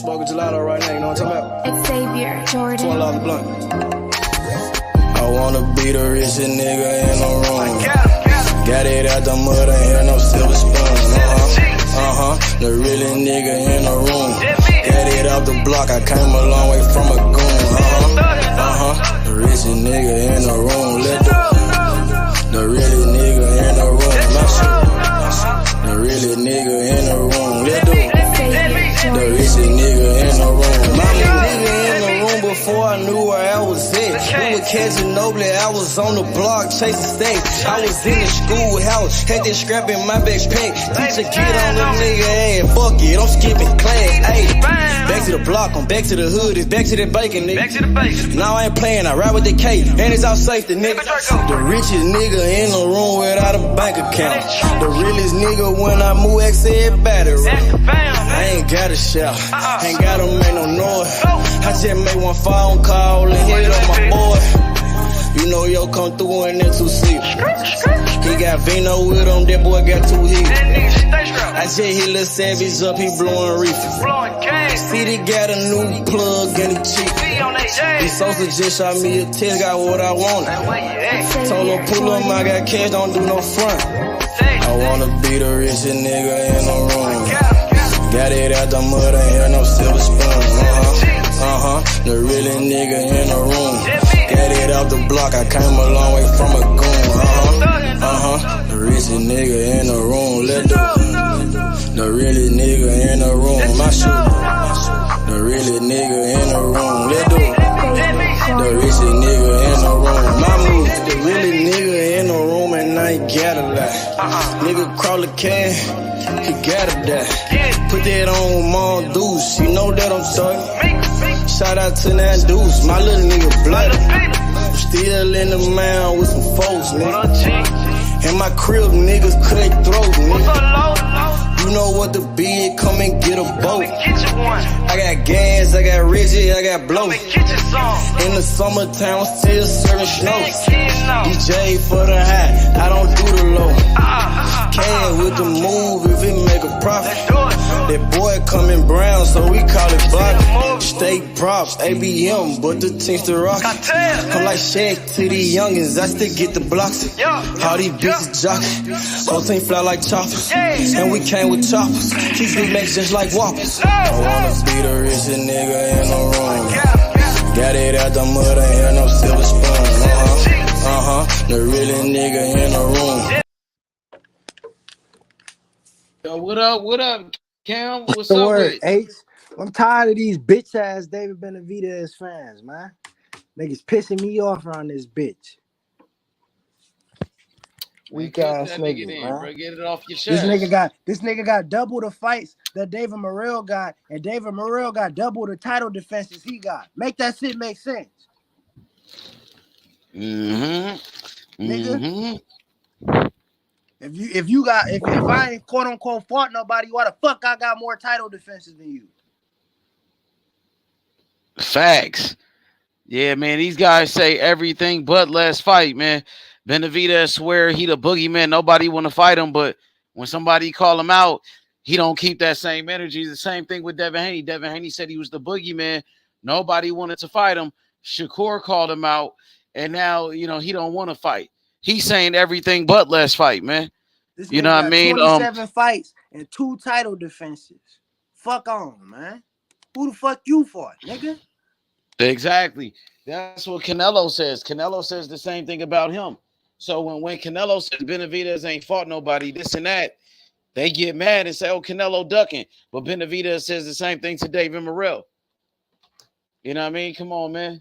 Smoking gelato right now, you know what I'm talking about? Xavier Jordan. $12 a blunt. I wanna be the richest nigga in the room. Got it out the mud, ain't had no silver spoon. The really nigga in the room. Got it out the block, I came a long way from a goon. The richest nigga in the room. The really nigga in the room. The really nigga in the room. The richest nigga in the room. My nigga in the room before I knew where I was at. We were catching Noble, I was on the block chasing steaks. I was in the schoolhouse, had that scrap in my backpack. Teacher get on the nigga ass, fuck it, I'm skipping class. Ayy, back to the block, I'm back to the hood, it's back to that bacon, nigga. Back to the bacon. Now I ain't playing, I ride with the K, and it's out safety, nigga. The richest nigga in the room without a bank account. The realest nigga when I move, said battery. I ain't gotta shout, ain't gotta make no noise. I just made one phone call and hit on my boy. You know yo come through in that 2-seat. He got Vino with him, that boy got 2 hits. I just hit Lil Savage up, he blowing reefer. See they got a new plug and he cheap. This Sosa just shot me a test, got what I wanted. Told him pull up, I got cash, don't do no front. I wanna be the richest nigga in the room. Got it out the mud, ain't had no silver spoon. The really nigga in the room. Got it out the block, I came a long way from a goon. The richest nigga in the room. The really nigga in the room. My shoe. The really nigga in the room. The richest nigga in the room. My move. The really nigga in the room and I ain't gotta lie. Nigga crawl a can, he gotta die. Put that on Mom Deuce, you know that I'm talking. Shout out to that Deuce, my little nigga bloody. Still in the mound with some folks, nigga. In my crib, niggas cut throat, nigga. You know what the bid, come and get a boat. I got gas, I got Reggie, I got blow. In the summertime, I'm still serving snow. DJ for the high, I don't do the low. Can with the move if it make a profit. That boy coming brown, so we call it Bobby. Steak props, ABM, but the team's the rock. I'm like Shaq to the youngins, I still get the blocks. All these bitches jockey, whole team fly like choppers. And we came with choppers, keep big legs just like whoppers. I wanna be the richest nigga in the room. Got it out the mud, ain't had no silver spoon. The really nigga in the room. Yo, what up, Cam? What's the up word, with H? I'm tired of these bitch ass David Benavidez fans, man. Niggas pissing me off around this bitch. Weak ass nigga, man. Bro. Get it off your chest. This nigga got double the fights that David Morrell got, and David Morrell got double the title defenses he got. Make that shit make sense. Nigga. If I ain't quote unquote fought nobody, why the fuck I got more title defenses than you? Facts. Yeah, man. These guys say everything but let's fight, man. Benavidez swear he the boogeyman. Nobody want to fight him, but when somebody call him out, he don't keep that same energy. The same thing with Devin Haney. Devin Haney said he was the boogeyman. Nobody wanted to fight him. Shakur called him out, and now he don't want to fight. He's saying everything but let's fight, man. This you know what I mean? 27 fights and 2 title defenses. Fuck on, man. Who the fuck you fought, nigga? Exactly. That's what Canelo says. Canelo says the same thing about him. So when Canelo says Benavidez ain't fought nobody, this and that, they get mad and say, oh, Canelo ducking. But Benavidez says the same thing to David Morrell. You know what I mean? Come on, man.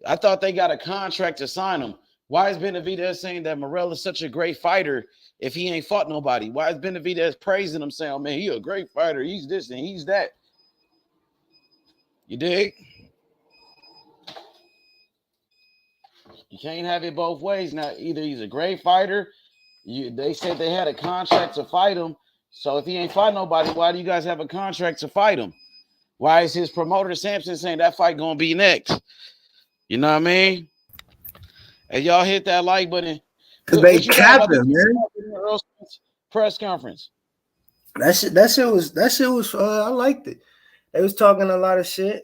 I thought they got a contract to sign him. Why is Benavidez saying that Morrell is such a great fighter if he ain't fought nobody? Why is Benavidez praising him, saying, oh, man, he a great fighter. He's this and he's that. You dig? You can't have it both ways. Now, either he's a great fighter. They said they had a contract to fight him. So if he ain't fight nobody, why do you guys have a contract to fight him? Why is his promoter Sampson saying that fight gonna be next? You know what I mean? And y'all hit that like button. Cause they capped him, man. Errol Spence press conference. That shit was. I liked it. They was talking a lot of shit.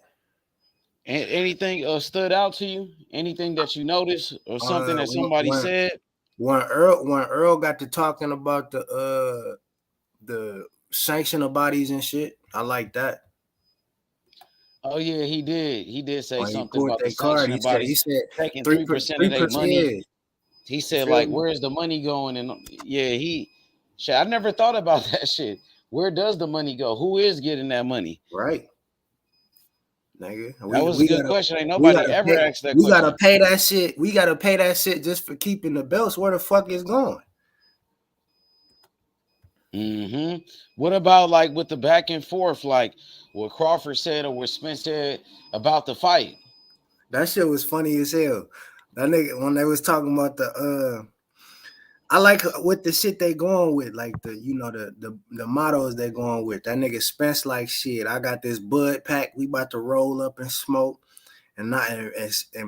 And anything stood out to you? Anything that you noticed or something that somebody said? When Earl got to talking about the sanctional bodies and shit, I like that. Oh yeah, he did. He did say When he something pulled about the that card, sanctioning he bodies said taking 3%, 3% of their money. yeah. He said, like, where's the money going? And yeah, shit, I never thought about that shit. Where does the money go? Who is getting that money? Right. Nigga. That was a good question. Ain't we nobody ever asked that we question. gotta pay that shit. We gotta pay that shit just for keeping the belts. Where the fuck is going? What about like with the back and forth, like what Crawford said or what Spence said about the fight? That shit was funny as hell. That nigga, when they was talking about I like with the shit they going with, like the mottos they going with. That nigga Spence like shit. I got this bud pack. We about to roll up and smoke, and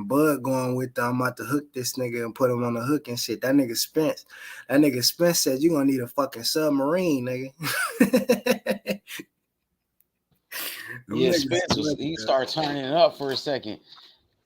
Bud going with I'm about to hook this nigga and put him on the hook and shit. That nigga Spence said you gonna need a fucking submarine, nigga. Yeah, Spence he started turning it up for a second.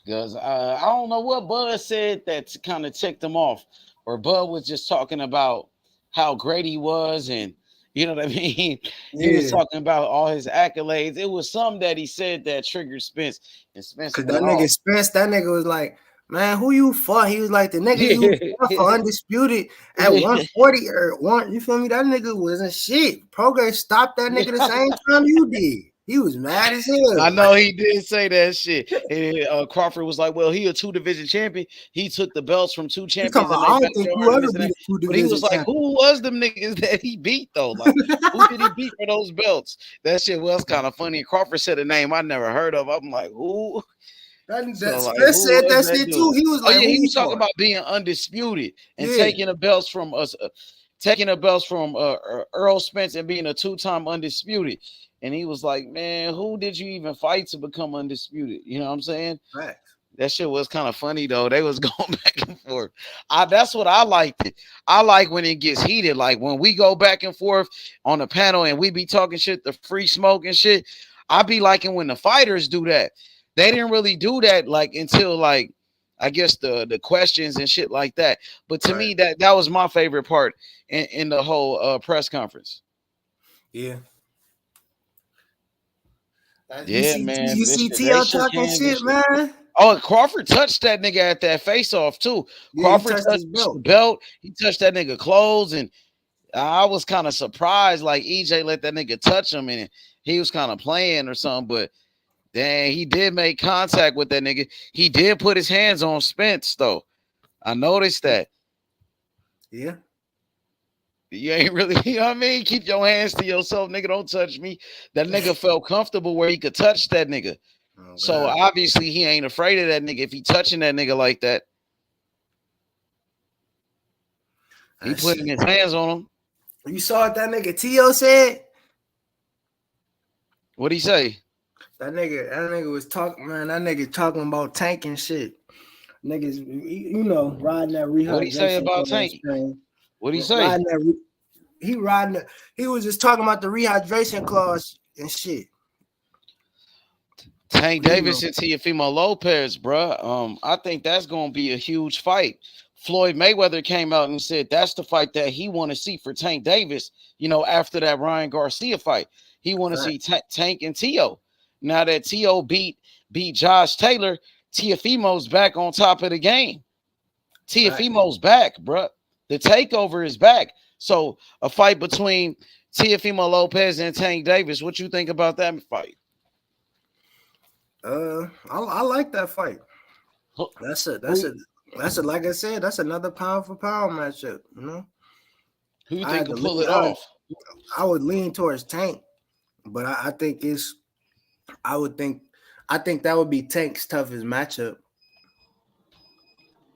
Because I don't know what Bud said that kind of ticked him off. Or Bud was just talking about how great he was, and you know what I mean? He was talking about all his accolades. It was some that he said that triggered Spence. And Spence Cause that nigga was like, man, who you fought? He was like, the nigga you fought for undisputed at 140 or one. You feel me? That nigga wasn't shit. Prograis stopped that nigga the same time you did. He was mad as hell. I know he did say that shit. And Crawford was like, well, he a 2-division champion. He took the belts from 2 champions. And I don't think you ever beat a 2-division But he was like, who was them niggas that he beat, though? Like, who did he beat for those belts? That shit was kind of funny. Crawford said a name I never heard of. I'm like, who? Spence said that shit too. He was like, he was talking about being undisputed and taking the belts from us, Errol Spence and being a 2-time undisputed. And he was like, man, who did you even fight to become undisputed? You know what I'm saying? Right. That shit was kind of funny, though. They was going back and forth. That's what I liked. I like when it gets heated. Like when we go back and forth on the panel and we be talking shit, the free smoke and shit. I be liking when the fighters do that. They didn't really do that like until like I guess the questions and shit like that. But to me, that was my favorite part in the whole press conference. Yeah. Man. You see T.O. talking shit, man. Oh, Crawford touched that nigga at that face-off, too. Crawford touched his belt. He touched that nigga clothes, and I was kind of surprised. Like, EJ let that nigga touch him, and he was kind of playing or something, but dang, he did make contact with that nigga. He did put his hands on Spence, though. I noticed that. Yeah. You ain't really, you know what I mean? Keep your hands to yourself, nigga. Don't touch me. That nigga felt comfortable where he could touch that nigga. Oh, so obviously he ain't afraid of that nigga if he touching that nigga like that. He putting his hands on him. You saw what that nigga T.O. said? What'd he say? That nigga was talking, man. That nigga talking about Tank and shit. Niggas, riding that rehydration. What'd he say about Tank? What'd he say? He was just talking about the rehydration clause and shit. Tank Davis and Teofimo Lopez, bro. I think that's gonna be a huge fight. Floyd Mayweather came out and said that's the fight that he want to see for Tank Davis. After that Ryan Garcia fight, he want to see Tank and Teo. Now that Teo beat Josh Taylor, Teofimo's back on top of the game. Teofimo's back, bro. The takeover is back. So a fight between Teofimo Lopez and Tank Davis. What you think about that fight? I like that fight. That's like I said, that's another pound for pound matchup. Who you think will pull it off? I would lean towards Tank, but I think that would be Tank's toughest matchup.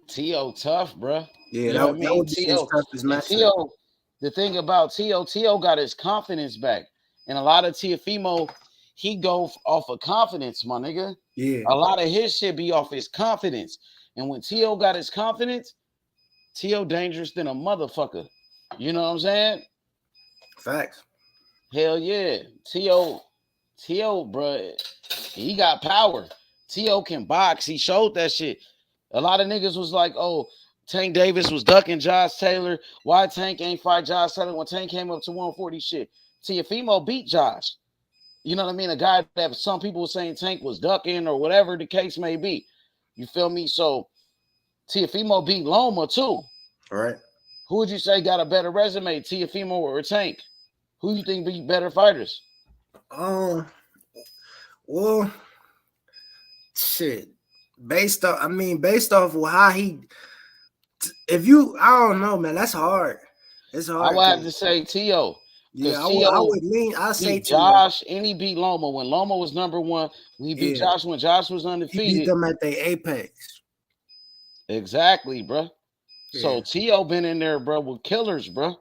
Teo tough, bro. Yeah, that would be his toughest matchup. The thing about Teo got his confidence back, and a lot of Teofimo, he go off of confidence, my nigga. Yeah, a lot of his shit be off his confidence, and when Teo got his confidence, Teo dangerous than a motherfucker. You know what I'm saying? Facts. Hell yeah, Teo Teo, bro, he got power. Teo can box. He showed that shit. A lot of niggas was like, oh, Tank Davis was ducking Josh Taylor. Why Tank ain't fight Josh Taylor when Tank came up to 140 shit? Teofimo beat Josh. You know what I mean? A guy that some people were saying Tank was ducking or whatever the case may be. You feel me? So Teofimo beat Loma too. All right. Who would you say got a better resume, Teofimo or Tank? Who you think be better fighters? Well, shit. Based off how he. I don't know, man. That's hard. It's hard. I would have to say Teo. Yeah, I would lean. I say Josh, and he beat Loma when Loma was number one. We beat Josh when Josh was undefeated. He beat them at the apex. Exactly, bro. Yeah. So Teo been in there, bro, with killers, bro.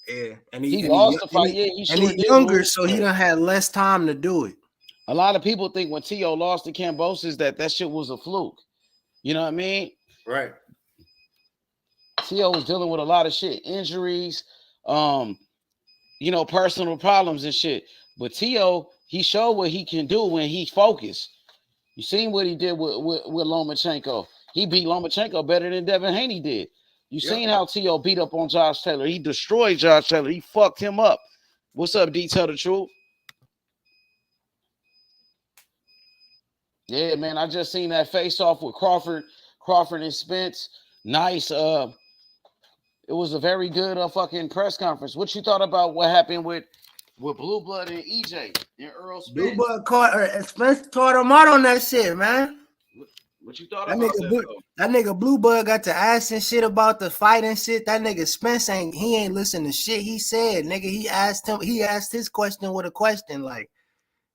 Yeah, and he lost the fight. He's younger, so he done had less time to do it. A lot of people think when Teo lost to Kambosos that shit was a fluke. You know what I mean? Right. Teo was dealing with a lot of shit, injuries, personal problems and shit. But Teo, he showed what he can do when he focused. You seen what he did with Lomachenko. He beat Lomachenko better than Devin Haney did. You seen how Teo beat up on Josh Taylor. He destroyed Josh Taylor. He fucked him up. What's up, D? Tell the truth. Yeah, man. I just seen that face off with Crawford and Spence. Nice. It was a very good fucking press conference. What you thought about what happened with Blue Blood and EJ and Errol Spence? Blue Blood Spence taught him out on that shit, man. What you thought about that? That nigga Blue Blood got to asking shit about the fight and shit. That nigga Spence ain't listening to shit he said. Nigga, he asked his question with a question, like,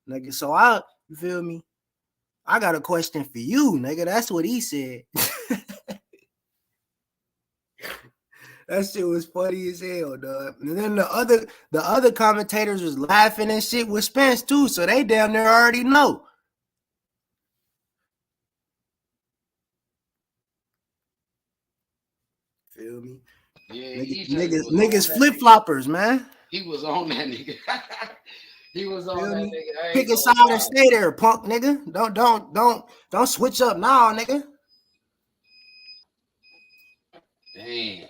nigga, so you feel me? I got a question for you, nigga. That's what he said. That shit was funny as hell, dog. And then the other commentators was laughing and shit with Spence too, so they down there already know. Feel me? Yeah, niggas flip-floppers, man. He was on that nigga. He was on that nigga. Pick a side and stay there, punk nigga. Don't switch up now, nigga. Damn.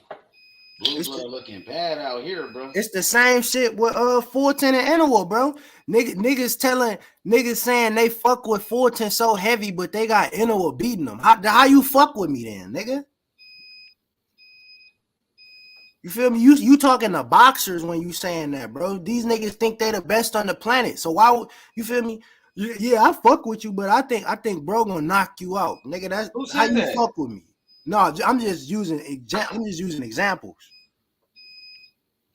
Blue Blood looking bad out here, bro. It's the same shit with Fulton and Inoue, bro. Niggas saying they fuck with Fulton so heavy, but they got Inoue beating them. How you fuck with me then, nigga? You feel me? You talking to boxers when you saying that, bro. These niggas think they the best on the planet. So why would you feel me? Yeah, I fuck with you, but I think bro gonna knock you out, nigga. That's how you fuck with me. No, I'm just using examples.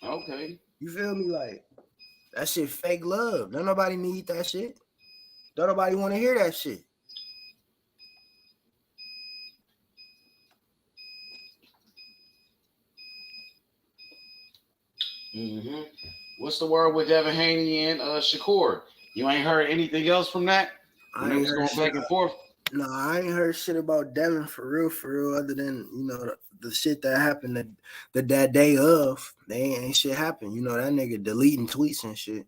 Okay. You feel me? Like that shit fake love. Don't nobody need that shit. Don't nobody want to hear that shit. Mm-hmm. What's the word with Devin Haney and Shakur? You ain't heard anything else from that? I ain't heard going back and forth. No, I ain't heard shit about Devin for real, other than, the shit that happened that day of. They ain't shit happen. That nigga deleting tweets and shit.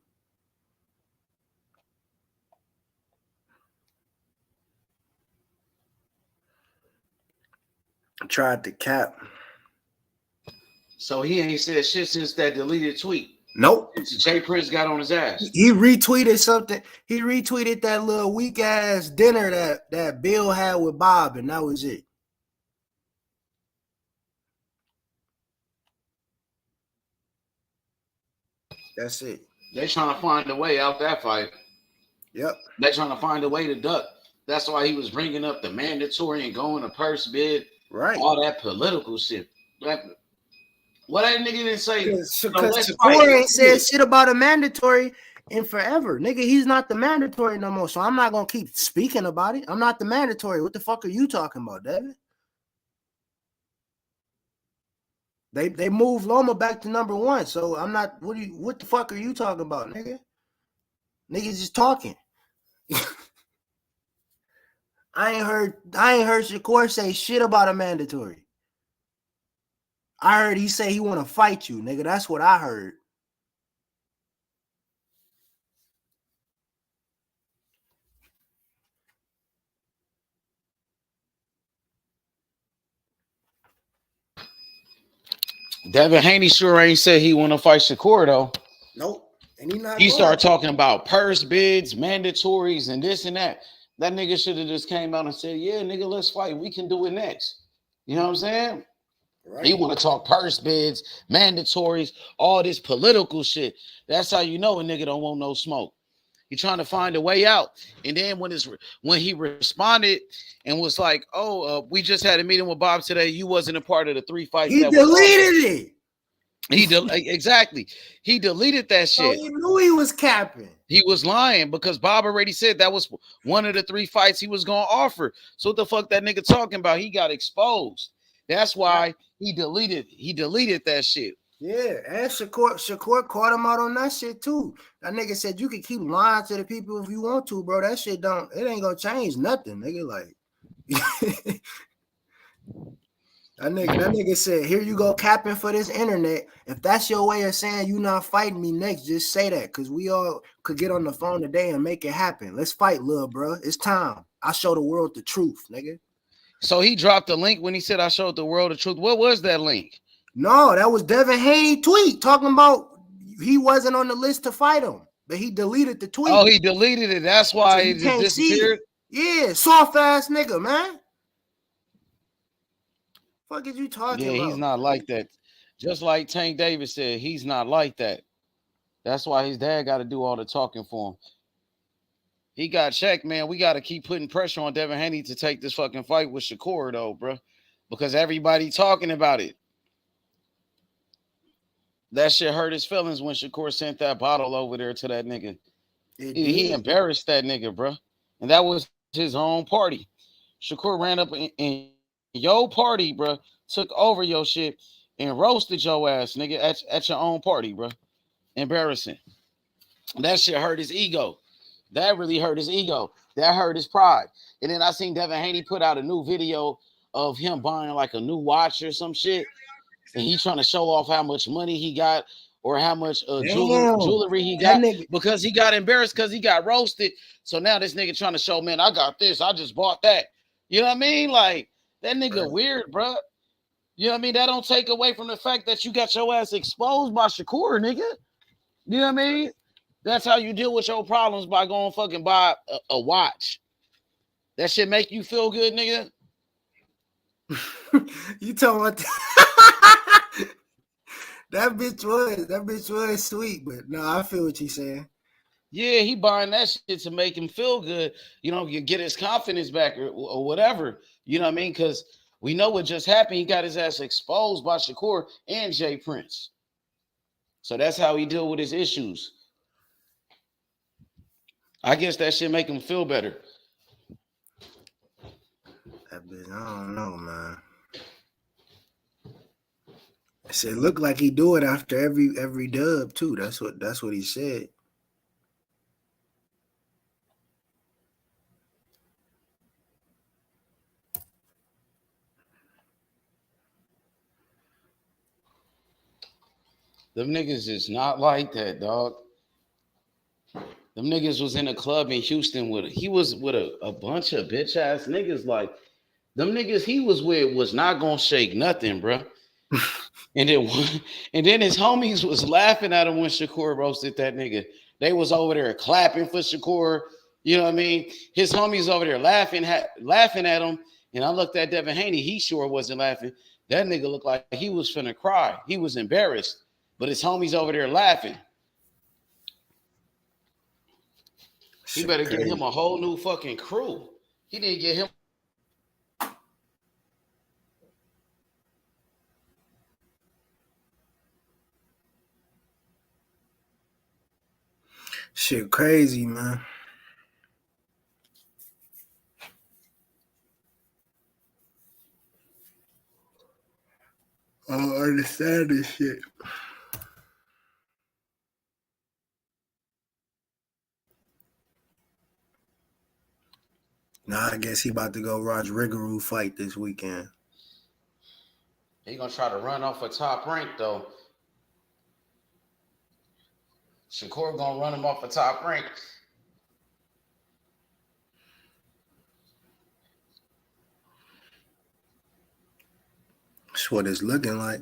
I tried to cap. So he ain't said shit since that deleted tweet. Nope. Jay Prince got on his ass. He retweeted something. He retweeted that little weak ass dinner that Bill had with Bob, and that was it. That's it. They trying to find a way out that fight. Yep. They trying to find a way to duck. That's why he was bringing up the mandatory and going to purse bid. Right. All that political shit. What that nigga didn't say? Because Shakur ain't said shit about a mandatory in forever. Nigga, he's not the mandatory no more. So I'm not going to keep speaking about it. I'm not the mandatory. What the fuck are you talking about, Devin? They moved Loma back to number one. So I'm not, what the fuck are you talking about, nigga? Niggas just talking. I ain't heard Shakur say shit about a mandatory. I heard he say he want to fight you, nigga. That's what I heard. Devin Haney sure ain't said he want to fight Shakur though. Nope. And he not He going. started talking about purse bids, mandatories, and this and that. That nigga should have just came out and said, "Yeah, nigga, let's fight. We can do it next." You know what I'm saying? Right. He want to talk purse bids, mandatories, all this political shit. That's how you know a nigga don't want no smoke. He trying to find a way out. And then when he responded and was like, "Oh, we just had a meeting with Bob today. You wasn't a part of the 3 fights." He that deleted it. Exactly. He deleted that So shit. he knew he was capping. He was lying because Bob already said that was one of the 3 fights he was gonna offer. So what the fuck that nigga talking about? He got exposed. That's why he deleted that shit. Yeah, and Shakur caught him out on that shit too. That nigga said you can keep lying to the people if you want to, bro. That shit ain't gonna change nothing, nigga. Like that nigga said, here you go capping for this internet. If that's your way of saying you not fighting me next, just say that. Cause we all could get on the phone today and make it happen. Let's fight, little bro. It's time. I show the world the truth, nigga. So he dropped the link when he said I showed the world the truth. What was that link? No, that was Devin Haney tweet talking about he wasn't on the list to fight him, but he deleted the tweet. Oh, he deleted it. That's why so it just disappeared. Yeah, soft ass nigga, man. Fuck is you talking about? Yeah, he's not like that. Just like Tank Davis said, he's not like that. That's why his dad got to do all the talking for him. He got checked, man. We got to keep putting pressure on Devin Haney to take this fucking fight with Shakur, though, bro, because everybody talking about it. That shit hurt his feelings when Shakur sent that bottle over there to that nigga. He embarrassed that nigga, bro. And that was his own party. Shakur ran up in your party, bro, took over your shit and roasted your ass, nigga, at your own party, bro. Embarrassing. That shit hurt his ego. That really hurt his ego. That hurt his pride. And then I seen Devin Haney put out a new video of him buying like a new watch or some shit. And he trying to show off how much money he got or how much jewelry he got because he got embarrassed because he got roasted. So now this nigga trying to show, man, I got this. I just bought that. You know what I mean? Like, that nigga weird, bro. You know what I mean? That don't take away from the fact that you got your ass exposed by Shakur, nigga. You know what I mean? That's how you deal with your problems, by going fucking buy a watch. That shit make you feel good, nigga? You talking about that bitch was sweet, but no, I feel what you saying. Yeah, he buying that shit to make him feel good, you know, get his confidence back or whatever. You know what I mean? Because we know what just happened. He got his ass exposed by Shakur and Jay Prince. So that's how he deal with his issues. I guess that shit make him feel better. That bitch, I don't know, man. I said, look like he do it after every dub too. That's what he said. Them niggas is not like that, dog. Them niggas was in a club in Houston with a bunch of bitch ass niggas. Like, them niggas he was with was not gonna shake nothing, bro. and then his homies was laughing at him when Shakur roasted that nigga. They was over there clapping for Shakur. You know what I mean? His homies over there laughing at him. And I looked at Devin Haney. He sure wasn't laughing. That nigga looked like he was finna cry. He was embarrassed. But his homies over there laughing. He better get him a whole new fucking crew. He didn't get him. Shit crazy, man. I don't understand this shit. Nah, I guess he about to go Raj Riggaroo fight this weekend. He gonna try to run off a top rank though. Shakur gonna run him off a top rank. That's what it's looking like.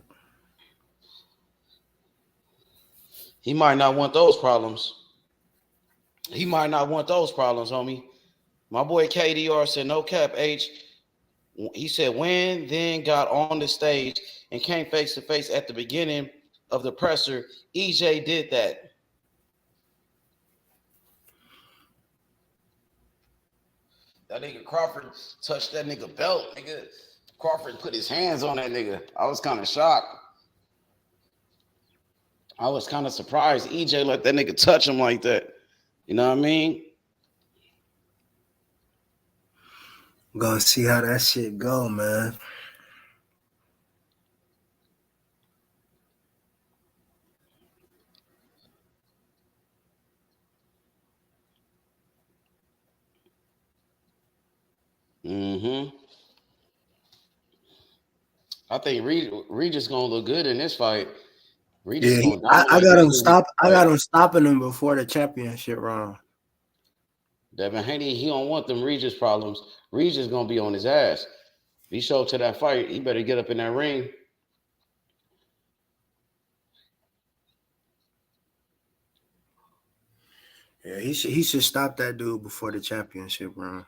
He might not want those problems. He might not want those problems, homie. My boy KDR said, no cap, H. He said, when then got on the stage and came face to face at the beginning of the presser, EJ did that. That nigga Crawford touched that nigga belt. Nigga Crawford put his hands on that nigga. I was kind of shocked. I was kind of surprised EJ let that nigga touch him like that. You know what I mean? Gonna see how that shit go, man. I think Regis gonna look good in this fight. Yeah, I got him stop. I got him stopping him before the championship round. Devin Haney, he don't want them Regis problems. Regis gonna be on his ass. If he show up to that fight, he better get up in that ring. Yeah, he should stop that dude before the championship round.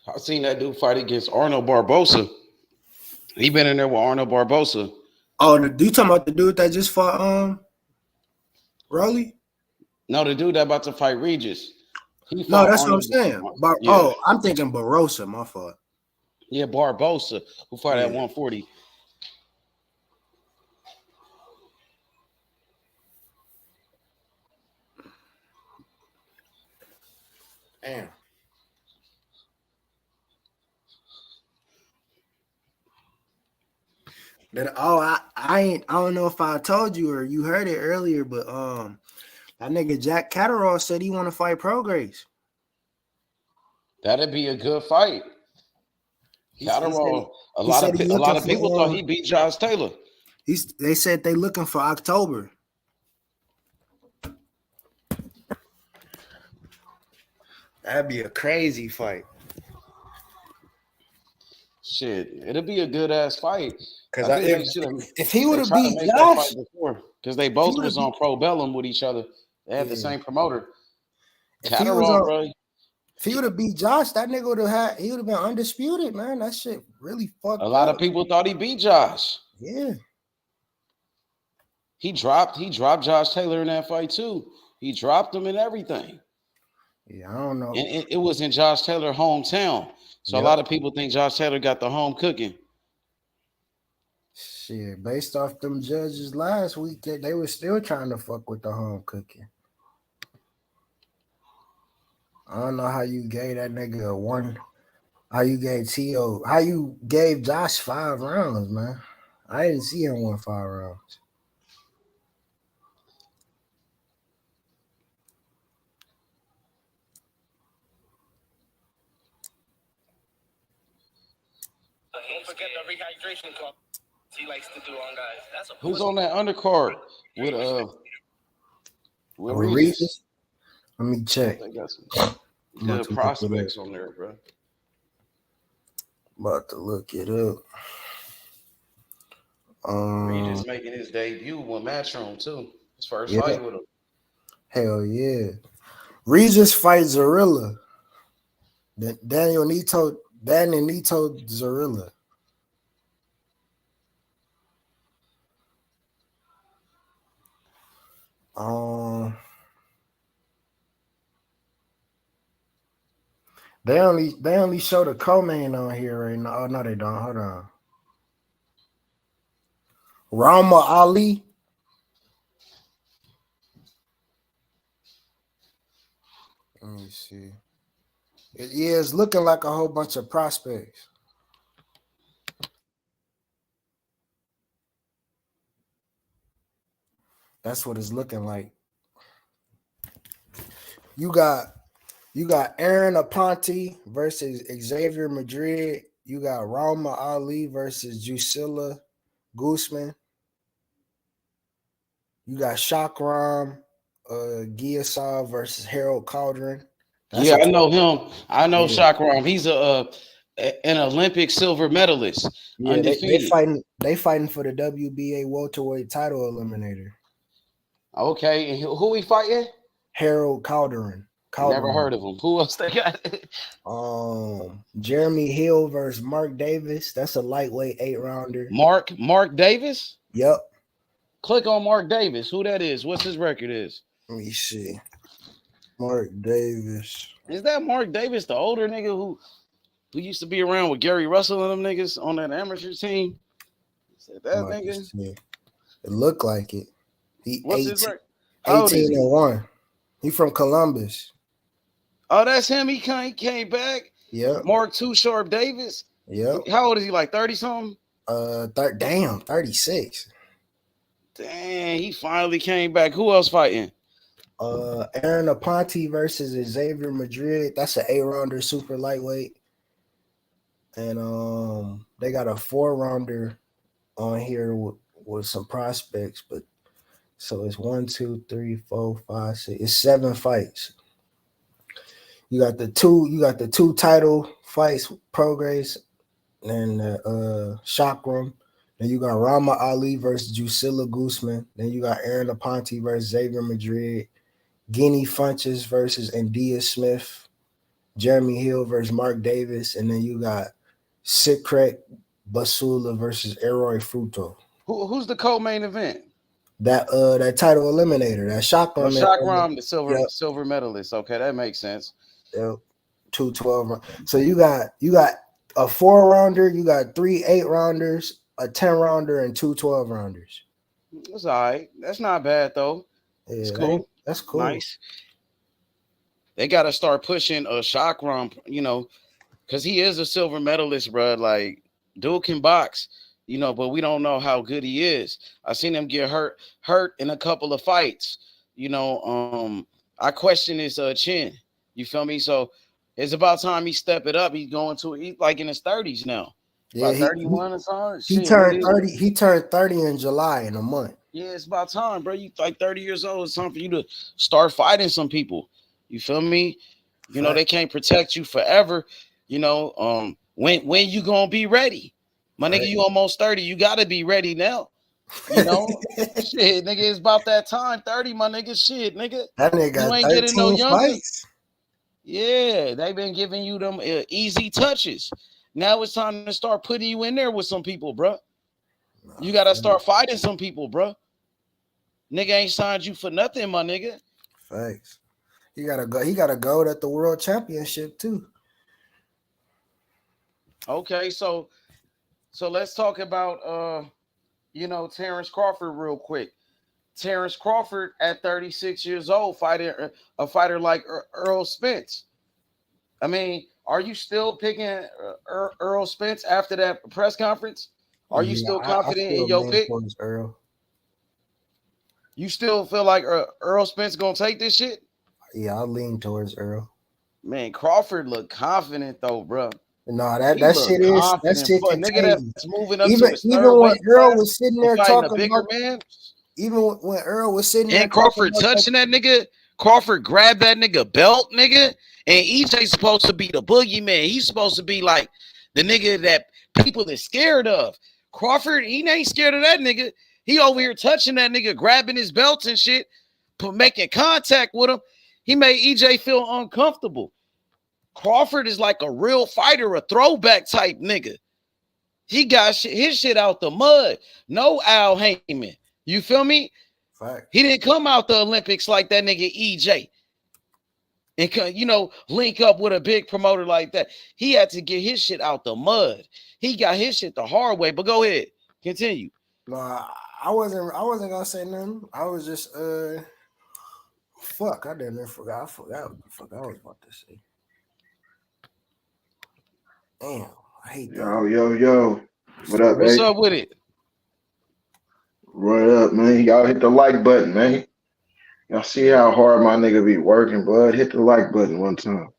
I seen that dude fight against Arnold Barbosa. He been in there with Arnold Barbosa. Oh, you talking about the dude that just fought Rolly? No, the dude that about to fight Regis. No, that's Arnold. What I'm saying. Yeah. Oh, I'm thinking Barbosa, my fault. Yeah, Barbosa, who fought at 140. Damn. But I don't know if I told you or you heard it earlier, but that nigga Jack Catterall said he want to fight Prograis. That'd be a good fight. Catterall, a lot of people thought he beat Josh Taylor. They said they looking for October. That'd be a crazy fight. Shit, it'll be a good ass fight. Because if he would have beat Josh, because they both was on Pro Bellum with each other, they had the same promoter. Catterall, bro. If he would have beat Josh, that nigga would have been undisputed, man. That shit really fucked up. A lot of people thought he beat Josh. Yeah. He dropped Josh Taylor in that fight too. He dropped him in everything. Yeah, I don't know. And it was in Josh Taylor's hometown. So a lot of people think Josh Taylor got the home cooking. Shit, based off them judges last week, they were still trying to fuck with the home cooking. I don't know how you gave that nigga a one. How you gave Josh 5 rounds, man. I didn't see him win 5 rounds. Don't forget the rehydration club he likes to do on guys. Who's on that undercard with Regis? Let me check. They got some good prospects on there, bro. About to look it up. Regis making his debut with Matchroom too. His first fight with him. Hell yeah. Regis fights Zorilla. Daniel Nito Zorilla. They only show the co-main on here right now. Oh no, they don't. Hold on. Rama Ali. Let me see. It's looking like a whole bunch of prospects. That's what it's looking like. You got Aaron Aponte versus Xavier Madrid. You got Rama Ali versus Jusila Guzman. You got Shakram Giasov versus Harold Caldron. I know him. I know Shakram. He's an Olympic silver medalist. Yeah, they fighting for the WBA welterweight title eliminator. Okay, and who he fighting? Harold Calderon. Never heard of him. Who else they got? Jeremy Hill versus Mark Davis. That's a lightweight 8-rounder. Mark Davis? Yep. Click on Mark Davis. Who that is? What's his record is? Let me see. Mark Davis. Is that Mark Davis, the older nigga who used to be around with Gary Russell and them niggas on that amateur team? That nigga? It looked like it. What's his record? 18-1. He from Columbus. Oh, that's him. He came back. Yeah. Mark Too Sharp Davis. Yeah. How old is he? Like 30 something? 36. Dang, he finally came back. Who else fighting? Aaron Aponte versus Xavier Madrid. That's an 8-rounder super lightweight. And they got a 4-rounder on here with some prospects, but so it's 1, 2, 3, 4, 5, 6. It's 7 fights. You got the two title fights, Prograis and Chakram. Then you got Rama Ali versus Drusilla Guzman. Then you got Aaron Aponte versus Xavier Madrid. Guinea Funches versus India Smith. Jeremy Hill versus Mark Davis. And then you got Sikret Basula versus Eroy Fruto. Who's the co-main event? That title eliminator, that Chakram. Chakram, the silver medalist. Okay, that makes sense. Yep. 2 12. So you got a 4-rounder, you got 3 8-rounders, a 10-rounder, and 2 12-rounders. That's all right. That's not bad though. Yeah, it's cool. That's cool. Nice. They got to start pushing Chakram, because he is a silver medalist, bro. Like, dude can box, but we don't know how good he is. I seen him get hurt in a couple of fights. I question his chin. You feel me? So it's about time he step it up. He's like in his 30s now. Yeah, about 31 or something. He turned 30. He turned 30 in July in a month. Yeah, it's about time, bro. You like 30 years old. It's time for you to start fighting some people. You feel me? They can't protect you forever. When you gonna be ready? My nigga, you almost 30. You gotta be ready now. Shit, nigga, it's about that time. 30, my nigga. Shit, nigga. That nigga you ain't getting no younger. Yeah, they've been giving you them easy touches. Now it's time to start putting you in there with some people, bro. You gotta start fighting some people, bro. Nigga ain't signed you for nothing, my nigga. Thanks. He gotta go. He gotta go at the World Championship too. Okay, so let's talk about Terence Crawford real quick. Terence Crawford at 36 years old, fighting a fighter like Errol Spence. I mean, are you still picking Errol Spence after that press conference? Are you still confident in your pick? Earl. You still feel like Errol Spence gonna take this shit? Yeah, I'll lean towards Earl. Man, Crawford look confident though, bro. No, that shit is that shit. Nigga that's moving up even to even when Earl was sitting there talking about man. Even when Earl was sitting there and Crawford touching that nigga, Crawford grabbed that nigga belt, nigga. And EJ's supposed to be the boogeyman. He's supposed to be like the nigga that people are scared of. Crawford, he ain't scared of that nigga. He over here touching that nigga, grabbing his belts and shit, making contact with him. He made EJ feel uncomfortable. Crawford is like a real fighter, a throwback type nigga. He got his shit out the mud. No Al Heyman. You feel me? Fact. He didn't come out the Olympics like that nigga EJ. And, link up with a big promoter like that. He had to get his shit out the mud. He got his shit the hard way. But go ahead. Continue. No, I wasn't gonna say nothing. I was just fuck. I forgot what the fuck I was about to say. Damn, I hate that. Yo. What up, What's up with it? What up, man? Y'all hit the like button, man. Y'all see how hard my nigga be working, bud? Hit the like button one time.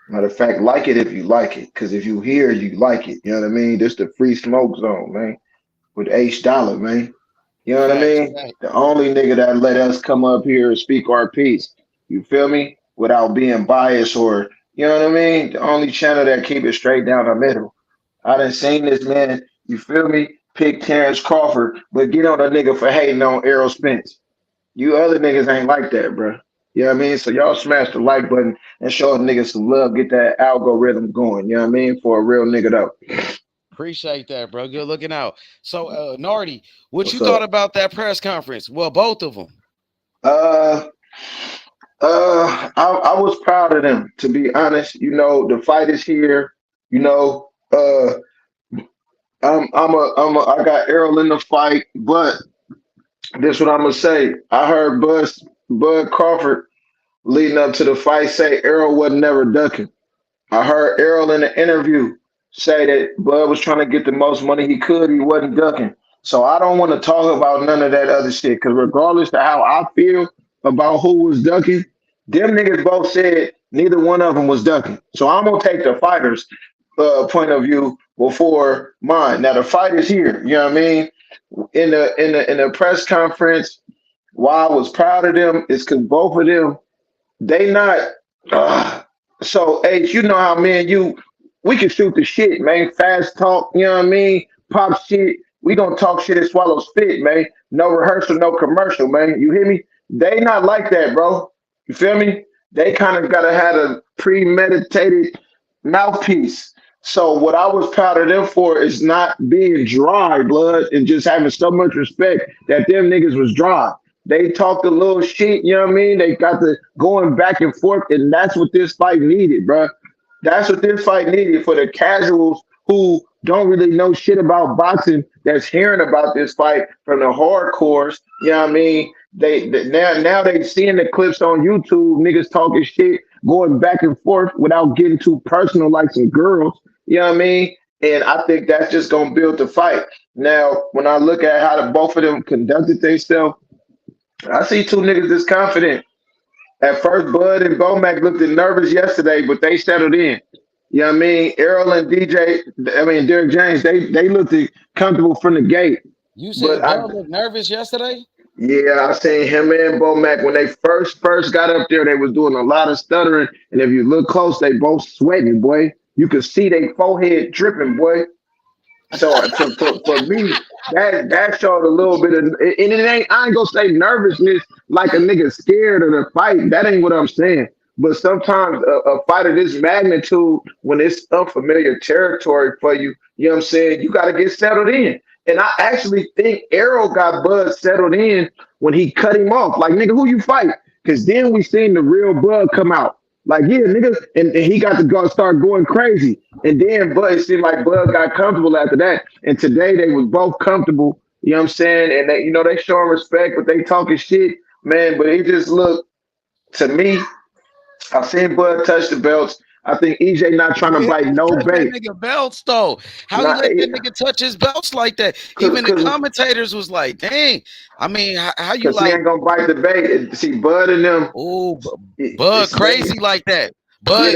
Matter of fact, like it if you like it. Because if you hear, you like it. You know what I mean? This the free smoke zone, man. With H Dollar, man. You know what I mean? Right. The only nigga that let us come up here and speak our piece. You feel me? Without being biased or, you know what I mean? The only channel that keep it straight down the middle. I done seen this man, you feel me? Pick Terence Crawford, but get on a nigga for hating on Errol Spence. You other niggas ain't like that, bro. You know what I mean? So y'all smash the like button and show niggas some love, get that algorithm going. You know what I mean? For a real nigga though. Appreciate that, bro. Good looking out. So, Nardi, what you What's thought up? about that press conference? Well, both of them. Uh I was proud of them, to be honest. You know, the fight is here. You know, I got Errol in the fight, but this what I'm gonna say. I heard Bud Crawford leading up to the fight say Errol wasn't never ducking. I heard Errol in the interview say that Bud was trying to get the most money he could. He wasn't ducking. So I don't want to talk about none of that other shit because regardless of how I feel about who was ducking, them niggas both said neither one of them was ducking. So I'm gonna take the fighters' point of view before mine. Now the fight is here. You know what I mean? In the press conference, why I was proud of them is because both of them they not. Uh, so, H, you know how me and you, we can shoot the shit, man. Fast talk, you know what I mean? Pop shit. We don't talk shit and swallow spit, man. No rehearsal, no commercial, man. You hear me? They not like that, bro. You feel me? They kind of gotta have a premeditated mouthpiece. So what I was proud of them for is not being dry, blood, and just having so much respect that them niggas was dry. They talked a little shit, you know what I mean? They got the going back and forth, and that's what this fight needed, bro. That's what this fight needed for the casuals who don't really know shit about boxing that's hearing about this fight from the hardcores, you know what I mean? Now they seeing the clips on YouTube, niggas talking shit, going back and forth without getting too personal like some girls, you know what I mean? And I think that's just gonna build the fight. Now, when I look at how the both of them conducted themselves, I see two niggas that's confident. At first, Bud and Bomac looked nervous yesterday, but they settled in. You know what I mean? Errol and Derrick James, they looked comfortable from the gate. You But said Bud looked nervous yesterday? yeah, I seen him and Bomac when they first got up there, they was doing a lot of stuttering. And if you look close, they both sweating, boy. You could see their forehead dripping, boy. So for me, that showed a little bit of, and it ain't. I ain't gonna say nervousness like a nigga scared of the fight. That ain't what I'm saying. But sometimes a fight of this magnitude, when it's unfamiliar territory for you, you know what I'm saying, you got to get settled in. And I actually think Errol got Bud settled in when he cut him off. Like, nigga, who you fight? Because then we seen the real Bud come out. Like, yeah, nigga, and he got to go start going crazy. And then Bud, it seemed like Bud got comfortable after that. And today they was both comfortable, you know what I'm saying? And they, you know, they showing respect, but they talking shit, man. But it just looked, to me, I seen Bud touch the belts. I think EJ not trying to bite no Touch bait. that nigga belts though. How you let that nigga touch his belts like that? Even the commentators was like, "Dang." I mean, how you like? He ain't gonna bite the bait. See, Bud and them. Oh, Bud crazy like that. Bud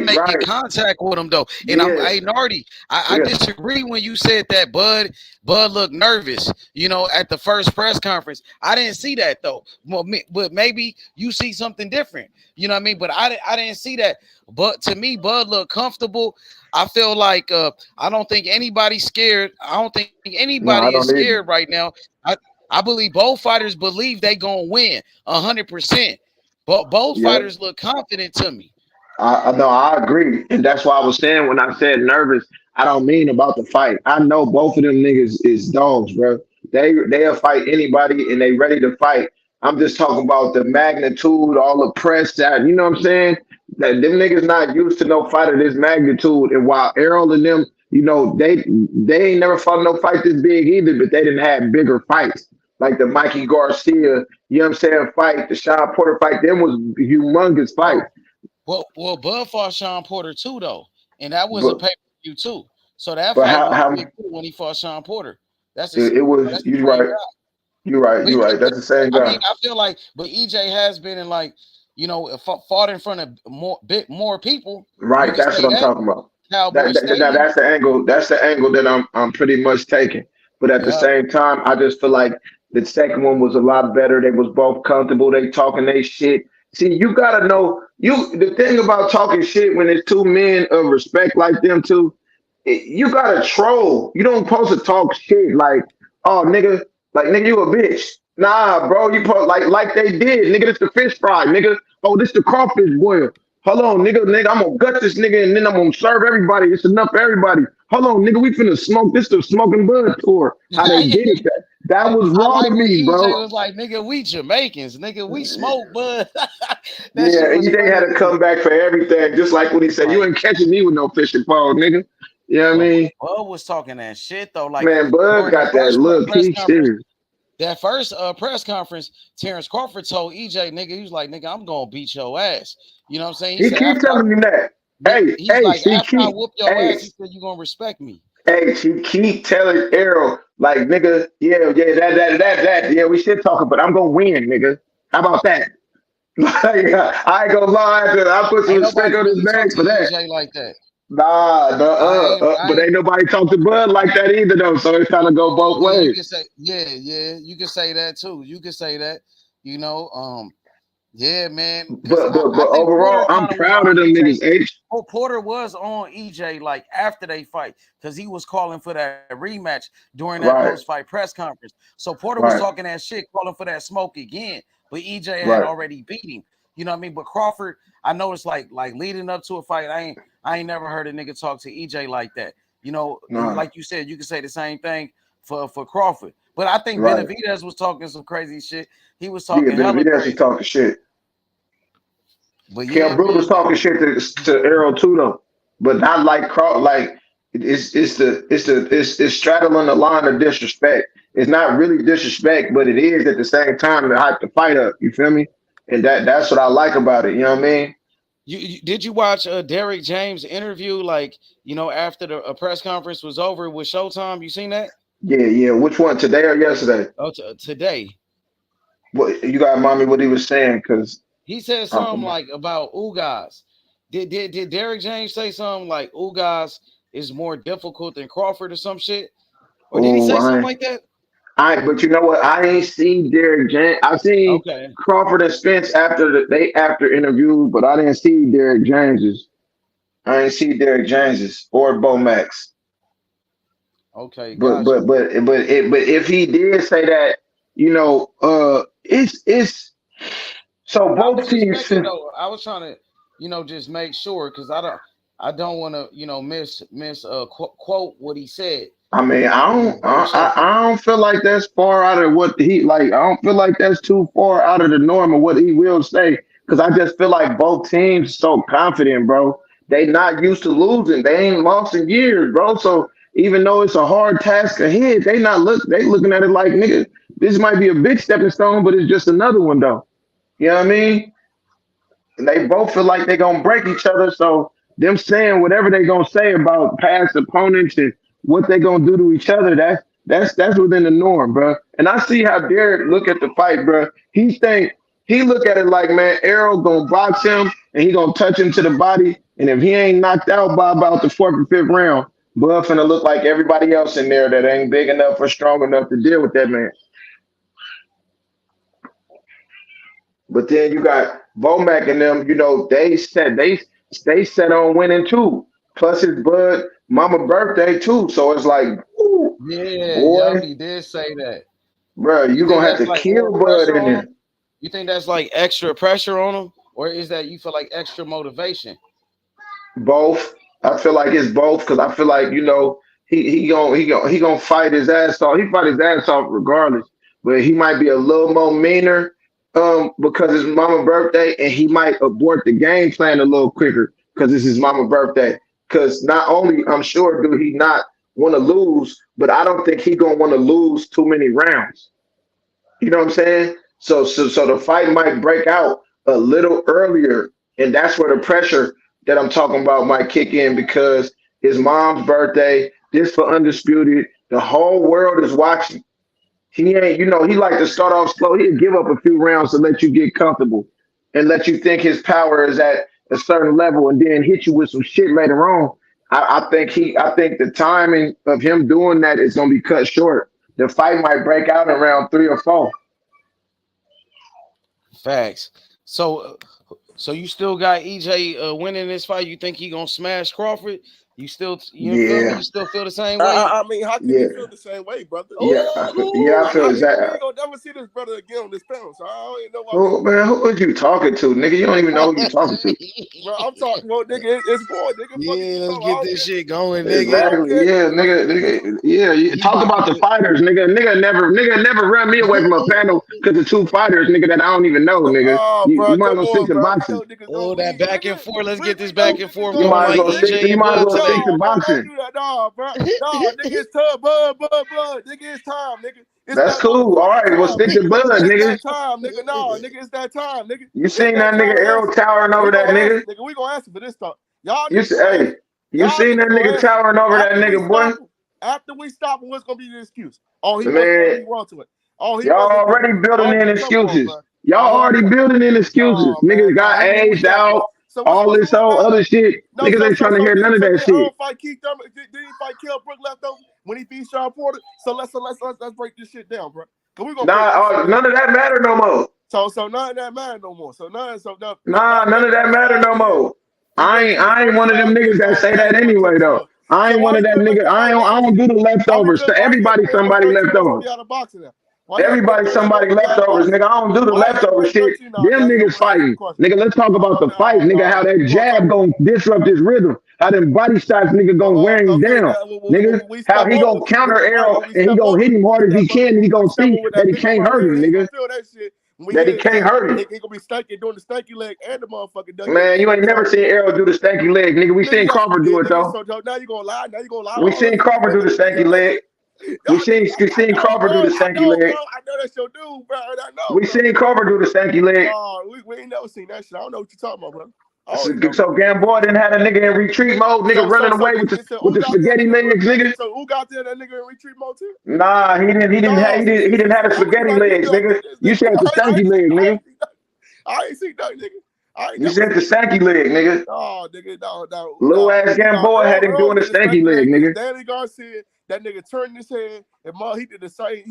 making contact with him though. And hey Nardi, I disagree when you said that Bud looked nervous, you know, at the first press conference. I didn't see that though. Well, but maybe you see something different. You know what I mean? But I didn't see that. But to me, Bud looked comfortable. I feel like I don't think anybody's scared. I don't think anybody is scared right now. I believe both fighters believe they gonna win 100%. But both fighters look confident to me. I agree, and that's why I was saying when I said nervous, I don't mean about the fight. I know both of them niggas is dogs, bro. They'll fight anybody, and they ready to fight. I'm just talking about the magnitude, all the press that, you know what I'm saying? That them niggas not used to no fight of this magnitude, and while Errol and them, you know, they ain't never fought no fight this big either, but they didn't have bigger fights like the Mikey Garcia, you know what I'm saying, fight, the Sean Porter fight. Them was humongous fights. Well, Bud fought Sean Porter too, though, and that was a pay-per-view too. So that fight was big too when he fought Sean Porter. That's it was. You're right. You're right. That's the same guy. I mean, I feel like, but EJ has been in like, you know, fought in front of more people. Right. That's what I'm talking about. That's the angle. That's the angle that I'm pretty much taking. But at the same time, I just feel like the second one was a lot better. They was both comfortable. They talking they shit. See, you gotta know the thing about talking shit when it's two men of respect like them two, you gotta troll. You don't supposed to talk shit like, oh nigga, you a bitch. Nah, bro, you put like they did, nigga. This the fish fry, nigga. Oh, this the crawfish boil. Hold on, nigga. I'm gonna gut this nigga and then I'm gonna serve everybody. It's enough for everybody. Hold on, nigga. We finna smoke. This the smoking bud tour. How they did it? That was I raw to like when me, EJ bro. was like, nigga, we Jamaicans, nigga, we smoke, bud. That shit Yeah, was EJ funny had to to me. come back for everything, just like when he said, "You Like, ain't catching me with no fishing pole, nigga." You know what I but mean? Bud was talking that shit though. Like Man, Bud during the got that first look. press He's conference, serious. that first press conference, Terence Crawford told EJ, nigga, he was like, nigga, I'm gonna beat your ass. You know what I'm saying? He He said keep after I, telling me that. yeah, he's Hey, like, she after I keep. whoop your Hey, ass, he said, you gonna respect me. Hey, she keep telling Errol, like, nigga, that. Yeah, we should talk, but I'm gonna win, nigga. How about that? Like, I ain't gonna lie, I put some Ain't respect nobody on his really name talk to for that. EJ like that. Nah, I but ain't ain't nobody talk to Bud like that either, though. So it's kind of go both Yeah, you ways. can say, yeah, you can say that too. You can say that, you know, yeah, man, because I But think overall, Porter I'm kind of was proud on of them EJ. niggas. H. Oh, Porter was on EJ like after they fight because he was calling for that rematch during that Right, post-fight press conference. So Porter was right, talking that shit, calling for that smoke again, but EJ had right, already beat him. You know what I mean? But Crawford, I noticed like leading up to a fight, I ain't never heard a nigga talk to EJ like that. You know, nah, like you said, you can say the same thing for Crawford. But I think right. Benavidez was talking some crazy shit. He was Yeah, talking hella Benavidez was crazy. talking shit. But Kell yeah, Brook was man, talking shit to Errol too though, but not like like it's straddling the line of disrespect. It's not really disrespect, but it is at the same time to hype the fight up. You feel me? And that's what I like about it. You know what I mean? did you watch Derrick James interview like after the press conference was over with Showtime? You seen that? Yeah, yeah. Which one, today or yesterday? Oh, today. What you got, mommy? What he was saying? Because He said something like about Ugas. Did Derrick James say something like Ugas is more difficult than Crawford or some shit? Or did he oh, say something like that? but you know what? I ain't seen Derrick James. I seen Okay. Crawford and Spence after interviews, but I didn't see Derrick James's. I ain't see Derrick James's or Bo Max. Okay, But got but you. but but if he did say that, it's so I both was teams. respecting though. I was trying to, just make sure because I don't want to, miss quote what he said. I mean, It's very sensitive. I don't feel like that's far out of what he like. I don't feel like that's too far out of the norm of what he will say. Because I just feel like both teams so confident, bro. They not used to losing. They ain't lost in years, bro. So even though it's a hard task ahead, they looking at it like, nigga, this might be a big stepping stone, but it's just another one though. You know what I mean? And they both feel like they're gonna break each other. So them saying whatever they gonna say about past opponents and what they gonna do to each other, that's within the norm, bro. And I see how Derek look at the fight, bro. He look at it like, man, Errol gonna box him and he gonna touch him to the body, and if he ain't knocked out by about the fourth or fifth round, Bud finna look like everybody else in there that ain't big enough or strong enough to deal with that man. But then you got Vomac and them, they set on winning too. Plus it's Bud mama birthday too. So it's like, ooh, Yeah, yup, boy, he did say that. bro, You you think gonna have that's to like more kill Bud pressure in on him? there. You think that's like extra pressure on him, or is that you feel like extra motivation? Both. I feel like it's both because I feel like, he gonna fight his ass off. He fight his ass off regardless. But he might be a little more meaner because it's mama birthday, and he might abort the game plan a little quicker because it's his mama birthday. Because not only I'm sure do he not want to lose, but I don't think he gonna want to lose too many rounds. You know what I'm saying? So the fight might break out a little earlier, and that's where the pressure that I'm talking about might kick in because his mom's birthday, this for undisputed. The whole world is watching. He ain't, he like to start off slow. He'll give up a few rounds to let you get comfortable and let you think his power is at a certain level, and then hit you with some shit later on. I think the timing of him doing that is gonna be cut short. The fight might break out in round 3 or 4. Facts. So you still got EJ winning this fight? You think he gonna smash Crawford? You still, you feel me? You still feel the same way? I mean, how can you feel the same way, brother? I feel exactly. We ain't gonna never see this brother again on this panel, so I don't even know why. Oh man, who are you talking to, nigga? You don't even know who you talking to. Bro, I'm talking about nigga. It's boy, nigga. Yeah, let's get this shit going, nigga. Exactly. Yeah, nigga. Yeah, you talk about the fighters, nigga. Nigga never run me away from a panel because of two fighters, nigga, that I don't even know, nigga. You might as well stick to boxing. Oh, that back and forth. Let's get this back and forth. You might as well stick to boxing. Nah, bro. Nah, nigga, it's tough. Bud. Nigga, it's time, nigga. That's cool. All right, well, stick to Bud, nigga. It's that time, nigga. No, nigga, it's that time, nigga. You seen that nigga Errol towering over that nigga? Nigga, we gonna answer for this talk. Y'all, you seen that nigga towering over that nigga, boy? After we stop, what's gonna be the excuse? Oh, he wrong to it. Oh, y'all already building in excuses. Y'all already building in excuses. Niggas got aged out. All this whole other shit. Niggas ain't trying to hear none of that shit. Did he fight Kell Brook left over when he beat Sean Porter? So let's break this shit down, bro. None of that matter no more. So none of that matter no more. None of that matter no more. I ain't one of them niggas that say that anyway though. I ain't one of that nigga. I don't do the leftovers. So everybody somebody leftovers. Everybody somebody leftovers, nigga. I don't do the leftover shit. Them niggas fighting. Nigga, let's talk about the fight, nigga. How that jab gonna disrupt his rhythm. How them body shots, nigga, gonna wear him down. Nigga, how he gonna counter Errol and he gonna hit him hard as he can and he gonna see that he can't hurt him, nigga. That he can't hurt him. He gonna be stanky doing the stanky leg and the motherfucker. Man, you ain't never seen Errol do the stanky leg, nigga. We seen Crawford do it though. Now you gonna lie. We seen Crawford do the stanky leg. We seen Crawford do the stanky leg. I know that's your dude, bro. I know. We seen Crawford do the stanky leg. We ain't never seen that shit. I don't know what you're talking about, bro. So Gamboa didn't have a nigga in retreat mode, nigga running away with the spaghetti legs, nigga. So who got there? That nigga in retreat mode too? Nah, he didn't have the spaghetti legs, nigga. You said the stanky leg, nigga. I ain't seen that, nigga. You said the stanky leg, nigga. Oh, nigga, no. Little ass Gamboa had him doing the stanky leg, nigga. Danny Garcia, that nigga turned his head, and he did the same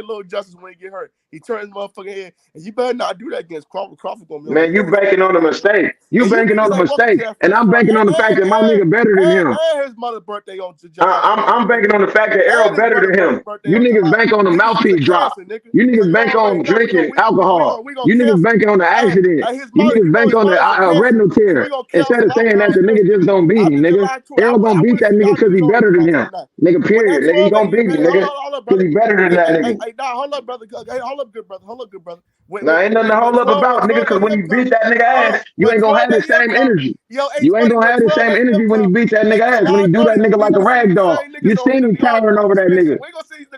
little justice when he get hurt. He turned his motherfucking head, and you better not do that against Crawford. Crawford gonna be man, you banking on a mistake. You banking on a mistake, and I'm banking on the fact that my nigga better than him. And his mother's birthday on I'm banking on the fact that Errol better than him. You niggas bank on the mouthpiece drop. You niggas bank on drinking alcohol. You niggas bank on the accident. You niggas bank on the retinal tear. Instead of saying that the nigga just gonna beat him, nigga. Errol gonna beat that nigga because he better than him. Nigga, period. Nigga, he gonna beat me, nigga. Because he better than that nigga. Hey, nah, hold up, brother. Hey, hold up, good brother. Nah, ain't nothing to hold up about, nigga, because when you beat that nigga ass, you ain't gonna have the same energy. You ain't gonna have the same energy when he beat that nigga ass, when he do that nigga like a rag dog. You seen him towering over that nigga.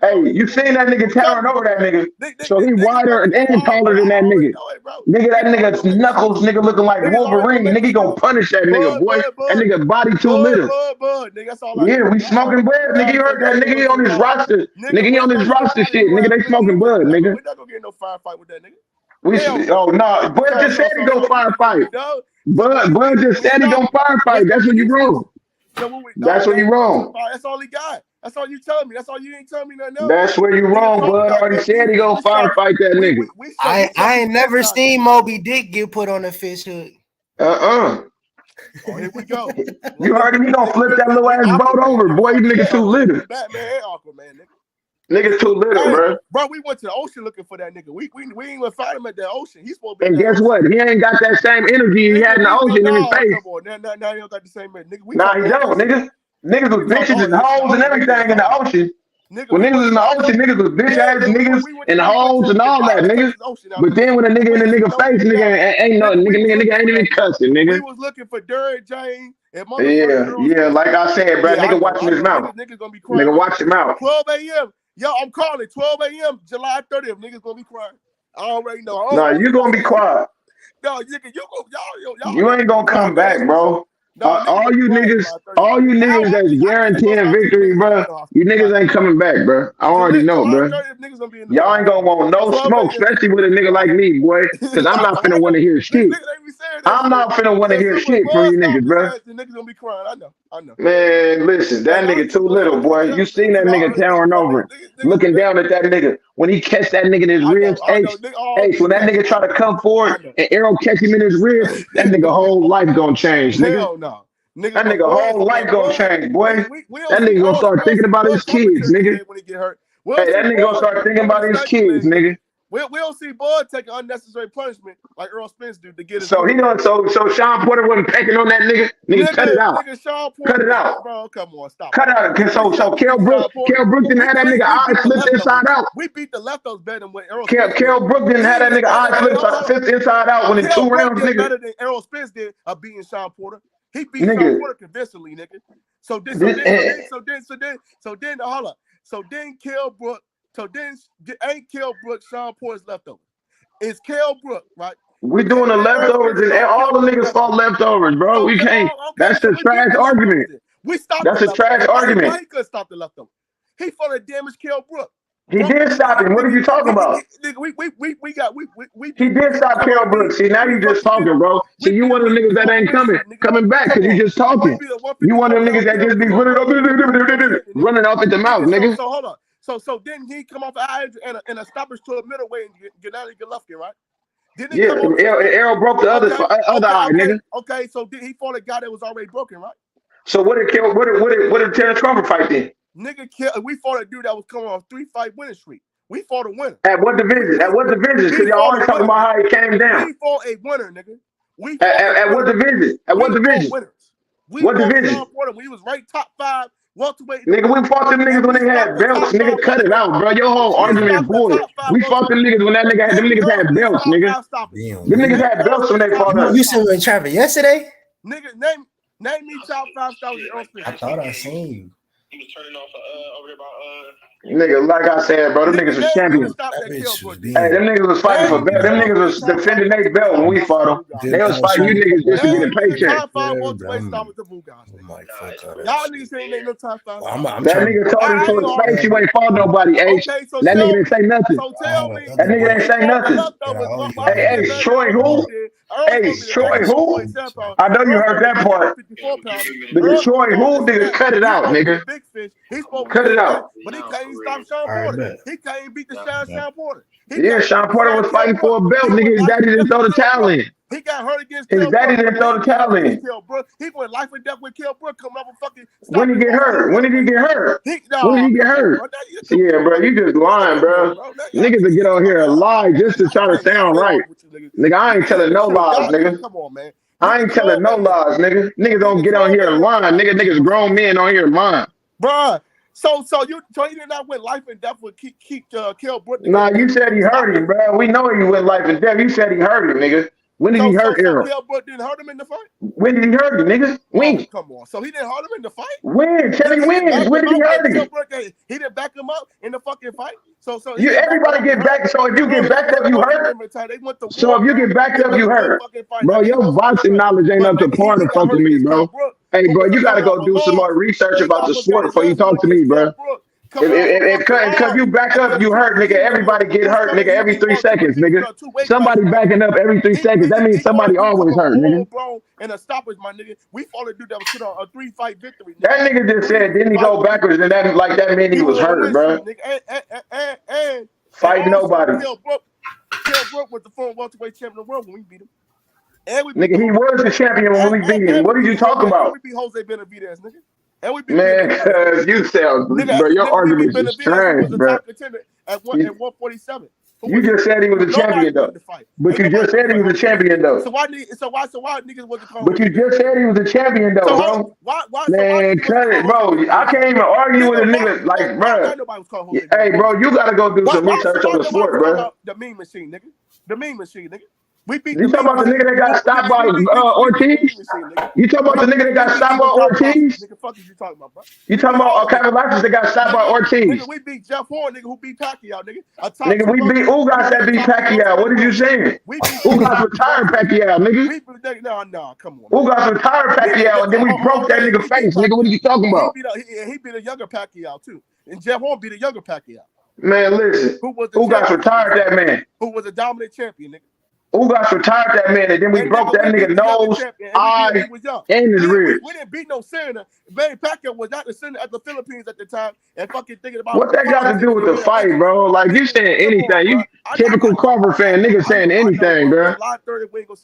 Hey, you seen that nigga towering over that nigga. So he wider and taller than that nigga. Nigga, that nigga's knuckles, nigga, looking like Wolverine. Nigga, he gonna punish that nigga, boy. That nigga body too little. Yeah, we smoking bud. Nigga, you heard that nigga? He on his roster. Nigga, he on his roster shit. Nigga, they smoking bud, nigga. We're not gonna get no firefight with that nigga. Bud just said he go firefight. Bud just said he go firefight. That's when you wrong. That's where you wrong. That's all he got. That's all you telling me. That's all you ain't telling me nothing else. That's where you wrong, Bud. Already said he go firefight that nigga. I ain't never seen Moby Dick get put on a fish hook. Oh, here we go. You heard him? He gonna flip that little ass boat over, boy. You nigga too little. Batman, Aquaman, nigga. Nigga too little, bro. Bro, we went to the ocean looking for that nigga. We ain't even find him at the ocean. He's supposed to be. And guess what? He ain't got that same energy he had in the ocean in his face. Now he don't got the same energy. Nah, he don't, nigga. Niggas with bitches and hoes and everything in the ocean. When niggas in the ocean, niggas with bitch ass niggas and hoes and all that, niggas. But then when a nigga in the nigga face, nigga ain't no nigga ain't even cussing, nigga. We was looking for Derrick James. Yeah, like I said, bro, nigga watching his mouth. Nigga watch your mouth. 12 a.m. Yo, I'm calling 12 a.m. July 30th. Niggas gonna be crying. I already know. Nah, you gonna be quiet. No, y'all. You ain't gonna come back, bro. All you niggas that's guaranteeing victory, bro. You niggas ain't coming back, bro. I already know, bro. Y'all ain't gonna want no smoke, especially with a nigga like me, boy. Because I'm not finna want to hear shit. I'm not finna want to hear shit from you niggas, bro. The niggas gonna be crying. I know. Man, listen, that nigga too little, boy. You seen that nigga towering over him, looking down at that nigga. When he catch that nigga in his ribs, Ace, when that nigga try to come forward and Errol catch him in his ribs, that nigga whole life gonna change, nigga. Nigga, That nigga whole life gonna change, boy. That nigga gonna start thinking about his kids, nigga. When he get hurt. Hey, that nigga gonna start thinking about his kids, nigga. We don't see Bud taking unnecessary punishment like Errol Spence do to get his. So he done. So Sean Porter wasn't pecking on that nigga. Nigga, cut it out. Nigga, Sean Porter, cut it out, bro. Come on, stop. Cut out. So Kell Brooks didn't have that nigga eyes flipped inside out. We beat the leftovers better than when Errol. Kell Brooks didn't have that nigga eyes flipped inside out when in 2 rounds, nigga. Better than Errol Spence did of beating Sean Porter. He beat Sean Porter convincingly, nigga. So then hold up. So then Kell Brooks. So then ain't Kell Brooks Sean Porter's leftover. It's Kell Brooks, right? We doing the leftovers and all the niggas fought leftovers, bro. We can't. That's the trash argument. We stopped. That's a trash argument. He could stop the leftovers. He fought a damaged Kell Brooks. He did stop him. What are you talking about? He did stop Kell Brooks. See, now you just talking, bro. See, you one of the niggas that ain't coming back because you just talking. You one of the niggas that just be running off at the mouth, nigga. So hold on. So then he come off and a stoppage to a middleweight and Gennady Golovkin, right? Errol broke the other eye, nigga. Okay, so he fought a guy that was already broken, right? So what did Terence Crawford fight then? Nigga, we fought a dude that was coming off 3-fight winning streak. We fought a winner. At what division? Because y'all always talking about how he came down. We fought a winner, nigga. At what division? At what division? What division? We was right top 5. Welterweight. Nigga, we fought them niggas when they had belts. Nigga, cut it out, bro. Your whole argument is bullshit. We fought them niggas when them niggas had belts, nigga. Them niggas had belts when they fought us. You seen me trapping yesterday? Nigga, name me top 5 stars. I thought I seen you. He was turning off over there about Nigga, like I said, bro, them niggas was champions. Hey, them niggas was fighting for belt. Them niggas was defending their belt when we fought them. They was fighting you niggas just to get a paycheck. Y'all niggas ain't no top 5. That nigga told him to his face you ain't fought nobody, H. That nigga didn't say nothing. That nigga didn't say nothing. Hey, Troy who? Hey, Troy who? I know you heard that part. Nigga, Troy who? Nigga, cut it out, nigga. Cut it out. But he can't stop Sean Porter. He can't beat the Sean Porter. Yeah, Sean Porter was fighting for a belt. Nigga, his daddy didn't throw the towel in. He got hurt against his daddy didn't throw the towel in. He went life and death with Kell Brooks coming up and fucking. When did he get hurt? When did he get hurt? When did he get hurt? Yeah, bro, you just lying, bro. Niggas will get on here and lie just to try to sound right. Nigga, I ain't telling no lies, nigga. Come on, man. I ain't telling no lies, nigga. Niggas don't get on here and lie. Niggas grown men on here lying. Bruh. So you did not win life and death with keep Kell Brooks. Nah, you said he hurt him, bro. We know he went life and death. You said he hurt him, nigga. When did he hurt Errol? Kell Brooks didn't hurt him in the fight? When did he hurt him, nigga? When? Oh, come on. So he didn't hurt him in the fight? When? Tell me when. When did he hurt him? He didn't back him up in the fucking fight? So you everybody get back. So if you get backed up, you hurt. So if you get backed up, you hurt. Bro, your boxing knowledge ain't up to par to fuck with me, bro. Hey, bro, you gotta go do some more research about the sport before you talk to me, bro. If you back up, you hurt, nigga. Everybody get hurt, nigga, every 3 seconds, nigga. Somebody backing up every 3 seconds. That means somebody always hurt, nigga. And a stoppage, my nigga. We fought a dude that was put on a 3-fight victory. That nigga just said, didn't he go backwards? And that meant he was hurt, bro. And fight nobody. Kell Brooks was the former welterweight champion of the world when we beat him. Nigga, he was the champion when we beat him. What are you talking about? We beat Jose Benavidez, nigga. Man, cuz you sound, bro, your argument is trash, bro. At 147. You just said he was a champion, though. But you just said he was a champion, though. So why niggas wasn't calling? But you just said he was a champion, though, bro. Man, cut it, bro. I can't even argue with a nigga like, bro. Hey, bro, you gotta go do some research on the sport, bro. The meme machine, nigga. The meme machine, nigga. You talking about the nigga that got stopped by Ortiz? You talking about the nigga that got stopped by Ortiz? Nigga, fuck is you talking about, bro? You talking about Catterall that got stopped by Ortiz? Nigga, we beat Jeff Horn, nigga, who beat Pacquiao, nigga. Nigga, we beat Ugas that beat Pacquiao. What are you saying? Ugas retired Pacquiao, nigga. No, come on. Ugas retired Pacquiao, and then we broke that nigga face, nigga. What are you talking about? He beat a younger Pacquiao, too. And Jeff Horn beat a younger Pacquiao. Man, listen. Ugas retired that man. Who was a dominant champion, nigga. Ugas retired that man, and then we broke that nigga nose, eye, and his ribs. We didn't beat no senator. Manny Pacquiao was not the senator at the Philippines at the time, and fucking thinking about what that got to do with the fight, bro? Like you saying anything, you typical Crawford fan, nigga saying anything, bro.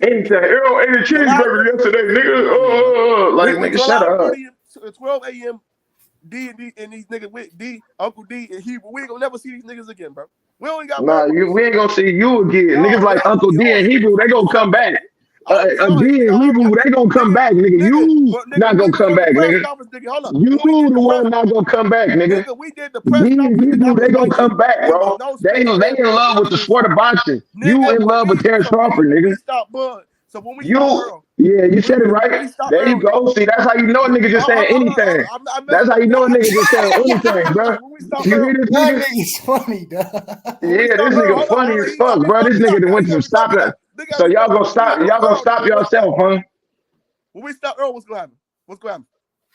Anything. Errol ate a cheeseburger yesterday, nigga. Like nigga, shut up. 12 a.m. D and these niggas with D, Uncle D and Hebrew. We ain't gonna never see these niggas again, bro. We only got we ain't gonna see you again. Niggas like Uncle D and Hebrew, they gonna come back. D and Hebrew, they gonna come back, nigga. You not gonna come back, nigga. You the one not gonna come back, nigga. We did the press conference. Hebrew, they gonna come back, bro. They in love with the sport of boxing. You in love with Terence Crawford, nigga. So when we you said it right. There you go. See, that's how you know a nigga just saying anything. That's how you know a nigga just saying anything, bro. You hear this nigga? That nigga's funny, dog. Yeah, this nigga funny as fuck, bro. This nigga went to stop it. So y'all gonna stop yourself, huh? When we stop Earl, what's gonna happen? What's gonna happen?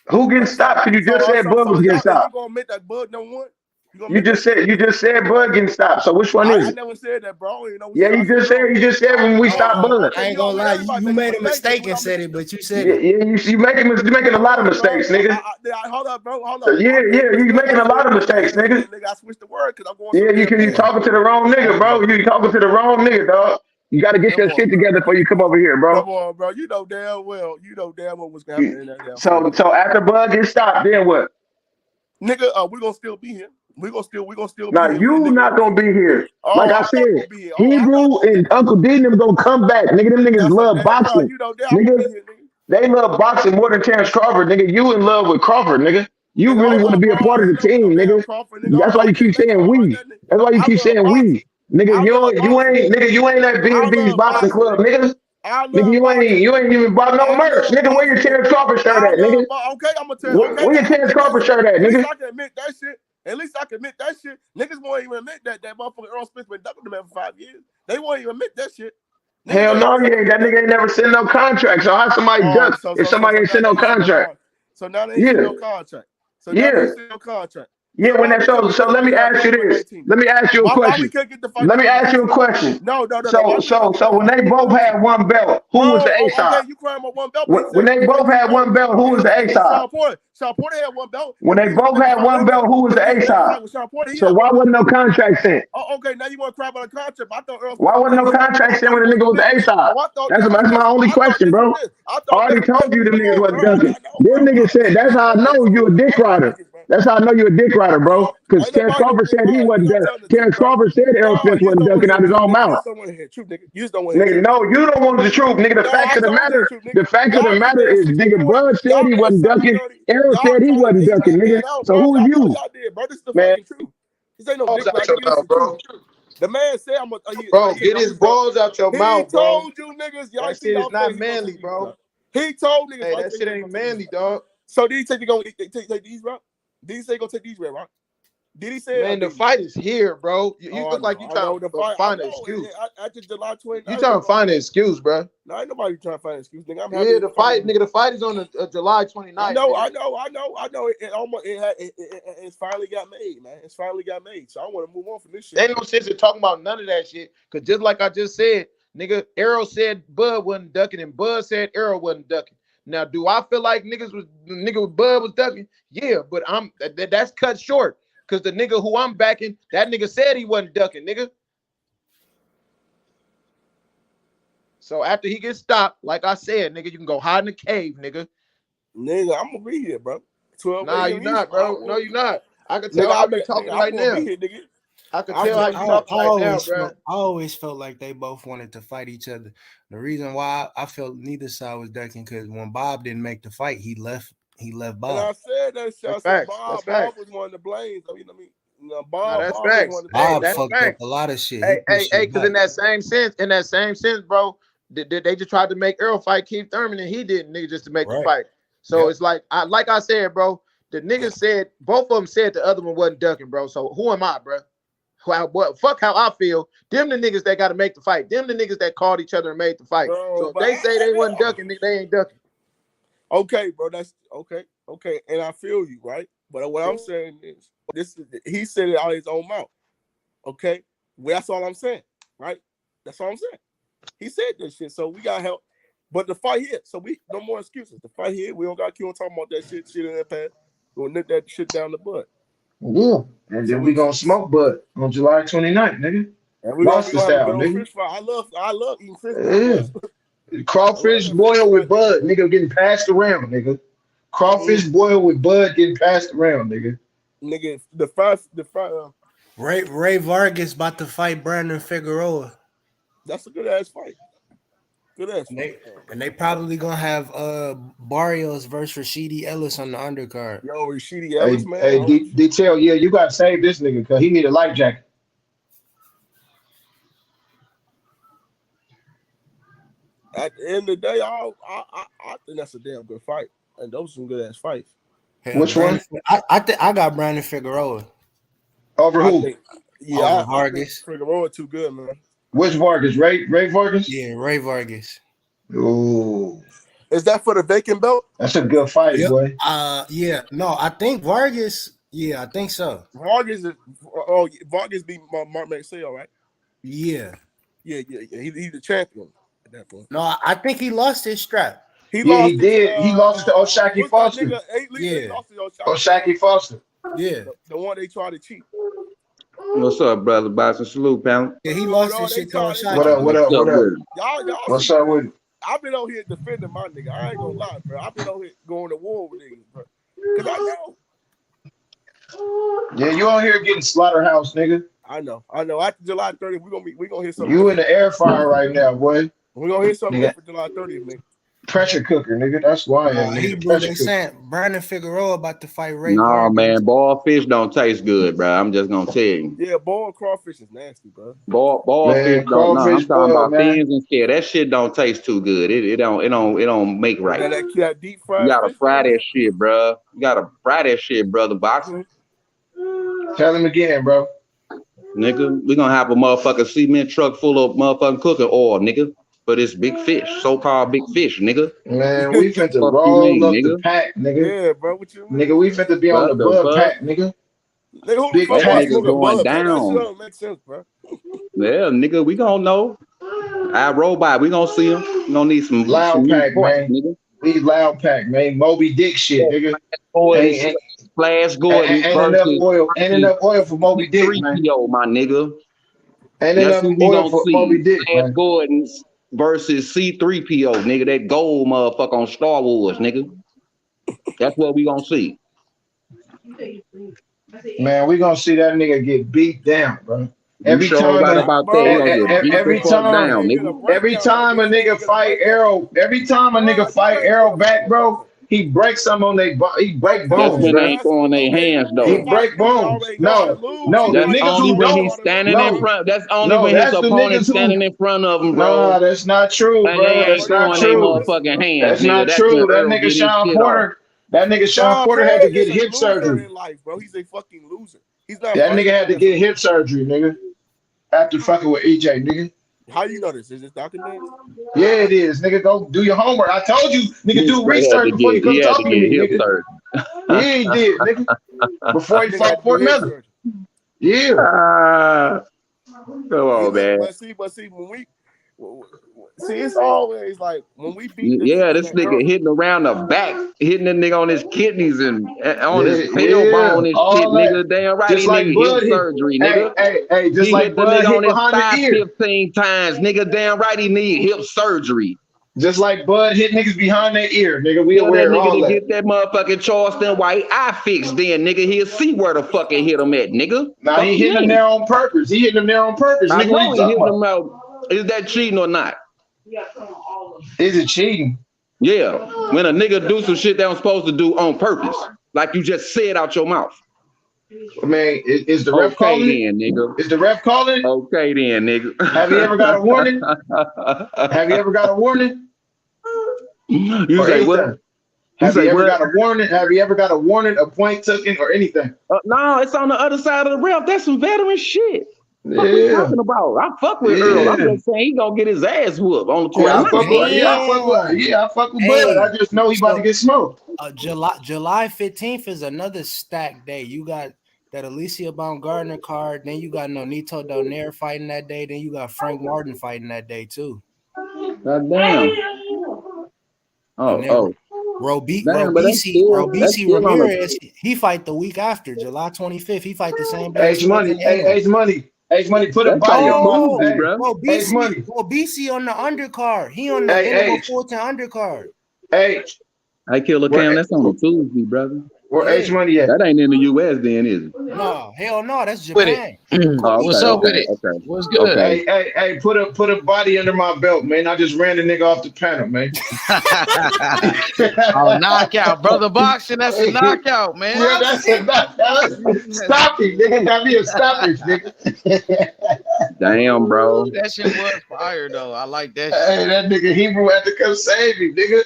Who getting stopped? Cause you just said Bud was getting stopped. You gonna make that Bud number one? You just said Bud getting stopped. So which one is it? I never said that, bro. You just said when we stopped Bud. I ain't gonna lie, you made a mistake and said it, but you said it. Yeah, you making a lot of mistakes, nigga. Hold up, bro. Hold up. Yeah, you making a lot of mistakes, nigga. Nigga, I switched the word because I'm going. Yeah, you talking to the wrong nigga, bro. You talking to the wrong nigga, dog. You got to get your shit together before you come over here, bro. Come on, bro. You know damn well what's gonna happen in that damn. So after Bud gets stopped, then what? Nigga, we're gonna still be here. We're gonna still Now be here. You not gonna be here. Like I said, Hebrew and Uncle D them gonna come back. Nigga, them niggas love boxing. They love boxing more than Terence Crawford, nigga. You in love with Crawford, nigga. You really want to be a part of the team, nigga. That's why you keep saying we. That's why you keep saying we. Nigga, you ain't that B&B's boxing club, nigga. Nigga, you ain't even bought no merch. Nigga, where your Terence Crawford shirt at, nigga? Okay, I'm gonna tell you. Where your Terence Crawford shirt at, nigga? At least I can admit that shit. Niggas won't even admit that motherfucker Errol Spence been ducking them for 5 years. They won't even admit that shit. Hell no, he ain't. That nigga ain't never sent no contract. So how somebody duck if somebody ain't sent no contract? So now they ain't sent no contract. Yeah, when that so let me ask you this. Let me ask you a question. No. So when they both had one belt, who was the A-side? You crying about one belt? When they both had one belt, who was the A-side? Sean Porter had one belt. When they both had one belt, who was the A-side? So why wasn't no contract sent? Okay, now you want to cry about a contract? I thought why wasn't no contract sent when the nigga was the A-side? That's my only question, bro. I already told you the niggas wasn't dunking. Them niggas said that's how I know you a dick rider. That's how I know you a dick rider, bro. Because Terence Crawford said he wasn't dunking. Terence Crawford said Errol Spence wasn't dunking out his own mouth. Nigga, no, you don't want the truth, nigga. The fact of the matter is, nigga, Bud said he wasn't dunking. Errol said he wasn't dunking, nigga. So who are you? Man, this ain't no dick rider, bro. The man said I'm bro, get his balls out your mouth, bro. He told you niggas, y'all that shit is not manly, bro. He told niggas that shit ain't manly, dog. So did he say you gonna take these, bro? Did he say gonna take these, bro? Did he say? Man, the fight is here, bro. You look like you trying to find an excuse. After July 29th, you trying to find an excuse, bro? No, ain't nobody trying to find an excuse, nigga. The fight is on July 29th. I know. It's finally got made, man. It's finally got made. So I want to move on from this shit. Ain't no sense in talking about none of that shit. Cause just like I just said, nigga, Errol said Bud wasn't ducking, and Bud said Errol wasn't ducking. Now, do I feel like nigga with Bud was ducking? Yeah, but that's cut short. Cause the nigga who I'm backing, that nigga said he wasn't ducking, nigga. So after he gets stopped, like I said, nigga, you can go hide in the cave, nigga. Nigga, I'm gonna be here, bro. 12 nah, you're not, bro. No, you're not. I can tell I've been talking right now. I can tell how you talking right now, bro. I always felt like they both wanted to fight each other. The reason why I felt neither side was ducking, because when Bob didn't make the fight, he left Bob. And I said that shit. I said Bob was one of the blames. I mean, Bob. That's facts. Bob fucked up a lot of shit. Hey, because in that same sense, bro, they just tried to make Errol fight Keith Thurman, and he didn't, nigga, just to make the fight. So it's like I said, bro, the niggas said, both of them said the other one wasn't ducking, bro. So who am I, bro? Fuck how I feel. Them the niggas that got to make the fight. Them the niggas that called each other and made the fight. Bro, so if they say they wasn't ducking, nigga, they ain't ducking. Okay, bro, that's okay, and I feel you, right? But what I'm saying is, he said it out of his own mouth. Okay, well, that's all I'm saying, right? That's all I'm saying. He said this shit, so we got help. But the fight hit, so we no more excuses. The fight hit, we don't got to keep on talking about that shit in that past. We'll nip that shit down the butt. Yeah, and then we gonna smoke Bud on July 29th, nigga. And we Lobster gonna have a style, good old nigga. fish fry. I love eating fish. Yeah. Crawfish boil with Bud, nigga, getting passed around, nigga. Crawfish boil with Bud getting passed around, nigga. Nigga, the fry. Ray Vargas about to fight Brandon Figueroa. That's a good ass fight. Good ass fight. And they probably gonna have Barrios versus Rashidi Ellis on the undercard. Yo, Rashidi Ellis, man. Hey, detail, yeah, you gotta save this nigga because he need a life jacket. At the end of the day, I think that's a damn good fight. And those are some good ass fights. Which one? I got Brandon Figueroa. Over who? Over Vargas. Figueroa too good, man. Which Vargas? Ray Vargas? Yeah, Ray Vargas. Ooh. Is that for the vacant belt? That's a good fight, boy. Yeah. No, I think Vargas. Yeah, I think so. Vargas beat Mark Maxwell, right? Yeah. Yeah. He's the champion at that point. No, I think he lost his strap. He did. He lost to O'Shaquie Foster. O'Shaquie Foster. Yeah. The one they tried to cheat. What's up, brother? Boston salute, pal. Yeah, he lost his shit to O'Shaquie. What up? Y'all What's up with it? I've been out here defending my nigga. I ain't gonna lie, bro. I've been out here going to war with niggas, bro. Cause I know. Yeah, you out here getting slaughterhouse, nigga. I know. After July 30th, we gonna hear something. You in the air fryer right now, boy. We gonna hear something for July 30th, nigga. Pressure cooker, nigga. That's why I am. Brandon Figueroa about to fight Ray. No, man, boiled fish don't taste good, bro. I'm just gonna tell you. Yeah, boiled crawfish is nasty, bro. Boiled fish don't. No, I'm talking about fins and shit. That shit don't taste too good. It don't make right. That deep fried. You gotta fry that shit, bro. You gotta fry that shit, brother. Boxing. Tell him again, bro. Nigga, we gonna have a motherfucking cement truck full of motherfucking cooking oil, nigga. For this big fish, so-called big fish, nigga. Man, we finna roll up the pack, nigga. Yeah, bro, what you mean? Nigga, we finna be on the bud pack, nigga. Big pack is going down. That makes sense, bro. Yeah, nigga, we gonna know. Our robot, we gonna see him. We gonna need some loud pack, man. Nigga. We loud pack, man. Moby Dick shit, nigga. Flash Gordon. Ain't enough oil for Moby Dick, man. Yo, my nigga. Ain't enough oil for Moby Dick, Flash Gordon's versus C-3PO, nigga. That gold motherfucker on Star Wars, nigga. That's what we gonna see. Man, we gonna see that nigga get beat down, bro. Every time a nigga fight Errol back, bro, he breaks some on they he break bones. That's when they ain't throwing their hands though. He break bones. No, that's the only when he's standing in front. That's only when his opponent's standing in front of him, bro. No, that's not true, bro. That's not true. Motherfucking hands. That's not true. That nigga Sean Porter had to get hip surgery. Bro, he's a fucking loser. He's not. That nigga had to get hip surgery, nigga. After fucking with EJ, nigga. How you know this? Is this documented? Yeah, it is, nigga. Go do your homework. I told you, nigga, do research before you come talking to me, nigga. Yeah, he did, nigga. Before he fought Fort Miller. Yeah. Come on, man. But see, when we it's always like when we beat. This nigga hitting around the back, hitting the nigga on his kidneys and on his tailbone and shit, nigga. Damn right, he nigga hip surgery, nigga. Hey, just like the nigga on his thigh 15 times, nigga. Damn right, he need hip surgery. Just like Bud hit niggas behind their ear, nigga. We aware of all that. Get that motherfucking Charleston White eye fixed, then, nigga. He'll see where the fucking hit him at, nigga. Nah, he hitting him there on purpose. He hitting him there on purpose, nigga. What you hitting him out? Is that cheating or not? Is it cheating? Yeah. When a nigga do some shit they don't supposed to do on purpose, like you just said out your mouth. I mean, is the ref calling it? Nigga. Is the ref calling it? Okay then, nigga. Have you ever got a warning? Have you ever got a warning? You say what? Have you ever got a warning? Have you ever got a warning, a point taken, or anything? No, it's on the other side of the ref. That's some veteran shit. Yeah. What you talking about? I fuck with Earl. I'm just saying he gonna get his ass whooped on the 29th. I fuck with Bud. I just know he about to get smoked. July 15th is another stack day. You got that Alicia Baumgartner card. Then you got Nonito Donaire fighting that day. Then you got Frank Martin fighting that day too. God damn. Oh. Damn, but that's Robisi still on Ramirez, he fight the week after, July 25th. He fight the same day as H Money, H Money, put a that's body on on my Tuesday, bro. H Money. Robisi on the undercard. He on the Hey, Fulton undercard. H. I kill a cam. That's on a Tuesday, brother. Where H Money at? That ain't in the U.S. then, is it? No, hell no, that's With it. Japan. What's up with it? What's good? Hey, put a body under my belt, man. I just ran the nigga off the panel, man. Oh, knockout, brother. Boxing, that's a knockout, man. Yeah, that's a knockout. Stoppage, nigga. Got me a stoppage, nigga. Damn, bro. That shit was fire, though. I like that shit. Hey, that nigga Hebrew had to come save him, nigga.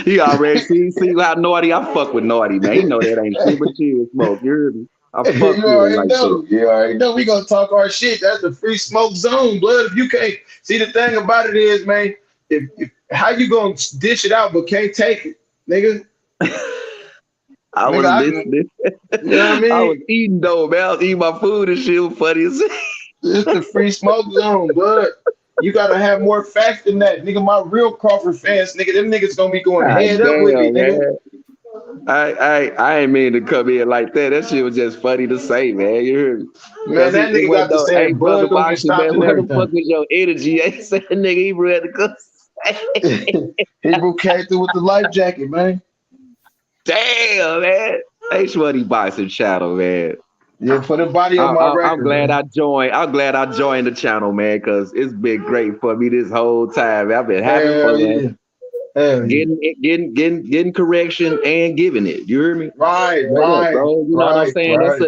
He already see how naughty I fuck with naughty, man. He know that ain't shit but chill smoke. You heard me? I fuck with him like that. You already know we gonna talk our shit. That's the free smoke zone, blood. If you can't see, the thing about it is, man, if how you gonna dish it out but can't take it, nigga? I was listening. You know what I mean? I was eating though, man. I was eating my food and shit. It was funny as hell. It's the free smoke zone, blood. You gotta have more facts than that, nigga. My real Crawford fans, nigga, them niggas gonna be going head up with me, nigga. I ain't mean to come in like that. That shit was just funny to say, man. You heard me? Man, that nigga got to say, brother, boxing, man. What the fuck is your energy? I said, nigga, Hebrew had to go. Hebrew came through with the life jacket, man. Damn, man. H Money boxing channel, man. Yeah, put a body on my record. I'm glad I joined. I'm glad I joined the channel, man, because it's been great for me this whole time. I've been having fun, man. Getting correction and giving it. You hear me? Right, bro. You know what I'm saying? Right.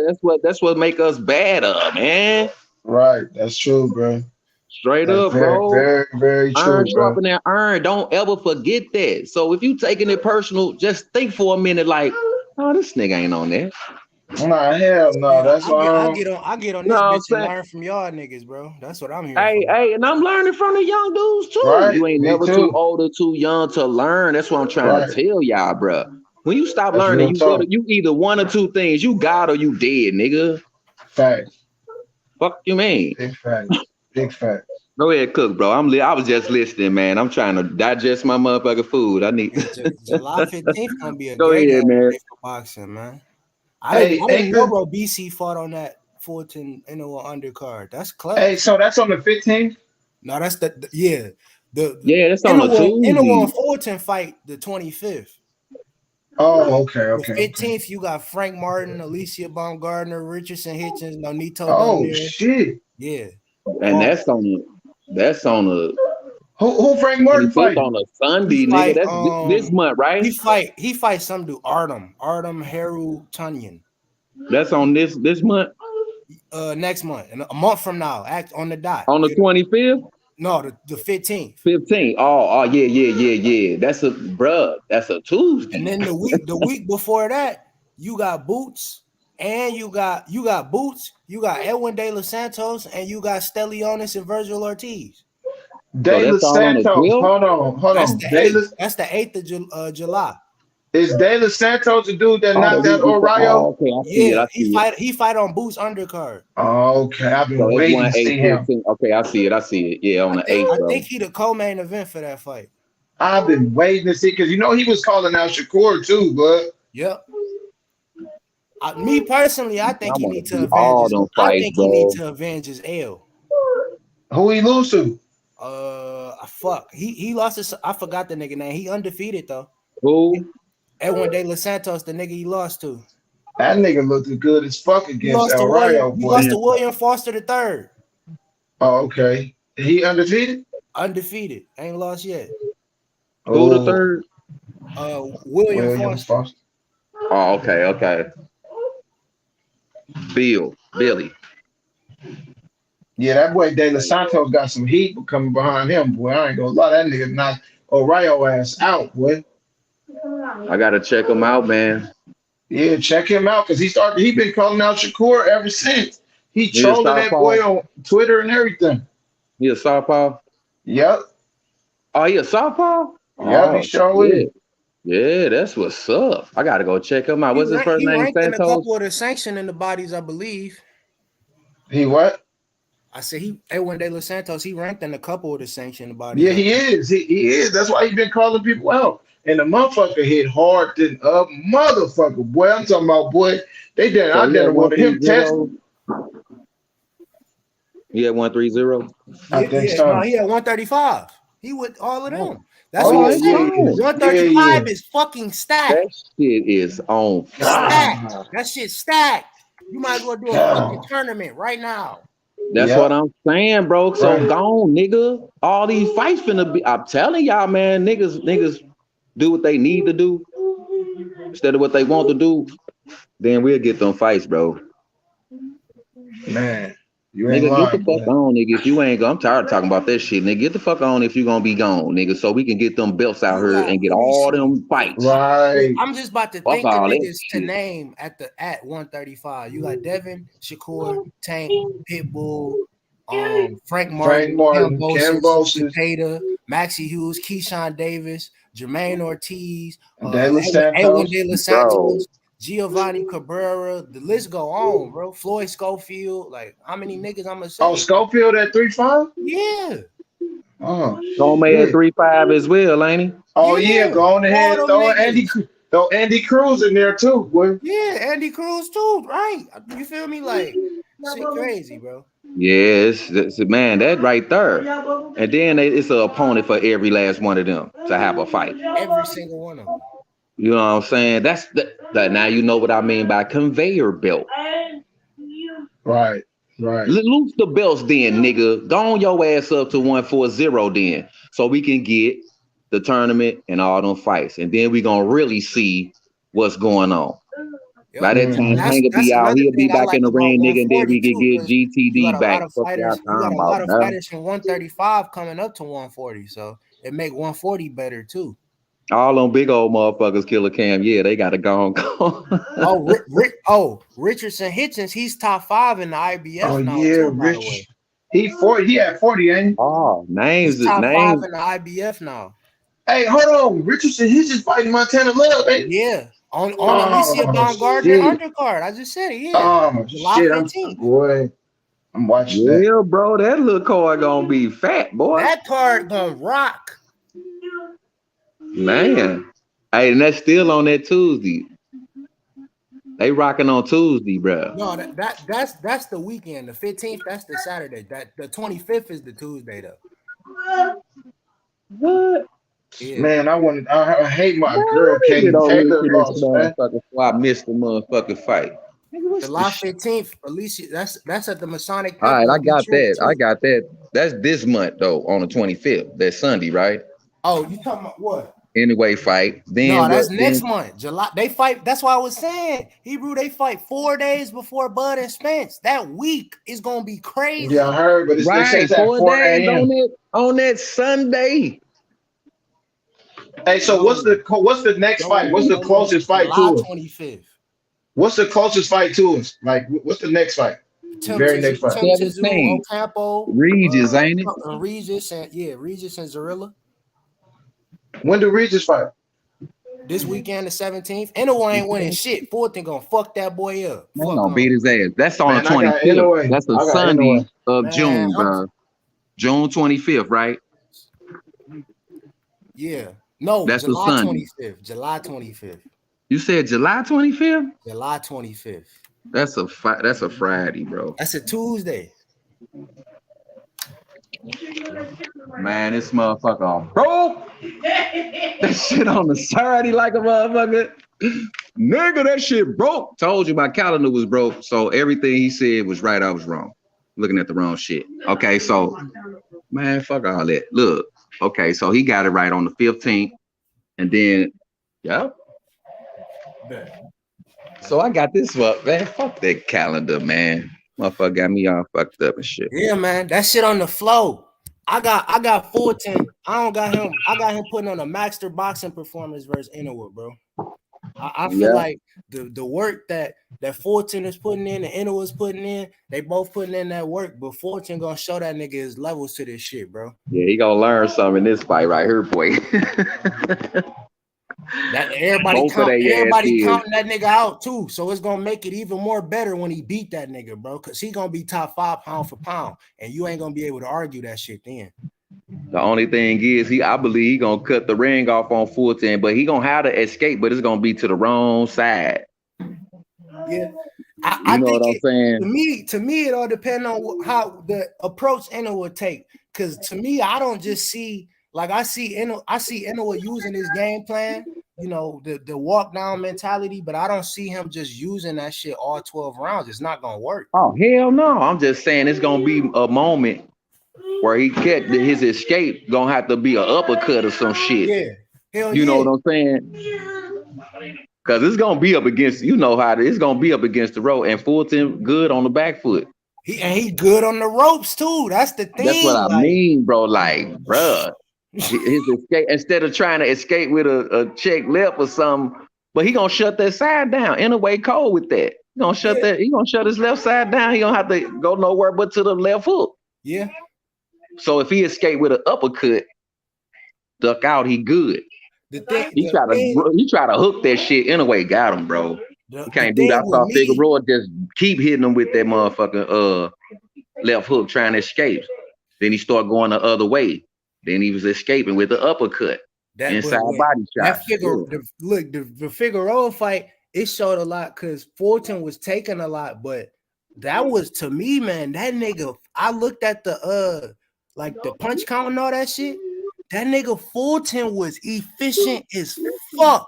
That's what make us better, man. Right, that's true, bro. Straight up, bro. Very, very true. Iron sharpening that iron. Don't ever forget that. So if you taking it personal, just think for a minute, like, oh, this nigga ain't on there. Nah, hell no. That's why I get on this bitch and learn from y'all niggas, bro. That's what I'm here for. Hey, and I'm learning from the young dudes too. Right, you ain't never too old or too young to learn. That's what I'm trying to tell y'all, bro. When you stop learning, you either one or two things. You God or you dead, nigga. Facts. Fuck you mean? Big facts. Big facts. Go ahead, cook, bro. I was just listening, man. I'm trying to digest my motherfucking food. I need July 15th gonna be a Go great ahead, man. day for boxing, man. I didn't know BC fought on that Fulton Inoue undercard. That's clever. Hey, so that's on the 15th? No, that's that's on the Tuesday. Inoue and Fulton fight the 25th. Oh, okay. The 15th, you got Frank Martin, Alicia Baumgardner, Richardson Hitchens, Nonito. Oh shit. Yeah. And that's on a who Frank Martin fight on a Sunday, nigga. That's this month, right? He fights some dude, Artem Haru Tunyon. That's on this month. Next month, and a month from now, act on the dot. On the 25th? No, the 15th. 15th. Oh, yeah. That's a Tuesday. And then the week before that, you got Boots, and you got Boots, you got Edwin De Los Santos, and you got Stellionis and Virgil Ortiz. De Los Santos. Hold on. That's the 8th of July. Is De Los Santos the dude that knocked out O'Reilly? Okay, he fight on Boots undercard. Oh, okay, I've been waiting to see him. Okay, I see it. Yeah, on the 8th. I think he the co-main event for that fight. I've been waiting to see because he was calling out Shakur too, bud. Yep. Me personally, I think he need to avenge his L. Who he lose to? Fuck. He lost his. I forgot the nigga name. He undefeated though. Who? Edwin De Los Santos, the nigga he lost to. That nigga looked good as fuck against El Rayo. He lost to William Foster III. Oh, okay. He undefeated? Undefeated. Ain't lost yet. Who the third? William Foster. Oh, okay. Billy. Yeah, that boy De Los Santos got some heat coming behind him, boy. I ain't gonna lie, that nigga knocked O'Reilly ass out, boy. I gotta check him out, man. Yeah, check him out because he been calling out Shakur ever since. He trolling that boy on Twitter and everything. He a southpaw? Yep. Oh, he a southpaw? Yep, he sure is. Yeah, that's what's up. I gotta go check him out. What's his first name? Santos? A couple of the sanctioning the bodies, I believe. He what? I said Edwin De Los Santos, he ranked in a couple of the sanctioned bodies. Yeah, he is. He is. That's why he been calling people out. And the motherfucker hit hard than a motherfucker, boy. I'm talking about, boy. They did. So I didn't want him test. He had 130. I think so. No, he had 135. He with all of them. That's Oh, what I'm yeah, saying. yeah. 135 is fucking stacked. That shit is on Stacked. That shit's stacked. You might as well do a fucking tournament right now. That's what I'm saying, bro. So gone, nigga. All these fights finna be. I'm telling y'all, man, niggas do what they need to do instead of what they want to do. Then we'll get them fights, bro. Man, you ain't nigga, lying, get the fuck on, nigga. If you ain't, I'm tired of talking about that shit, nigga. Get the fuck on if you gonna be gone, nigga, so we can get them belts out here and get all them fights. Right. I'm just about to think of niggas to name at 135. You got Devin, Shakur, Tank, Pitbull, Frank Martin, Cambosis, Takeda, Maxie Hughes, Keyshawn Davis, Jermaine Ortiz, Edwin De Los Santos, Giovanni Cabrera. The list go on, bro. Floyd Schofield. Like, how many niggas I'm gonna say? Oh, Schofield at 3'5"? Yeah. Oh, Gomez at 3'5" as well, ain't he? Oh yeah, go on ahead. Throw Andy Cruz in there too, boy. Yeah, Andy Cruz too, right? You feel me? Like, shit crazy, bro. Yeah, it's man, that right there. And then it's an opponent for every last one of them to have a fight. Every single one of them. You know what I'm saying? That's that. Now you know what I mean by conveyor belt. Right. Loose the belts then, nigga. Go on your ass up to 140 then, so we can get the tournament and all them fights, and then we gonna really see what's going on. Yep. By that time, Hank will be out. He'll be back in the ring, nigga, and then we can get GTD back. You got a lot of fighters from 135 coming up to 140, so it make 140 better too. All them big old motherfuckers, Killer Cam, yeah, they got to go on. Richardson Hitchens, he's top 5 in the IBF. Oh now, yeah, too, Rich. He had 40, ain't he? Oh, he's top 5 in the IBF now. Hey, hold on, Richardson Hitchens fighting Montana Love, ain't he? Yeah. On Alicia Baumgardner undercard. I just said it. Yeah. Oh shit, boy. I'm watching that. Yeah, bro, that little card gonna be fat, boy. That card gonna rock. Man. Hey, and that's still on that Tuesday. They rocking on Tuesday, bro. No, that's the weekend. The 15th, that's the Saturday. That the 25th is the Tuesday though. What? Yeah. Man, I hate my girl Katie Taylor lost, man. I missed the motherfucking fight. July 15th, Alicia. That's at the Masonic. All right, I got that. That's this month though, on the 25th. That's Sunday, right? Oh, you talking about what? Anyway, fight. Then no, that's next month. July. They fight. That's why I was saying, Hebrew. They fight 4 days before Bud and Spence. That week is gonna be crazy. Yeah, I heard, but it's right. 4 days on that Sunday. Hey, so what's the next fight? What's the closest fight to us? 25th. What's the closest fight to us? Like, what's the next fight? The very next fight. 17. Regis, ain't it? Regis and Zarilla. When do Regis fight? This weekend, the 17th. Inoue ain't winning shit. Fulton gonna fuck that boy up. Man, gonna beat his ass. That's on the 25th. That's a Sunday of June, bro. June 25th, right? Yeah. No, that's July a Sunday. 25th. July 25th. You said July 25th? July 25th. That's a Friday, bro. That's a Tuesday. Man, this motherfucker broke. That shit on the Saturday like a motherfucker. Nigga, that shit broke. Told you my calendar was broke, so everything he said was right. I was wrong. Looking at the wrong shit. Okay, so man, fuck all that. Look. Okay, so he got it right on the 15th, and then, yeah. So I got this one, man. Fuck that calendar, man. Motherfucker got me all fucked up and shit. Yeah, man, that shit on the flow. I got Fulton. I don't got him. I got him putting on a Maxter boxing performance versus Inoue, bro. I feel like the work that Fulton is putting in and Inoue is putting in, they both putting in that work, but Fulton gonna show that nigga his levels to this shit, bro. Yeah, he gonna learn something in this fight right here, boy. That everybody Both of their ass is. counting that nigga out too. So it's gonna make it even more better when he beat that nigga, bro. Cause he gonna be top 5 pound for pound, and you ain't gonna be able to argue that shit then. The only thing is, I believe he gonna cut the ring off on Fulton, but he gonna have to escape, but it's gonna be to the wrong side. Yeah, I know think what I'm saying? To me, it all depends on how the approach Inoue will take. Cause to me, I don't just see like I see Inoue using his game plan, you know, the walk down mentality, but I don't see him just using that shit all 12 rounds. It's not gonna work. Oh hell no! I'm just saying it's gonna be a moment where he get his escape gonna have to be an uppercut or some shit. Yeah, hell you yeah. know what I'm saying? Because it's gonna be up against, you know how it's gonna be up against the rope, and Fulton good on the back foot. He good on the ropes too. That's the thing. That's what I mean, bro. Like, bruh, his escape, instead of trying to escape with a check left or something, but he gonna shut that side down. Inoue cold with that. He gonna shut that. He gonna shut his left side down. He don't have to go nowhere but to the left hook. Yeah. So if he escape with an uppercut, duck out, he good. He try to hook that shit. Inoue got him, bro. You can't do that. I saw Figueroa just keep hitting him with that motherfucking left hook trying to escape. Then he started going the other way. Then he was escaping with the uppercut. Inside body shot. The Figueroa fight, it showed a lot because Fulton was taking a lot, but that was, to me, man, that nigga, I looked at the like the punch count and all that shit. That nigga Fulton was efficient as fuck.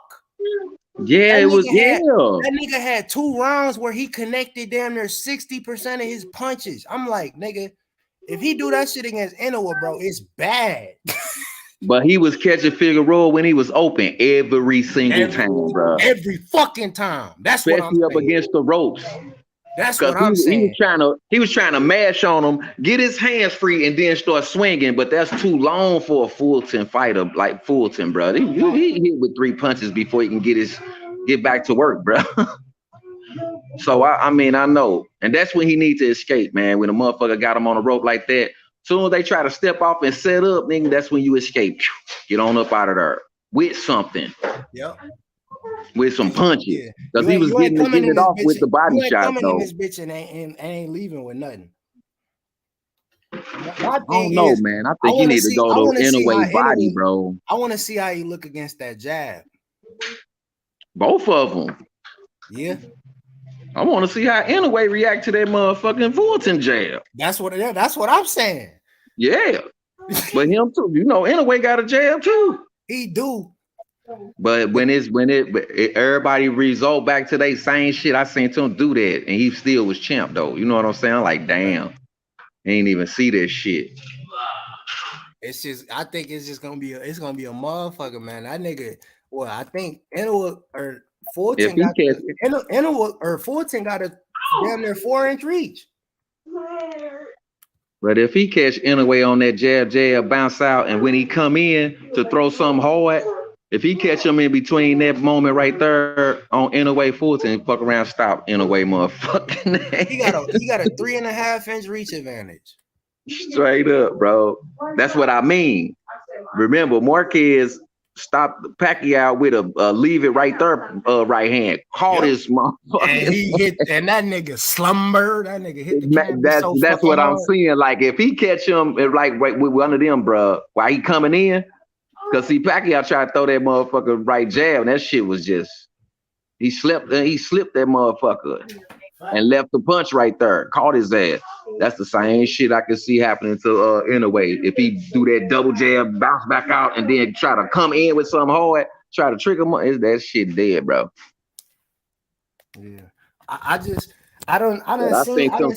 Yeah, it was. That nigga had 2 rounds where he connected damn near 60% of his punches. I'm like, nigga, if he do that shit against Inoue, bro, it's bad. But he was catching Figueroa when he was open every single time, bro. Every fucking time. That's especially what I'm saying. Up against the ropes. That's what I'm saying. He was trying to mash on him, get his hands free, and then start swinging. But that's too long for a Fulton fighter like Fulton, bro. He hit with 3 punches before he can get back to work, bro. So I mean, I know, and that's when he needs to escape, man. When a motherfucker got him on a rope like that, soon as they try to step off and set up, nigga, that's when you escape. Get on up out of there with something. Yep. With some punches, because he was getting it off with the body shot, though. This bitch and ain't leaving with nothing. I don't know, man. I think he need to go to Inoue body, bro. I want to see how he look against that jab. Both of them. Yeah. I want to see how Inoue react to that motherfucking Fulton jab. That's what I'm saying. Yeah. But him too. You know, Inoue got a jab too. He do. But when everybody result back to they same shit, I seen him do that, and he still was champ though. You know what I'm saying? I'm like, damn, he ain't even see that shit. It's just, I think it's just gonna be a motherfucker, man. That nigga. Well, I think Inoue or Fulton got Inoue or Fulton got a damn near 4-inch reach. But if he catch Inoue on that jab, bounce out, and when he come in to throw something hard. If he catch him in between that moment right there on Inoue Fulton, fuck around, stop Inoue, motherfucking. He got a 3.5-inch reach advantage. Straight up, bro. That's what I mean. Remember, Marquez stopped Pacquiao with a leave it right there, right hand. Caught his motherfucker. And he hit, and that nigga slumber. That nigga hit the camera. That's what I'm seeing. Like if he catch him like right with one of them, bro, while he coming in. Cause see, Pacquiao tried to throw that motherfucker right jab, and that shit was just he slipped that motherfucker and left the punch right there, caught his ass. That's the same shit I could see happening to Inoue. If he do that double jab, bounce back out, and then try to come in with something hard, try to trick him, that shit dead, bro. Yeah, I done seen Fulton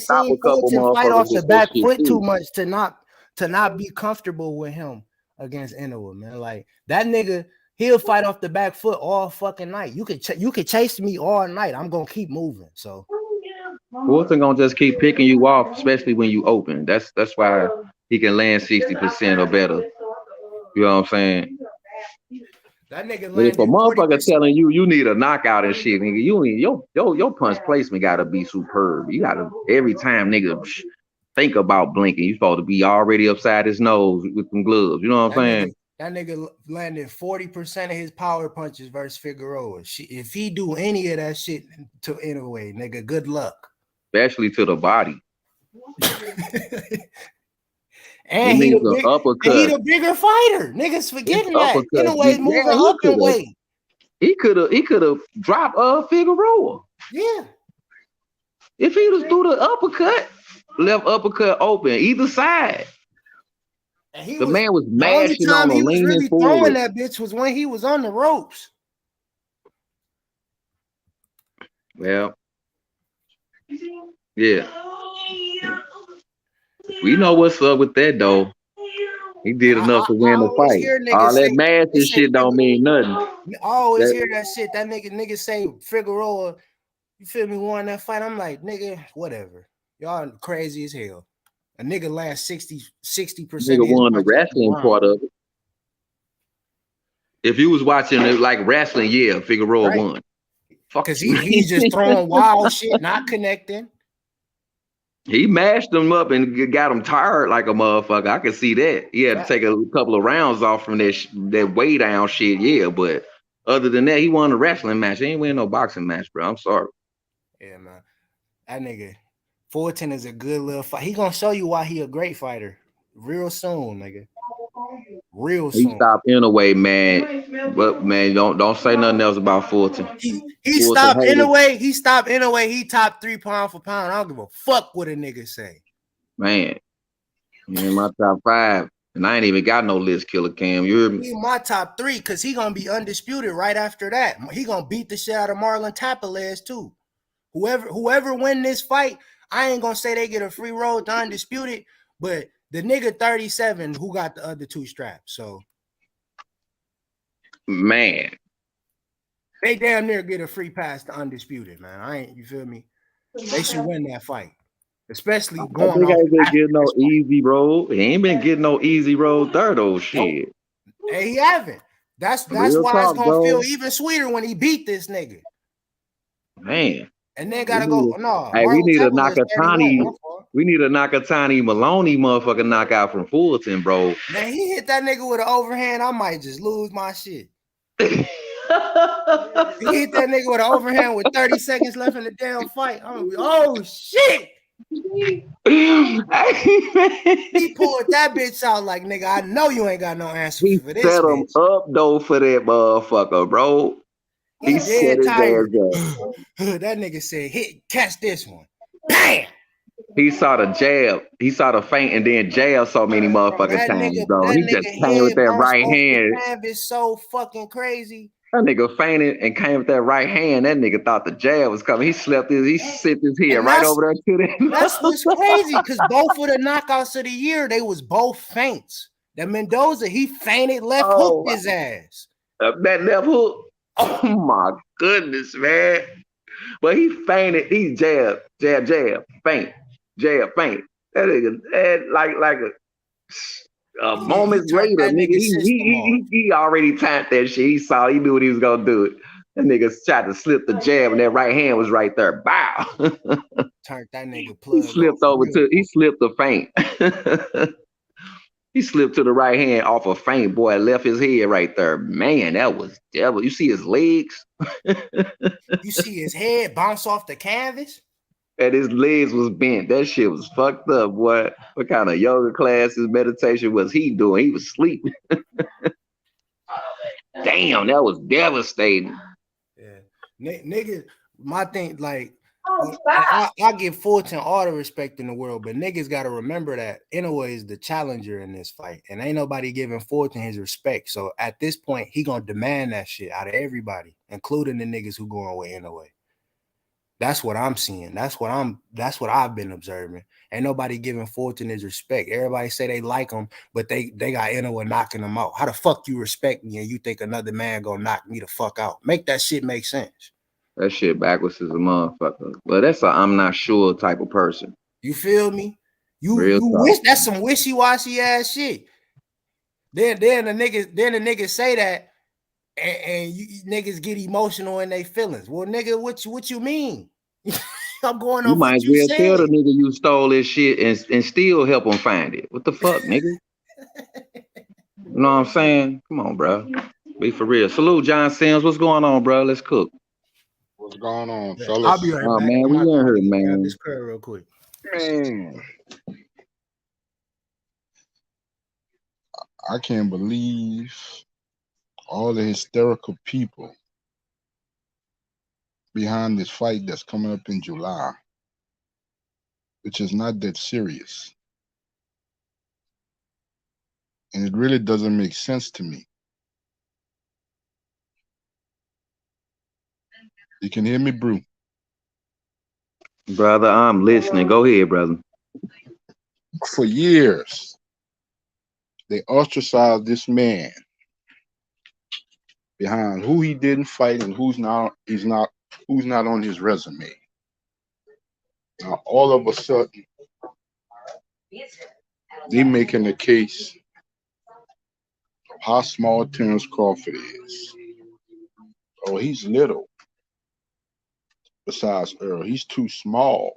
fight off the back foot too much to not be comfortable with him against Inoue, man. Like that nigga, he'll fight off the back foot all fucking night. You could chase me all night. I'm gonna keep moving. So Fulton gonna just keep picking you off, especially when you open. That's why he can land 60% or better. You know what I'm saying? That nigga. But if a motherfucker telling you need a knockout and shit, nigga, you need your punch placement gotta be superb. You gotta every time, nigga. Think about blinking. You supposed to be already upside his nose with some gloves. You know what I'm saying? That nigga landed 40% of his power punches versus Figueroa. If he do any of that shit to Inoue, nigga, good luck. Especially to the body. And he the bigger fighter. Niggas forgetting that. Inoue moving up in weight. He could have dropped Figueroa. Yeah. If he was through the uppercut, left uppercut open either side. And the man was mashing on him, leaning really forward. Throwing that bitch was when he was on the ropes. Well, yeah. We know what's up with that though. He did enough to win the fight. All that math and shit don't mean nothing. I always hear that shit. That nigga say Figueroa, you feel me, won that fight. I'm like, nigga, whatever. Y'all crazy as hell. A nigga last 60%. Nigga won the wrestling part of it. If you was watching it like wrestling, yeah, Figueroa won. Because he's just throwing wild shit, not connecting. He mashed them up and got him tired like a motherfucker. I could see that. He had to take a couple of rounds off from that weigh down shit, yeah. But other than that, he won a wrestling match. He ain't win no boxing match, bro. I'm sorry. Yeah, man. That nigga Fulton is a good little fight. He gonna show you why he a great fighter real soon, nigga. Real soon. He stopped Inoue, man. But man, don't say nothing else about Fulton. He stopped Inoue. He stopped Inoue. He top 3 pound for pound. I don't give a fuck what a nigga say. Man, he in my top 5, and I ain't even got no list, Killer Cam. You hear me? He in my top 3 because he gonna be undisputed right after that. He gonna beat the shit out of Marlon Tapalez too. Whoever win this fight, I ain't gonna say they get a free road to undisputed, but the nigga 37 who got the other 2 straps. So, man, they damn near get a free pass to undisputed, man. You feel me? They should win that fight, especially going. He ain't been getting no easy road. He ain't been getting no easy road there though. Shit. Hey, he haven't. That's why it's gonna feel even sweeter when he beat this nigga. Man. And then gotta go. No, hey, we need a Nakatani. We need a Nakatani Maloney motherfucking knockout from Fulton, bro. Man, he hit that nigga with an overhand. I might just lose my shit. He hit that nigga with an overhand with 30 seconds left in the damn fight. I'm gonna be, oh shit. He pulled that bitch out like, nigga, I know you ain't got no answer for this. He set him up though for that motherfucker, bro. He set his ass up. That nigga said, catch this one. Bam! He saw the jab. He saw the feint and then jab so many motherfucking times, bro. He just came with that right hand. It's so fucking crazy. That nigga fainted and came with that right hand. That nigga thought the jab was coming. He sent his head right over there to them. That's what's crazy, because both of the knockouts of the year, they was both feints. That Mendoza, he fainted, left hooked his ass. That left hook. Oh my goodness, man. But he fainted. He jab, feint, jab, feint. That nigga, like a moment later, nigga, he already timed that shit. He knew what he was gonna do. That nigga tried to slip the jab, and that right hand was right there. Bow. Turned that nigga plug. He slipped the feint. He slipped to the right hand off a feint, boy, left his head right there. Man, that was devil. You see his legs? You see his head bounce off the canvas? And his legs was bent. That shit was fucked up, boy. What kind of yoga classes, meditation was he doing? He was sleeping. Damn, that was devastating. Yeah. Nigga, my thing, like, I give Fulton all the respect in the world, but niggas got to remember that Inoue is the challenger in this fight, and ain't nobody giving Fulton his respect. So at this point, he gonna demand that shit out of everybody, including the niggas who going with Inoue. That's what I'm seeing. That's what I've been observing. Ain't nobody giving Fulton his respect. Everybody say they like him, but they got Inoue knocking him out. How the fuck you respect me and you think another man gonna knock me the fuck out? Make that shit make sense. That shit backwards as a motherfucker. But that's a I'm not sure type of person. You feel me? You wish that's some wishy-washy ass shit. Then the niggas say that and you niggas get emotional in their feelings. Well, nigga, what you mean? I'm going on. You might as well tell the nigga you stole this shit and still help him find it. What the fuck, nigga? You know what I'm saying? Come on, bro. Be for real. Salute, John Sims. What's going on, bro? Let's cook. What's going on, I'll be fellas? right Oh back. man, I'm we about to in here, grab man. this curry real quick. Man, I can't believe all the hysterical people behind this fight that's coming up in July, which is not that serious. And it really doesn't make sense to me. You can hear me, Brew? Brother, I'm listening. Go ahead, brother. For years, they ostracized this man behind who he didn't fight and who's not on his resume. Now all of a sudden, they making a case of how small Terence Crawford is. Oh, he's little. Besides Earl, he's too small.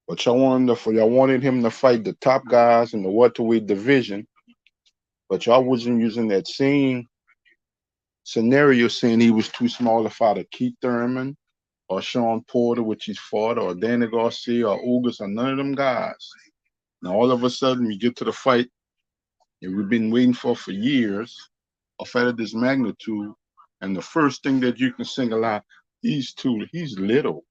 But y'all wanted him to fight the top guys in the welterweight division, but y'all wasn't using that same scenario saying he was too small to fight a Keith Thurman or Sean Porter, which he's fought, or Danny Garcia or Ugas or none of them guys. Now all of a sudden we get to the fight and we've been waiting for years, a fight of this magnitude, and the first thing that you can single out, he's little.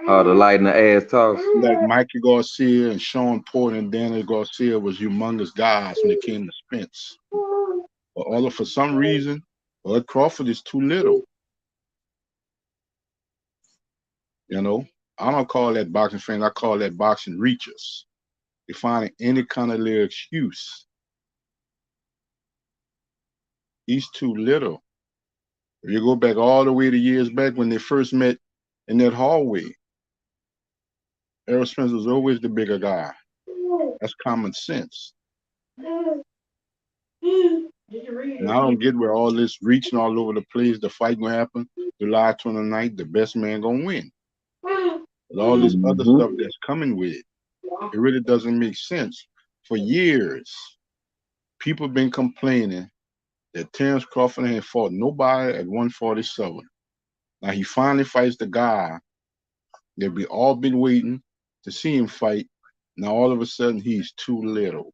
Oh, the light in the ass toss. Like Mikey Garcia and Sean Porter and Danny Garcia was humongous guys when it came to Spence. But for some reason, Bud Crawford is too little. You know, I don't call that boxing fans, I call that boxing reachers. They're finding any kind of little excuse. He's too little. If you go back all the way to years back when they first met in that hallway, Errol Spence was always the bigger guy. That's common sense. And I don't get where all this reaching all over the place, the fight gonna happen July 29th, the best man gonna win. But all this other stuff that's coming with it, it really doesn't make sense. For years, people been complaining that Terence Crawford ain't fought nobody at 147. Now he finally fights the guy that we all been waiting to see him fight. Now all of a sudden he's too little.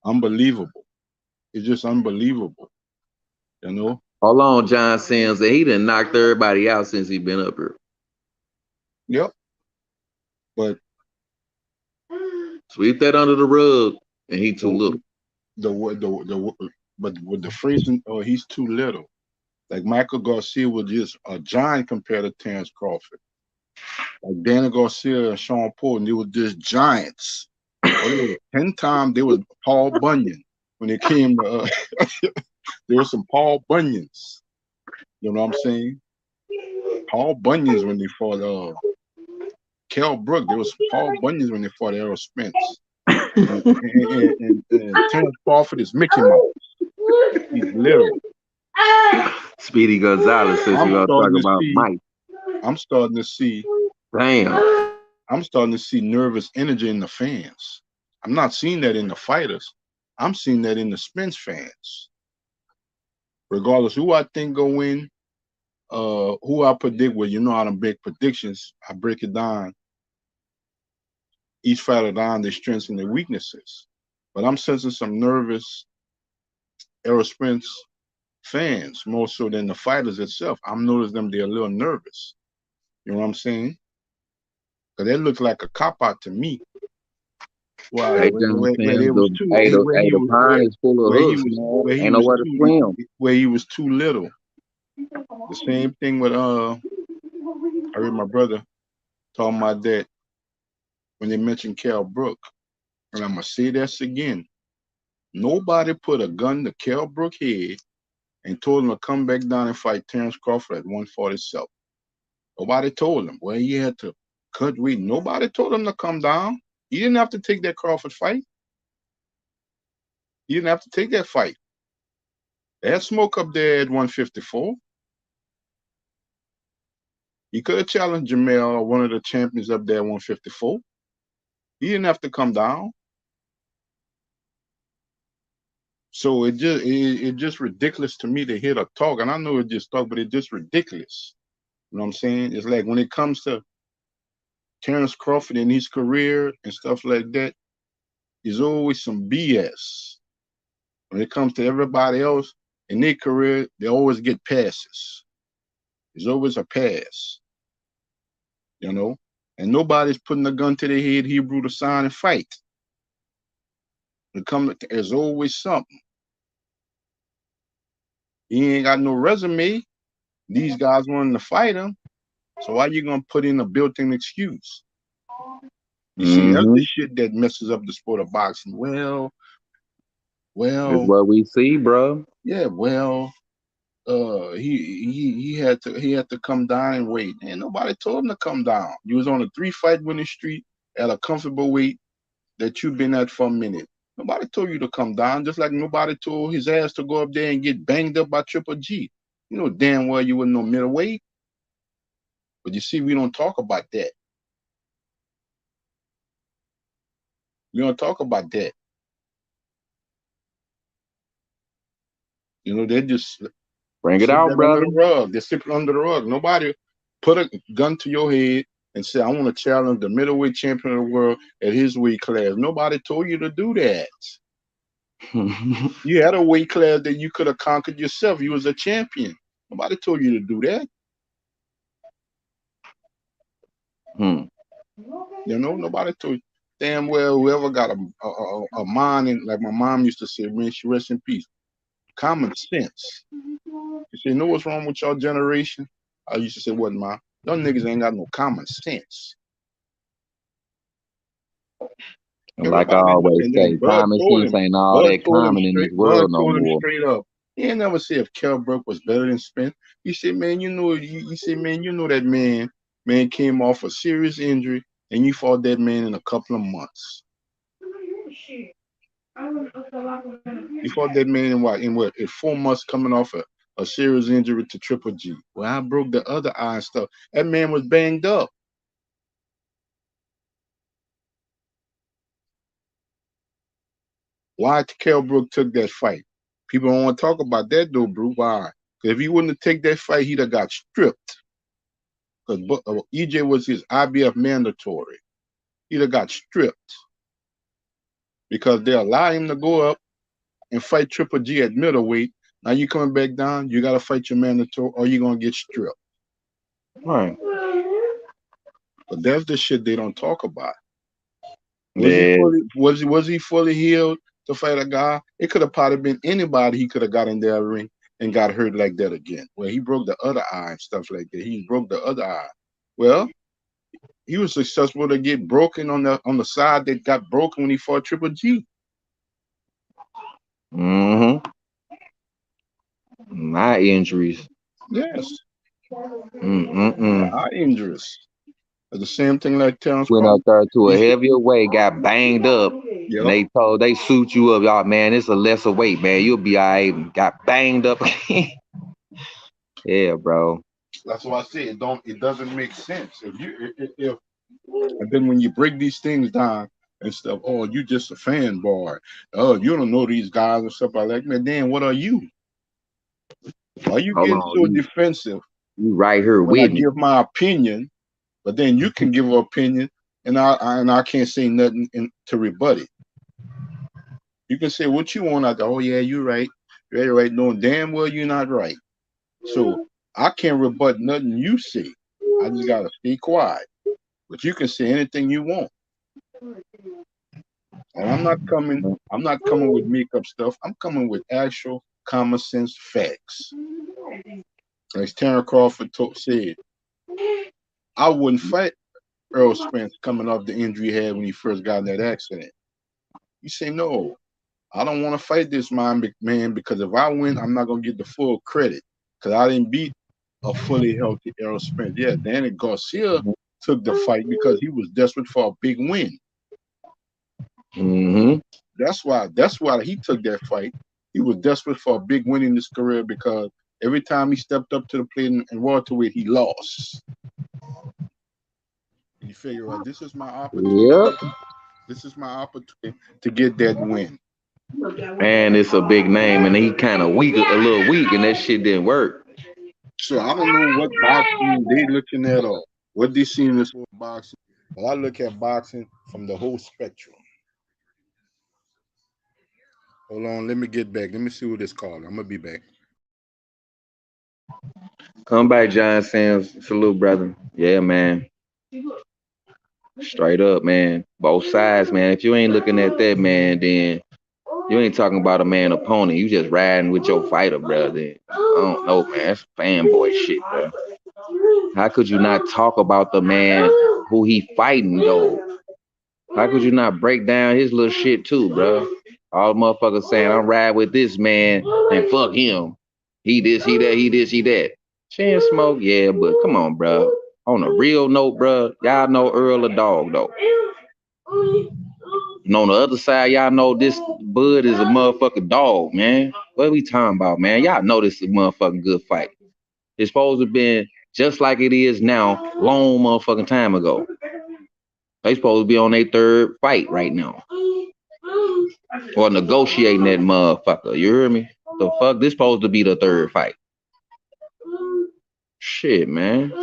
Unbelievable. It's just unbelievable. You know? Hold on, John Sims. He done knocked everybody out since he been up here. Yep. But sweep that under the rug, and he too little. But with the phrasing, oh, he's too little. Like Michael Garcia was just a giant compared to Terence Crawford. Like Danny Garcia and Sean Porter, they were just giants. Well, they were 10 times, they was Paul Bunyan. When it came to, there were some Paul Bunyans. You know what I'm saying? Paul Bunyans when they fought Kell Brook. There was Paul Bunyans when they fought Errol Spence. And Terence Crawford is Mickey Mouse. He's little. Speedy Gonzalez says you are talking about Mike. I'm starting to see. Damn. I'm starting to see nervous energy in the fans. I'm not seeing that in the fighters. I'm seeing that in the Spence fans. Regardless who I think go win, who I predict, well, you know how to make predictions. I break it down. Each fighter down their strengths and their weaknesses. But I'm sensing some nervous Errol Spence fans more so than the fighters itself. I'm noticing them, they're a little nervous. You know what I'm saying? Because that looks like a cop-out to me. Well, where he was too little. The same thing with I heard my brother talking about that when they mentioned Kell Brook. And I'm gonna say this again. Nobody put a gun to Kell Brook's head and told him to come back down and fight Terence Crawford at 147. Nobody told him. Well, he had to cut weight. Nobody told him to come down. He didn't have to take that Crawford fight. He didn't have to take that fight. They had smoke up there at 154. He could have challenged Jamel or one of the champions up there at 154. He didn't have to come down. So it just ridiculous to me to hear the talk, and I know it's just talk, but it's just ridiculous. You know what I'm saying? It's like when it comes to Terence Crawford in his career and stuff like that, there's always some BS. When it comes to everybody else in their career, they always get passes. There's always a pass, you know, and nobody's putting a gun to their head, Hebrew, to sign and fight. There's always something. He ain't got no resume. These guys wanting to fight him. So why you gonna put in a built-in excuse? You see, that's the shit that messes up the sport of boxing. Well, That's what we see, bro. yeah, well, he had to come down and wait. And nobody told him to come down. You was on a 3-fight winning streak at a comfortable weight that you've been at for a minute. Nobody told you to come down, just like nobody told his ass to go up there and get banged up by Triple G. You know damn well you were no middleweight. But you see, we don't talk about that. We don't talk about that. You know, they just bring it out, brother. Under the rug. They slip it under the rug. Nobody put a gun to your head and say, I want to challenge the middleweight champion of the world at his weight class. Nobody told you to do that. You had a weight class that you could have conquered yourself. You was a champion. Nobody told you to do that. You know, nobody told you. Damn well, whoever got a mind, and like my mom used to say, man, she rest in peace. Common sense. You say, you know what's wrong with y'all generation? I used to say, what, Mom? Y'all niggas ain't got no common sense. Like I always say, common sense ain't all that common in this world no more. Straight up. He ain't never said if Kell Brook was better than Spence. He said, man, you know that man came off a serious injury and you fought that man in a couple of months. You fought that man in what? In 4 months coming off a serious injury to Triple G. Well, I broke the other eye and stuff. That man was banged up. Why Kell Brook took that fight? People don't want to talk about that though, bro. Why? Because if he wouldn't have taken that fight, he'd have got stripped. Because EJ was his IBF mandatory. He'd have got stripped. Because they allow him to go up and fight Triple G at middleweight. Now you coming back down, you got to fight your mandatory or you're going to get stripped. Right. But that's the shit they don't talk about. Was he fully healed to fight a guy? It could have probably been anybody he could have got in that ring and got hurt like that again. Well, he broke the other eye and stuff like that. He broke the other eye. Well, he was successful to get broken on the side that got broken when he fought Triple G. My injuries. Yes. My injuries. The same thing like Terence went up there to a heavier weight, got banged up. Yep. And they suit you up, y'all. Man, it's a lesser weight, man. You'll be all right. Got banged up. Yeah, bro. That's why I say it doesn't make sense. And then when you break these things down and stuff, oh, you just a fan boy. Oh, you don't know these guys and stuff like that. Man, then what are you? Why are you getting so defensive? You right here when with I give my opinion, but then you can give an opinion, and I can't say nothing to rebut it. You can say what you want. Oh yeah, you're right. You're right. Knowing damn well you're not right. So I can't rebut nothing you say. I just gotta stay quiet. But you can say anything you want. And I'm not coming with makeup stuff. I'm coming with actual common sense facts. As Terence Crawford said, I wouldn't fight Errol Spence coming off the injury he had when he first got in that accident. You say, no, I don't want to fight this man because if I win, I'm not going to get the full credit because I didn't beat a fully healthy Errol Spence. Yeah, Danny Garcia took the fight because he was desperate for a big win. That's why he took that fight. He was desperate for a big win in his career because every time he stepped up to the plate in welterweight, he lost. You figure out this is my opportunity. This is my opportunity to get that win. And it's a big name, and he kind of weak, a little weak, and that shit didn't work. So I don't know what boxing they looking at or what they see in this boxing, but I look at boxing from the whole spectrum. Hold on, let me get back. Let me see what it's called. I'm gonna be back. Come back, John Sims. Salute, brother. Yeah, man. Straight up, man. Both sides, man. If you ain't looking at that, man, then you ain't talking about a man opponent. You just riding with your fighter, brother. I don't know, man. That's fanboy shit, bro. How could you not talk about the man who he fighting, though? How could you not break down his little shit, too, bro? All the motherfuckers saying, I'm riding with this man and fuck him. He this, he that, he this, he that. Chin smoke, yeah, but come on, bro. On a real note, bro, y'all know Earl a dog, though. And on the other side, y'all know this Bud is a motherfucking dog, man. What are we talking about, man? Y'all know this is a motherfucking good fight. It's supposed to have been just like it is now, long motherfucking time ago. They supposed to be on their third fight right now. Or negotiating that motherfucker. You hear me? The fuck? This supposed to be the third fight. Shit, man.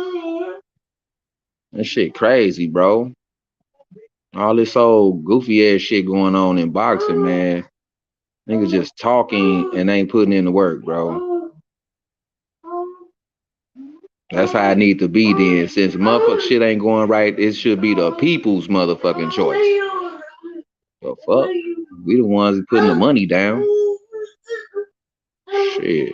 That shit crazy, bro. All this old goofy ass shit going on in boxing, man. Niggas just talking and ain't putting in the work, bro. That's how I need to be then. Since motherfucker shit ain't going right, it should be the people's motherfucking choice. The fuck? We the ones putting the money down. Shit.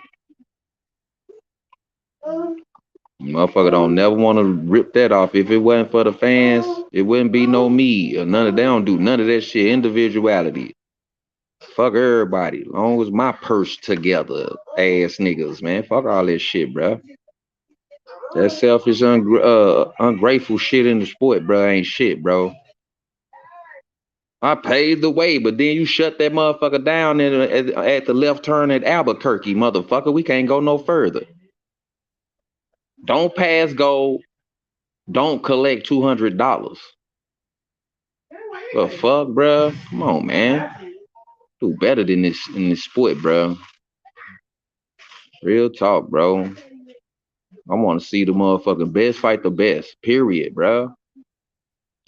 Motherfucker don't never want to rip that off. If it wasn't for the fans, it wouldn't be no me or none of they don't do none of that shit. Individuality. Fuck everybody. Long as my purse together, ass niggas, man. Fuck all this shit, bro. That selfish, ungrateful shit in the sport, bro, ain't shit, bro. I paved the way, but then you shut that motherfucker down at the left turn at Albuquerque, motherfucker. We can't go no further. Don't pass go. Don't collect $200. The fuck, bro? Come on, man. Do better than this in this sport, bro. Real talk, bro. I want to see the motherfucking best fight the best, period, bro.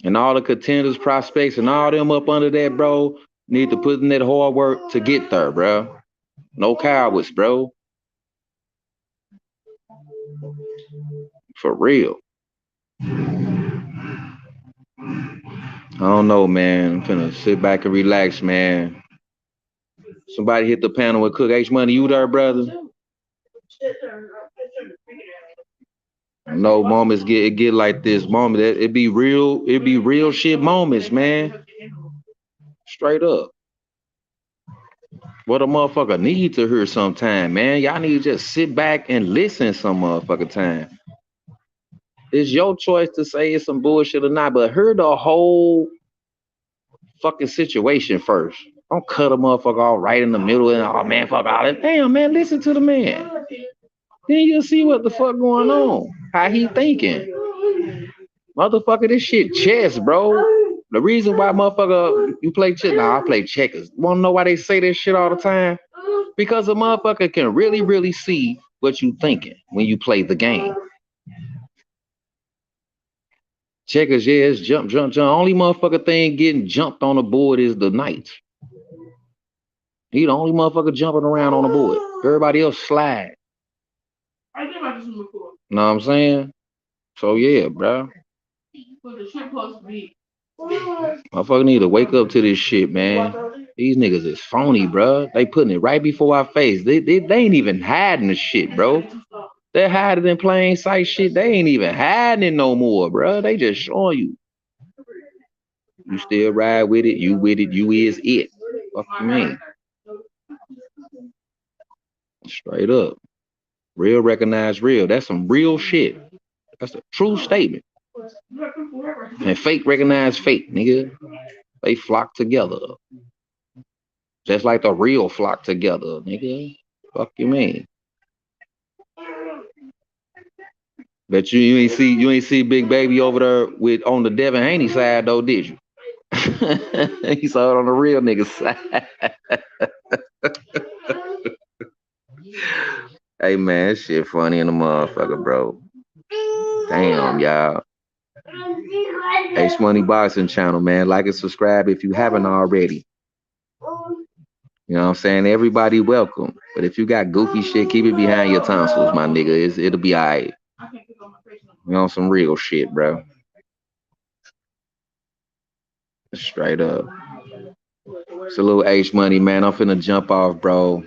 And all the contenders, prospects, and all them up under that, bro, need to put in that hard work to get there, bro. No cowards, bro. For real. I don't know, man. I'm finna sit back and relax, man. Somebody hit the panel with Cook H Money. You there, brother? No moments get like this moment. It be real shit moments, man. Straight up. What a motherfucker need to hear sometime, man. Y'all need to just sit back and listen some motherfucking time. It's your choice to say it's some bullshit or not, but hear the whole fucking situation first. Don't cut a motherfucker off right in the middle and oh man, fuck all that. Damn, man, listen to the man. Then you'll see what the fuck going on. How he thinking. Motherfucker, this shit chess, bro. The reason why motherfucker you play chess, I play checkers. Wanna know why they say this shit all the time? Because a motherfucker can really see what you thinking when you play the game. Checkers, yeah, it's jump. Only motherfucker thing getting jumped on the board is the knight. He the only motherfucker jumping around on the board. Everybody else slide. Know what I'm saying? So yeah, bro. Motherfucker need to wake up to this shit, man. These niggas is phony, bro. They putting it right before our face. They ain't even hiding the shit, bro. They're hiding in plain sight shit. They ain't even hiding it no more, bro. They just showing you. You still ride with it. You with it. You is it. Fuck you mean? Straight up. Real recognize real. That's some real shit. That's a true statement. And fake recognize fake, nigga. They flock together. Just like the real flock together, nigga. Fuck you mean? Bet you ain't see Big Baby over there with on the Devin Haney side though, did you? He saw it on the real nigga side. Hey man, that shit funny in the motherfucker, bro. Damn, y'all. H Money Boxing channel, man. Like and subscribe if you haven't already. You know what I'm saying? Everybody welcome. But if you got goofy shit, keep it behind your tonsils, my nigga. It'll be all right. You know, some real shit, bro. Straight up. Salute H Money, man. I'm finna jump off, bro.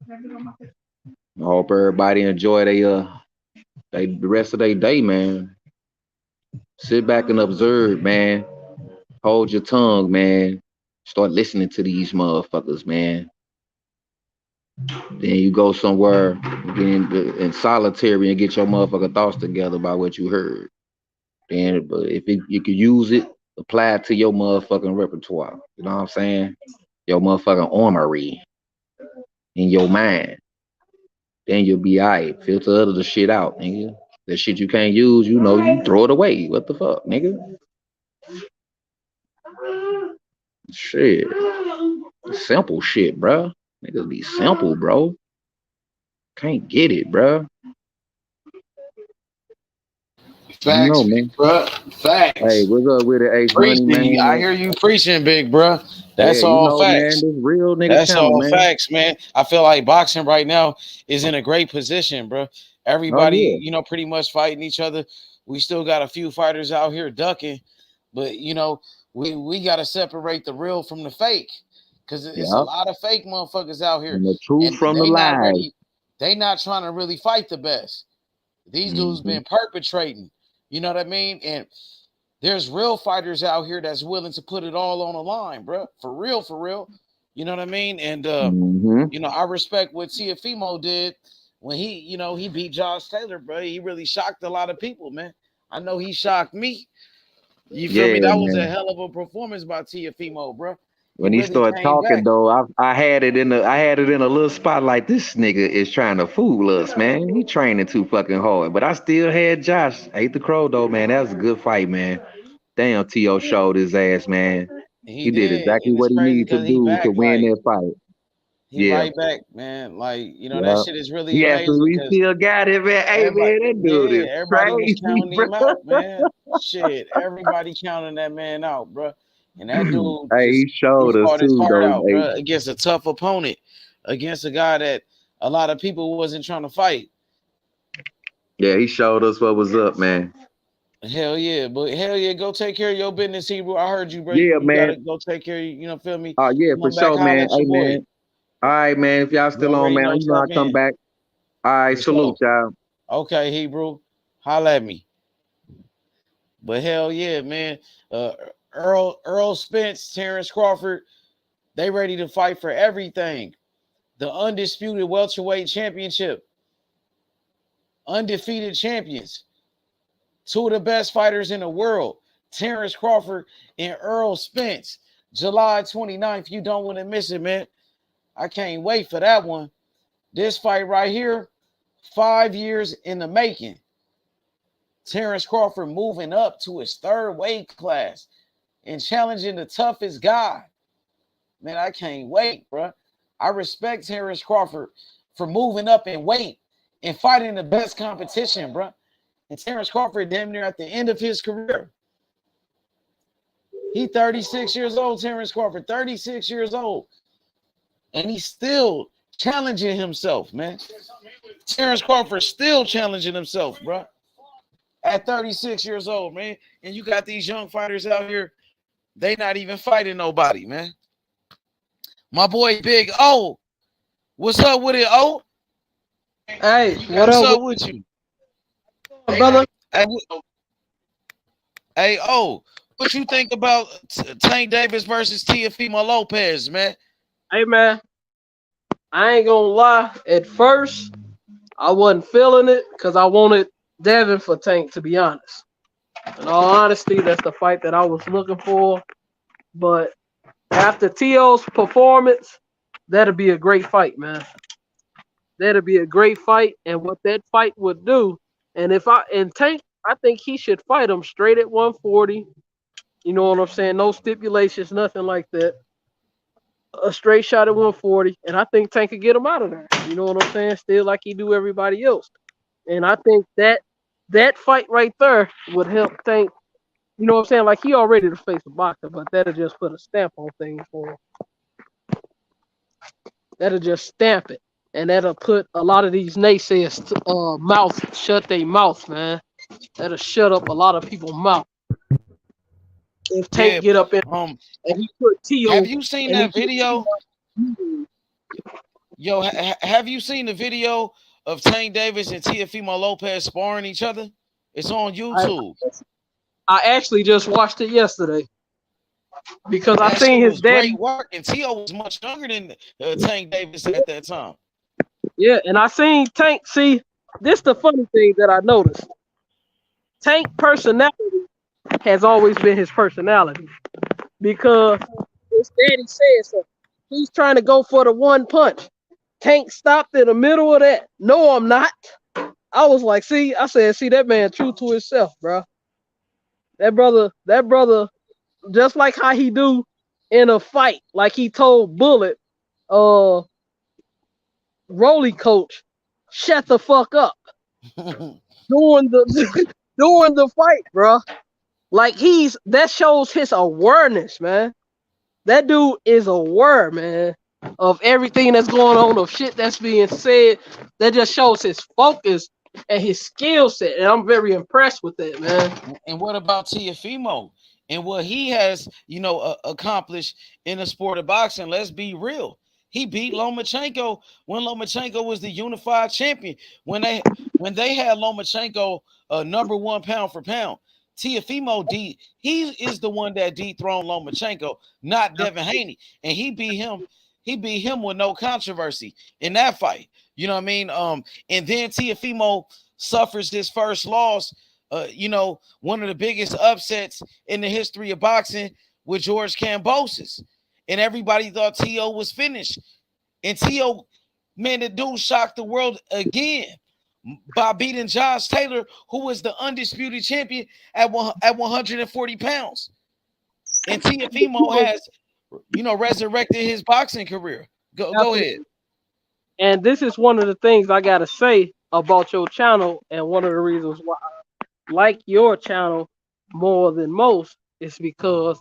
I hope everybody enjoy the rest of their day, man. Sit back and observe, man. Hold your tongue, man. Start listening to these motherfuckers, man. Then you go somewhere in solitary and get your motherfucking thoughts together about what you heard. Then, but if you can use it, apply it to your motherfucking repertoire. You know what I'm saying? Your motherfucking armory in your mind. Then you'll be all right. Filter other the shit out, nigga. The shit you can't use, you know, you throw it away. What the fuck, nigga? Shit. Simple shit, bro. Niggas be simple, bro. Can't get it, bro. Facts, No, big man. bro. Facts. Hey, what's up with it, H Money, man? I hear you preaching, big bro. That's Yeah, you all know, man, facts. this real nigga That's channel, all man. facts, man. I feel like boxing right now is in a great position, bro. Everybody, Oh, you know, pretty much fighting each other. We still got a few fighters out here ducking, but you know, we got to separate the real from the fake, because it's a yeah. lot of fake motherfuckers out here, And the truth and from the they not lies. ready. They not trying to really fight the best. These dudes been perpetrating. You know what I mean? And there's real fighters out here that's willing to put it all on the line, bro. For real, for real. You know what I mean? And you know, I respect what Teofimo did when he beat Josh Taylor, bro. He really shocked a lot of people, man. I know he shocked me. You feel me? That was a man. hell of a performance by Teofimo, bro. When he really started came talking back. though, I had it in a little spot like this nigga is trying to fool us, man. He training too fucking hard. But I still had Josh. Ate the crow though, man. That was a good fight, man. Damn, T.O. showed his ass, man. He did did, exactly and it's what he crazy needed to because he do to back win like that fight. he Yeah. right back, man. Like, you know, that Yeah. shit is really He asked me, amazing we because still got it, man. Hey everybody, man, that dude is everybody was crazy, counting bro. him out, man. Shit, everybody counting that man out, bro. And that dude Hey, just he showed us fought his too, heart though. out, Hey, bro, against a tough opponent, against a guy that a lot of people wasn't trying to fight. yeah, he showed us what was up, man. Hell yeah, but hell yeah, go take care of your business, Hebrew. I heard you, bro. Yeah, You gotta man. go take care of you know, feel me? Oh, yeah, for Come back, sure, holler man. at Hey, your boy. man. All right, man. If y'all You still on, already man, know, you know I tap come in. back. All right, For salute, sure. y'all. Okay, Hebrew. Holla at me. But hell yeah, man. Errol Spence, Terence Crawford, they ready to fight for everything. The undisputed welterweight championship. Undefeated champions. Two of the best fighters in the world. Terence Crawford and Errol Spence. July 29th. You don't want to miss it, man. I can't wait for that one. This fight right here, 5 years in the making. Terence Crawford moving up to his third weight class and challenging the toughest guy. Man, I can't wait, bro. I respect Terence Crawford for moving up in weight and fighting the best competition, bro. And Terence Crawford damn near at the end of his career. He 36 years old, Terence Crawford, 36 years old. And he's still challenging himself, man. Terence Crawford still challenging himself, bro. At 36 years old, man. And you got these young fighters out here, they not even fighting nobody, man. My boy Big O. What's up with it, O? Hey, What's up with you? brother? Hey, O, what you think about Tank Davis versus Teofimo Lopez, man? Hey, man, I ain't gonna lie. At first, I wasn't feeling it because I wanted Devin for Tank, to be honest. In all honesty, that's the fight that I was looking for. But after T.O.'s performance, that'll be a great fight, man. That'll be a great fight. And what that fight would do, and Tank, I think he should fight him straight at 140. You know what I'm saying? No stipulations, nothing like that. A straight shot at 140, and I think Tank could get him out of there. You know what I'm saying? Still like he do everybody else. And I think that fight right there would help Tank. You know what I'm saying? Like he already to face a boxer, but that'll just put a stamp on things for him. That'll just stamp it. And that'll put a lot of these naysayers mouth, shut their mouth, man. That'll shut up a lot of people's mouth. If Tank get up in and he put Tio. Have you seen that video? Yo, have you seen the video of Tank Davis and Teofimo Lopez sparring each other? It's on YouTube. I actually just watched it yesterday because I seen his daddy work, and Tio was much younger than Tank Davis at that time. Yeah, and I seen Tank. See, this the funny thing that I noticed. Tank personality has always been his personality because his daddy said so. He's trying to go for the one punch. Tank stopped in the middle of that. No, I'm not. I was like, see, that man true to himself, bro. That brother, just like how he do in a fight, like he told Bullet, Rolly coach, shut the fuck up. during the fight, bro. Like that shows his awareness, man. That dude is aware, man, of everything that's going on, of shit that's being said. That just shows his focus and his skill set, and I'm very impressed with that, man. And what about Teofimo and what he has, accomplished in the sport of boxing? Let's be real. He beat Lomachenko when Lomachenko was the unified champion. When they had Lomachenko number one pound for pound, Teofimo he is the one that dethroned Lomachenko, not Devin Haney, and he beat him. He beat him with no controversy in that fight. You know what I mean? And then Teofimo suffers his first loss. One of the biggest upsets in the history of boxing with George Kambosos. And everybody thought T.O. was finished. And T.O., man, the dude shocked the world again by beating Josh Taylor, who was the undisputed champion at 140 pounds. And Teofimo has, resurrected his boxing career. Go ahead. And this is one of the things I got to say about your channel, and one of the reasons why I like your channel more than most is because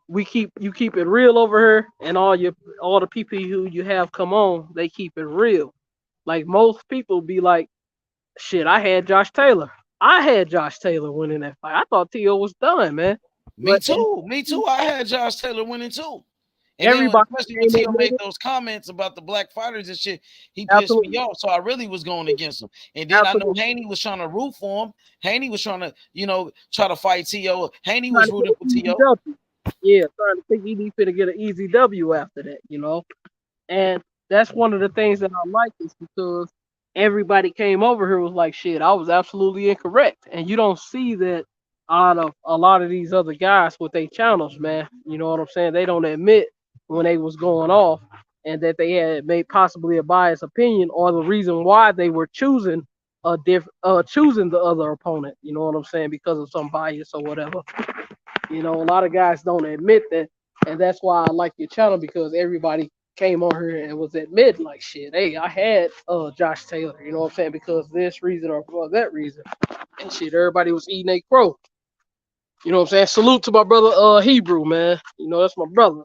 you keep it real over here, and all the people who you have come on, they keep it real. Like most people be like, shit, I had Josh Taylor winning that fight. I thought T.O. was done, man. Me too. I had Josh Taylor winning too. And everybody, especially when T.O. made those comments about the black fighters and shit, he pissed me off. So I really was going against him. And then I know Haney was trying to root for him. Haney was trying to, try to fight T.O. Haney was rooting for T.O. Yeah, trying to think he's going to get an easy W after that, And that's one of the things that I like, is because everybody came over here was like, shit, I was absolutely incorrect. And you don't see that out of a lot of these other guys with their channels, man. You know what I'm saying? They don't admit when they was going off and that they had made possibly a biased opinion, or the reason why they were choosing the other opponent. You know what I'm saying? Because of some bias or whatever. A lot of guys don't admit that, and that's why I like your channel, because everybody came on here and was admitting like, shit, hey, I had Josh Taylor, you know what I'm saying, because this reason or for that reason. And shit, everybody was eating a crow. You know what I'm saying? Salute to my brother Hebrew, man. That's my brother.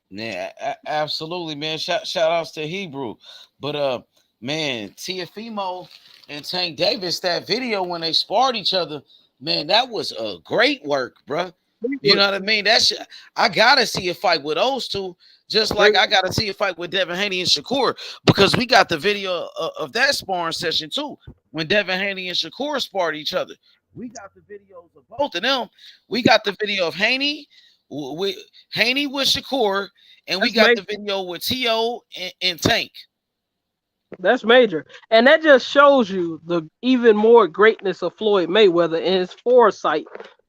Yeah, absolutely, man. Shout outs to Hebrew. But man, Teofimo and Tank Davis, that video when they sparred each other, man, that was a great work, bro. You know what I mean? I gotta see a fight with those two, just like I gotta see a fight with Devin Haney and Shakur, because we got the video of that sparring session too, when Devin Haney and Shakur sparred each other. We got the videos of both of them. We got the video of Haney with Shakur, and we got the video with T.O. and Tank. That's major. And that just shows you the even more greatness of Floyd Mayweather and his foresight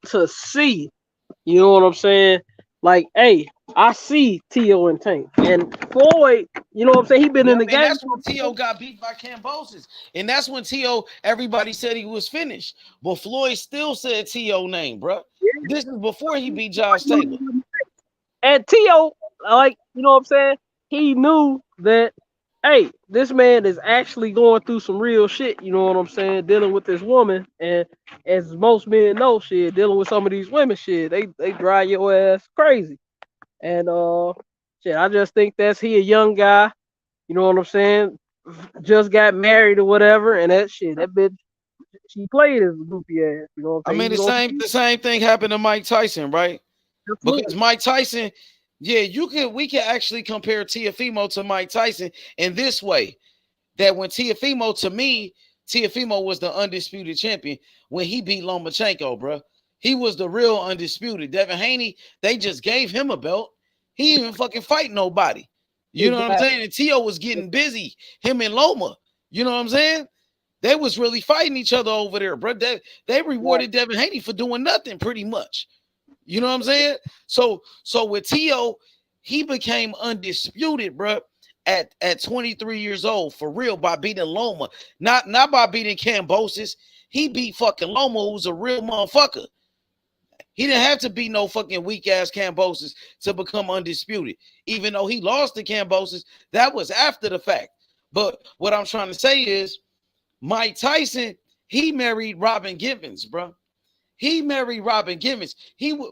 to see, you know what I'm saying, Like, hey, I see Tio and Tank. And Floyd, you know what I'm saying? He been in the And game. that's when Tio got beat by Cambosis. And that's when Tio, everybody said he was finished. But Floyd still said Tio name, bro. This is before he beat Josh Taylor. And Tio, like, you know what I'm saying? He knew that, hey, this man is actually going through some real shit, you know what I'm saying? Dealing with this woman. And as most men know, shit, dealing with some of these women, shit, they drive your ass crazy. And shit, I just think he a young guy, you know what I'm saying? Just got married or whatever, and that bitch, she played as a goofy ass, you know what I'm I saying? mean, the same thing happened to Mike Tyson, right? Absolutely. Because Mike Tyson, yeah, we can actually compare Teofimo to Mike Tyson in this way. That when Teofimo, to me, Teofimo was the undisputed champion when he beat Lomachenko, bro. He was the real undisputed. Devin Haney, they just gave him a belt. He didn't even fucking fight nobody. You know what I'm saying? And Tio was getting busy, him and Loma. You know what I'm saying? They was really fighting each other over there, bro. They rewarded Devin Haney for doing nothing pretty much. You know what I'm saying? So with Tio, he became undisputed, bro, at 23 years old, for real, by beating Loma. Not by beating Cambosis. He beat fucking Loma, who's a real motherfucker. He didn't have to beat no fucking weak-ass Cambosis to become undisputed. Even though he lost to Cambosis, that was after the fact. But what I'm trying to say is, Mike Tyson, he married Robin Givens, bro. He married Robin Givens.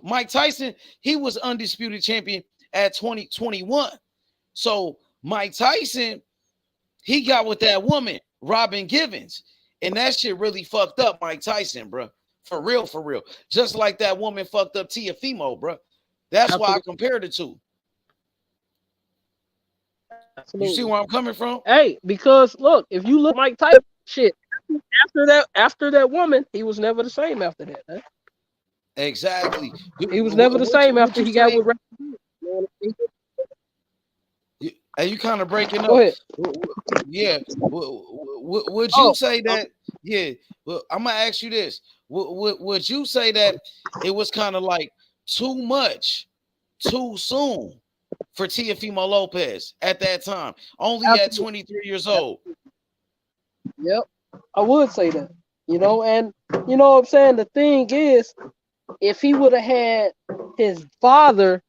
Mike Tyson, he was undisputed champion at 2021. So Mike Tyson, he got with that woman, Robin Givens. And that shit really fucked up Mike Tyson, bro. For real, for real. Just like that woman fucked up Teofimo, bro. That's why I compared the two. Absolutely. You see where I'm coming from? Hey, because look, if you look at Mike Tyson, shit, after that woman, he was never the same after that. Huh? Exactly. He was never the same after he got with. Are you kind of breaking up? Go ahead. Yeah. Would you say that? Yeah. Well, I'm gonna ask you this. Would you say that it was kind of like too much, too soon for Teofimo Lopez at that time, only at 23 years old? Yep, I would say that. You know, and you know what I'm saying? The thing is, if he would have had his father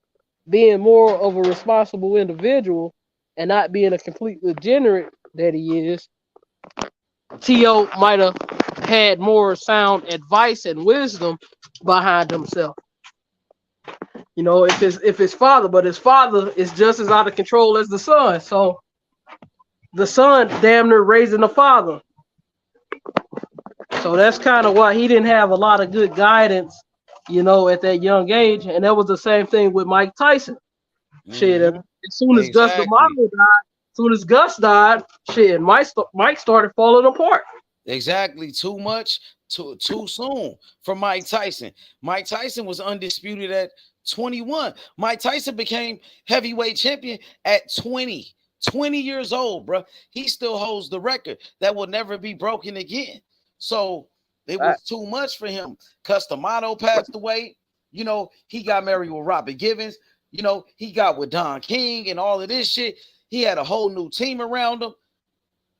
being more of a responsible individual and not being a complete degenerate that he is, Tio might have had more sound advice and wisdom behind himself. You know, if his father, but his father is just as out of control as the son. So the son damn near raising the father. So that's kind of why he didn't have a lot of good guidance, you know, at that young age. And that was the same thing with Mike Tyson. Mm-hmm. Shit, as soon as Gus D'Amato died, as soon as Gus died, shit, Mike started falling apart. Exactly. Too much, too soon for Mike Tyson. Mike Tyson was undisputed at 21. Mike Tyson became heavyweight champion at 20 years old, bro. He still holds the record that will never be broken again. So it was too much for him. D'Amato passed away. You know, he got married with Robin Givens. You know, he got with Don King and all of this shit. He had a whole new team around him.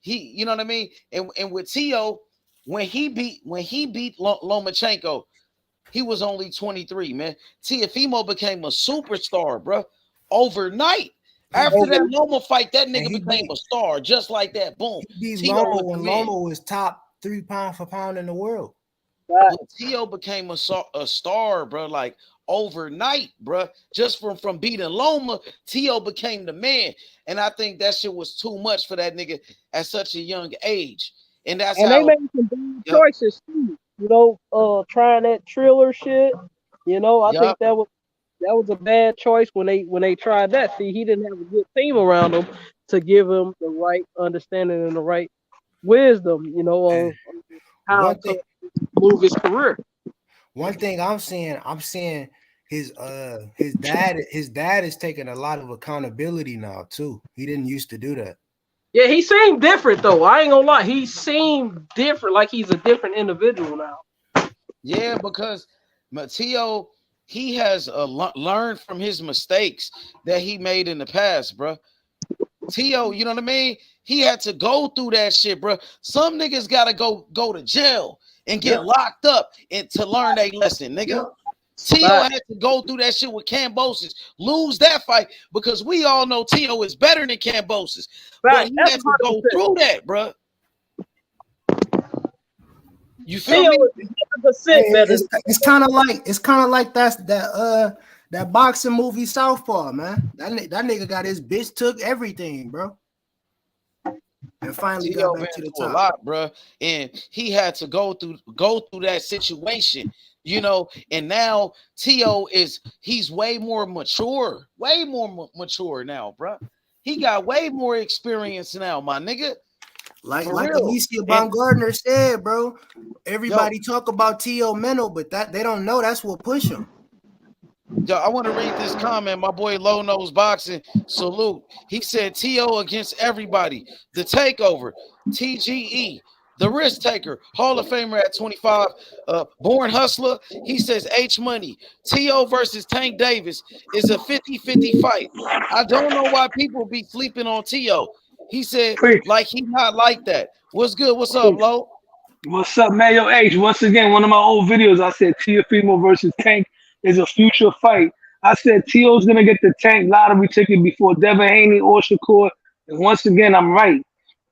You know what I mean? And with Tio, when he beat Lomachenko, he was only 23, man. Teofimo became a superstar, bro, overnight. After that Loma fight, that nigga became a star, just like that. Boom. He beat Loma when Loma was top 3 pound for pound in the world. But Tio became a star, bro, like overnight, bro. Just from beating Loma, Tio became the man. And I think that shit was too much for that nigga at such a young age. And that's how they made some bad choices too. You know, trying that Triller shit. You know, I think that was a bad choice when they tried that. See, he didn't have a good team around him to give him the right understanding and the right wisdom, you know, on how to move his career. One thing I'm seeing his dad is taking a lot of accountability now too. He didn't used to do that. Yeah, he seemed different though. I ain't gonna lie, he seemed different, like he's a different individual now. Yeah, because Tio, he has learned from his mistakes that he made in the past, bro. Tio, you know what I mean? He had to go through that shit, bro. Some niggas gotta go to jail and get locked up and to learn a lesson, nigga. Tio had to go through that shit with Kambosos, lose that fight because we all know Tio is better than Kambosos. But he had to go through that, bro. You feel me? It's kind of like that boxing movie Southpaw, man. That nigga got his bitch took everything, bro. And finally Tio got back to the a top. lot, bro. And he had to go through that situation, you know. And now Tio he's way more mature now, bro. He got way more experience now, my nigga. Like Alicia Baumgardner said, bro. Everybody talk about Tio mental, but that they don't know that's what push him. Yo, I want to read this comment. My boy Low Nose Boxing, salute. He said Tio against everybody. The takeover, TGE, the risk taker, Hall of Famer at 25, born hustler. He says H Money. Tio versus Tank Davis is a 50-50 fight. I don't know why people be sleeping on Tio. He said like he not like that. What's good? What's up, Low? What's up, man? Yo, H. Once again, one of my old videos, I said Teofimo versus Tank is a future fight. I said Tio's gonna get the Tank lottery ticket before Devin Haney or Shakur. And once again, I'm right.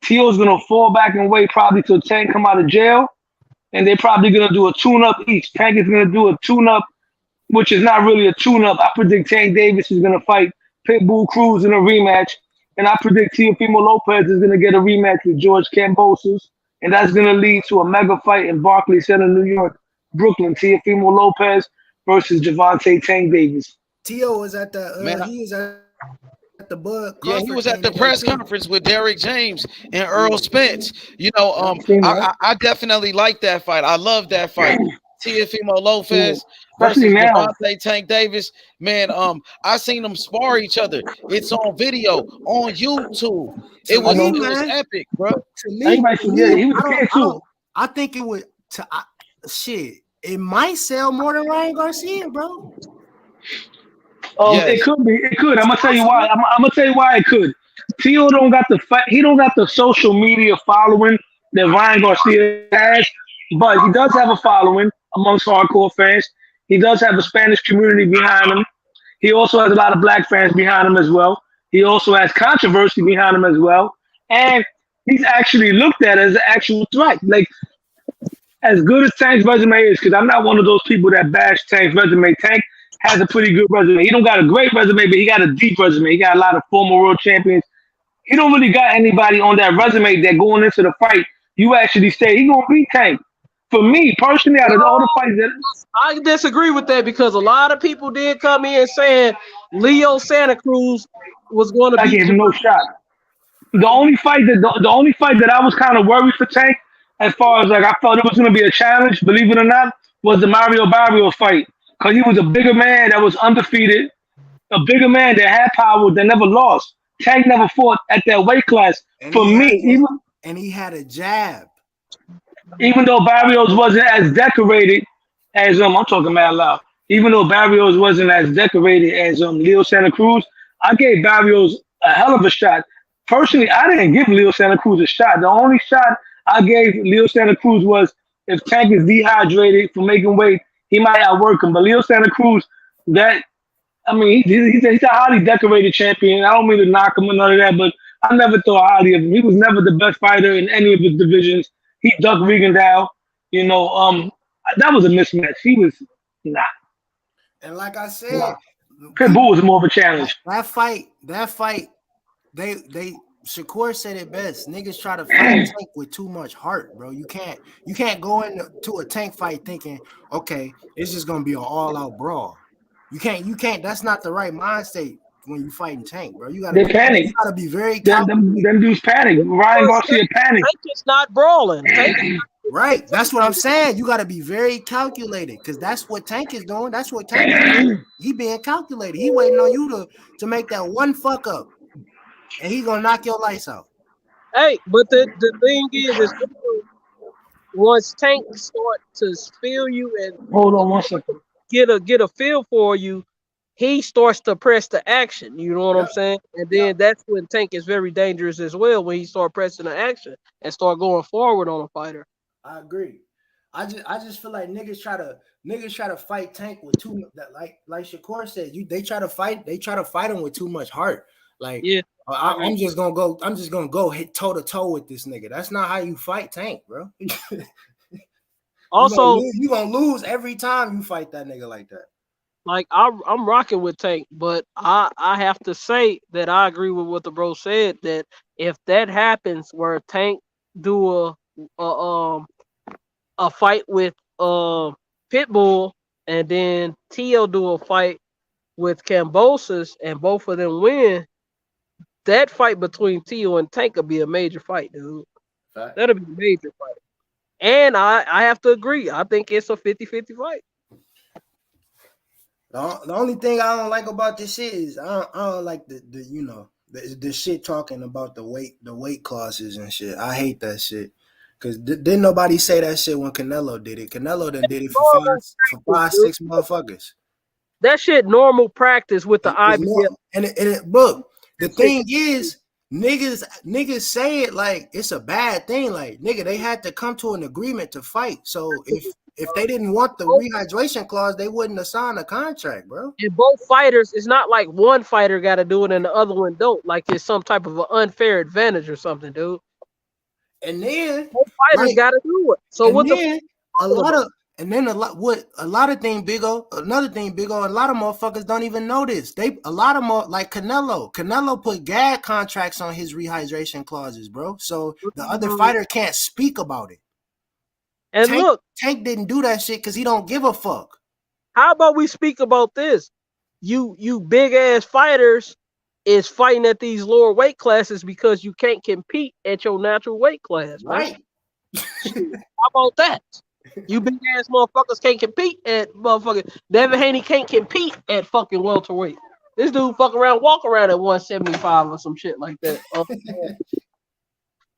Tio's gonna fall back and wait probably till Tank come out of jail, and they're probably gonna do a tune-up each. Tank is gonna do a tune-up, which is not really a tune-up. I predict Tank Davis is gonna fight Pitbull Cruz in a rematch, and I predict Teofimo Lopez is gonna get a rematch with George Kambosos, and that's gonna lead to a mega fight in Barclays Center, New York, Brooklyn. Teofimo Lopez versus Gervonta Tank Davis. Tio was at the he was at the Bud. Yeah, he was at the press conference with Derrick James and Errol Spence. You know, I definitely like that fight. I love that fight. Teofimo Lopez versus Gervonta Tank Davis. Man, I seen them spar each other. It's on video on YouTube. It was epic, bro. To me, I think it would. Shit, it might sell more than Ryan Garcia, bro. It could be. It could. I'm gonna tell you why. I'm gonna tell you why it could. Tio don't got the fight. He don't got the social media following that Ryan Garcia has, but he does have a following amongst hardcore fans. He does have a Spanish community behind him. He also has a lot of black fans behind him as well. He also has controversy behind him as well, and he's actually looked at as an actual threat. Like, as good as Tank's resume is, because I'm not one of those people that bash Tank's resume. Tank has a pretty good resume. He don't got a great resume, but he got a deep resume. He got a lot of former world champions. He don't really got anybody on that resume that going into the fight, you actually say he gonna beat Tank. For me, personally, out of all the fights that I disagree with that because a lot of people did come in saying Leo Santa Cruz was going to I gave him no shot. The only fight that I was kind of worried for Tank, as far as like I felt it was going to be a challenge, believe it or not, was the Mario Barrios fight. Because he was a bigger man that was undefeated, a bigger man that had power that never lost. Tank never fought at that weight class. And for me, he had a jab. Even though Barrios wasn't as decorated as I'm talking mad loud. Even though Barrios wasn't as decorated as Leo Santa Cruz, I gave Barrios a hell of a shot. Personally, I didn't give Leo Santa Cruz a shot. The only shot I gave Leo Santa Cruz was if Tank is dehydrated from making weight, he might outwork him. But Leo Santa Cruz, he's a highly decorated champion. I don't mean to knock him or none of that, but I never thought highly of him. He was never the best fighter in any of his divisions. He ducked Regendow. That was a mismatch. He was not. And like I said, Pitbull was more of a challenge. That fight, Shakur said it best. Niggas try to fight Tank with too much heart, bro. You can't go into a Tank fight thinking, okay, it's just gonna be an all-out brawl. You can't. That's not the right mindset when you fighting Tank, bro. They panic. You gotta be very them dudes panic. Ryan Garcia panic. Tank is not brawling. Right. That's what I'm saying. You gotta be very calculated because that's what Tank is doing. That's what Tank is doing. He being calculated. He waiting on you to make that one fuck up. And he gonna knock your lights out. Hey, but the thing is once Tank start to spill you and hold on one second. get a feel for you, he starts to press the action. You know what I'm saying? And then that's when Tank is very dangerous as well, when he start pressing the action and start going forward on a fighter. I agree. I just feel like niggas try to fight Tank with too much. That like Shakur said, they try to fight him with too much heart. Like, yeah, I'm just gonna go hit toe to toe with this nigga. That's not how you fight Tank, bro. Also, you gonna lose every time you fight that nigga like that. Like I'm rocking with Tank, but I have to say that I agree with what the bro said, that if that happens where Tank do a fight with Pitbull and then Tio do a fight with Cambosis and both of them win, that fight between Tio and Tank will be a major fight, dude. Fact. That'll be a major fight. And I have to agree. I think it's a 50-50 fight. The only thing I don't like about this shit is I don't like the shit talking about the weight clauses and shit. I hate that shit. Cause didn't nobody say that shit when Canelo did it. Canelo done did it for 5-6 motherfuckers. That shit normal practice with the IBF. And look, the thing is, niggas say it like it's a bad thing. Like, nigga, they had to come to an agreement to fight. So if they didn't want the rehydration clause, they wouldn't have signed a contract, bro. And both fighters, it's not like one fighter got to do it and the other one don't. Like it's some type of an unfair advantage or something, dude. And then both fighters got to do it. So what another thing, Big O, a lot of motherfuckers don't even know this. Like Canelo put gag contracts on his rehydration clauses, bro. So the other fighter can't speak about it. And Tank didn't do that shit because he don't give a fuck. How about we speak about this? You big ass fighters is fighting at these lower weight classes because you can't compete at your natural weight class, right? How about that? You big ass motherfuckers can't compete at motherfucking Devin Haney can't compete at fucking welterweight. This dude walk around at 175 or some shit like that.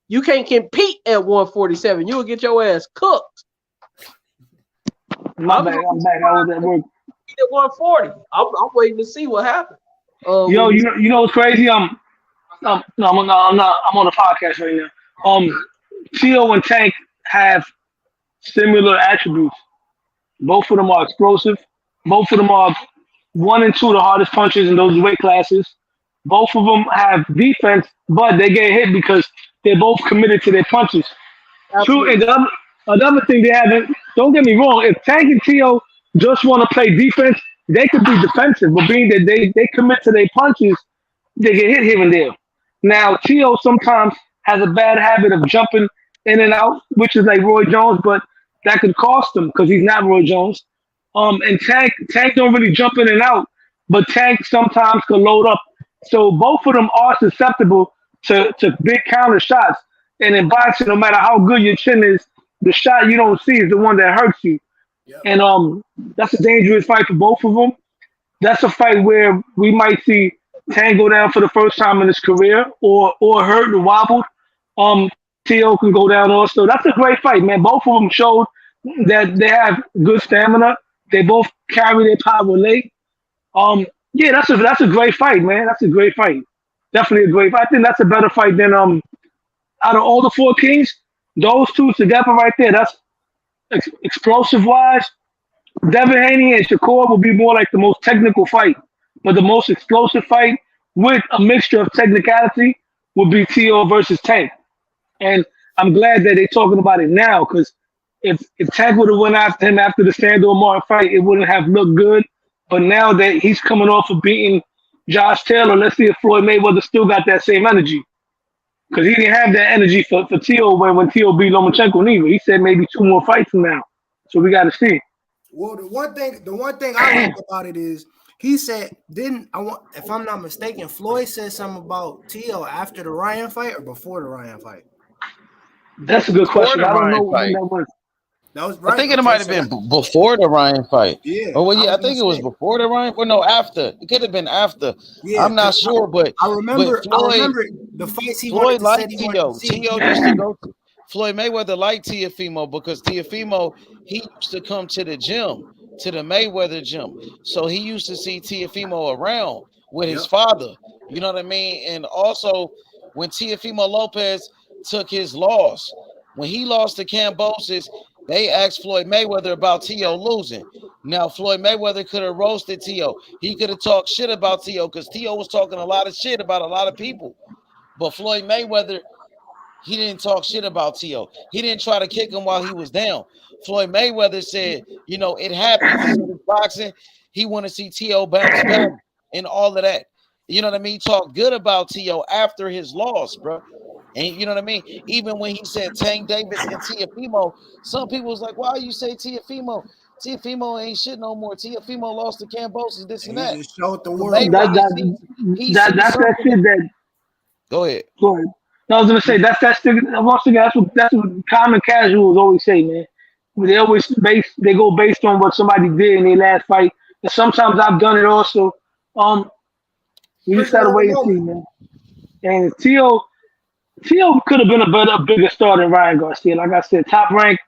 You can't compete at 147. You will get your ass cooked. I'm back. I was at work. At 140. I'm waiting to see what happens. Yo, you know what's crazy? I'm on the podcast right now. Tio and Tank have similar attributes. Both of them are explosive. Both of them are 1 and 2 the hardest punches in those weight classes. Both of them have defense, but they get hit because they're both committed to their punches. Absolutely. True, and another thing they haven't, don't get me wrong, if Tank and Tio just want to play defense, they could be defensive, but being that they commit to their punches, they get hit here and there. Now, Tio sometimes has a bad habit of jumping in and out, which is like Roy Jones, but that could cost him because he's not Roy Jones. And Tank don't really jump in and out, but Tank sometimes can load up. So both of them are susceptible to big counter shots. And in boxing, no matter how good your chin is, the shot you don't see is the one that hurts you. Yep. And that's a dangerous fight for both of them. That's a fight where we might see Tank go down for the first time in his career or hurt or wobbled. Tio can go down also. That's a great fight, man. Both of them showed that they have good stamina. They both carry their power late. Yeah, that's a great fight, man. That's a great fight. Definitely a great fight. I think that's a better fight than out of all the 4 kings, those two together right there, that's explosive wise. Devin Haney and Shakur will be more like the most technical fight, but the most explosive fight with a mixture of technicality would be Tio versus Tank. And I'm glad that they're talking about it now, because if Tank would have went after him after the Sandor Martin fight, it wouldn't have looked good. But now that he's coming off of beating Josh Taylor, let's see if Floyd Mayweather still got that same energy. Because he didn't have that energy for Tio when Tio beat Lomachenko neither. He said maybe 2 more fights from now. So we got to see. Well, the one thing I like about it is he said, if I'm not mistaken, Floyd said something about Tio after the Ryan fight or before the Ryan fight? That's a good question. I don't know when that was. That was right. I think it might have been before the Ryan fight. Yeah. Oh, well, yeah, I think it was before the Ryan. Well, no, after. It could have been after. Yeah, I'm not sure, but I remember the fights he Floyd wanted liked Tio. Tio used to go. Floyd Mayweather liked Teofimo because Teofimo, he used to come to the gym. to the Mayweather gym. So he used to see Teofimo around with his Yep. father. You know what I mean? And also when Teofimo Lopez took his loss, when he lost to Cambosis, they asked Floyd Mayweather about Teo losing. Now, Floyd Mayweather could have roasted Teo. He could have talked shit about Teo because Teo was talking a lot of shit about a lot of people. But Floyd Mayweather, he didn't talk shit about Teo. He didn't try to kick him while he was down. Floyd Mayweather said, you know, it happens. He said it's boxing. He want to see Teo bounce back and all of that. You know what I mean? Talk good about Teo after his loss, bro. And you know what I mean? Even when he said Tank Davis and Teofimo, some people was like, why you say Teofimo? Teofimo ain't shit no more. Teofimo lost to Cambosis, this and He that. just showed the But world. Mayweather That's that something. shit that. Go ahead. Go ahead. No, I was gonna say that's shit. Once again, that's what common casuals always say, man. They go based on what somebody did in their last fight. And sometimes I've done it also. We just gotta wait and see, man. And Teo could have been a bigger star than Ryan Garcia. Like I said, top rank.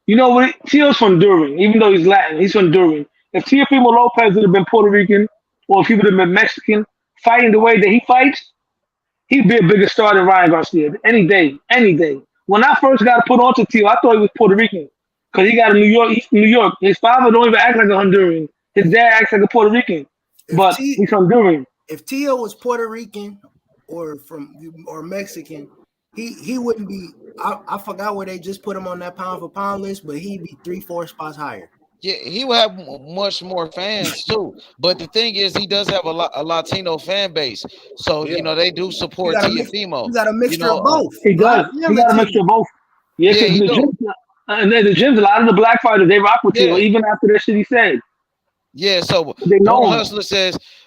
You know what? Teo's from Duran, even though he's Latin. He's from Duran. If Teofimo Lopez would have been Puerto Rican, or if he would have been Mexican, fighting the way that he fights, he'd be a bigger star than Ryan Garcia any day, any day. When I first got put onto Teo, I thought he was Puerto Rican because he got a New York. His father don't even act like a Honduran. His dad acts like a Puerto Rican, but he's from Duran. If Teo was Puerto Rican or Mexican, he wouldn't be. I forgot where they just put him on that pound for pound list, but he'd be 3-4 spots higher. Yeah, he will have much more fans too. But the thing is, he does have a Latino fan base, so you know they do support Teofimo. You got a mixture of both. He does. He got a mixture of both. Yeah, because the gyms, a lot of the black fighters they rock with Teo, even after that shit he said. Yeah, so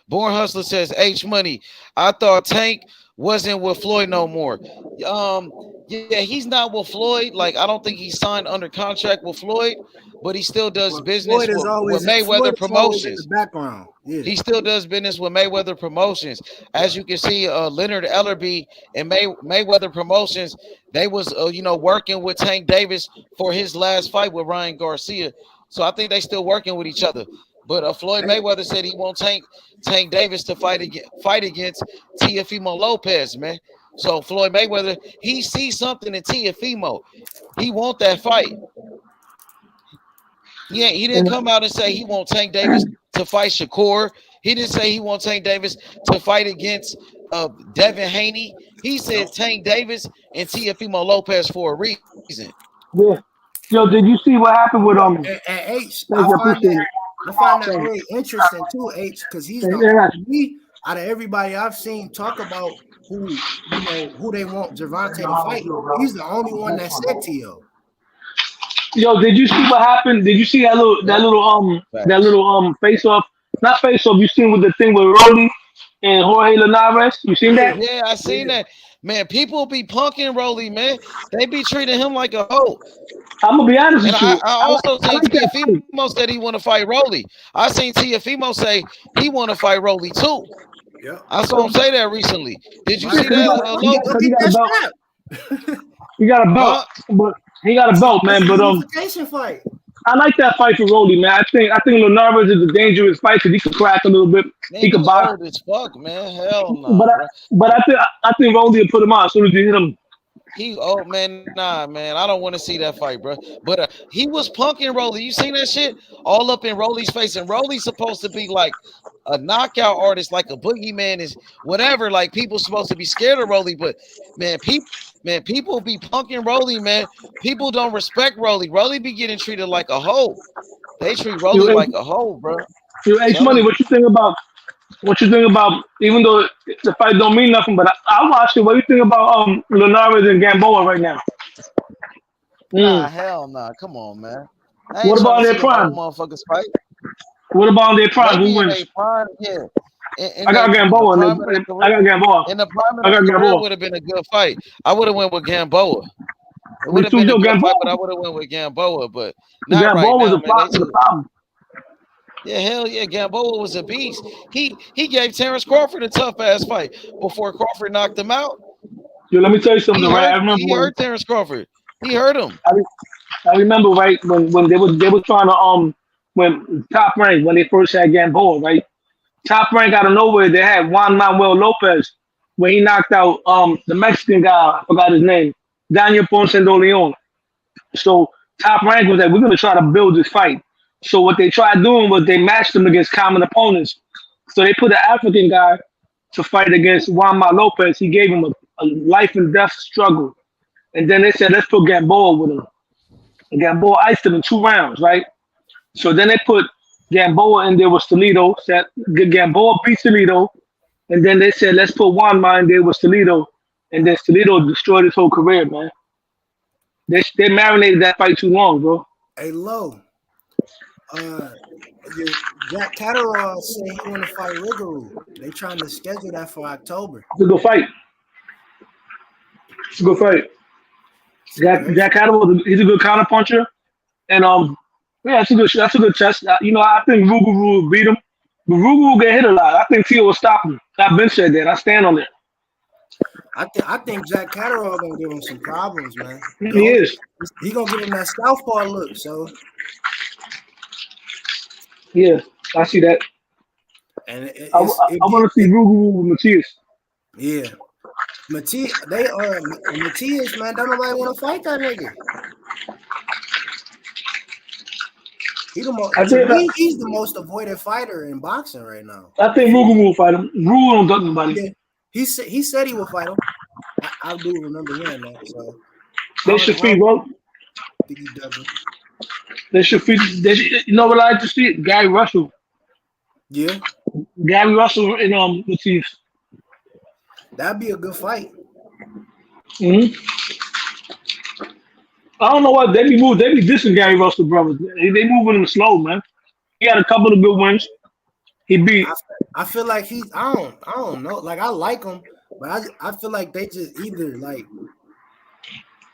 Born Hustler says H Money. I thought Tank wasn't with Floyd no more. Yeah, he's not with Floyd. Like, I don't think he signed under contract with Floyd, but he still does business with Mayweather Promotions. In the background. Yeah. He still does business with Mayweather Promotions. As you can see, Leonard Ellerby and Mayweather Promotions, they was working with Tank Davis for his last fight with Ryan Garcia. So I think they still working with each other. But Floyd Mayweather said he won't Tank Davis to fight against Teofimo Lopez, man. So Floyd Mayweather, he sees something in Teofimo. He want that fight. Yeah, he didn't come out and say he won't Tank Davis to fight Shakur. He didn't say he won't Tank Davis to fight against Devin Haney. He said Tank Davis and Teofimo Lopez for a reason. Yeah. Yo, did you see what happened with H? I find that very interesting too, H, because he's out of everybody I've seen talk about who they want Gervonta to fight. He's the only one that said Teo. Yo, did you see what happened? Did you see that little face off? Not face off. You seen with the thing with Rolly and Jorge Linares? You seen that? Yeah, I seen that. Man, people be punking Rolly, man. They be treating him like a hoe. I'm gonna be honest with you. I also seen Teofimo said he want to fight Rolly. I seen Teofimo say he want to fight Rolly too. Yeah, I saw him say that recently. Did you see that? He got a belt, but he got a belt, man. But fight. I like that fight for Rolly, man. I think Linares is a dangerous fight because he can crack a little bit. He can box. Old as fuck, man. Hell no. But I think Rolly will put him out as soon as he hit him. Nah, man. I don't want to see that fight, bro. But he was punking Rolly. You seen that shit? All up in Rolly's face. And Rolly's supposed to be like a knockout artist, like a boogeyman is whatever. Like, people supposed to be scared of Rolly. But, people be punking Rolly, man. People don't respect Rolly. Rolly be getting treated like a hoe. They treat Rolly like a hoe, bro. H Money, what you think about, even though the fight don't mean nothing, but I watched it. What do you think about Linares and Gamboa right now? Nah, hell nah. Come on, man. What about their prime? Motherfuckers fight. What about their prime? Who wins? Yeah. I got Gamboa. I got Gamboa. In the prime of the career would have been a good fight. I would have went with Gamboa. It would have been a good fight, but I would have went with Gamboa. But not Gamboa was right now, the problem. Yeah, hell yeah, Gamboa was a beast. He gave Terence Crawford a tough ass fight before Crawford knocked him out. Yo, let me tell you something. He hurt Terence Crawford. He hurt him. I remember when they was trying to when Top Rank, when they first had Gamboa, right? Top Rank out of nowhere, they had Juan Manuel Lopez, where he knocked out the Mexican guy, I forgot his name, Daniel Ponce de Leon. So Top Rank was like, we're gonna try to build this fight. So what they tried doing was they matched them against common opponents. So they put an African guy to fight against Juan Manuel Lopez. He gave him a life and death struggle. And then they said, let's put Gamboa with him. And Gamboa iced him in 2 rounds, right? So then they put Gamboa in there with Toledo. Said Gamboa beat Toledo. And then they said, let's put Juanma in there with Toledo. And then Toledo destroyed his whole career, man. They marinated that fight too long, bro. Hey, Low. Jack Catterall said he want to fight Rigorou. They trying to schedule that for October. It's a good fight. It's a good fight. Jack Catterall, he's a good counterpuncher. And yeah, that's a good test. I think Rugu will beat him. But Rugu will get hit a lot. I think Tio will stop him. I've been said that. I stand on it. I think Jack Catterall gonna give him some problems, man. He is. He gonna give him that southpaw look. So yeah, I see that. And I want to see Rugu with Matias. Yeah, Matias. Matias, man. Don't nobody want to fight that nigga. He's the most avoided fighter in boxing right now. I think Rugu will fight him. Rugu don't duck nobody. Yeah. He said he would fight him. I do remember hearing that. So they should feed, bro. Think he doesn't. They should feed. You know what I like to see? Gary Russell. Yeah. Gary Russell and Matias. That'd be a good fight. Mm-hmm. I don't know what they be moving. They be dissing Gary Russell brothers. They moving him slow, man. He had a couple of good wins. He beat. I feel like he's. I don't know. Like I like him, but I feel like they just either like.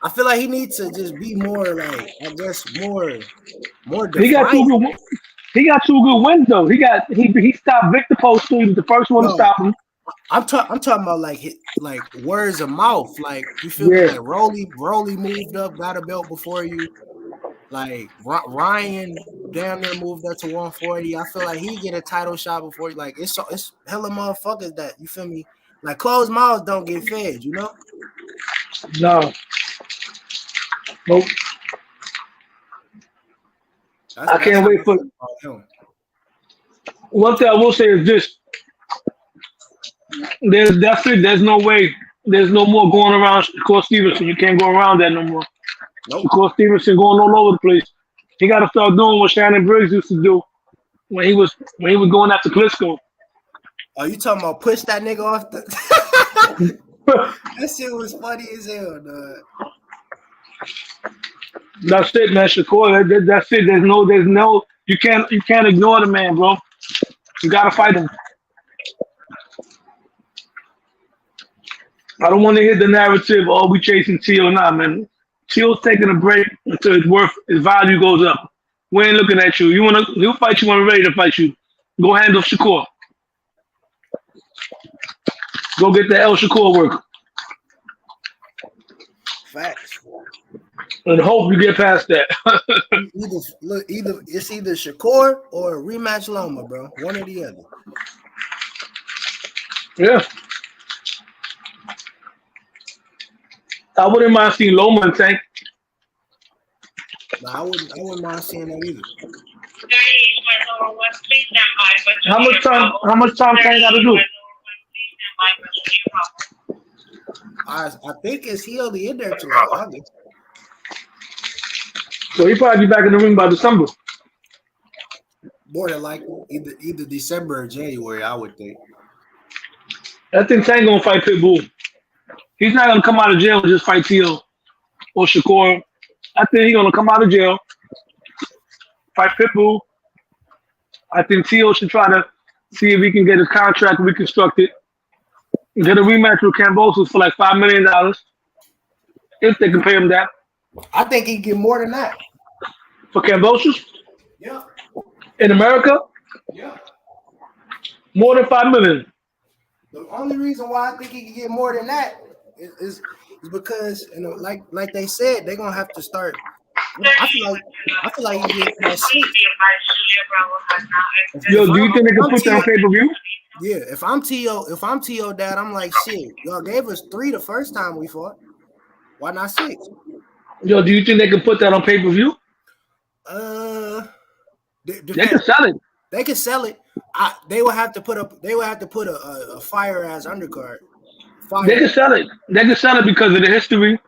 I feel like he needs to just be more like I guess more. Defiant. He got 2 good. He got 2 good wins though. He stopped Victor Post. He was the first one to stop him. I'm talking about like words of mouth. Like you feel me? Like Rolly moved up, got a belt before you. Like Ryan damn near moved up to 140. I feel like he get a title shot before you. Like it's hella motherfuckers that you feel me. Like closed mouths don't get fed, you know? No. Nope. I can't wait for him. One thing I will say is this. There's no way. There's no more going around Shakur Stevenson. You can't go around that no more. Nope. Shakur Stevenson going all over the place. He got to start doing what Shannon Briggs used to do when he was going after Klitschko. Oh, you talking about push that nigga off the? That shit was funny as hell, dog. That's it, man. Shakur. That's it. There's no. You can't ignore the man, bro. You gotta fight him. I don't want to hear the narrative, oh, we chasing Tio. Nah, man. Tio's taking a break until his value goes up. We ain't looking at you. He'll fight you when we're ready to fight you. Go handle Shakur. Go get the El Shakur work. Facts. And hope you get past that. either it's either Shakur or a rematch Loma, bro. One or the other. Yeah. I wouldn't mind seeing Loma and Tank. No, I wouldn't mind seeing that either. How much time Tank got to do? I think he only in there till August. So he probably be back in the ring by December. More than likely, either December or January, I would think. I think Tank gonna fight Pitbull. He's not gonna come out of jail and just fight Tio or Shakur. I think he's gonna come out of jail, fight Pitbull. I think Tio should try to see if he can get his contract reconstructed. Get a rematch with Kambosos for like $5 million. If they can pay him that. I think he can get more than that. For Kambosos? Yeah. In America? Yeah. More than $5 million. The only reason why I think he can get more than that is because, like they said, they're gonna have to start I feel like he gets that shit. Yo, do you think they can put that on pay-per-view? Yeah, if I'm T.O. dad, I'm like, shit, y'all gave us 3 the first time we fought. Why not 6? Yo, do you think they can put that on pay-per-view? They can sell it. They can sell it. They would have to put a fire ass undercard. They can sell it. They can sell it because of the history.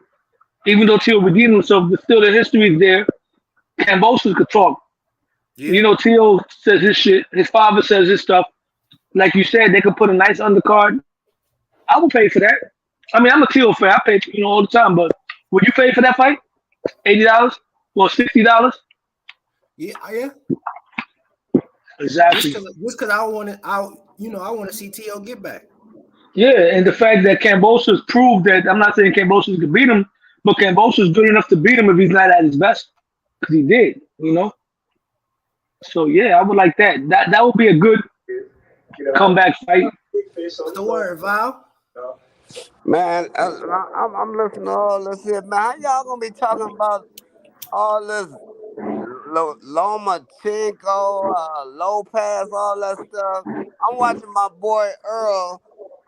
Even though T.O. redeemed himself, but still the history is there. Cambosos could talk. Yeah. You know, T.O. says his shit. His father says his stuff. Like you said, they could put a nice undercard. I would pay for that. I mean, I'm a T.O. fan. I pay, all the time. But would you pay for that fight? $80 or $60? Yeah. Exactly. Just because I want to see T.O. get back. Yeah, and the fact that Cambosos proved that, I'm not saying Cambosos could beat him, but Cambosos is good enough to beat him if he's not at his best. Because he did, So, yeah, I would like that. That would be a good comeback fight. What's the word, Val? Man, I'm listening to all this here, man. How y'all gonna be talking about all this Lomachenko, Lopez, all that stuff? I'm watching my boy Earl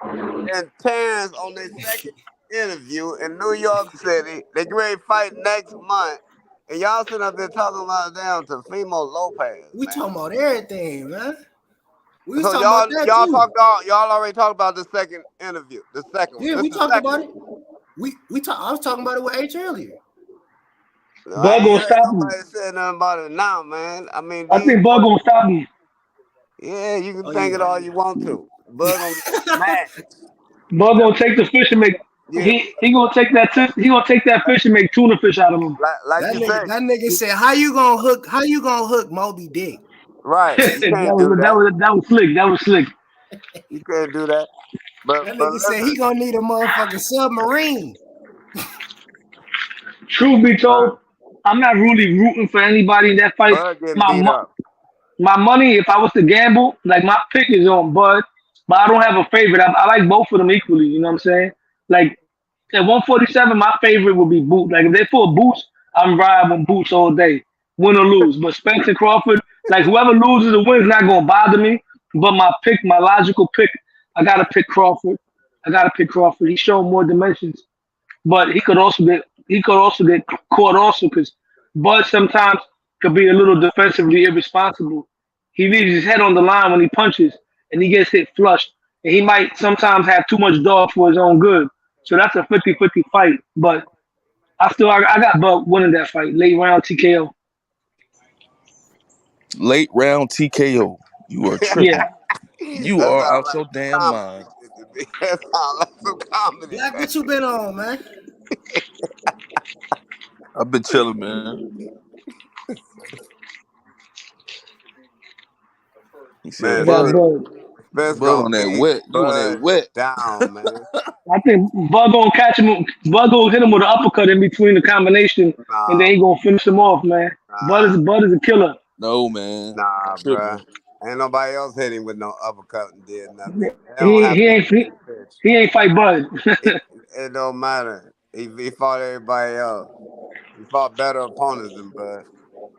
and Terence on their second interview in New York City. They get ready to fight next month. And y'all sitting up there talking about damn Teofimo Lopez. We talking about everything, man. So y'all already talked about the second interview. The second one. Yeah, we talked about it. I was talking about it with H earlier. Bud gonna stop him. Nobody said nothing about it now, man. I mean, I think Bud gonna stop him. Yeah, you can think it all you want to. Bud gonna get mad. Bud gonna take the fish and make. Yeah. He gonna take that. He gonna take that fish and make tuna fish out of him. Like that nigga said, "How you gonna hook Moby Dick?" Right. that was slick. That was slick. You can't do that. But that nigga said he gonna need a motherfucking submarine. Truth be told, I'm not really rooting for anybody in that fight. My money, if I was to gamble, like my pick is on Bud, but I don't have a favorite. I like both of them equally. You know what I'm saying? Like at 147, my favorite would be Boots. Like if they pull Boots, I'm riding on Boots all day, win or lose. But Spence and Crawford, like whoever loses or wins, not gonna bother me. But my logical pick, I gotta pick Crawford. He's showing more dimensions, but he could also get caught also because Bud sometimes could be a little defensively irresponsible. He leaves his head on the line when he punches, and he gets hit flush. And he might sometimes have too much dog for his own good. So that's a 50-50 fight. But I got Bud winning that fight. Late round TKO. Late round TKO. You are tripping. Yeah. You are out your damn mind. That sounds like some comedy. Black, what you been on, man? I've been chilling, man. He said, Bud on that wet. You on that wet. Down, man. I think Bud gonna catch him. Bud gonna hit him with an uppercut in between the combination, and then he gonna finish him off, man. Bud is a killer. No, man. Nah, bro. Ain't nobody else hit him with no uppercut and did nothing. He ain't fight Bud. it don't matter. He fought everybody else. He fought better opponents than Bud.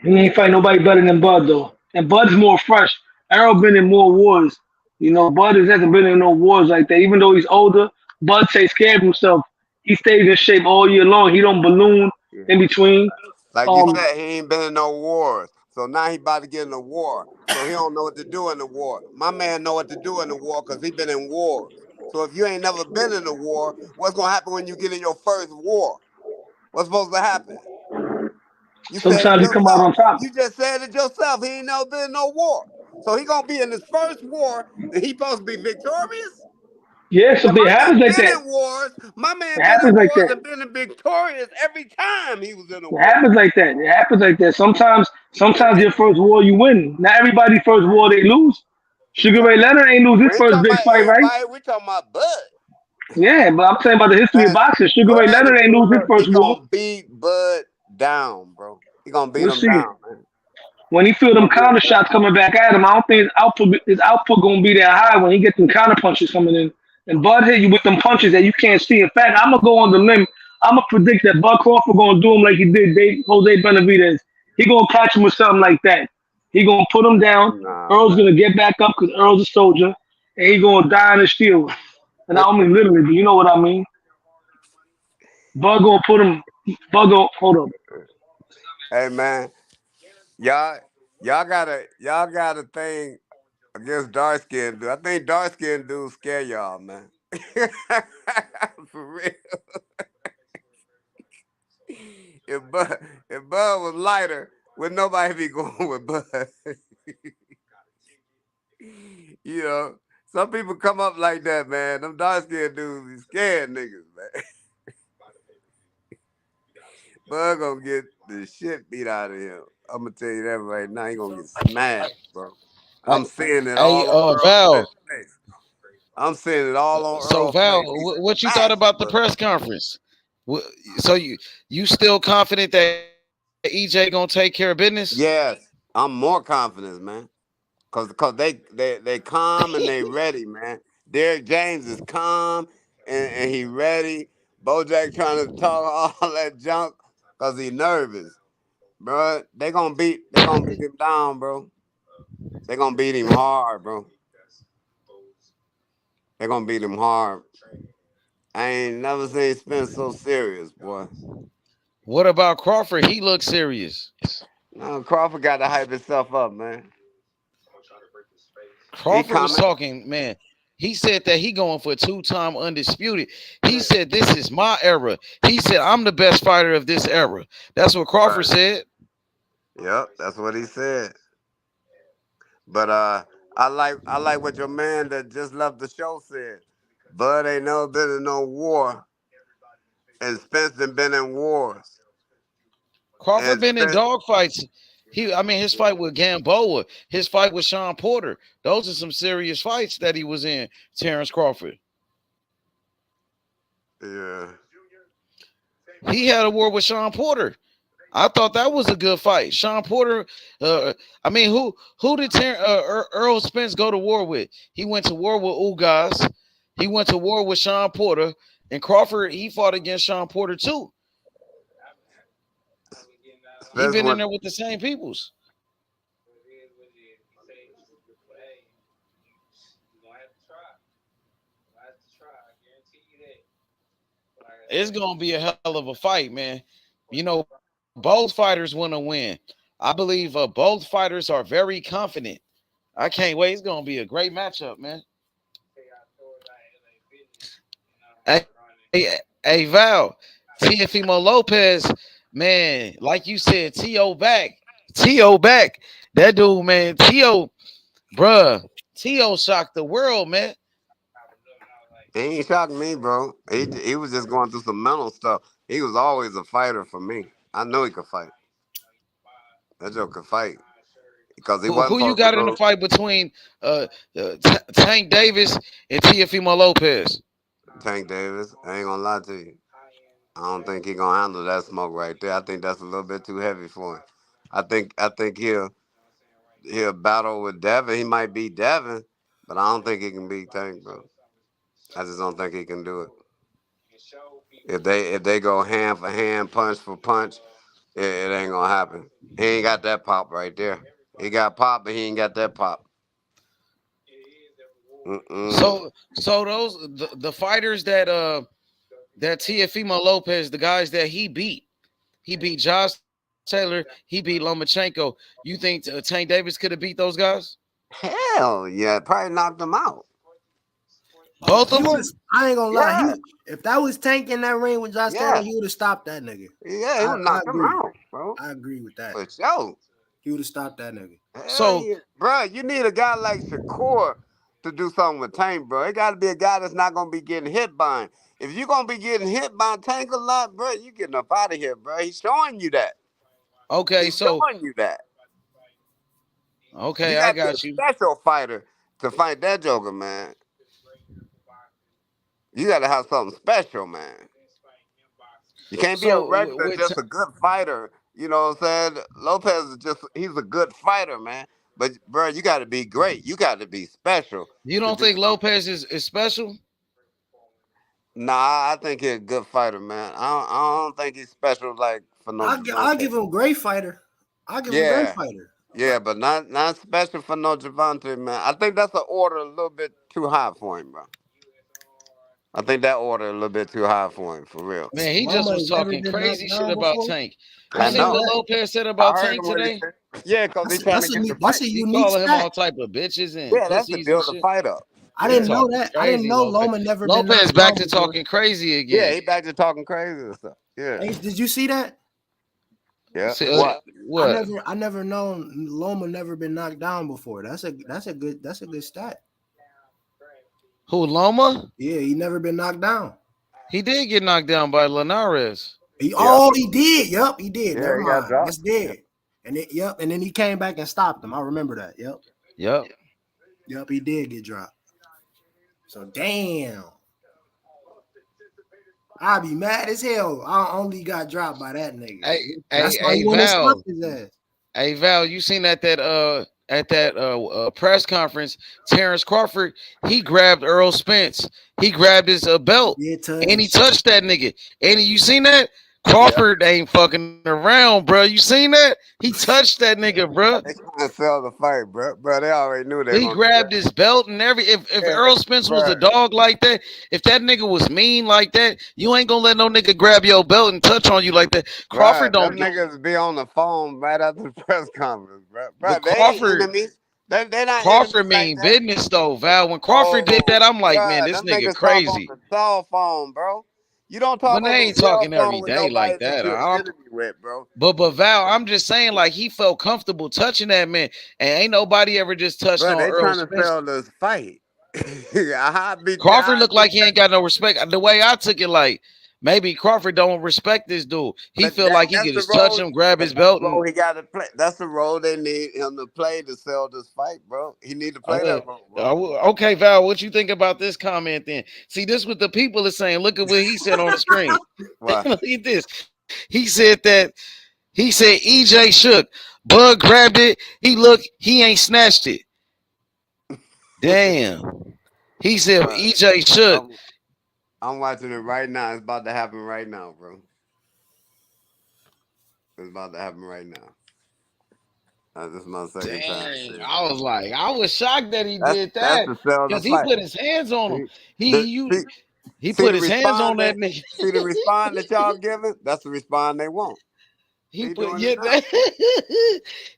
He ain't fight nobody better than Bud though. And Bud's more fresh. Errol been in more wars. Bud hasn't been in no wars like that. Even though he's older, Bud takes care of himself. He stays in shape all year long. He don't balloon in between. Like you said, he ain't been in no wars. So now he about to get in a war. So he don't know what to do in the war. My man know what to do in the war because he been in wars. So if you ain't never been in a war, what's going to happen when you get in your first war? What's supposed to happen? Sometimes you come out on top. You just said it yourself. He ain't never been in no war. So he going to be in his first war and he supposed to be victorious? Yeah, so it happens like that. Wars, my man been in wars and been victorious every time he was in a war. It happens like that. Sometimes your first war you win. Not everybody's first war they lose. Sugar Ray Leonard ain't lose his first big fight, right? We talking about Bud. Yeah, but I'm saying about the history of boxing. Sugar Ray Leonard ain't lose his first war. He gonna beat Bud down, bro. He gonna beat him down, man. When he feel them counter shots coming back at him, I don't think his output gonna be that high when he get them counter punches coming in. And Bud hit you with them punches that you can't see. In fact, I'm gonna go on the limb. I'ma predict that Bud Crawford gonna do him like he did Jose Benavidez. He gonna catch him with something like that. He gonna put him down. Nah, Earl's man. gonna get back up because Earl's a soldier, and he gonna die in the steel. And I don't mean literally, but you know what I mean. Bud gonna put him. Bud gonna hold up. Hey man, y'all y'all got a thing against dark skinned dude. I think dark skinned dudes scare y'all, man. For real. If Bud, if Bud was lighter, would nobody be going with Bud? You know, some people come up like that, man. Them dark skinned dudes be scared niggas, man. Bud gonna get the shit beat out of him. I'm gonna tell you that right now. He gonna get smashed, bro. I'm seeing it Hey, all on Earl Val. Spence face. I'm seeing it all on So Earl's Val, face. He's what you thought smashed, about the bro. press conference? Wh- So you still confident that EJ gonna take care of business? Yes, I'm more confident, man. Cause they calm and they ready, man. Derrick James is calm and he ready. Bojack trying to talk all that junk cause he nervous, bro. They gonna beat him down, bro. They gonna beat him hard, bro. They gonna beat him hard. I ain't never seen Spence so serious, boy. What about Crawford? He looks serious. No, Crawford got to hype himself up, man. He Crawford was coming. talking, man. He said that he going for two-time undisputed. He said this is my era. He said I'm the best fighter of this era. That's what Crawford Right. said. Yep, that's what he said. But I like what your man that just left the show said. Bud ain't never been in no war, and Spence done been in wars. Crawford And been in Spence, dog fights. I mean, his fight with Gamboa, his fight with Sean Porter. Those are some serious fights that he was in. Terence Crawford. yeah, He had a war with Sean Porter. I thought that was a good fight. Sean Porter. I mean, who did Earl Spence go to war with? He went to war with Ugas. He went to war with Sean Porter. And Crawford, he fought against Sean Porter too. He Spence been in went. there with the same peoples. It's gonna be a hell of a fight, man. You know, both fighters want to win. I believe both fighters are very confident. I can't wait. It's gonna be a great matchup, man. Hey, Val, Teofimo Lopez, man, like you said, T.O. back. That dude, man, T.O., bruh, T.O. shocked the world, man. He ain't shocking me, bro. He was just going through some mental stuff. He was always a fighter for me. I knew he could fight. That joke could fight because he Who wasn't you supposed to got in the lose. fight between Tank Davis and Teofimo Lopez? Tank Davis, I ain't gonna lie to you. I don't think he gonna handle that smoke right there. I think that's a little bit too heavy for him. I think he'll battle with Devin. He might beat Devin, but I don't think he can beat Tank, bro. I just don't think he can do it. If they go hand for hand, punch for punch, it ain't gonna happen. He ain't got that pop right there. He got pop, but he ain't got that pop. Mm-mm. So those the fighters that Teofimo Lopez, the guys that he beat Josh Taylor, he beat Lomachenko. You think Tank Davis could have beat those guys? Hell yeah, probably knocked him out. Both He of would them? have. I ain't gonna lie. Yeah, If that was Tank in that ring with Josh Taylor, yeah, he would have stopped that nigga. yeah. He I, would I knock him agree. out, bro. I agree with that. For sure. He would have stopped that nigga. Hell So yeah, bro. You need a guy like Shakur to do something with Tank, bro. It got to be a guy that's not gonna be getting hit by him. If you're gonna be getting hit by Tank a lot, bro, you getting up out of here, bro. He's showing you that. okay, He's so showing you that. You okay, I got to be a got you. special fighter to fight that Joker, man. You got to have something special, man. You can't be a So regular, with just a good fighter. You know what I'm saying? Lopez is he's a good fighter, man. But, bro, you got to be great. You got to be special you to don't do think something. Lopez is special? Nah, I think he's a good fighter, man. I don't think he's special like for no I'll Gervonta. give him great fighter. I'll give him great Yeah, fighter. yeah, but not special for no Gervonta, man. I think that's an order a little bit too high for him, bro. I think that order a little bit too high for him, for real. Man, he just Loma was has never talking been knocked crazy shit down about before. Tank. You I see know. what Lopez said I about heard Tank him what he today? said. Yeah, because he's trying to get the That's fight. a He unique calling him all stat. type of bitches and Yeah, that's to pussies and build the shit. fight up. I He didn't Yeah. know talking that. I didn't crazy, know Lopez. Loma never been Lopez knocked back down to before. talking crazy Yeah, again. he back to talking crazy and stuff. Yeah. Hey, did you see that? Yeah. See, What? what? I never known Loma never been knocked down before. That's a good stat. Who, Loma? Yeah, he never been knocked down. He did get knocked down by Linares. He did. Yup, he did. Yeah, Never he got mind. dropped. That's dead. And then he came back and stopped him. I remember that. Yup, he did get dropped. So damn. I'd be mad as hell. I only got dropped by that nigga. That's why Hey, you want to Val. stop his ass. Hey, Val, you seen at that press conference, Terence Crawford, he grabbed Errol Spence. He grabbed his belt and he touched that nigga. And you seen that? Crawford ain't fucking around, bro. You seen that? He touched that nigga, bro. They trying to sell the fight, bro. Bro, they already knew they were He gonna grabbed his belt and if Errol Spence was a dog like that, if that nigga was mean like that, you ain't gonna let no nigga grab your belt and touch on you like that. Crawford Bruh, don't them niggas be on the phone right after the press conference, bro. But They Crawford, ain't enemies. They not Crawford enemies like mean that. business though, Val. When Crawford did that, I'm like, man, Bruh, this them nigga niggas talk on crazy. the cell phone, bro. You don't talk But on they the ain't cell talking phone every with day nobody like that that. you're enemy with, bro. But Val, I'm just saying, like, he felt comfortable touching that man, and ain't nobody ever just touched Bro, on they Earl trying to Spence. sell this fight. Crawford looked like he ain't got no respect. The way I took it, like, maybe Crawford don't respect this dude. He But feel like he that's could the just touch role. him, grab But his that's belt, the and role he got to play. That's the role they need him to play to sell this fight, bro. He need to play that role, bro. okay, Val, what you think about this comment then? See, this what the people are saying. Look at what he said on the screen. Why? Look at this. He said EJ shook. Bug grabbed it. He ain't snatched it. Damn. He said EJ shook. I'm watching it right now. It's about to happen right now, bro. It's about to happen right now. This is my second time. Dang, I was shocked that he did That's that to sell the because he fight. put his hands on him. See, He see put the his hands on response that that nigga. see the response that y'all giving? That's the response they want. He put doing it now.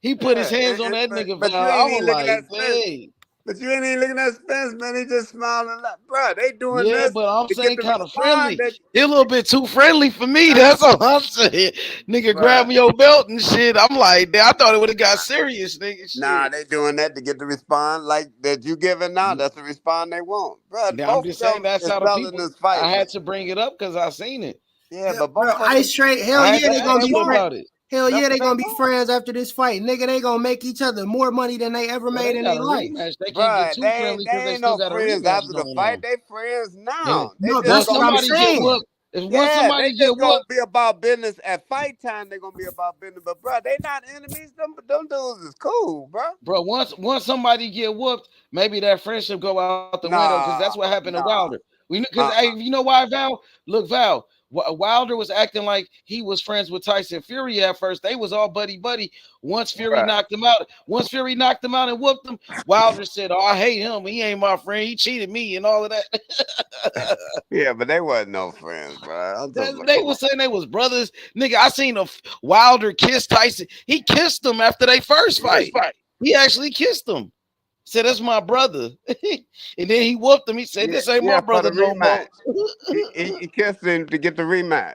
he put his Yeah, hands on that nigga. but you Val. I ain't was even looking like, at Spence. dang. But you ain't even looking at Spence, man. He just smiling like, bro, they doing Yeah, this but I'm to get saying the kind of response friendly. that He a little bit too friendly for me. That's all I'm saying. Nigga, grab bruh. your belt and shit. I'm like, I thought it would have got serious, nigga. Nah, Shit. they doing that to get the response like that you giving now. That's the response they want, bro. Now, I'm Both of just saying them that's is how the selling people. this fight, I man. had to bring it up because I seen it. Yeah, but Bro, both of them, Ice Trade, hell I yeah, had to they gonna ask be you friends. about it. Hell that's yeah, they what gonna they be want. friends after this fight. Nigga, they gonna make each other more money than they ever Well, made they in got their a life. rematch. They can't get Bruh, too friendly because they they ain't still no got a friends rematch after the going fight. on. They friends Yeah. now. They No, just Well, that's what I'm gonna somebody get saying. whooped. If once yeah, they somebody get just gonna whooped, be about business at fight time. They gonna be about business, but bro, they not enemies. Them dudes is cool, bro. bro, once somebody get whooped, maybe that friendship go out the window because Nah, that's what happened to nah. Wilder. Because hey, you know why, Val? Look, Val, Wilder was acting like he was friends with Tyson Fury at first. They was all buddy buddy. Once Fury Bruh. knocked him out, and whooped him, Wilder said, "Oh, I hate him. He ain't my friend. He cheated me and all of that." Yeah, but they wasn't no friends, bro. I'm just like, They come on. was saying they was brothers. Nigga, I seen a Wilder kiss Tyson. He kissed him after they first fight. He actually kissed him. Said, that's my brother. And then he whooped him. He said, this ain't Yeah, my for the brother no more. rematch. He kissed him to get the rematch.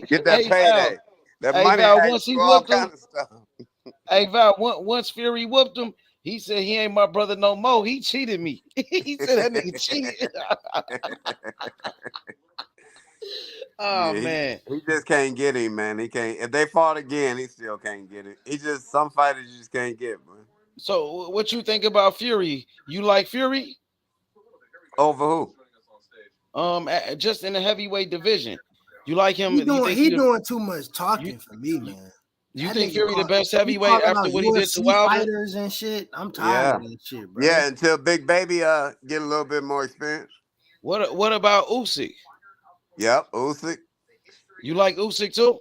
Get that Hey, Val. payday. That Hey, money Val, act once he do all whooped him, kind of stuff. hey, Val, once Fury whooped him, he said, he ain't my brother no more. He cheated me. He said, that nigga cheated. Oh, Yeah, man. he just can't get him, man. He can't. If they fought again, he still can't get it. He just some fighters you just can't get, man. So what you think about Fury? You like Fury? Over who? Just in the heavyweight division. You like him? He You doing think he doing too much you, talking for me, man. you That think nigga Fury the best he heavyweight talking after about what he did to UFC Wilder? fighters and shit. I'm tired Yeah, of that shit, bro. yeah. Until Big Baby get a little bit more experience. What about Usyk? Yep, Usyk. You like Usyk too?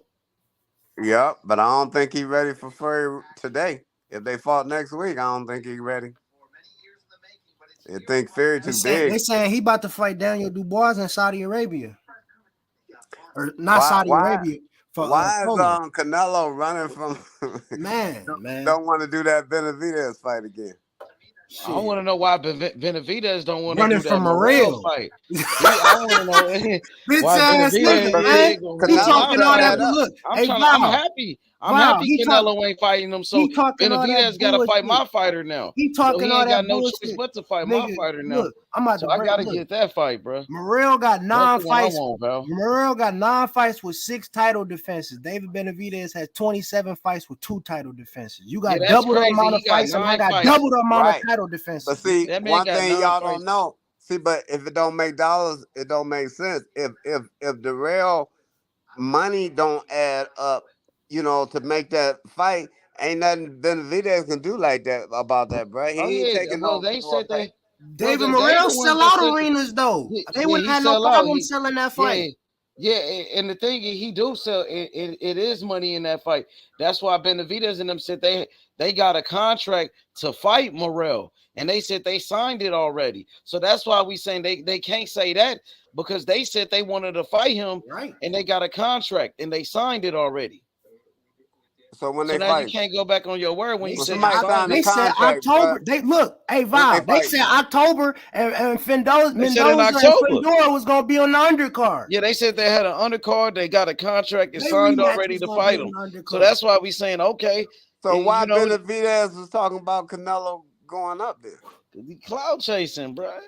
Yep, but I don't think he's ready for Fury today. If they fought next week, I don't think he's ready. I think Fury too big. They saying he about to fight Daniel Dubois in Saudi Arabia, or not Saudi Arabia for Why is Poland. Canelo running from? man, don't want to do that Benavidez fight again. Shit. I want to know why Benavidez don't want to running do that from Morrell fight. I want to know why Benavidez he talking all that. Look, I'm happy. I'm happy Canelo ain't fighting him. So Benavidez got to fight my fighter now. He talking so he all ain't that got no bullshit. choice but to fight my fighter now. Look, I'm about so to I got to get that fight, bro. Morrell got 9 fights. Want, Morrell got 9 fights with 6 title defenses. David Benavidez has 27 fights with 2 title defenses. You got double the amount of fights, and I got double the amount of title defenses. But see, one thing y'all don't know. See, but if it don't make dollars, it don't make sense. If the real money don't add up, to make that fight, ain't nothing Benavidez can do like that about that, bro. He ain't taking no. They said they. David Morrell sell out arenas though. They wouldn't have no problem selling that fight. Yeah, and the thing is, he do sell. It is money in that fight. That's why Benavidez and them said they got a contract to fight Morrell, and they said they signed it already. So that's why we saying they can't say that because they said they wanted to fight him, right? And they got a contract and they signed it already. So when they now fight, you can't go back on your word when you say they said October. They look, hey Val, they said October and Mendoza and Figueroa was gonna be on the undercard. Yeah, they said they had an undercard. They got a contract and signed already to fight him. So that's why we saying okay. So why Benavidez was talking about Canelo going up there? The cloud chasing, bro.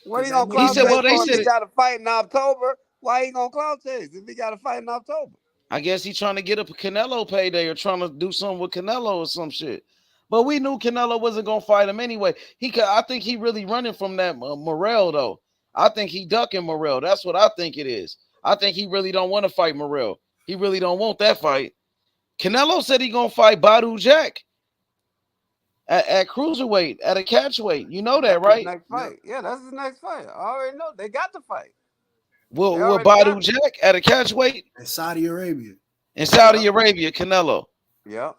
What he gonna cloud chase? Well, they said he got a fight in October. Why he gonna cloud chase if he got a fight in October? I guess he's trying to get a Canelo payday or trying to do something with Canelo or some shit. But we knew Canelo wasn't gonna fight him anyway. I think he really running from that Morrell though. I think he ducking Morrell. That's what I think it is. I think he really don't want to fight Morrell. He really don't want that fight. Canelo said he gonna fight Badu Jack at cruiserweight, at a catchweight. You know that, right? Next fight. Yeah, that's his next fight. I already know. They got the fight. Will Badu Jack at a catchweight in Saudi Arabia? In Saudi Arabia, Canelo. Yep.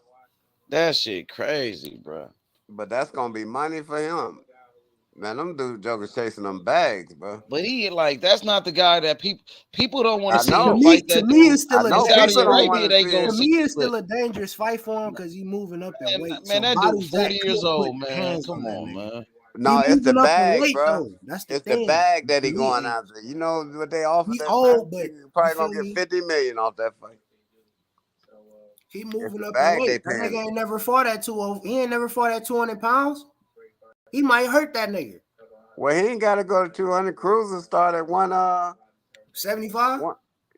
That shit crazy, bro. But that's gonna be money for him. Man, them dudes jokers chasing them bags, bro. But he that's not the guy that people don't want to see him fight. That to me, it's still Saudi Arabia. To me, it's still a dangerous fight for him because he's moving up in weight. Man, that dude 40 years old, man. Come on, man. No, it's the bag, bro. That's it's the bag that he going after. You know what they offer? He's old, but he's probably gonna get 50 million off that fight. He moving up in weight. That nigga ain't never fought at 200. He ain't never fought at 200 pounds. He might hurt that nigga. Well, he ain't got to go to 200. Cruiser start at 175.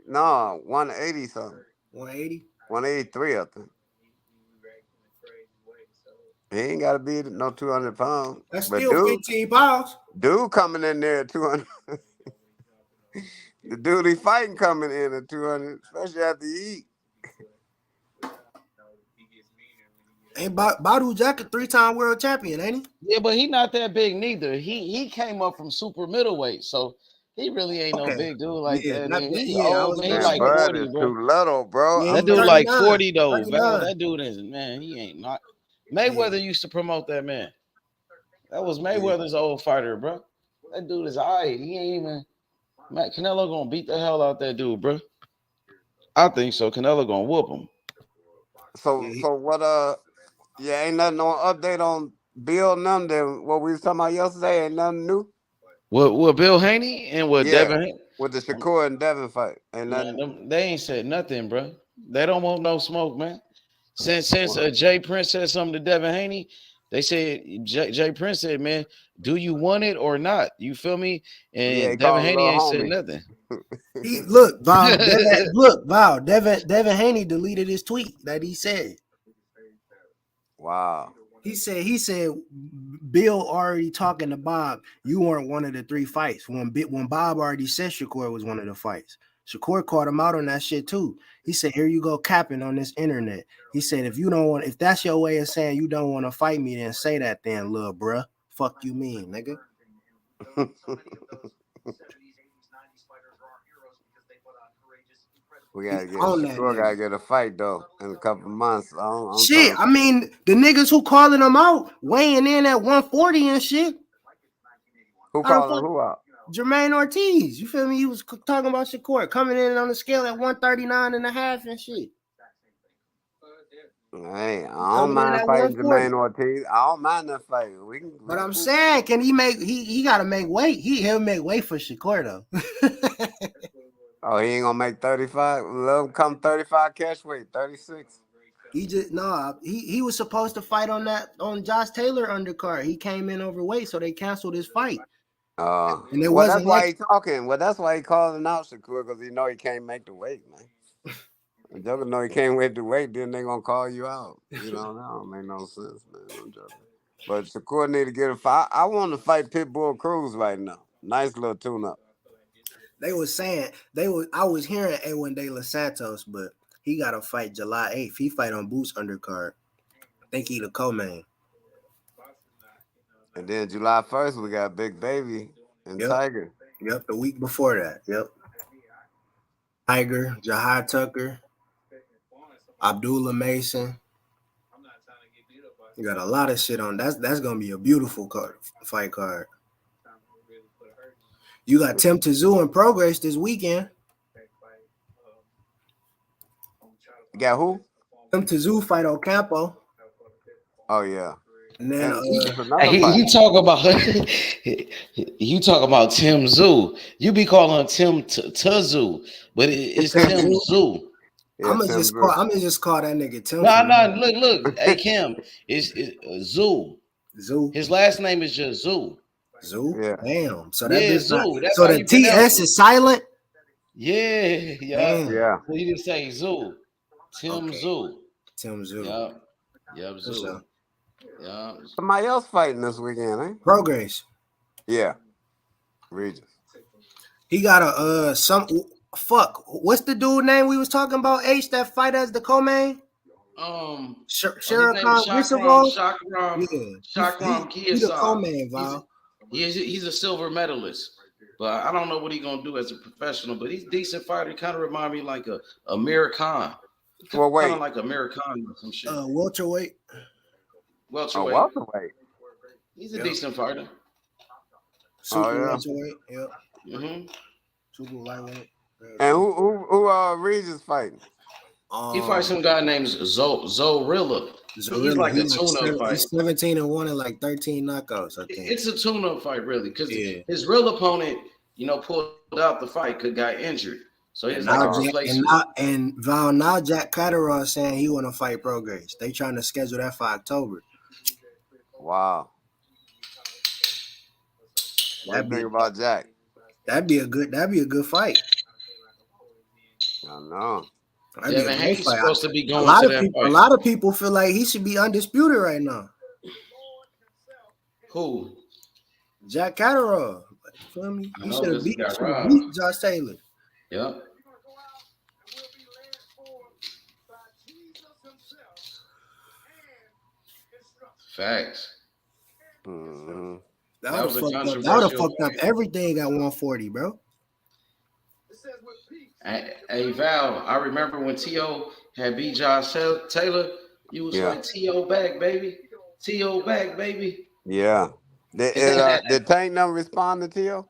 No, 180 something. 180. 183, I think. He ain't got to be no 200 pounds. That's still 15 pounds. Dude coming in there at 200. The dude he fighting coming in at 200, especially after he eat. Ain't Badu Jack a 3-time world champion, ain't he? Yeah, but he not that big neither. He came up from super middleweight, so he really ain't no big dude like that. He's old, man. He's like 40, bro. Too little, bro. Yeah, that dude like 40 though. That dude is he ain't not. Mayweather used to promote that man. That was Mayweather's old fighter, bro. That dude is alright. He ain't even. Canelo gonna beat the hell out that dude, bro. I think so. Canelo gonna whoop him. So what? Yeah, ain't nothing on update on Bill none than what we was talking about yesterday. Ain't nothing new. What Bill Haney and what Devin Haney? With the Shakur and Devin fight. Ain't nothing. Man, they ain't said nothing, bro. They don't want no smoke, man. Since Jay Prince said something to Devin Haney, they said Jay Prince said, "Man, do you want it or not?" You feel me? And Devin Haney ain't said nothing. Val. Devin Haney deleted his tweet that he said. Wow. He said, Bill already talking to Bob. You weren't one of the 3 fights. When Bob already said Shakur was one of the fights. Shakur caught him out on that shit too. He said, "Here you go capping on this internet." He said, if that's your way of saying you don't want to fight me, then say that then, little bruh. Fuck you mean, nigga. We gotta get on that Shakur. nigga. Gotta get a fight though in a couple months. I'm Shit, trying I mean, the niggas who calling him out weighing in at 140 and shit. Who calling who out? Jermaine Ortiz. You feel me? He was talking about Shakur coming in on the scale at 139.5 and shit. Hey, I don't Coming in mind at fighting 140. Jermaine Ortiz. I don't mind that fight. But I'm saying, can he make? He got to make weight. He'll make weight for Shakur though. Oh, he ain't gonna make 35. Let him come 35 catch weight, 36. He just he was supposed to fight on Josh Taylor undercard. He came in overweight, so they canceled his fight. And it Well, that's wasn't why he talking. Well, that's why he calling out Shakur, because he know he can't make the weight, man. The Joker know he can't make the weight, then they gonna call you out. You know, that don't make no sense, man. I'm joking. But Shakur need to get a fight. I want to fight Pitbull Cruz right now. Nice little tune-up. They was saying I was hearing Edwin De Los Santos, but he got to fight July 8th. He fight on Boots undercard. I think he the co-main. And then July 1st, we got Big Baby and Tiger. Yep, the week before that. Yep. Tiger, Jahad Tucker, Abdullah Mason. You got a lot of shit on. That's gonna be a beautiful fight card. You got Tim Tszyu and Prograis this weekend. You got who? Tim Tszyu fight Ocampo. Oh yeah. And then you talk about you talk about Tim Tszyu. You be calling Tim Tszyu, but it's Tim Tszyu. Yeah, I'm gonna just call that nigga Tim. No, look. Hey Kim, it's Tszyu. Tszyu. His last name is just Tszyu. Tszyu. Yeah. Damn. So that Tszyu. So the TS is silent. Yeah. Yeah. Well, you didn't say Tszyu. Tim Tszyu. Tim Tszyu. Yep. Tszyu. Yeah. Somebody else fighting this weekend, eh? Prograis. Yeah. Regis. He got a what's the dude name we was talking about? H that fight as the co-main? Shakram He's the co-main, Val. He's a silver medalist. But I don't know what he's gonna do as a professional, but he's a decent fighter. He kind of remind me like a Amir Khan. Well, wait. Kind of like Amir Khan or some shit. Welterweight. Welterweight. He's a decent fighter. Super welterweight. Yep. Mm-hmm. Super lightweight. And who Regis fighting? He fights some guy named Zorilla. He's like a tune-up fight. He's 17-1 and like 13 knockouts, I think. It's a tune-up fight, really, because his real opponent, pulled out the fight, got injured. So he's like a replacement. And Val, now Jack Catterall saying he want to fight Prograis. They trying to schedule that for October. Wow. What do you think about Jack? That'd be a good fight. I know. Devin Haney's supposed to be going to that fight. A lot of people feel like he should be undisputed right now. Who? Jack Catterall. Feel me? He should have beat Josh Taylor. Yep. Facts. Mm-hmm. That would have fucked up everything at 140, bro. Hey Val, I remember when T.O. had beat Josh Taylor, you was like, T.O. back, baby. T.O. back, baby. Yeah. Did Tank never respond to T.O.?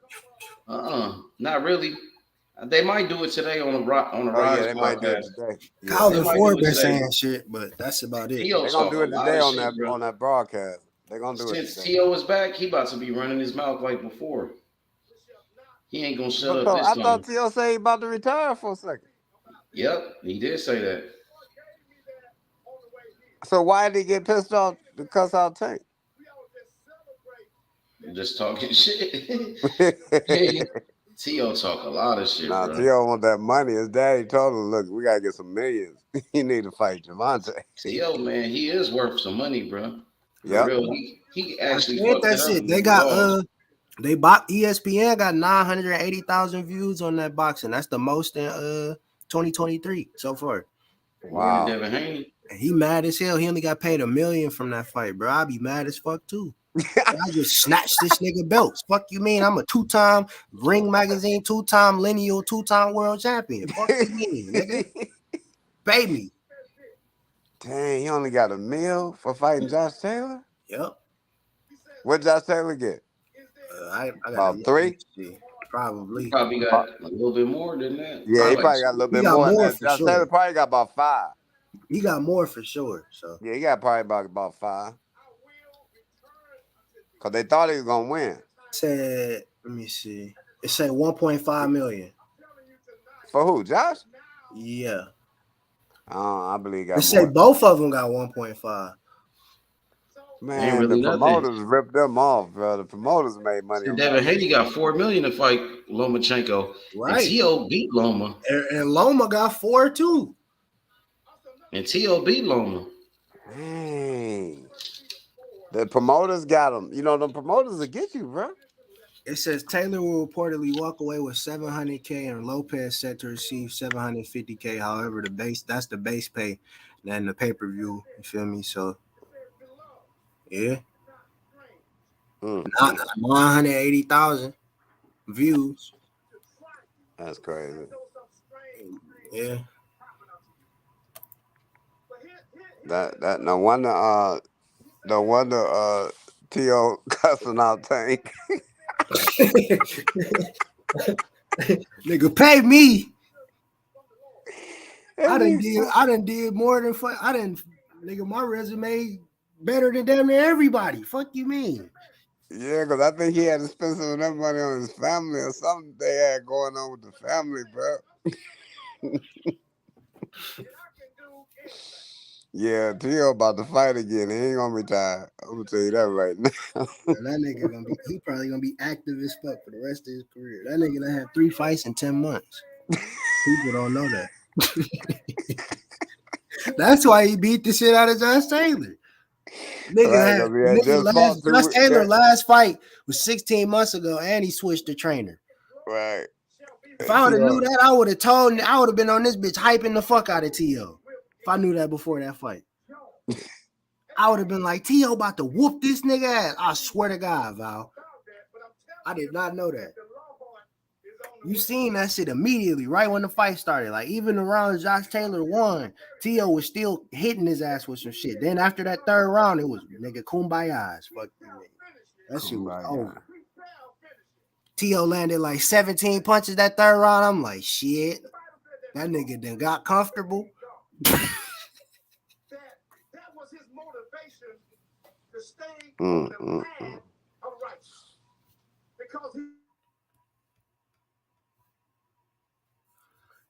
Not really. They might do it today on the Rise. Yeah, they might do it today. Calvin Ford been saying shit, but that's about it. They're gonna do it today on that broadcast. They're gonna do it today. Since T.O. is back, he about to be running his mouth like before. He ain't gonna shut up this time. I thought T.O. said he about to retire for a second. Yep, he did say that. So why did he get pissed off to cuss out Tank? Just talking shit. T.O. talk a lot of shit, bro. T.O. want that money. His daddy told him, look, we got to get some millions. He need to fight Gervonta. T.O., man, he is worth some money, bro. Yeah. He actually fucked that shit. They got ESPN got 980,000 views on that boxing. That's the most in 2023 so far. Wow. Devin Haney. He mad as hell. He only got paid $1 million from that fight, bro. I'd be mad as fuck too. I just snatched this nigga belts. Fuck you mean? I'm a 2-time Ring Magazine, 2-time Lineal, 2-time world champion. Fuck you mean, nigga? Pay me. Dang, he only got $1 million for fighting Josh Taylor? Yep. What Josh Taylor get? I got about 3? Probably. He probably got a little bit more than that. Yeah, he probably got a little bit more than that. Josh Taylor probably got about 5. He got more for sure. So yeah, he got probably about 5. Cause they thought he was gonna win. Said, let me see. It said 1.5 million. For who? Josh? Yeah. I believe he got They say both of them got 1.5. Man, really the promoters ripped them off, bro. The promoters made money. Devin Haney got $4 million to fight Lomachenko. Right. And T.O. beat Loma. And Loma got 4 too. And T.O. beat Loma. Dang. The promoters got them. You know, the promoters will get you, bro. It says Taylor will reportedly walk away with $700K and Lopez set to receive $750K. However, that's the base pay and the pay-per-view. You feel me? So yeah. 180,000 views. That's crazy. Yeah. That no wonder T.O. cussing out Tank. Nigga, pay me. I done did more than fuck. Nigga, my resume better than damn near everybody. Fuck you mean? Yeah, because I think he had to spend some of that money on his family or something they had going on with the family, bro. Yeah, T.O. about to fight again. He ain't gonna retire. I'm gonna tell you that right now. That nigga he probably gonna be active as fuck for the rest of his career. That nigga done had 3 fights in 10 months. People don't know that. That's why he beat the shit out of Josh Taylor. Josh Taylor last fight was 16 months ago, and he switched the trainer. Right. If I would have knew that, I would have been on this bitch hyping the fuck out of T.O. If I knew that before that fight. I would have been like, T.O. about to whoop this nigga ass. I swear to God, Val. I did not know that. You seen that shit immediately, right when the fight started. Like, even around Josh Taylor won, T.O. was still hitting his ass with some shit. Then after that 3rd round, it was nigga kumbayas. Fuck you, nigga. That shit was over. T.O. landed like 17 punches that 3rd round. I'm like, shit. That nigga then got comfortable.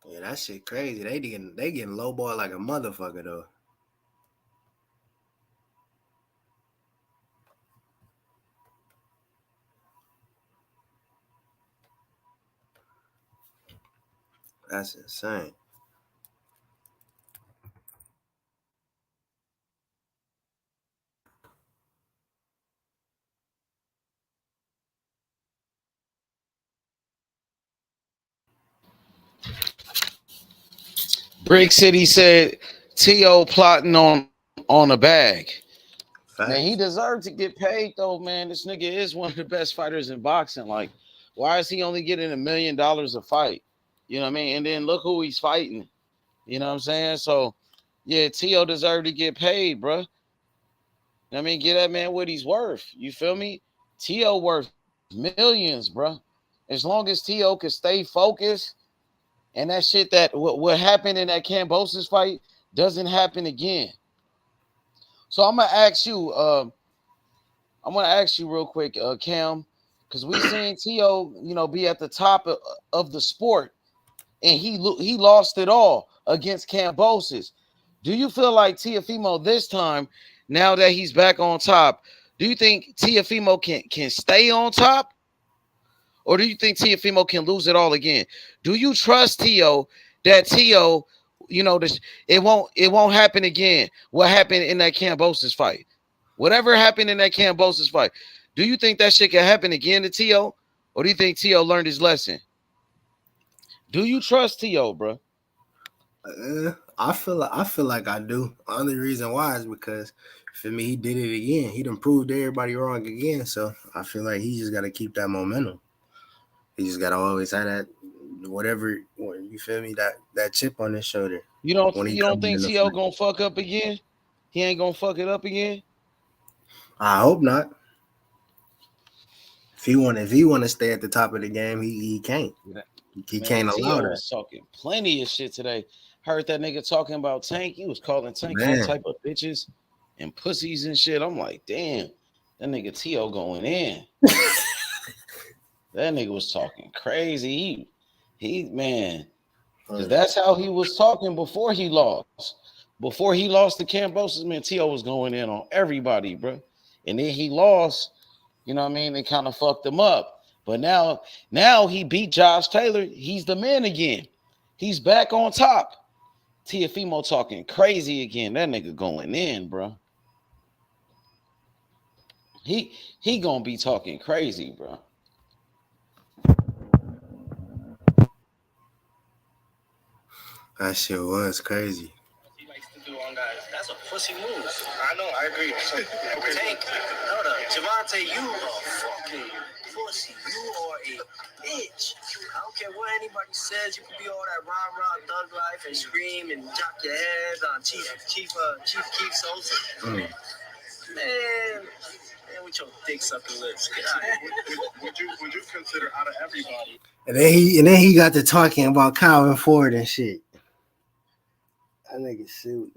Yeah, that shit crazy. They getting low ball like a motherfucker though. That's insane. Brick City said T.O. plotting on a bag. Fact. Man, he deserved to get paid though, man. This nigga is one of the best fighters in boxing. Like, why is he only getting $1 million a fight? You know what I mean? And then look who he's fighting. You know what I'm saying? So, yeah, T.O. deserved to get paid, bro. I mean, get that man what he's worth. You feel me? T.O. worth millions, bro. As long as T.O. can stay focused and that shit that what happened in that Kambosos fight doesn't happen again. So I'm gonna ask you real quick, Cam, because we seen T.O. be at the top of the sport, and he lost it all against Kambosos. Do you feel like Teofimo this time, now that he's back on top, do you think Teofimo can stay on top? Or do you think Teofimo can lose it all again? Do you trust T.O. that T.O., it won't happen again? What happened in that Kambosos fight? Whatever happened in that Kambosos fight, do you think that shit can happen again to T.O.? Or do you think T.O. learned his lesson? Do you trust T.O., bro? I feel like I do. Only reason why is because For me, he did it again. He done proved everybody wrong again. So I feel like he just got to keep that momentum. He just got to always have that whatever. You feel me? That chip on his shoulder. You don't think T.O. gonna fuck up again? He ain't gonna fuck it up again? I hope not. If he want to stay at the top of the game, he can't. He can't allow that. Was talking plenty of shit today. Heard that nigga talking about Tank. He was calling Tank all type of bitches and pussies and shit. I'm like, damn, that nigga T.O. going in. That nigga was talking crazy. He man, because that's how he was talking before he lost. Before he lost to Kambosos, man, T.O. was going in on everybody, bro. And then he lost, you know what I mean? They kind of fucked him up. But now he beat Josh Taylor. He's the man again. He's back on top. Teofimo talking crazy again. That nigga going in, bro. He gonna be talking crazy, bro. That shit was crazy. He likes to do on guys. That's a pussy move. I know, I agree. Tank, hold up. Gervonta, you a fucking pussy. You are a bitch. I don't care what anybody says. You can be all that rah-rah thug life and scream and jock your head on Chief Keith Sosa. Man, with your dick sucking lips. Get out of here. Would you consider out of everybody? And then he got to talking about Calvin Ford and shit. That nigga shoot.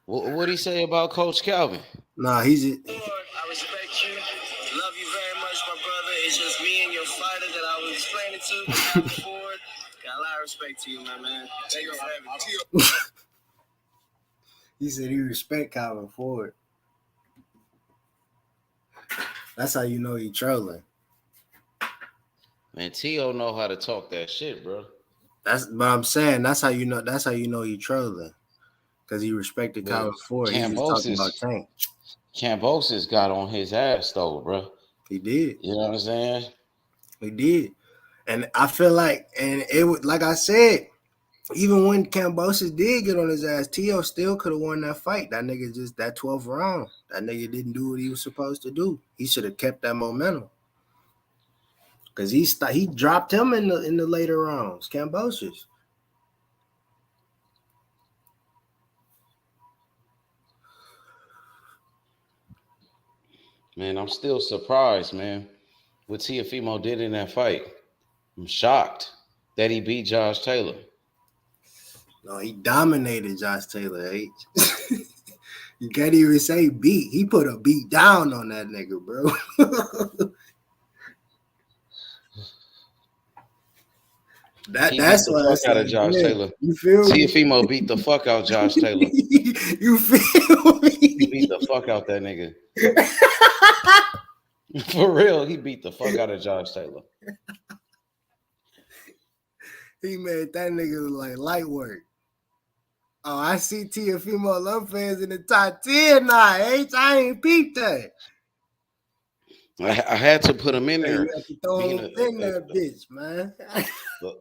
What'd he say about Coach Calvin? Nah, he's. I respect you. Love you very much, my brother. It's just me and your fighter that I was explaining to. Calvin Ford. Got a lot of respect to you, my man. Thank you for everything. He said he respect Calvin Ford. That's how you know he trolling. Man, T.O. know how to talk that shit, bro. But I'm saying that's how you know he trolling. Because he respected Calvin Ford. He was talking about Tank. Kambosos got on his ass though, bro. He did. You know what I'm saying? He did. And I feel like, and it was like I said, even when Kambosos did get on his ass, T.O. still could have won that fight. That nigga just that 12th round. That nigga didn't do what he was supposed to do. He should have kept that momentum. Cause he dropped him in the later rounds, Kambosos. Man, I'm still surprised, man, what Teofimo did in that fight. I'm shocked that he beat Josh Taylor. No, he dominated Josh Taylor, H. You can't even say beat. He put a beat down on that nigga, bro. That's what I said. Out of Josh Taylor. You feel me? Teofimo beat the fuck out Josh Taylor. You feel me? He beat the fuck out that nigga. For real, he beat the fuck out of Josh Taylor. He made that nigga look like light work. Oh, I see Teofimo Lopez in the top 10 now. H, I ain't peeped that. I had to put him in there. You have to throw him in that bitch, man.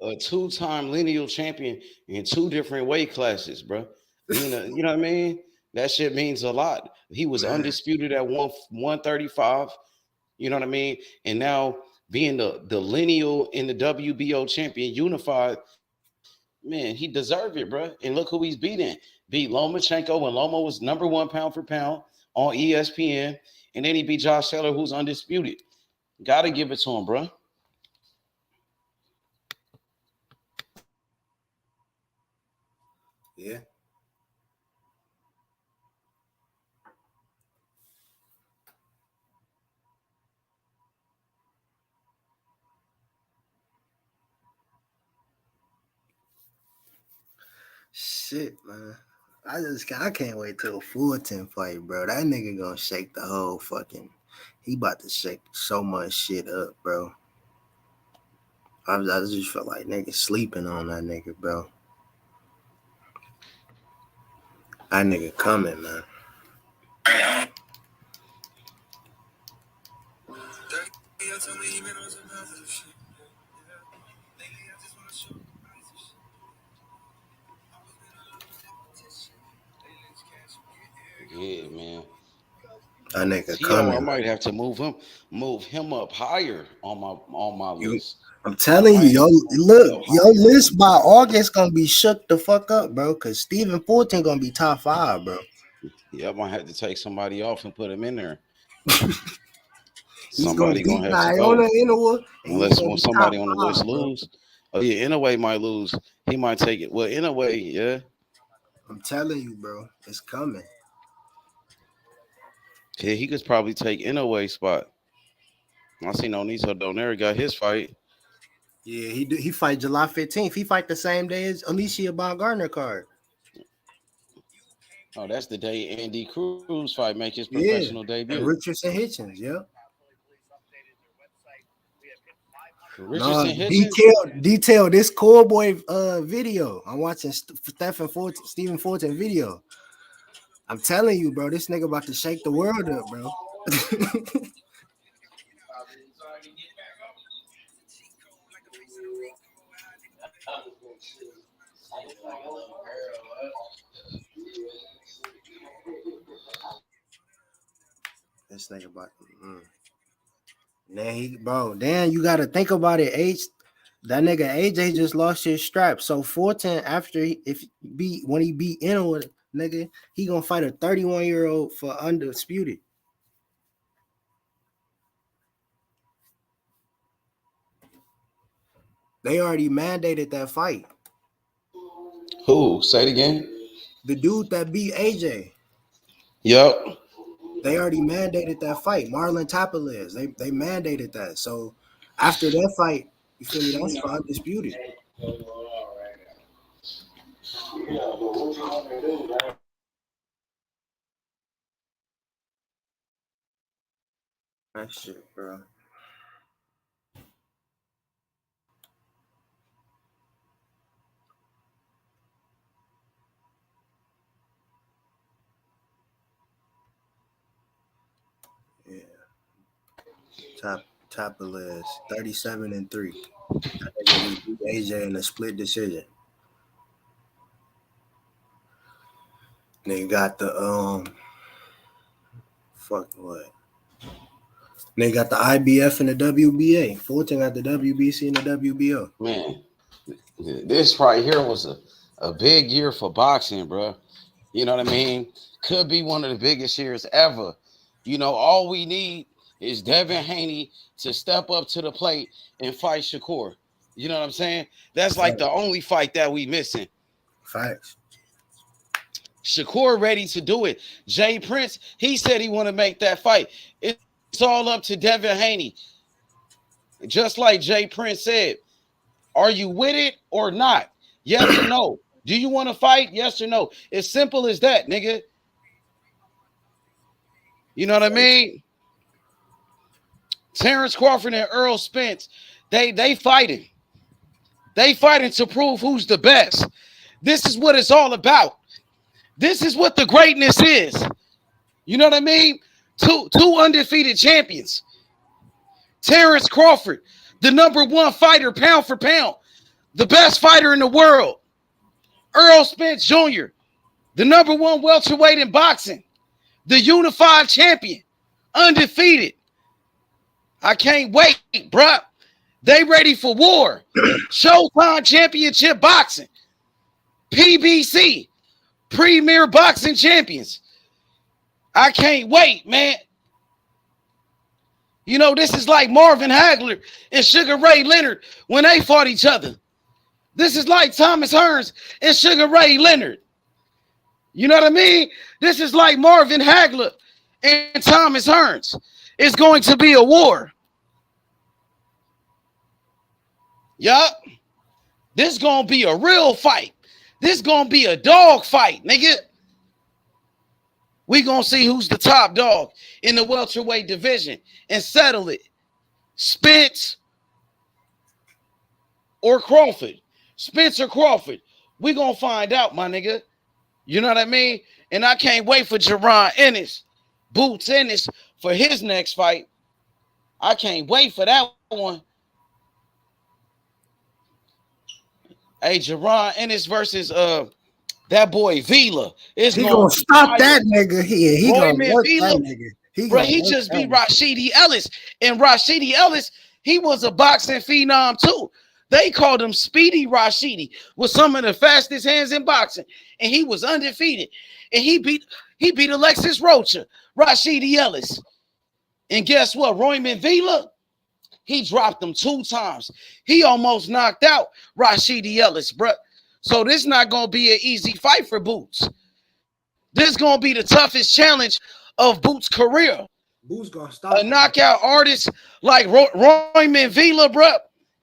A two-time lineal champion in two different weight classes, bro. You know what I mean? That shit means a lot. He was undisputed at 135. You know what I mean? And now being the lineal in the WBO champion unified, man, he deserved it, bro. And look who he's beating. Beat Lomachenko when Loma was number one pound for pound on ESPN. And then he beat Josh Taylor, who's undisputed. Got to give it to him, bro. Yeah. Shit, man. I can't wait till Fulton fight, bro. That nigga gonna shake the whole fucking. He about to shake so much shit up, bro. I just feel like niggas sleeping on that nigga, bro. That nigga coming, man. Yeah, man. That nigga Tio, I coming. might have to move him up higher on my You, list. I'm I telling you, might yo, have to move him look, up your higher. list by August gonna be shook the fuck up, bro. Cause Stephen Fulton gonna be top 5, bro. Yeah, I might have to take somebody off and put him in there. He's gonna Somebody beat gonna have to Iona go. Inoue, and he's Unless gonna when be top somebody on the list 5, bro. lose. Oh yeah, Inoue might lose. He might take it. Well, Inoue, yeah. I'm telling you, bro, it's coming. Yeah, he could probably take Inoue spot. I seen Onito Donaire got his fight. Yeah, he fight July 15th. He fight the same day as Alicia Baumgartner card. Oh, that's the day Andy Cruz fight make his Yeah, professional and debut. Richardson Hitchens, yeah. No, Richardson Hitchens? detail this core boy video. I'm watching Stephen Fulton video. I'm telling you, bro, this nigga about to shake the world up, bro. This nigga about Damn, you gotta think about it. That nigga AJ just lost his strap. So Fulton, when he beat Inoue, nigga, he gonna fight a 31-year-old for undisputed. They already mandated that fight. Who? Say it again. The dude that beat AJ. Yep. They already mandated that fight. Marlon Tapales. They mandated that. So after that fight, you feel me? That's for undisputed. That shit, bro. Yeah. Tapales, 37-3. He beat AJ in a split decision. They got the fuck what? They got the IBF and the WBA. Fulton got the WBC and the WBO. Man, this right here was a big year for boxing, bro. You know what I mean? Could be one of the biggest years ever. You know, all we need is Devin Haney to step up to the plate and fight Shakur. You know what I'm saying? That's like the only fight that we missing. Facts. Shakur ready to do it. Jay Prince, he said he want to make that fight. It's all up to Devin Haney. Just like Jay Prince said, are you with it or not? Yes or no? Do you want to fight? Yes or no? As simple as that, nigga. You know what I mean? Terence Crawford and Errol Spence, they fighting. They fighting to prove who's the best. This is what it's all about. This is what the greatness is. You know what I mean? Two undefeated champions. Terence Crawford, the #1 fighter, pound for pound, the best fighter in the world. Errol Spence Jr., the #1 welterweight in boxing, the unified champion, undefeated. I can't wait, bruh. They ready for war. Showtime Championship Boxing, PBC, Premier Boxing Champions. I can't wait, man. You know, this is like Marvin Hagler and Sugar Ray Leonard when they fought each other. This is like Thomas Hearns and Sugar Ray Leonard. You know what I mean? This is like Marvin Hagler and Thomas Hearns. It's going to be a war. Yup. This is going to be a real fight. This is going to be a dog fight, nigga. We going to see who's the top dog in the welterweight division and settle it. Spence or Crawford. Spence or Crawford. We going to find out, my nigga. You know what I mean? And I can't wait for Jaron Ennis, Boots Ennis, for his next fight. I can't wait for that one. Hey, Jaron Ennis versus That boy Vila is He gonna gonna be stop fire. that nigga. He gonna Royman work Vila, that nigga. He bro, gonna he work just that beat nigga. Rashidi Ellis, and Rashidi Ellis, he was a boxing phenom too. They called him Speedy Rashidi, with some of the fastest hands in boxing, and he was undefeated. And he beat Alexis Rocha, Rashidi Ellis, and guess what? Royman Vila, he dropped him 2 times. He almost knocked out Rashidi Ellis, bro. So this not gonna be an easy fight for Boots. This gonna be the toughest challenge of Boots' career. Boots gonna A stop him. knockout artist like Royman Vila, bro,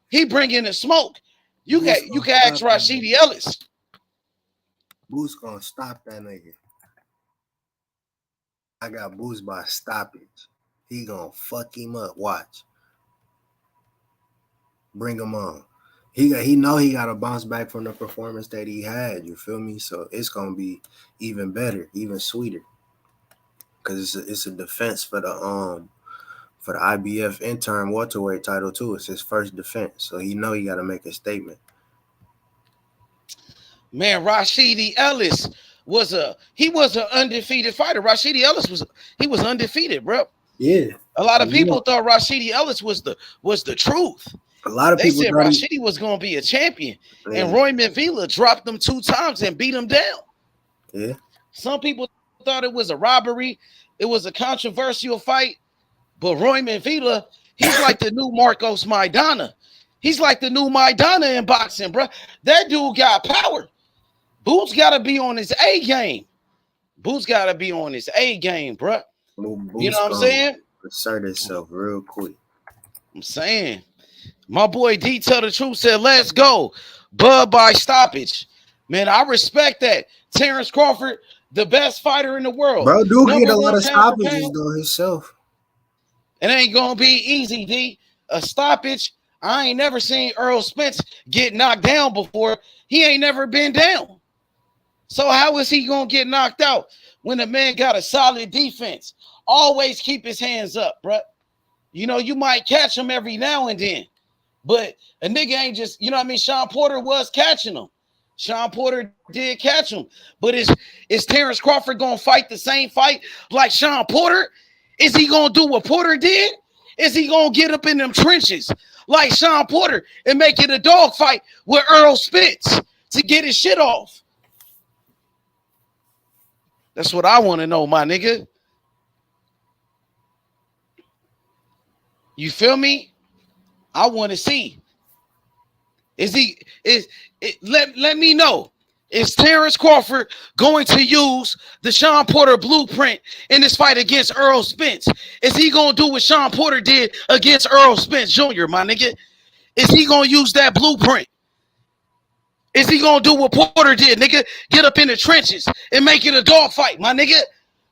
he bringing the smoke. You Boots can gonna ask stop that Rashidi nigga. Ellis. Boots gonna stop that nigga. I got Boots by stoppage. He gonna fuck him up. Watch. Bring him on. He know he gotta bounce back from the performance that he had. You feel me? So it's gonna be even better, even sweeter. Cause it's a defense for the IBF interim welterweight title too. It's his first defense, so he know he gotta make a statement. Man, Rashidi Ellis was an undefeated fighter. Rashidi Ellis was undefeated, bro. Yeah. A lot of You people know, thought Rashidi Ellis was the truth. a lot of They people said thought Rashidi was gonna be a champion, and yeah. Royman Vila dropped him 2 times and beat him down. Yeah. Some people thought it was a robbery. It was a controversial fight, but Royman Vila, he's like the new Marcos Maidana. He's like the new Maidana in boxing, bro. That dude got power. Boots got to be on his A game. Boots got to be on his A game, bro. You know Boots what I'm gonna saying? assert itself real quick. I'm saying. My boy D Tell the Truth said, let's go. Bud by stoppage. Man, I respect that. Terence Crawford, the best fighter in the world. Bro, do get Number a lot 1 of pound for stoppages pound. though himself. It ain't going to be easy, D. A stoppage. I ain't never seen Errol Spence get knocked down before. He ain't never been down. So how is he going to get knocked out when the man got a solid defense? Always keep his hands up, bro. You know, you might catch him every now and then, but a nigga ain't just, you know what I mean? Sean Porter was catching him. Sean Porter did catch him. But is Terence Crawford going to fight the same fight like Sean Porter? Is he going to do what Porter did? Is he going to get up in them trenches like Sean Porter and make it a dog fight with Errol Spence to get his shit off? That's what I want to know, my nigga. You feel me? I want to see. Let me know. Is Terence Crawford going to use the Sean Porter blueprint in this fight against Errol Spence? Is he going to do what Sean Porter did against Errol Spence Jr., my nigga? Is he going to use that blueprint? Is he going to do what Porter did, nigga? Get up in the trenches and make it a dog fight, my nigga?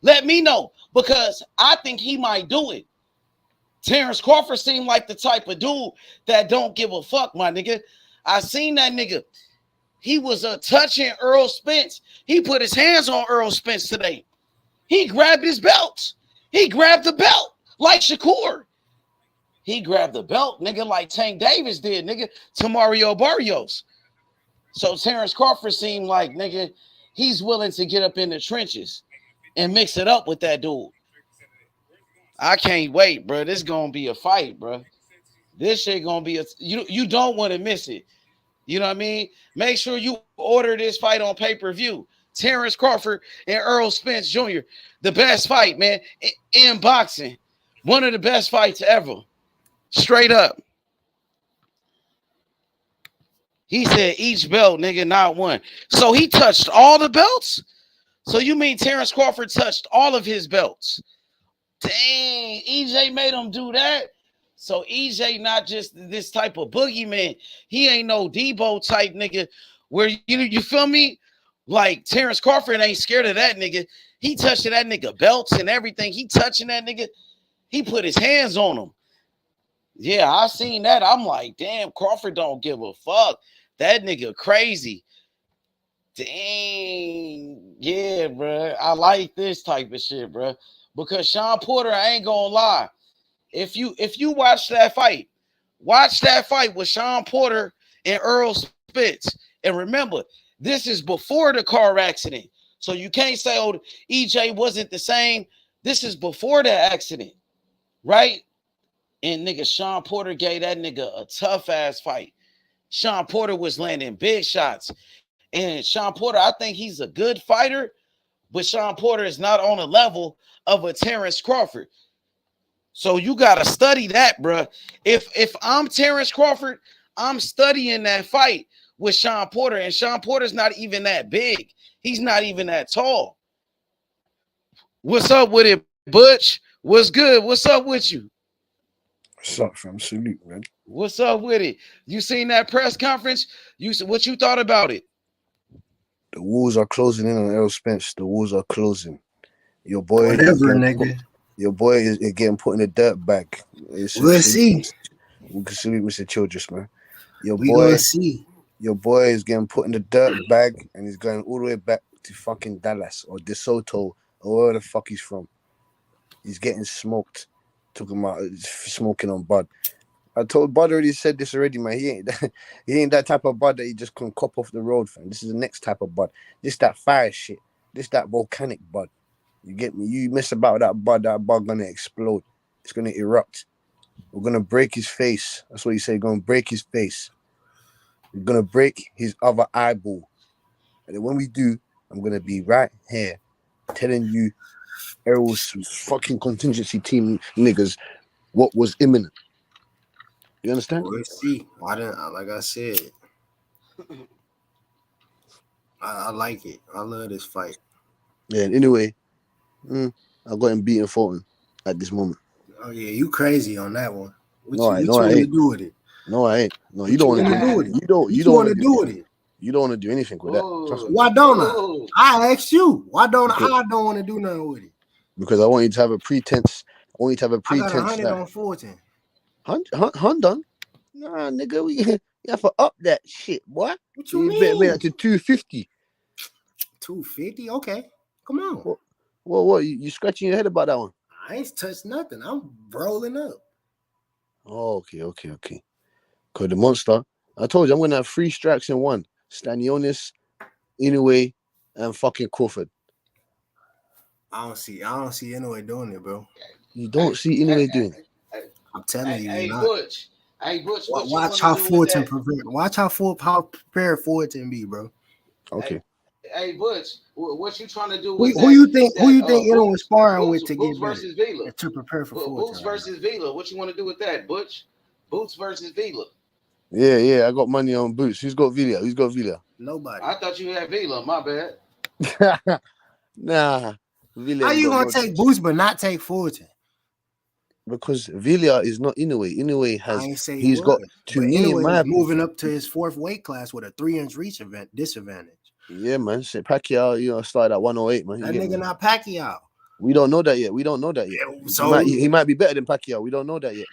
Let me know, because I think he might do it. Terence Crawford seemed like the type of dude that don't give a fuck, my nigga. I seen that nigga. He was touching Errol Spence. He put his hands on Errol Spence today. He grabbed his belt. He grabbed the belt like Shakur. He grabbed the belt, nigga, like Tank Davis did, nigga, to Mario Barrios. So Terence Crawford seemed like, nigga, he's willing to get up in the trenches and mix it up with that dude. I can't wait, bro. This gonna be a fight, bro. This shit gonna be you don't want to miss it. You know what I mean? Make sure you order this fight on pay-per-view. Terence Crawford and Errol Spence Jr. The best fight, man, in boxing. One of the best fights ever. Straight up. He said each belt, nigga, not one. So he touched all the belts? So you mean Terence Crawford touched all of his belts? Dang, EJ made him do that. So EJ not just this type of boogeyman. He ain't no Debo type nigga where you feel me? Like Terence Crawford ain't scared of that nigga. He touching that nigga belts and everything. He touching that nigga. He put his hands on him. Yeah, I seen that. I'm like, damn, Crawford don't give a fuck. That nigga crazy. Dang. Yeah, bro. I like this type of shit, bro. Because Sean Porter, I ain't gonna lie. If you watch that fight with Sean Porter and Errol Spence. And remember, This is before the car accident. So you can't say, oh, EJ wasn't the same. This is before the accident, right? And nigga, Sean Porter gave that nigga a tough ass fight. Sean Porter was landing big shots. And Sean Porter, I think he's a good fighter, but Sean Porter is not on the level of a Terence Crawford. So you gotta study that, bro. If I'm Terence Crawford, I'm studying that fight with Sean Porter, and Sean Porter's not even that big. He's not even that tall. What's up with it, Butch? What's good? What's up with you? What's up, fam? Salute, man. What's up with it? You seen that press conference? What you thought about it? The walls are closing in on Errol Spence. The walls are closing. Your boy, your boy is getting put in a dirt bag. We'll see. We can salute Mr. Childress, man. Your boy is getting put in the dirt bag, and he's going all the way back to fucking Dallas or DeSoto or where the fuck he's from. He's getting smoked. Talking about smoking on Bud. I told Bud already said this already, man. He ain't that type of Bud that he just can cop off the road, fam. This is the next type of Bud. This that fire shit. This that volcanic Bud. You get me? You mess about that Bud gonna explode. It's gonna erupt. We're gonna break his face. That's what he said. Gonna break his face. We're gonna break his other eyeball. And then when we do, I'm gonna be right here telling you Errol's fucking contingency team niggas what was imminent. You understand? Let's see. Like I said, I like it. I love this fight. Yeah, and anyway, I got him beating Fulton at this moment. Oh yeah, you crazy on that one. What I you want to do with it? No, I ain't. No, you don't want to do it. You don't want to do it. You don't want to do anything with that. Why don't I? I asked you. Why don't I don't want to do nothing with it? Because I want you to have a pretense. I want you to have a pretense. I got 100 on Fulton. Hundon? Nah, nigga, you have to up that shit, boy. What you mean? Better make that to 250. 250? Okay. Come on. What? You scratching your head about that one? I ain't touched nothing. I'm rolling up. Oh, okay. Cause the monster, I told you I'm gonna have 3 strikes in one. Stanionis, Inoue, and fucking Crawford. I don't see Inoue doing it, bro. You don't see Inoue doing it. I'm telling you. Hey, Butch. Hey, Butch. Watch how Fulton prepare. Watch how prepared Fulton be, bro. Okay. Hey, Butch. What you trying to do? Who you think Inoue was sparring with to Boots get better? versus Vila. To prepare for Fulton. Boots versus Vila. What you want to do with that, Butch? Boots versus Vila. Yeah. I got money on Boots. Who's got Vila? Nobody. I thought you had Vila. My bad. Nah. Villa how you gonna take Boots but not take Fulton? Because Villa is not Inoue. Inoue has. He's got to me. Inoue moving up to his 4th weight class with a 3-inch reach disadvantage. Yeah, man. Say Pacquiao, started at 108, man. That nigga not Pacquiao. We don't know that yet. Yeah, so he might be better than Pacquiao. We don't know that yet.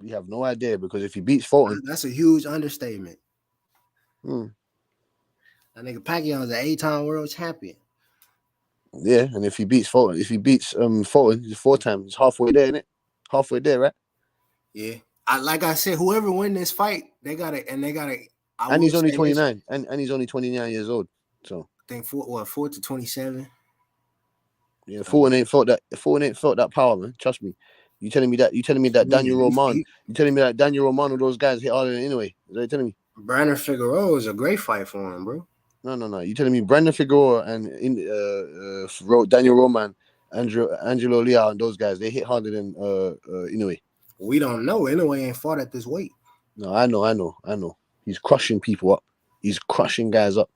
We have no idea because if he beats Fulton, that's a huge understatement. That nigga Pacquiao is an 8-time world champion. Yeah, and if he beats Fulton, Fulton, he's 4 times. He's halfway there, isn't it? Halfway there, right? Yeah. Like I said, whoever win this fight, they gotta. And he's only 29, and he's only 29 years old. So I think 4 to 27. Yeah, Fulton ain't felt that power, man. Trust me. You telling me that Daniel Roman? You telling me that Daniel Roman and those guys hit harder than Inoue? Is that you telling me? Brandon Figueroa is a great fight for him, bro. No. You telling me Brandon Figueroa and Daniel Roman, Angelo Leal and those guys, they hit harder than Inoue? We don't know. Inoue ain't fought at this weight. No, I know. He's crushing people up. He's crushing guys up.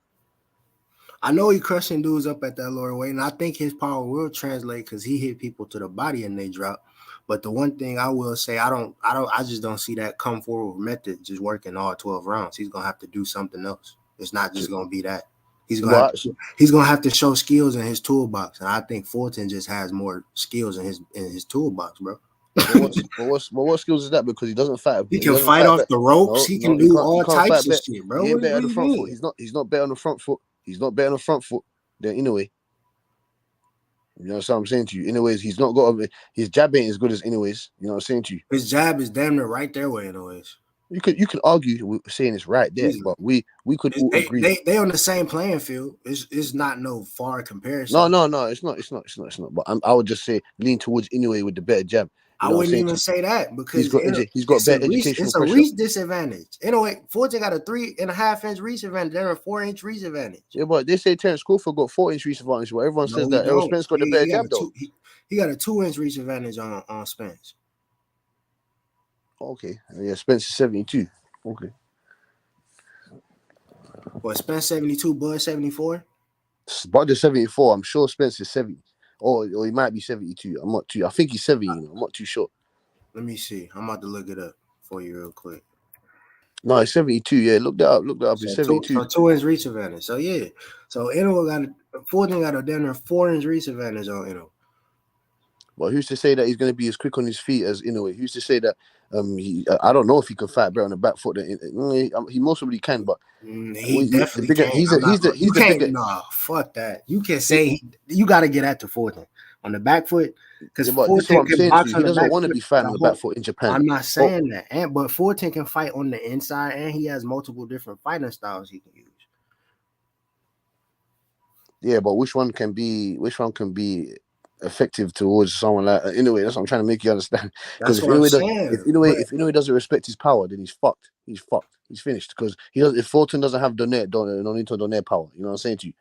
I know he crushing dudes up at that lower weight, and I think his power will translate because he hit people to the body and they drop. But the one thing I will say, I just don't see that come forward method just working all 12 rounds. He's gonna have to do something else. It's not just gonna be that. He's gonna have to show skills in his toolbox, and I think Fulton just has more skills in his toolbox, bro. What skills is that? Because he doesn't fight. He can fight off the ropes. He can do all types of shit, bro. He ain't better on the front foot. He's not better on the front foot. He's not better on the front foot than Inoue. You know what I'm saying to you? Inoue's, he's not got his jab ain't as good as Inoue's. You know what I'm saying to you? His jab is damn near right there with Inoue's. You could argue with saying it's right there, but we could all agree. They on the same playing field. It's not no far comparison. No, it's not. But I would just say lean towards Inoue with the better jab. I wouldn't even say that because he's got better educational it's a reach disadvantage. Anyway, Fulton got a 3.5-inch reach advantage. They're a 4-inch reach advantage. Yeah, but they say Terence Crawford got 4-inch reach advantage. But everyone says that Errol Spence got the better jab though. He got a 2-inch reach advantage on Spence. Okay, yeah, Spence is 72. Okay. Well, Spence 72, Bud 74. Bud is 74. I'm sure Spence is 70. Or he might be 72. I'm not too. I think he's 70. I'm not too sure. Let me see. I'm about to look it up for you real quick. No, it's 72. Yeah, look that up. It's 72. 2-inch reach advantage. So yeah. So Inoue Fulton got a damn 4-inch reach advantage on Inoue. But who's to say that he's going to be as quick on his feet as Inoue? Who's to say that I don't know if he can fight better on the back foot. He most probably can, but he definitely can. He's the bigger. Nah, fuck that. You can say you got to get at the Fulton on the back foot because Fulton can box on the back foot. He doesn't want to be fighting on the back foot in Japan. I'm not saying that, but Fulton can fight on the inside, and he has multiple different fighting styles he can use. Yeah, but which one can be effective towards someone like Inoue? That's what I'm trying to make you understand. Because if Inoue doesn't respect his power, then he's fucked. He's finished. Because if Fulton doesn't have Donito Donaire power, you know what I'm saying to you?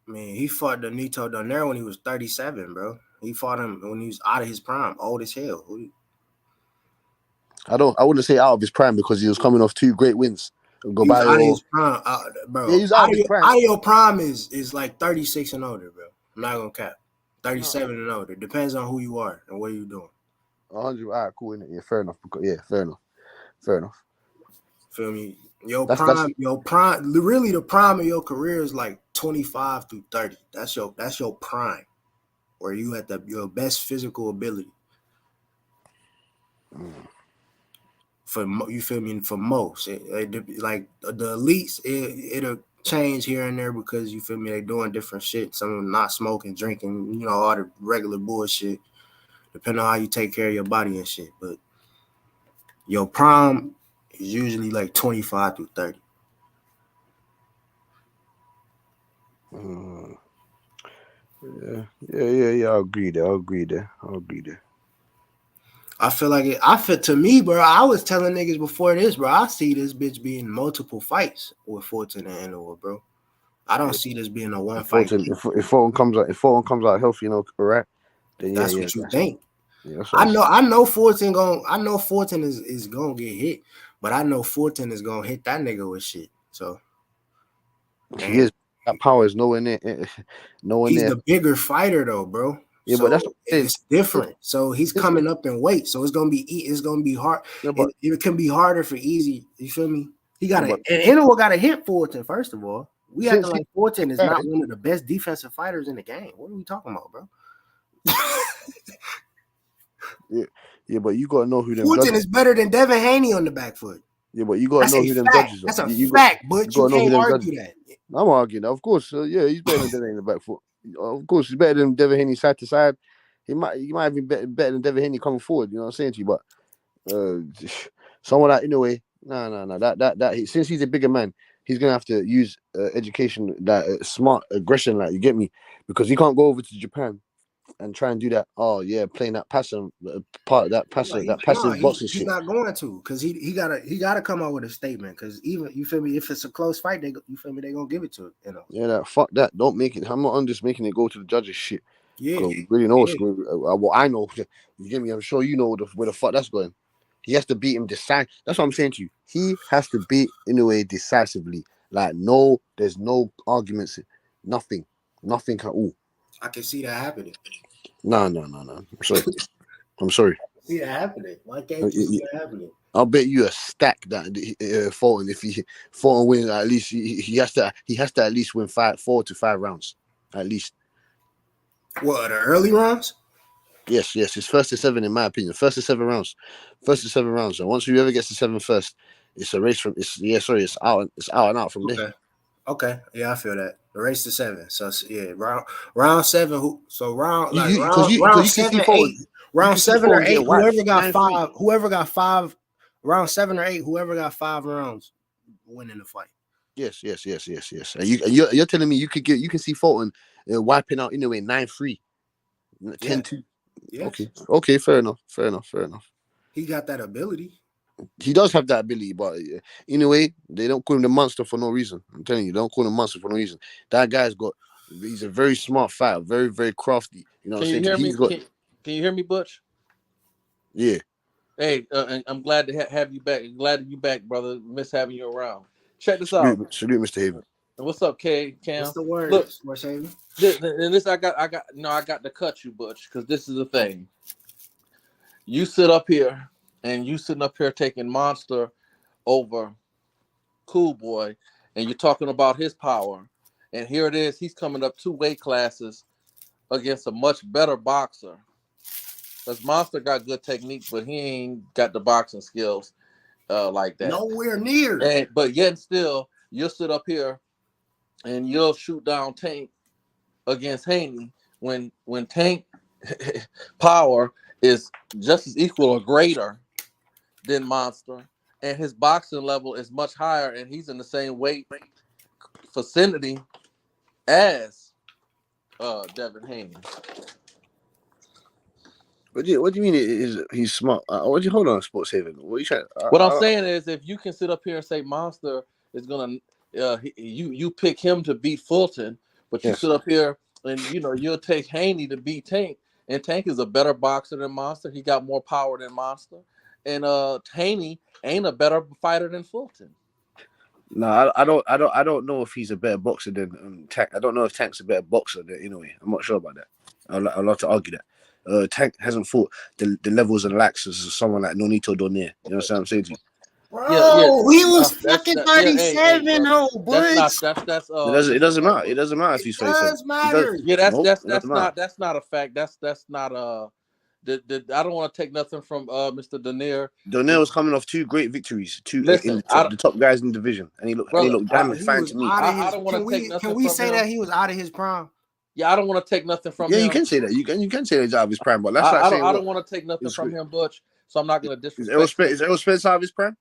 I mean, he fought Donito Donaire when he was 37, bro. He fought him when he was out of his prime, old as hell. I wouldn't say out of his prime because he was coming off 2 great wins. Out of his prime, bro. Yeah, he's out of his prime. Out of your prime is like 36 and older, bro. I'm not gonna cap. 37 and older. Depends on who you are and what you're doing. 100. All right, cool. Yeah, fair enough. Fair enough. Feel me? Your prime. Really, the prime of your career is like 25 through 30. That's your prime, where you at your best physical ability. You feel me? For most, like the elites, it'll change here and there because you feel me, they doing different shit. Some of them not smoking, drinking, all the regular bullshit, depending on how you take care of your body and shit. But your prime is usually like 25 through 30. Yeah. I agree there. I feel like to me, bro, I was telling niggas before this, bro, I see this bitch being multiple fights with Fulton and Inoue, bro. I don't see this being a one fight. If Fulton comes out healthy, right? Then that's what you think. Yeah, I know Fulton is gonna get hit, but I know Fulton is gonna hit that nigga with shit. So that power is nowhere near. He's the bigger fighter though, bro. Yeah, so but it's different. So he's coming up in weight. So it's gonna be hard. Yeah, it can be harder for easy. You feel me? He got and Inoue got to hit Fulton first of all. We acting like Fulton is not one of the best defensive fighters in the game. What are we talking about, bro? yeah, but you gotta know who them. Fulton is better than Devin Haney on the back foot. Yeah, but you gotta know who them judges are. That's a fact, but you can't argue that. I'm arguing that, of course. He's better than Devin Haney on the back foot. Of course, he's better than Devin Haney side to side. He might have been better than Devin Haney coming forward. You know what I'm saying to you? But someone like Inoue, no. That since he's a bigger man, he's gonna have to use education, that smart aggression, like, you get me, because he can't go over to Japan and try and do that. Oh yeah, playing that passive part, that passive boxing shit. He's not going to, because he gotta come out with a statement. Because even, you feel me, if it's a close fight, they gonna give it to it. Yeah, fuck that. Don't make it. I'm not on just making it go to the judges shit. Yeah, really know what's going. What I know, you get me. I'm sure you know where the fuck that's going. He has to beat him decide. That's what I'm saying to you. He has to beat Inoue decisively. Like, there's no arguments. Nothing at all. I can see that happening. No. I'm sorry. See that happening. Why can't you see that happening? I'll bet you a stack that Fulton, if Fulton wins, at least he has to at least win 4 to 5 rounds, at least. What, the early rounds? Yes. It's 1st to 7 in my opinion. 1st to 7 rounds. 1st to 7 rounds. And once whoever gets to 7 first, it's a race it's out and out from there. Okay. Yeah, I feel that. The race to 7. So yeah, round 7. Round 7 or 8. Round 7 or 8. Whoever got 5 Round 7 or 8, whoever got 5 rounds winning the fight. Yes. And you're telling me you can see Fulton wiping out Inoue 9-3, 10-2. Yes. Okay, fair enough. He got that ability. He does have that ability, but in a way, they don't call him the monster for no reason. I'm telling you, they don't call him monster for no reason. That he's a very smart fighter, very, very crafty. You know what I'm saying? Hear me? Can you hear me, Butch? Yeah. Hey, and I'm glad to have you back. Glad you back, brother. Miss having you around. Check this out. Salute, Mr. Haven. What's up, Cam? What's the word? Look, What's Haven? And this I got to cut you, Butch, because this is the thing. You sit up here and you sitting up here taking Monster over Cool Boy, and you're talking about his power. And here it is, he's coming up 2 weight classes against a much better boxer. Because Monster got good technique, but he ain't got the boxing skills like that. Nowhere near. But yet still, you'll sit up here and you'll shoot down Tank against Haney when Tank power is just as equal or greater than Monster, and his boxing level is much higher, and he's in the same weight vicinity as Devin Haney. What do you mean? He's smart? Hold on, Sports Haven? What are you trying? What I'm saying is, if you can sit up here and say Monster is gonna, you pick him to beat Fulton, but you sit up here and you'll take Haney to beat Tank, and Tank is a better boxer than Monster. He got more power than Monster, and Haney ain't a better fighter than Fulton. No, I don't know if he's a better boxer than Tank. I don't know if Tank's a better boxer than Inoue. I'm not sure about that. I'd love to argue that. Tank hasn't fought the levels and lacks as someone like Nonito Donaire. You know what I'm saying to you? Bro, he was fucking 37, That's it doesn't matter. It doesn't matter if he's 37. It does matter. That's not a fact. That's not I don't want to take nothing from Mr. Donaire. Donaire was coming off 2 great victories, the top guys in the division, and he looked damn fine to me. I don't want to take nothing. Can we say that he was out of his prime? Yeah, I don't want to take nothing from him. Yeah, you can say that. You can say that he's out of his prime, but that's I don't want to take nothing from him, Butch. So I'm not going to disrespect. Is Errol Spence out of his prime?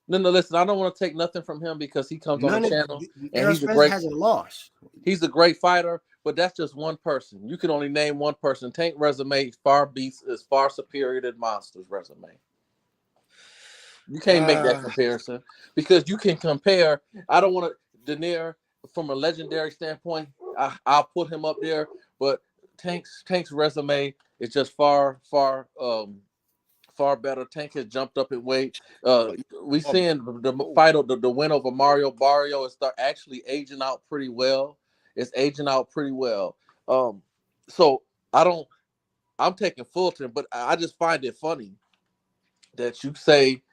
No, listen. I don't want to take nothing from him because he comes on the channel and he's hasn't lost. He's a great fighter, but that's just one person. You can only name one person. Tank resume is far superior than Monster's resume. You can't make that comparison because you can compare. I don't want to Donaire from a legendary standpoint. I'll put him up there, but Tank's resume is just far better. Tank has jumped up in weight. We seeing the fight of the win over Mario Barrio is actually aging out pretty well. It's aging out pretty well. So I'm taking Fulton, but I just find it funny that you say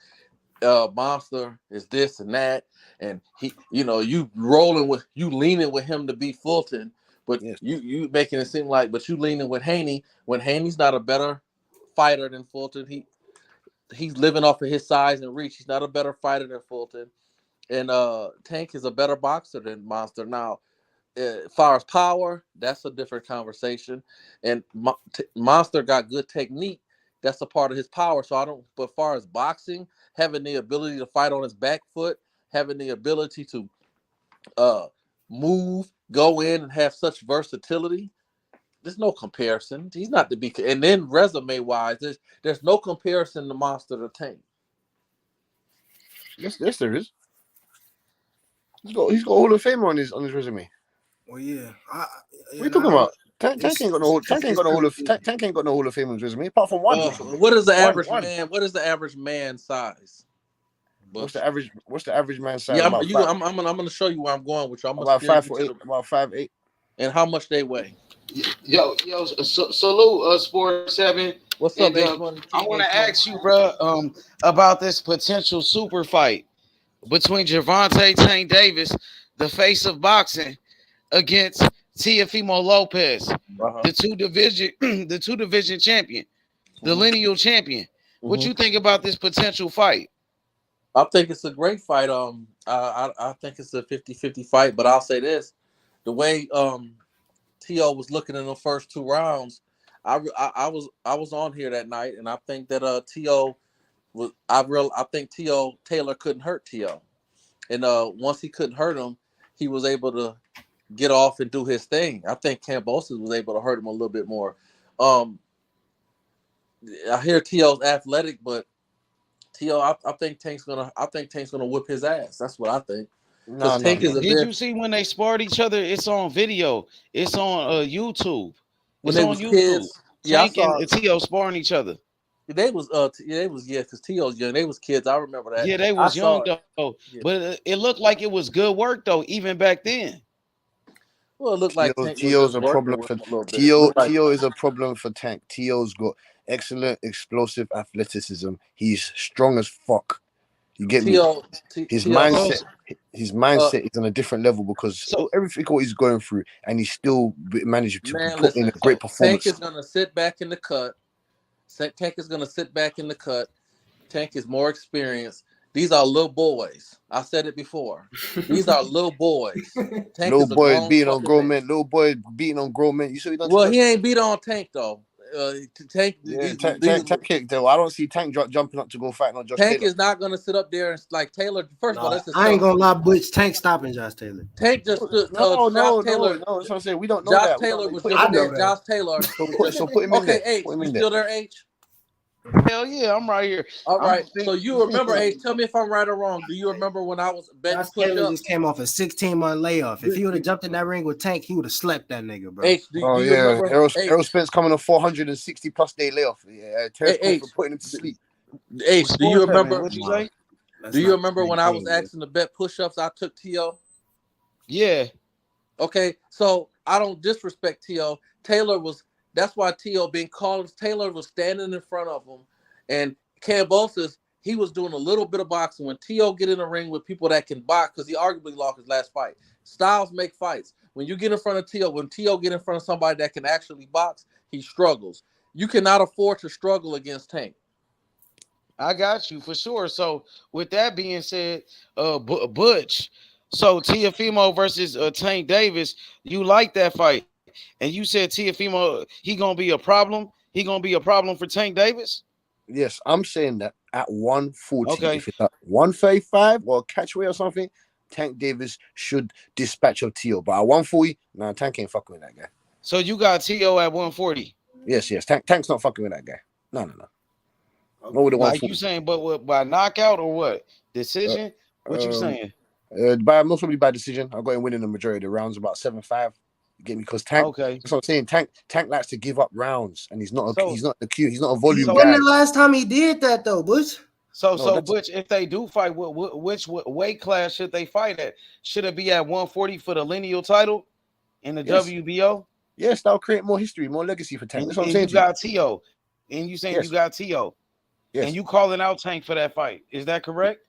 Monster is this and that, and he, you leaning with him to beat Fulton, but you making it seem like, but you leaning with Haney when Haney's not a better fighter than Fulton. He's living off of his size and reach. He's not a better fighter than Fulton, and Tank is a better boxer than Monster. Now, as far as power, that's a different conversation, and Monster got good technique. That's a part of his power. So but as far as boxing, having the ability to fight on his back foot, having the ability to move, go in, and have such versatility, there's no comparison. He's not to be. And then resume-wise, there's no comparison to Monster to Tank. Yes, there is. He's got Hall of Fame on his resume. Well, yeah. What are you talking about? Tank ain't got no Hall of Fame on his resume, apart from one. What is the average man? What is the average man size? What's the average man size? Yeah, I'm gonna show you where I'm going with you. I'm about 5'8", about 5'8". And how much they weigh? Yo, salute, Sport 7. What's up, I want to ask you, bro, about this potential super fight between Gervonta Tank Davis, the face of boxing, against Teofimo Lopez, the two division champion, the lineal champion. What you think about this potential fight? I think it's a great fight. I think it's a 50-50 fight, but I'll say this: the way T.O. was looking in the first 2 rounds, I was on here that night, and I think that T.O. I think T.O. Taylor couldn't hurt T.O. And once he couldn't hurt him, he was able to get off and do his thing. I think Kambosos was able to hurt him a little bit more. I hear T.O.'s athletic, but T.O. I think Tank's gonna whip his ass. That's what I think. No. Did you see when they sparred each other? It's on video. It's on YouTube. When It's they on was YouTube. kids, yeah, I Tank saw and T.O. sparring each other. They was because T.O.'s young. They was kids. I remember that. Yeah, they I was saw young it. though, Yeah. but it looked like it was good work though, even back then. Well, it looked like Tank was T.O.'s just a working problem with for him a little bit. T.O. is a problem for Tank. T.O.'s got excellent explosive athleticism. He's strong as fuck. You get me? His mindset is on a different level because everything what he's going through, and he still managed to put in a great performance. Tank is gonna sit back in the cut. Tank is gonna sit back in the cut. Tank is more experienced. These are little boys. I said it before. These are little boys. Tank Little is a boy grown beating on fucking grown man. men. Little boy beating on grown men. You saw he done. Well, he ain't beat on Tank though. Tank. Yeah, Tank kicked though. I don't see Tank jumping up to go fight on Josh Tank Taylor. is not gonna sit up there and like Taylor. First of all, that's I ain't gonna lie, Butch. Tank stopping Josh Taylor. Tank just stood. No. Taylor. That's what I'm saying. We don't know Josh that. Taylor was Put just him in there. there. Josh Taylor. So put him in there. Okay, H, Put him you in there. still there, H? Hell yeah, I'm right here. All right. So you remember, H? Tell me if I'm right or wrong. Do you remember when I was betting Josh Taylor push-ups? just came off a 16-month layoff. If he would have jumped in that ring with Tank, he would have slept that nigga, bro. H, do you remember? Errol Spence coming on 460 plus day layoff. Yeah, Terence Crawford putting him to sleep. H, do you remember? What'd you say? Do you remember when I was asking to bet push-ups? I took T.O. Yeah. Okay, so I don't disrespect T.O. Taylor was. That's why T.O. being called. Taylor was standing in front of him, and Kambosos, he was doing a little bit of boxing. When T.O. get in a ring with people that can box, because he arguably lost his last fight. Styles make fights. When you get in front of T.O., when T.O. get in front of somebody that can actually box, he struggles. You cannot afford to struggle against Tank. I got you for sure. So with that being said, Butch, so Teofimo versus Tank Davis, you like that fight, and you said Teofimo he gonna be a problem. He gonna be a problem for Tank Davis. Yes, I'm saying that at 140, Okay. if it's at 135 or catchweight or something, Tank Davis should dispatch of T.O. But at 140, nah, Tank ain't fucking with that guy. So you got T.O. at 140. Yes. Tank's not fucking with that guy. No. Not with the 140. Like you saying, but what, by knockout or what? Decision? What you saying? Most probably by decision. I got him winning the majority of the rounds, about 7-5. You get me? Because Tank. Okay. That's what I'm saying. Tank likes to give up rounds, and he's not a volume guy. When the last time he did that though, Butch? So Butch, if they do fight, which weight class should they fight at? Should it be at 140 for the lineal title in the WBO? Yes, that'll create more history, more legacy for Tank. That's what I'm saying. You got T.O. And you saying you got T.O. Yes. And you calling out Tank for that fight. Is that correct?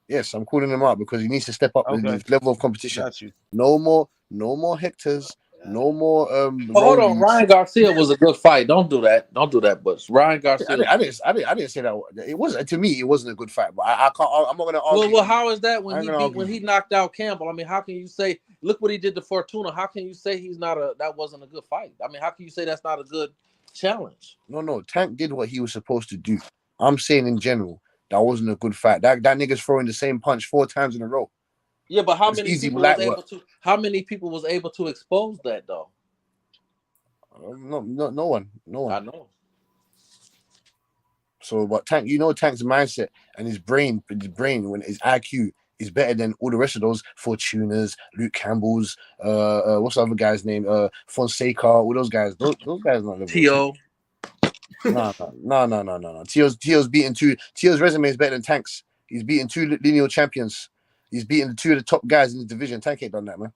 Yes, I'm calling him out because he needs to step up in his level of competition. Got you. No more Hectors, no more hold on, Ryan Garcia was a good fight. Don't do that, Butch. Ryan Garcia. I didn't say that. It wasn't, to me, it wasn't a good fight, but I can't. I'm not gonna argue. Well, how is that when he knocked out Campbell? I mean, how can you say look what he did to Fortuna? How can you say that wasn't a good fight? I mean, how can you say that's not a good challenge? No. Tank did what he was supposed to do. I'm saying in general, that wasn't a good fight. That nigga's throwing the same punch 4 times in a row. Yeah, but how many people was able to expose that though? No one. I know. So, but Tank, Tank's mindset and his brain, when his IQ is better than all the rest of those Fortunas, Luke Campbell's, what's the other guy's name? Fonseca, all those guys. Those guys not level. T.O. No. T.O.'s beaten 2. T.O.'s resume is better than Tank's. He's beaten 2 lineal champions. He's beaten 2 of the top guys in the division. Tank ain't done that, man.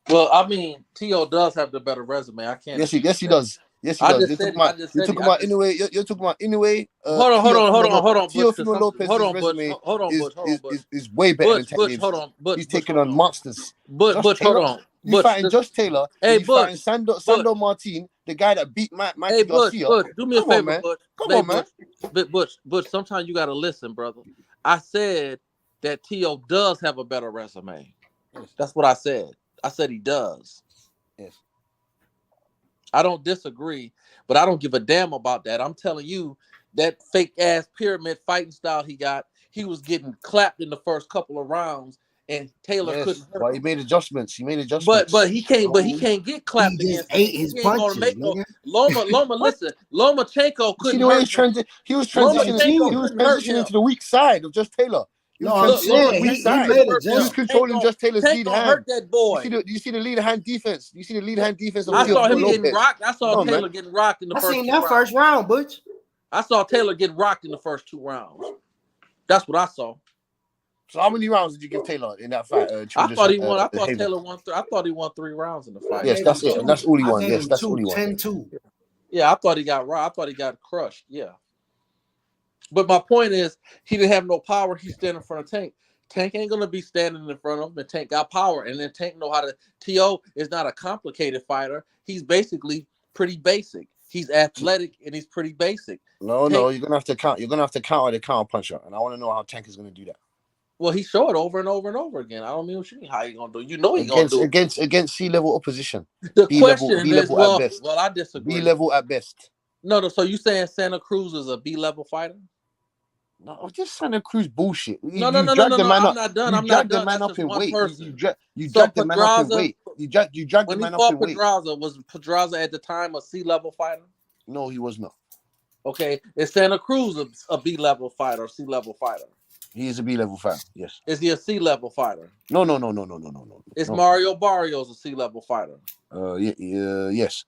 Well, I mean, T.O. does have the better resume. I can't. Yes, he does. Yes, he does. You're talking about Inoue. You're talking about Inoue. Hold on. Teofimo Lopez's resume is way better than Tank Davis. Hold on. Butch, he's taking on monsters. Butch, hold on. You fighting Josh Taylor. Hey, you fighting Sando Martin, the guy that beat Mikey Garcia. Butch, do me a favor, man. Butch. Come on, man. Butch, sometimes you got to listen, brother. I said that T.O. does have a better resume. Yes. That's what I said. I said he does. Yes. I don't disagree, but I don't give a damn about that. I'm telling you that fake ass pyramid fighting style he got, he was getting clapped in the first couple of rounds, and Taylor Yes, couldn't hurt but him. he made adjustments. But he can't get clapped He just against. ate He his ain't gonna punches, make no nigga. Loma. Listen, Lomachenko You see couldn't the way hurt him. he was That's what I'm transitioning. Lomachenko He was saying. couldn't hurt transitioning him. to the weak side of Just Taylor. He was No, I'm Look, transitioning to the saying weak he Lomachenko side. made couldn't hurt He was him. adjustments. controlling Just Taylor's Tank lead gonna hurt hand. that boy. You see the lead hand defense. You see the lead hand defense of I saw Teofimo him getting Lopez. rocked. I saw No, man. Taylor getting rocked in the I first seen 2 that rounds. first round, Butch. I saw Taylor getting rocked in the first 2 rounds. That's what I saw. So how many rounds did you give Taylor in that fight? I thought he won. I thought Haven? Taylor won. I thought he won 3 rounds in the fight. Yes, that's it. And that's all he I won. gave Yes, him that's two, all he won. 10-2. Yeah, I thought he got rocked. I thought he got crushed. Yeah. But my point is, he didn't have no power. He's standing in front of Tank. Tank ain't gonna be standing in front of him. And Tank got power, and then Tank know how to. T.O. is not a complicated fighter. He's basically pretty basic. He's athletic and he's pretty basic. No, Tank, you're gonna have to count. You're gonna have to counter the counter puncher, and I want to know how Tank is gonna do that. well, he showed it over and over and over again. I don't mean what you mean. How you gonna do it? You know he gonna do it. Against C-level opposition. The B question is, level at best. well, I disagree. B level at best. No. So you saying Santa Cruz is a B level fighter? No, just Santa Cruz bullshit. No. I'm not done. I'm not done. Man That's up just in one weight. person. You So dragged the man up in Pedraza, weight. You dragged the when he man up fought in weight. Pedraza, was Pedraza at the time a C level fighter? No, he was not. Okay, is Santa Cruz a B level fighter or C level fighter? He is a B level fighter. Yes. Is he a C level fighter? No. Is Mario Barrios a C level fighter? Yes.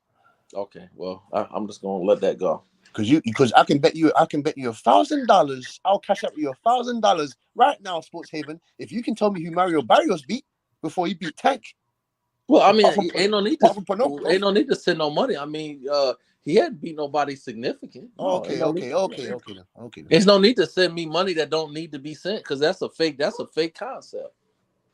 Okay, well, I'm just gonna let that go. Because I can bet you $1,000. I'll cash up you $1,000 right now, Sports Haven, if you can tell me who Mario Barrios beat before he beat Tank. Well, I mean, ain't no need to send no money. I mean, he hadn't beat nobody significant. No, Okay. There's no need to send me money that don't need to be sent because that's a fake concept.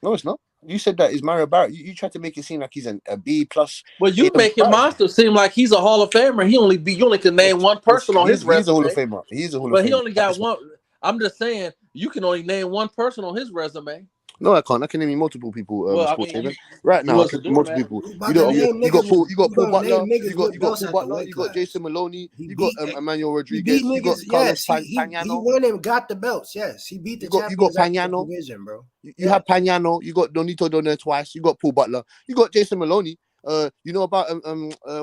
No, it's not. You said that is Mario Barrios. You tried to make it seem like he's a B plus. Well, you making Monster seem like he's a Hall of Famer. You only can name one person on his resume. He's a Hall of Famer. He's a Hall of Famer. But he only got one. I'm just saying you can only name one person on his resume. No, I can't. I can name you multiple people. Sports Haven. Right now, I can name multiple people. You got Paul Butler. You got Paul Butler. You got Jason Maloney. You got Emmanuel Rodriguez. You got Carlos Pagano. He won and got the belts. Yes, he beat the champions. You got Pagano. Division, bro. You have Pagano. You got Donito Doner twice. You got Paul Butler. You got Jason Maloney. You know about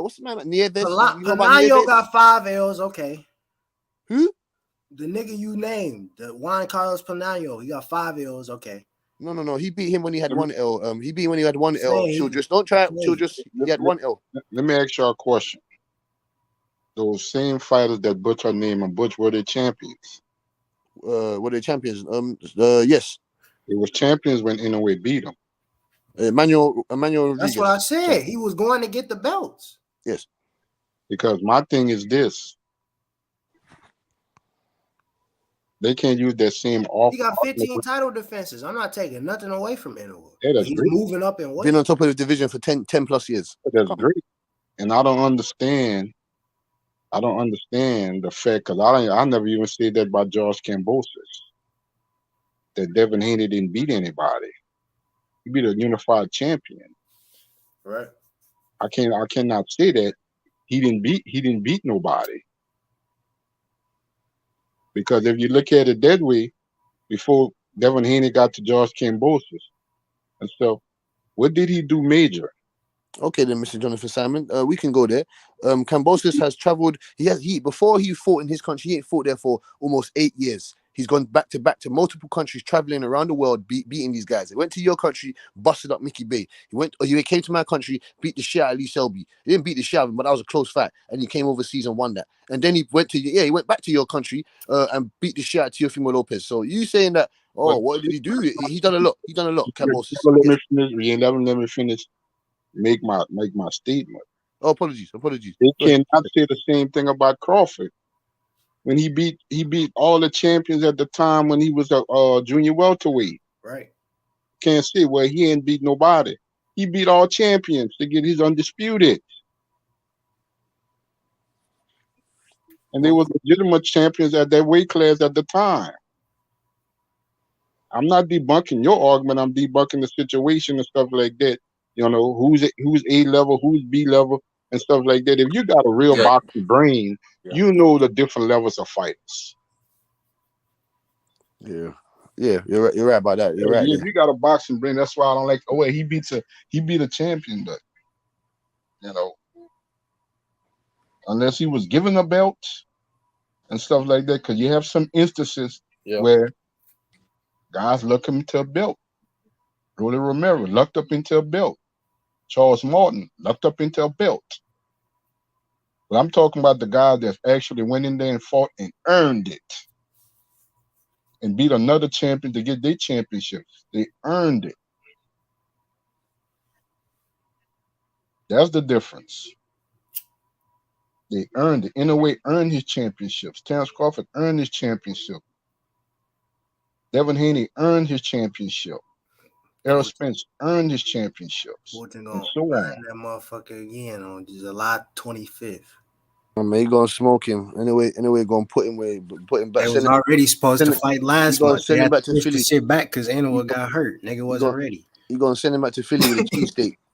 what's the man? Nieves. Pagano got 5 L's. Okay. Who? The nigga you named, the Juan Carlos Pagano. He got 5 L's. Okay. No. He beat him when he had 1 L. He beat him when he had 1 L. Don't try. He had 1 L. Let me ask y'all a question. Those same fighters that Butch are naming, Butch, were they champions? Were they champions? Yes. They was champions when Inoue beat them. Emmanuel Rodriguez. That's what I said. He was going to get the belts. Yes. Because my thing is this. They can't use that same off. He got 15 title defenses. I'm not taking nothing away from Inoue. Yeah, He's moving up in weight. Been on top of the division for 10 plus years. That's great. And I don't understand. The fact, because I never even said that about George Kambosos, that Devin Haney didn't beat anybody. He beat a unified champion. Right. I cannot say that he didn't beat nobody. Because if you look at it that way, before Devin Haney got to George Kambosos, and so what did he do major? Okay, then, Mr. Jonathan Simon, we can go there. Kambosos has traveled. Before he fought in his country, he ain't fought there for almost 8 years. He's gone back to multiple countries, traveling around the world, beating these guys. He went to your country, busted up Mickey Bay. He came to my country, beat the shit out of Lee Selby. He didn't beat the shit out of him, but that was a close fight. And he came overseas and won that. And then he went back to your country and beat the shit out of Teofimo Lopez. So you saying that? What did he do? He done a lot. Kambosos. You never let me finish. Make my statement. Oh, apologies. They cannot say the same thing about Crawford. When he beat all the champions at the time when he was a junior welterweight. Right. Can't say, well, he ain't beat nobody. He beat all champions to get his undisputed. And they were legitimate champions at that weight class at the time. I'm not debunking your argument. I'm debunking the situation and stuff like that. You know, who's A level, who's B level. and stuff like that. If you got a real boxing brain, you know the different levels of fighters. Yeah, you're right. You're right about that. You're right. If you got a boxing brain, that's why I don't like. Oh wait, he beat a champion, but you know, unless he was given a belt and stuff like that, because you have some instances where guys luck him into a belt. Rolly Romero lucked up into a belt. Charles Martin lucked up into a belt. But I'm talking about the guy that actually went in there and fought and earned it. And beat another champion to get their championship. They earned it. That's the difference. They earned it. Inoue earned his championships. Terence Crawford earned his championship. Devin Haney earned his championship. Errol Spence earned his championships. Fulton And gonna so on. earn that motherfucker again on July 25th. I mean, he gonna smoke him anyway. Gonna put him back. They was already supposed to fight last month. Send They him had back to to push Philly. the shit back because Inoue got hurt. Nigga wasn't ready. He gonna send him back to Philly with a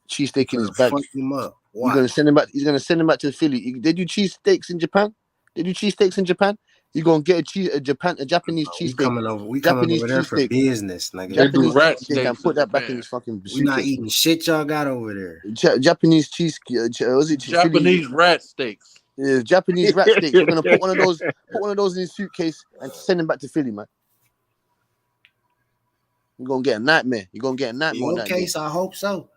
cheesesteak in his bag. Fuck him up. He's gonna send him back. He's gonna send him back to Philly. They do cheesesteaks in Japan. You gonna get a Japanese cheesesteak. We coming over there for business, nigga. Japanese cheesesteak and put that back in his fucking suitcase. We not eating shit y'all got over there. Japanese cheese. Was it Japanese rat steaks? Yeah, Japanese rat steaks. We're gonna put one of those in his suitcase and send him back to Philly, man. You're gonna get a nightmare. On that day. I hope so.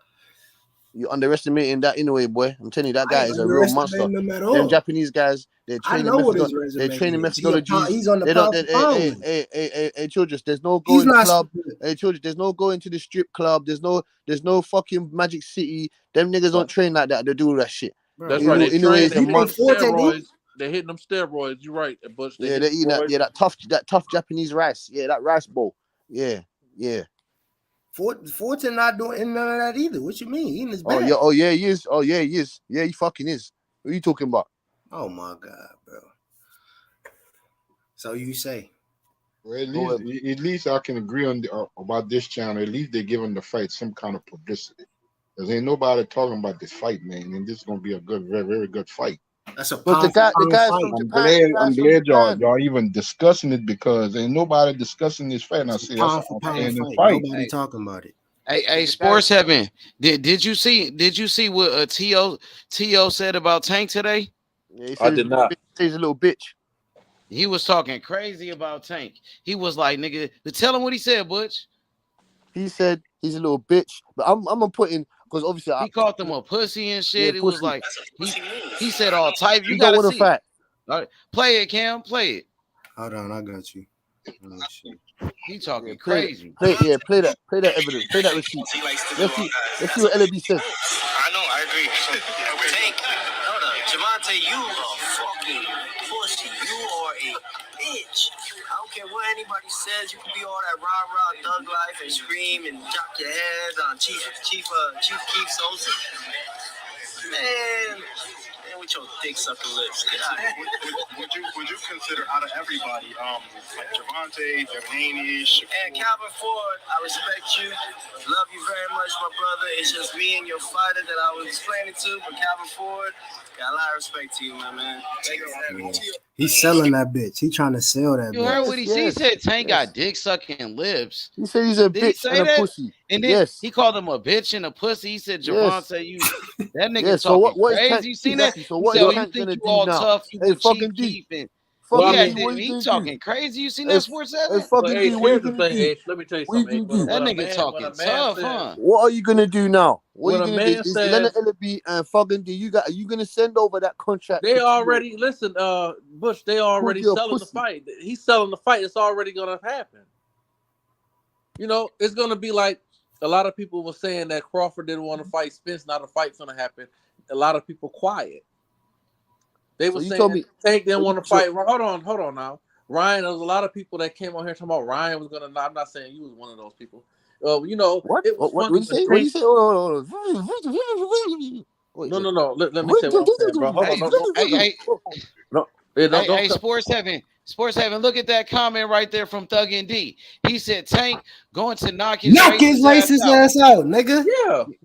You're underestimating that Inoue, boy. I'm telling you, that guy is a real monster. Them Japanese guys, they're training methodology. He's on the pound. Hey, children, there's no going club. Hey, children, there's no going to the strip club. There's no fucking Magic City. Them niggas don't train like that. They do all that shit. That's right. They train them on steroids. They're hitting them steroids. You're right, Bush. They're eating that tough Japanese rice. Yeah, that rice bowl. Yeah. Fulton not doing none of that either. What you mean? He in his bag. Oh yeah, he is. Yeah, he fucking is. What are you talking about? Oh my God, bro. So you say? Well, at least I can agree on about this channel. At least they're giving the fight some kind of publicity. Because ain't nobody talking about this fight, man. And this is gonna be a good, very, very good fight. That's a but the guys from Japan. I'm glad y'all even discussing it because ain't nobody discussing this fight. And I see that's a fight. Nobody talking about it. Hey, Sports Heaven. Did you see what T.O. said about Tank today? Yeah, I did not. He's a little bitch. He was talking crazy about Tank. He was like, nigga, tell him what he said, Butch. He said he's a little bitch, but I'm gonna put in because obviously he called them a pussy and shit. Yeah, it was like he said all type. You gotta see. All right. Play it, Cam. Play it. Hold on, I got you. He talking crazy. Play that evidence. Play that receipt. Let's see what LB says. I know, I agree. Tank, hold on, Gervonta, you a fucking pussy. You are a bitch. I don't care what anybody says. You can be all that rah-rah thug life and scream and drop your head on Chief Keith Sosa. Man, with your dick sucking lips. Get out of here. Would you consider out of everybody, like Gervonta, Devin Haney, Shakur? And Calvin Ford, I respect you. Love you very much, my brother. It's just me and your fighter that I was explaining to, but Calvin Ford, got a lot of respect to you, my man. Thank you for having me. He's selling that bitch. He trying to sell that bitch. You heard what he said? He said Tank got dick sucking lips. He said he's a bitch and a pussy. And then he called him a bitch and a pussy. He said, Gervonta, you that nigga talking crazy. You seen that? So what you think you all now? tough? You fucking deep and he talking crazy. You seen that Sports Heaven? Here's the thing, let me tell you something. That nigga talking tough, huh? What are you gonna do now? What are you gonna do? Is Leonard Ellaby and fucking D, are you gonna send over that contract? They already listen, Bush. They already selling the fight. He's selling the fight. It's already gonna happen. You know, it's gonna be like a lot of people were saying that Crawford didn't want to fight Spence. Now the fight's gonna happen. A lot of people quiet. They were saying Tank didn't want to fight. Hold on now. Ryan, there was a lot of people that came on here talking about Ryan was gonna. I'm not saying you was one of those people. You know what? What you say? No. Let me say what I'm saying, bro. Hold on. Hey, Sports Heaven. Sports Haven, look at that comment right there from Thug and D. He said Tank going to knock his racist ass out, nigga.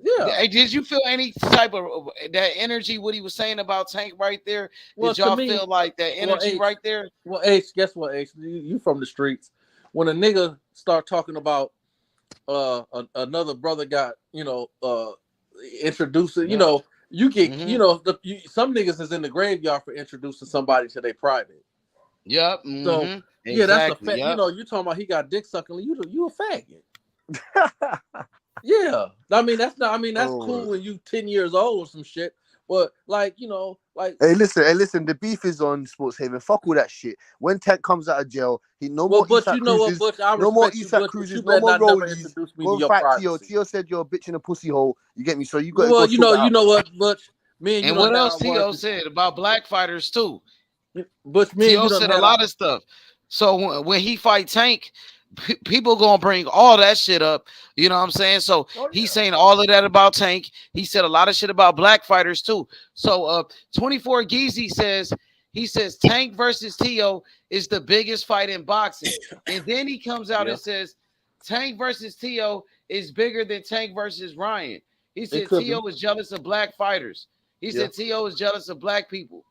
Yeah. Hey, did you feel any type of that energy? What he was saying about Tank right there? Well, Did y'all to me, feel like that energy right there? Well, H, guess what, H? You from the streets. When a nigga start talking about another brother got, introduced it, you get, some niggas is in the graveyard for introducing somebody to their private. Yep. So exactly. that's a fact. Yep. You talking about he got dick sucking, you a faggot. Yeah. That's cool when you 10 years old or some shit. But Hey, listen. The beef is on Sports Haven. Fuck all that shit. When Tank comes out of jail, no more Eastside Cruises. No more Eastside Cruises. No more rollies. Go fight Tio. Tio said you're a bitch in a pussy hole. You get me? So you got to go. You know what, Butch? Me and you. And what else Tio said about black fighters too? Butch, me Tio said a lot of stuff. So when he fight Tank, people gonna bring all that shit up. You know what I'm saying? So he's saying all of that about Tank. He said a lot of shit about black fighters too. So 24 Geezy says Tank versus Tio is the biggest fight in boxing. And then he comes out and says Tank versus Tio is bigger than Tank versus Ryan. He said Tio is jealous of black fighters. He said Tio is jealous of black people.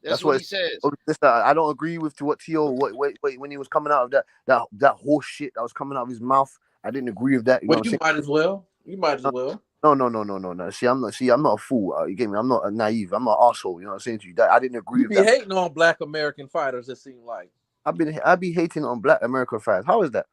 That's what he says. I don't agree with what Tio when he was coming out of that horse shit that was coming out of his mouth. I didn't agree with that. You might as well. No. See, I'm not a fool. You get me? I'm not naive. I'm not an asshole. You know what I'm saying to you? I didn't agree with that. You be hating on black American fighters, it seems like. I be hating on black American fighters. How is that?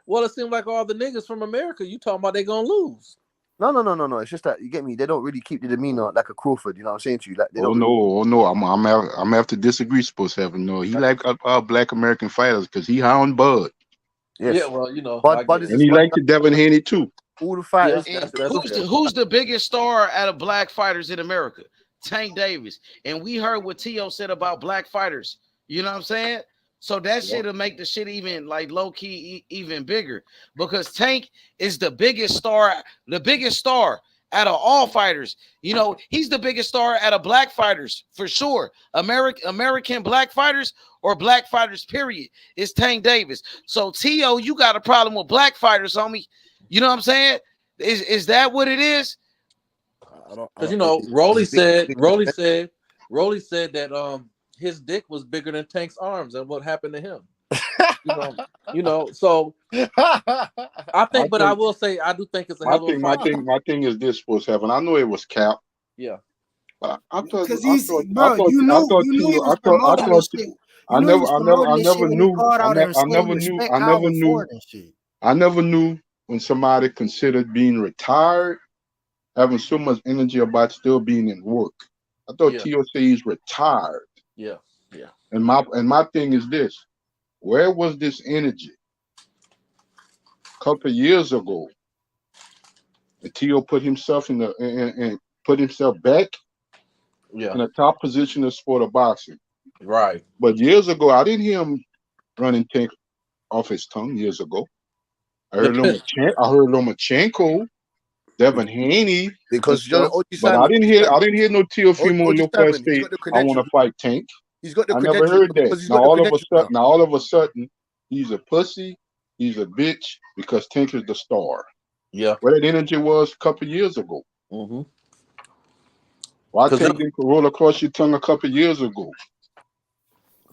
Well, it seems like all the niggas from America, you talking about they gonna lose. No. It's just that you get me. They don't really keep the demeanor like a Crawford. You know what I'm saying to you? Like they no. I'm gonna have to disagree. Supposed to have no. He like black American fighters because he high on Bud. Yes. Yeah, well, and he liked the Devin Haney too. All the fighters. Who's the biggest star out of black fighters in America? Tank Davis. And we heard what Tio said about black fighters. You know what I'm saying? So that shit'll make the shit even like low key even bigger because Tank is the biggest star out of all fighters. He's the biggest star out of black fighters for sure. American black fighters or black fighters, period, is Tank Davis. So Tio, you got a problem with black fighters, homie. You know what I'm saying? Is that what it is? Because Rolly said that his dick was bigger than Tank's arms, and what happened to him? So I think, but I will say I do think it's a hell of a fight. My thing is this was having. I know it was cap. Yeah. I never knew when somebody considered being retired, having so much energy about still being in work. I thought Tio said he's retired. Yeah. And my thing is this: where was this energy a couple of years ago? And Tio put himself and put himself back in a top position of sport of boxing. Right. But years ago, I didn't hear him running Tank off his tongue years ago. I heard Lomachenko, Devin Haney, because but I didn't hear no Teofimo Lopez say I want to fight Tank. He's got the I never heard that. Now all of a sudden, he's a pussy, he's a bitch because Tank is the star. Yeah. Where that energy was a couple of years ago. Mm-hmm. Why Tank didn't roll across your tongue a couple of years ago?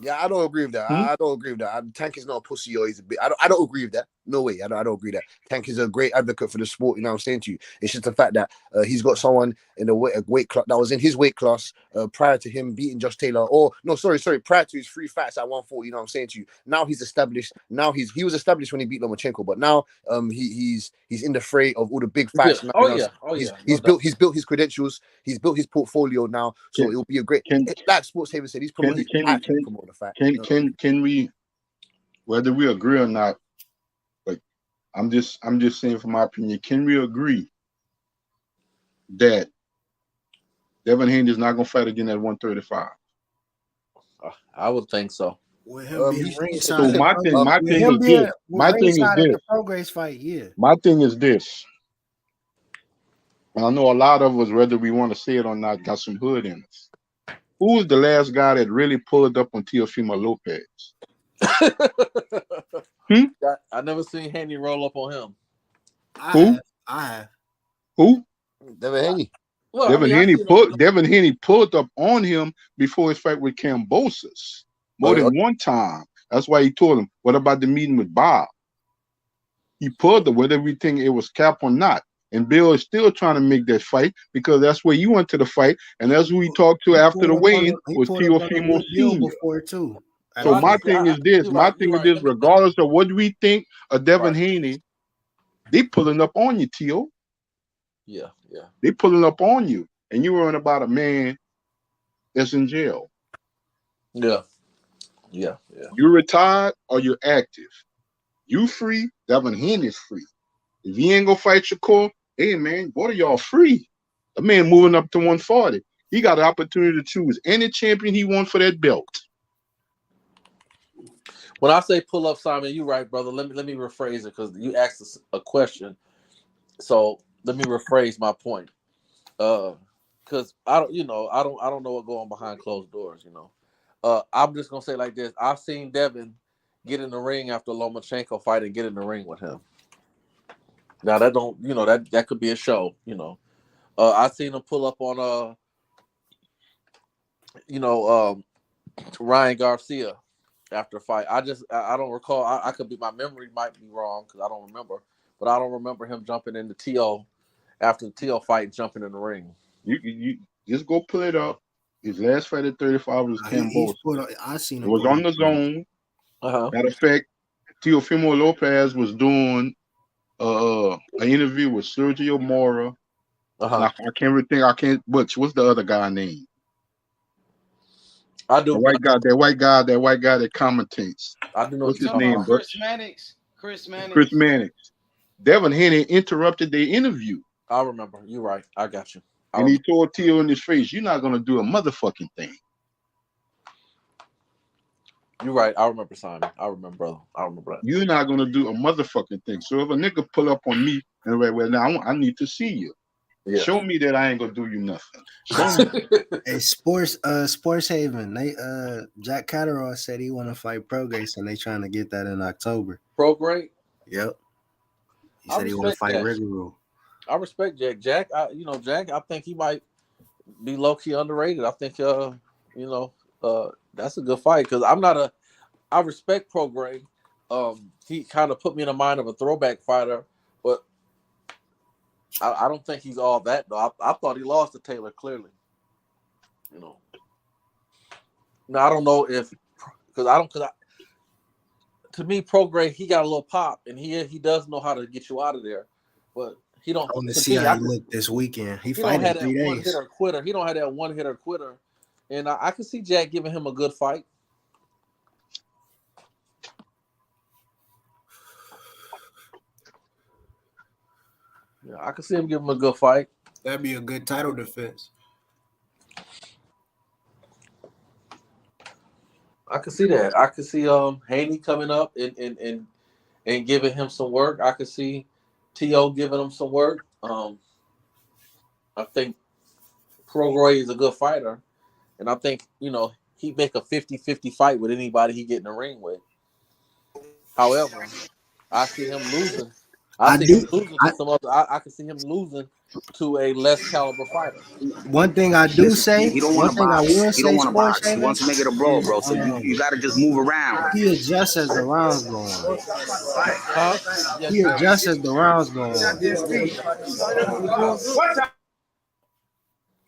Yeah, I don't agree with that. I don't agree with that. Tank is not a pussy or he's a bit. I don't agree with that. No way. I don't agree with that. Tank is a great advocate for the sport. You know what I'm saying to you? It's just the fact that he's got someone in a weight class that was in his weight class prior to him beating Josh Taylor. Or no, sorry, prior to his 3 fights at 140. You know what I'm saying to you? Now he's established. Now he was established when he beat Lomachenko, but now he's in the fray of all the big fights. Yeah. Now, he's built his credentials. He's built his portfolio now. So it'll be a great. Like Sports Haven said, he's promoting the fact. Can we, whether we agree or not, like I'm just saying from my opinion, can we agree that Devin Haney is not gonna fight again at 135? I would think so. With him being so my thing is this. My thing is this. Prograis fight, yeah. My thing is this. And I know a lot of us, whether we want to say it or not, got some hood in us. Who was the last guy that really pulled up on Teofimo Lopez? I never seen Haney roll up on him. Who? I have. Who? Devin Haney. Well, Devin I Haney seen him. Devin Haney pulled up on him before his fight with Kambosos more than one time. That's why he told him, "What about the meeting with Bob?" He pulled up whether we think it was cap or not. And Bill is still trying to make that fight because that's where you went to the fight, and that's who he talked to after the weigh-in was Teofimo Senior. Before too. So my thing is this: regardless of what we think of Devin Haney, they pulling up on you, Teo. Yeah. They pulling up on you, and you worrying about a man that's in jail. Yeah. You retired or you're active. You free, Devin Haney's free. If he ain't gonna fight Shakur, hey man, both of y'all free. The man moving up to 140. He got an opportunity to choose any champion he wants for that belt. When I say pull up, Simon, you're right, brother. Let me rephrase it because you asked us a question. So let me rephrase my point. Because I don't know what going on behind closed doors. I'm just gonna say like this: I've seen Devin get in the ring after Lomachenko fight and get in the ring with him. Now that don't, that could be a show. I seen him pull up on Ryan Garcia after a fight. I don't recall. I could be, my memory might be wrong because I don't remember, but I don't remember him jumping into Teo after the Teo fight, jumping in the ring. You just go pull it up. His last fight at 35 was Kambosos. I seen it him. was on the zone. Matter of fact, Teofimo Lopez was doing an interview with Sergio Mora. I can't think. I can't. What's the other guy name? I do. The white guy that commentates. I do know. What's his name? Chris Mannix. Devin Haney interrupted their interview. I remember. You're right. I got you. And he told Teo in his face, "You're not gonna do a motherfucking thing." You're right. I remember, Simon. I remember, brother. I remember that. You're not gonna do a motherfucking thing. So if a nigga pull up on me and well, now I need to see you. Yeah. Show me that I ain't gonna do you nothing. Show me. Hey, Sports Haven. They Jack Catterall said he want to fight Prograis, and they trying to get that in October. Prograis? Yep. He said he want to fight Rigoro. I respect Jack. Jack, Jack, I think he might be low key underrated. I think that's a good fight because I respect Prograis. He kind of put me in the mind of a throwback fighter, but I don't think he's all that though. I thought he lost to Taylor clearly. Now I don't know if to me Prograis he got a little pop and he does know how to get you out of there, but he don't. I want to see how he look this weekend. He fight in 3 days. One hitter quitter. He don't have that one hitter quitter, and I can see Jack giving him a good fight. Yeah, I can see him give him a good fight. That'd be a good title defense. I can see that. I can see Haney coming up and giving him some work. I could see T.O. giving him some work. I think Prograis is a good fighter, and I think he'd make a 50-50 fight with anybody he get in the ring with. However, I see him losing. I can see him losing to a less caliber fighter. One thing I do say, he don't want to box. He don't want to box. He wants to make it a brawl, bro. So you got to just move around. He adjusts as the rounds go on. He adjusts as the rounds go on.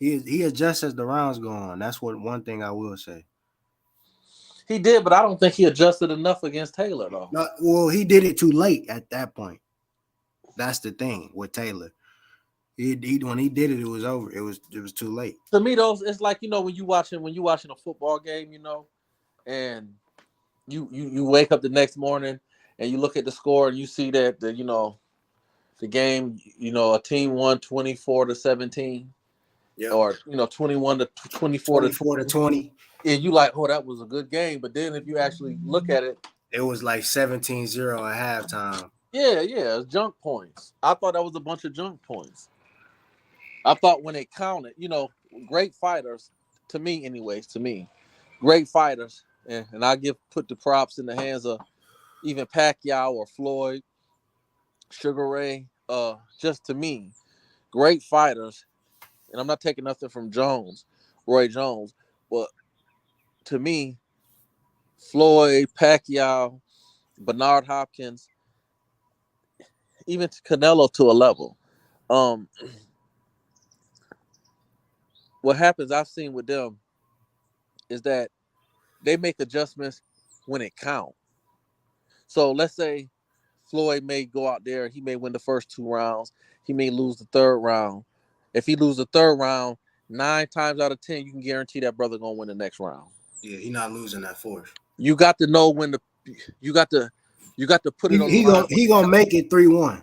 He adjusts as the rounds go on. That's one thing I will say. He did, but I don't think he adjusted enough against Taylor, though. No, well, he did it too late at that point. That's the thing with Taylor. He when he did it, it was over. It was too late. To me, though, it's like when you watching a football game, and you wake up the next morning and you look at the score and you see that the game, a team won 24-17. Yep. Or 21-24 to 20. And you like, oh, that was a good game. But then if you actually look at it, it was like 17-0 at halftime. Yeah, it's junk points. I thought that was a bunch of junk points. I thought when it counted, great fighters to me, anyways, to me, great fighters, and I put the props in the hands of even Pacquiao or Floyd, Sugar Ray. Just to me, great fighters, and I'm not taking nothing from Roy Jones, but to me, Floyd, Pacquiao, Bernard Hopkins, even Canelo to a level. What happens I've seen with them is that they make adjustments when it counts. So let's say Floyd may go out there, he may win the first 2 rounds, he may lose the 3rd round. If he loses the 3rd round, 9 times out of 10, you can guarantee that brother gonna win the next round. Yeah, he's not losing that 4th. You got to know when you got to put it on the line. He gonna make it 3-1.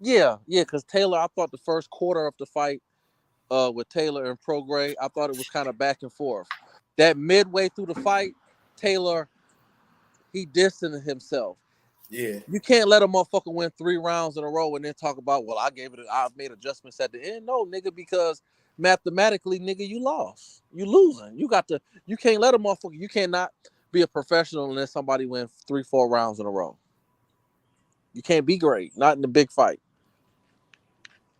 Yeah, because Taylor, I thought the first quarter of the fight with Taylor and Prograis, I thought it was kind of back and forth. That midway through the fight, Taylor, he distanced himself. Yeah. You can't let a motherfucker win 3 rounds in a row and then talk about, well, I made adjustments at the end. No, nigga, because mathematically, nigga, you lost. You losing. You can't let a motherfucker, you cannot be a professional unless somebody win 3-4 rounds in a row. You can't be great, not in the big fight.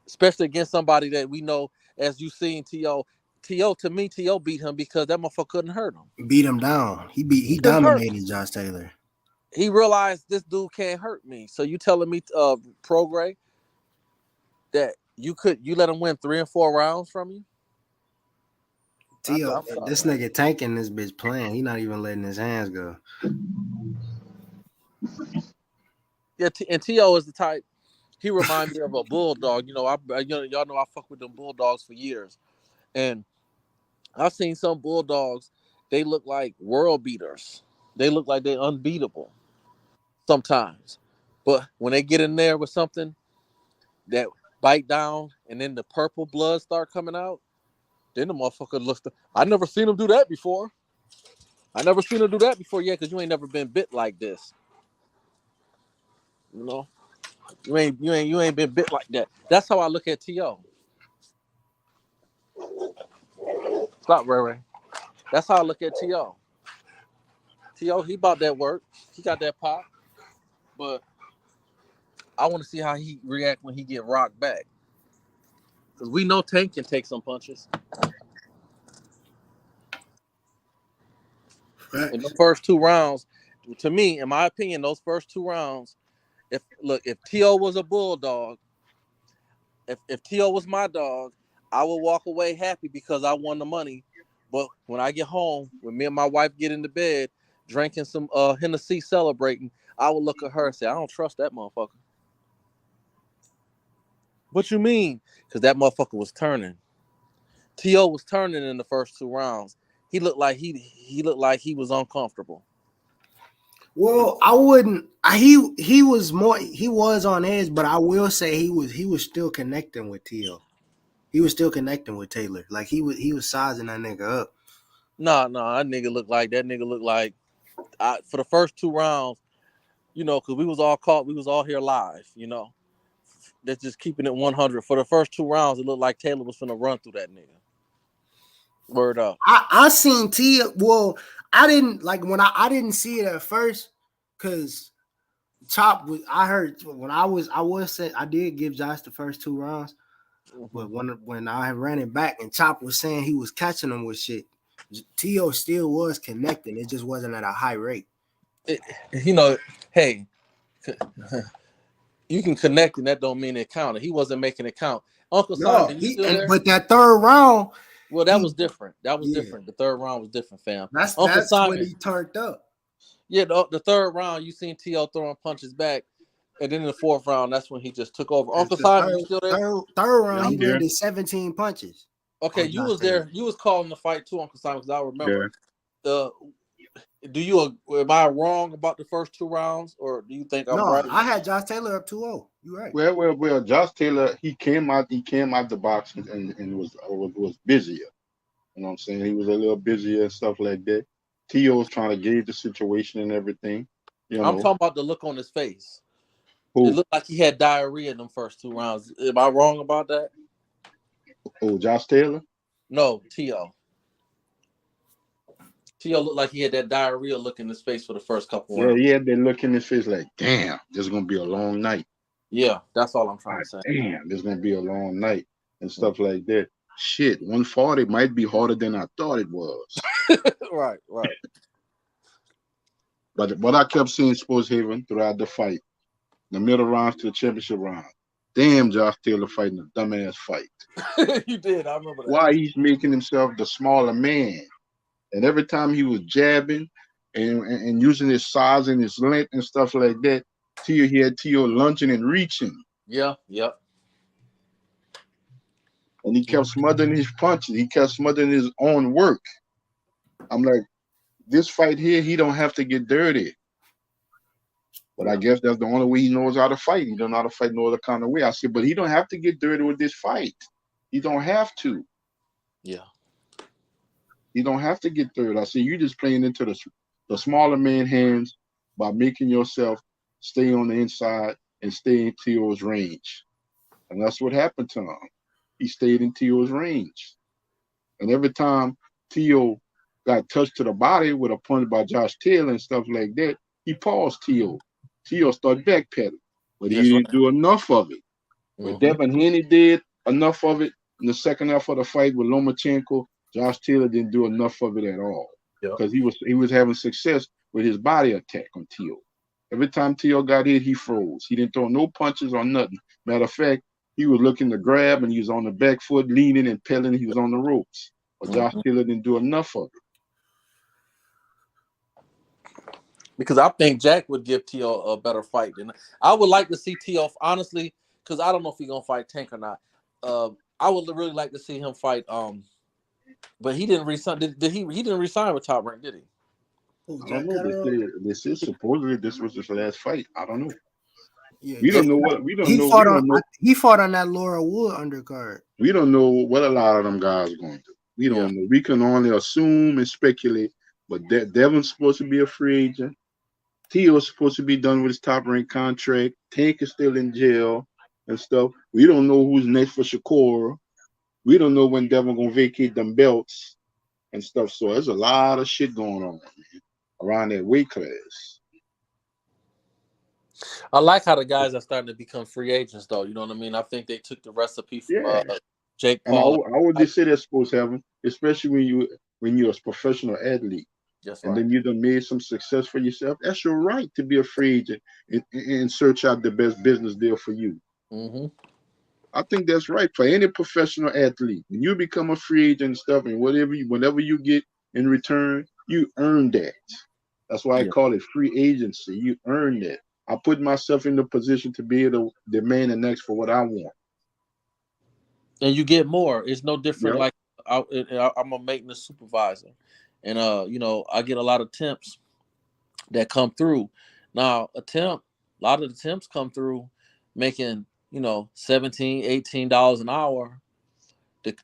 Especially against somebody that we know, as you seen T.O. To me, T.O. beat him because that motherfucker couldn't hurt him. Beat him down. He dominated Josh Taylor. He realized this dude can't hurt me. So you telling me, Prograis, that you let him win 3 and 4 rounds from you? T.O., this nigga tanking this bitch playing. He not even letting his hands go. Yeah, and T.O. is the type. He reminds me of a bulldog. You know, y'all know I fuck with them bulldogs for years, and I've seen some bulldogs. They look like world beaters. They look like they're unbeatable sometimes, but when they get in there with something that bite down, and then the purple blood start coming out, then the motherfucker looks. I never seen him do that before. Yeah, because you ain't never been bit like this. You know. You ain't been bit like that. That's how I look at T.O. Stop, Ray Ray. That's how I look at T.O. T.O. he bought that work. He got that pop. But I want to see how he react when he get rocked back. Because we know Tank can take some punches. Right. In the first 2 rounds, to me, in my opinion, those first 2 rounds, if T.O. was a bulldog, if T.O. was my dog, I would walk away happy because I won the money. But when I get home, when me and my wife get into bed, drinking some Hennessy, celebrating, I would look at her and say, I don't trust that motherfucker. What you mean? Because that motherfucker was turning. T.O. was turning in the first 2 rounds. He looked like he was uncomfortable. Well, I wouldn't. He was on edge, but I will say he was still connecting with T.O. He was still connecting with Taylor. Like he was sizing that nigga up. Nah, that nigga looked like for the first 2 rounds, you know, because we was all here live, you know. That's just keeping it 100. For the first 2 rounds, it looked like Taylor was finna run through that nigga. Word up. I seen T. Well, I didn't like when I didn't see it at first because Chop was. I heard when I was saying I did give Josh the first 2 rounds, but when I ran it back and Chop was saying he was catching him with shit, T.O. still was connecting. It just wasn't at a high rate. You know, hey, you can connect and that don't mean it counted. He wasn't making it count. Uncle Simon, you still there? But that 3rd round. Well, that was different. That was different. The 3rd round was different, fam. That's Simon, when he turned up. Yeah, the 3rd round, you seen T.O. throwing punches back, and then in the 4th round, that's when he just took over. Uncle Simon, you still there? 3rd round, he landed 17 punches. Okay, you was there. You was calling the fight too, Uncle Simon, because I remember. Am I wrong about the first 2 rounds, or do you think I'm right? I had Josh Taylor up 2-0. You right. Well, Josh Taylor, he came out the box and was busier. You know what I'm saying? He was a little busier and stuff like that. T.O. was trying to gauge the situation and everything. I'm talking about the look on his face. Who? It looked like he had diarrhea in them first 2 rounds. Am I wrong about that? Oh, Josh Taylor? No, T.O. Tio looked like he had that diarrhea look in his face for the first couple Yeah, rounds. he had that look in his face like, damn, this is gonna be a long night. Yeah, that's all I'm trying to say. Damn, this is gonna be a long night and stuff like that. Shit, 140 might be harder than I thought it was. Right. But what I kept seeing Sports Haven throughout the fight, the middle rounds to the championship round. Damn, Josh Taylor fighting a dumbass fight. You did, I remember that. Why he's making himself the smaller man. And every time he was jabbing and using his size and his length and stuff like that, he had Tio lunging and reaching. Yeah. And he kept smothering his punches. He kept smothering his own work. I'm like, this fight here, he don't have to get dirty. But I guess that's the only way he knows how to fight. He don't know how to fight no other kind of way. I said, but he don't have to get dirty with this fight. He don't have to. Yeah. You don't have to get dirty. I said, you just playing into the smaller man hands by making yourself stay on the inside and stay in Tio's range. And that's what happened to him. He stayed in Tio's range. And every time Tio got touched to the body with a punch by Josh Taylor and stuff like that, he paused Tio. Tio started backpedaling, but he didn't do enough of it. But Devin Haney did enough of it in the second half of the fight with Lomachenko. Josh Taylor didn't do enough of it at all because he was having success with his body attack on Tio. Every time Tio got hit, he froze. He didn't throw no punches or nothing. Matter of fact, he was looking to grab and he was on the back foot, leaning and pedaling. He was on the ropes. But Josh Taylor didn't do enough of it. Because I think Jack would give Tio a better fight. And I would like to see Tio, honestly, because I don't know if he's going to fight Tank or not. I would really like to see him fight. But he didn't resign. Did he? He didn't resign with Top Rank, did he? I don't know. This is supposedly this was his last fight. I don't know. Yeah, we don't know what we don't he know. Fought on, he fought on that Laura Wood undercard. We don't know what a lot of them guys are going to do. We don't know. We can only assume and speculate. But Devin's supposed to be a free agent. Tio's supposed to be done with his Top Rank contract. Tank is still in jail and stuff. We don't know who's next for Shakur. We don't know when Devin gonna vacate them belts and stuff. So there's a lot of shit going on, man, around that weight class. I like how the guys are starting to become free agents, though. You know what I mean? I think they took the recipe from Jake Paul. And I would just say that's supposed to happen, especially when you're a professional athlete. That's and right. Then you done made some success for yourself. That's your right to be a free agent and search out the best business deal for you. Mm-hmm. I think that's right for any professional athlete. When you become a free agent and stuff, and whatever you get in return, you earn that. That's why I call it free agency. You earn that. I put myself in the position to be able to demand and ask for what I want. And you get more. It's no different. Like I'm a maintenance supervisor, and I get a lot of temps that come through. Now, a lot of the temps come through making $17, $18 an hour.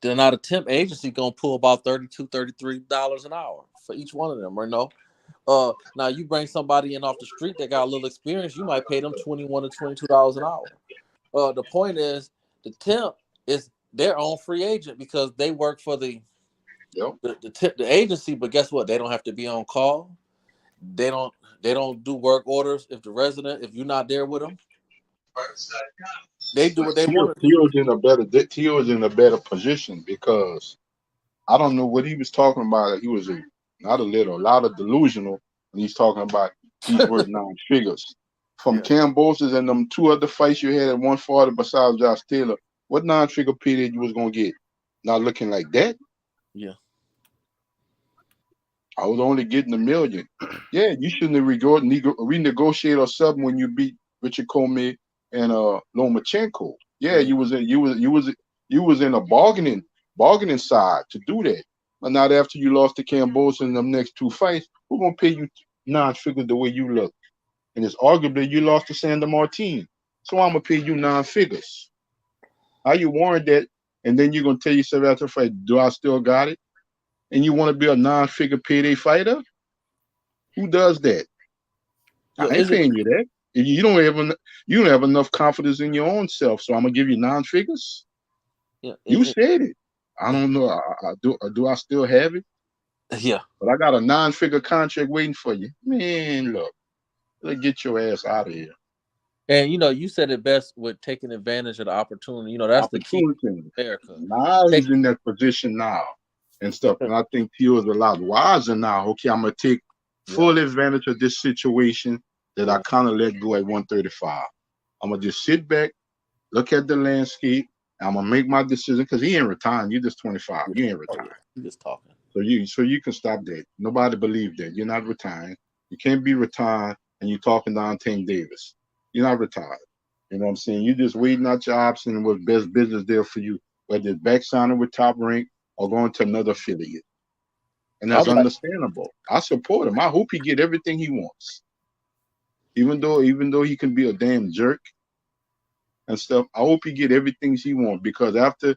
They're not a temp agency gonna pull about $32, $33 an hour for each one of them, right? Now you bring somebody in off the street that got a little experience, you might pay them $21 to $22 an hour. The point is, the temp is their own free agent because they work for the agency, but guess what? They don't have to be on call. They don't do work orders if you're not there with them. They do what they want to do. Tio is in a better position because I don't know what he was talking about. He was a lot of delusional when he's talking about he's worth 9 figures. From Cambosis and them 2 other fights you had at 140 besides Josh Taylor, what 9-figure payday you was gonna get? Not looking like that. Yeah. I was only getting $1 million. Yeah, you shouldn't have renegotiate or something when you beat Richard Comey and Lomachenko. Yeah, you was in a bargaining side to do that. But not after you lost to Cambosis in them next 2 fights, who's gonna pay you 9 figures the way you look? And it's arguably you lost to Sandor Martin. So I'm gonna pay you 9 figures. How you warrant that? And then you're gonna tell yourself after the fight, do I still got it? And you want to be a 9-figure payday fighter? Who does that? I ain't paying you that. You don't have enough confidence in your own self. So I'm gonna give you 9 figures. Yeah, you said it. I don't know. Do I still have it? Yeah. But I got a 9-figure contract waiting for you. Man, look, let's get your ass out of here. And you said it best with taking advantage of the opportunity. That's the key Opportunity. to America. Now he's in that position now and stuff. And I think Tio is a lot wiser now. Okay, I'm gonna take full advantage of this situation that I kind of let go at 135. I'm gonna just sit back, look at the landscape. I'm gonna make my decision because he ain't retiring. You just 25. You ain't retiring. You just talking. So you can stop that. Nobody believed that. You're not retiring. You can't be retired and you're talking down Tank Davis. You're not retired. You know what I'm saying? You're just waiting out your option and what's best business there for you, whether it's back signing with Top Rank or going to another affiliate. And that's understandable. I support him. I hope he get everything he wants. Even though he can be a damn jerk and stuff, I hope he get everything he wants because after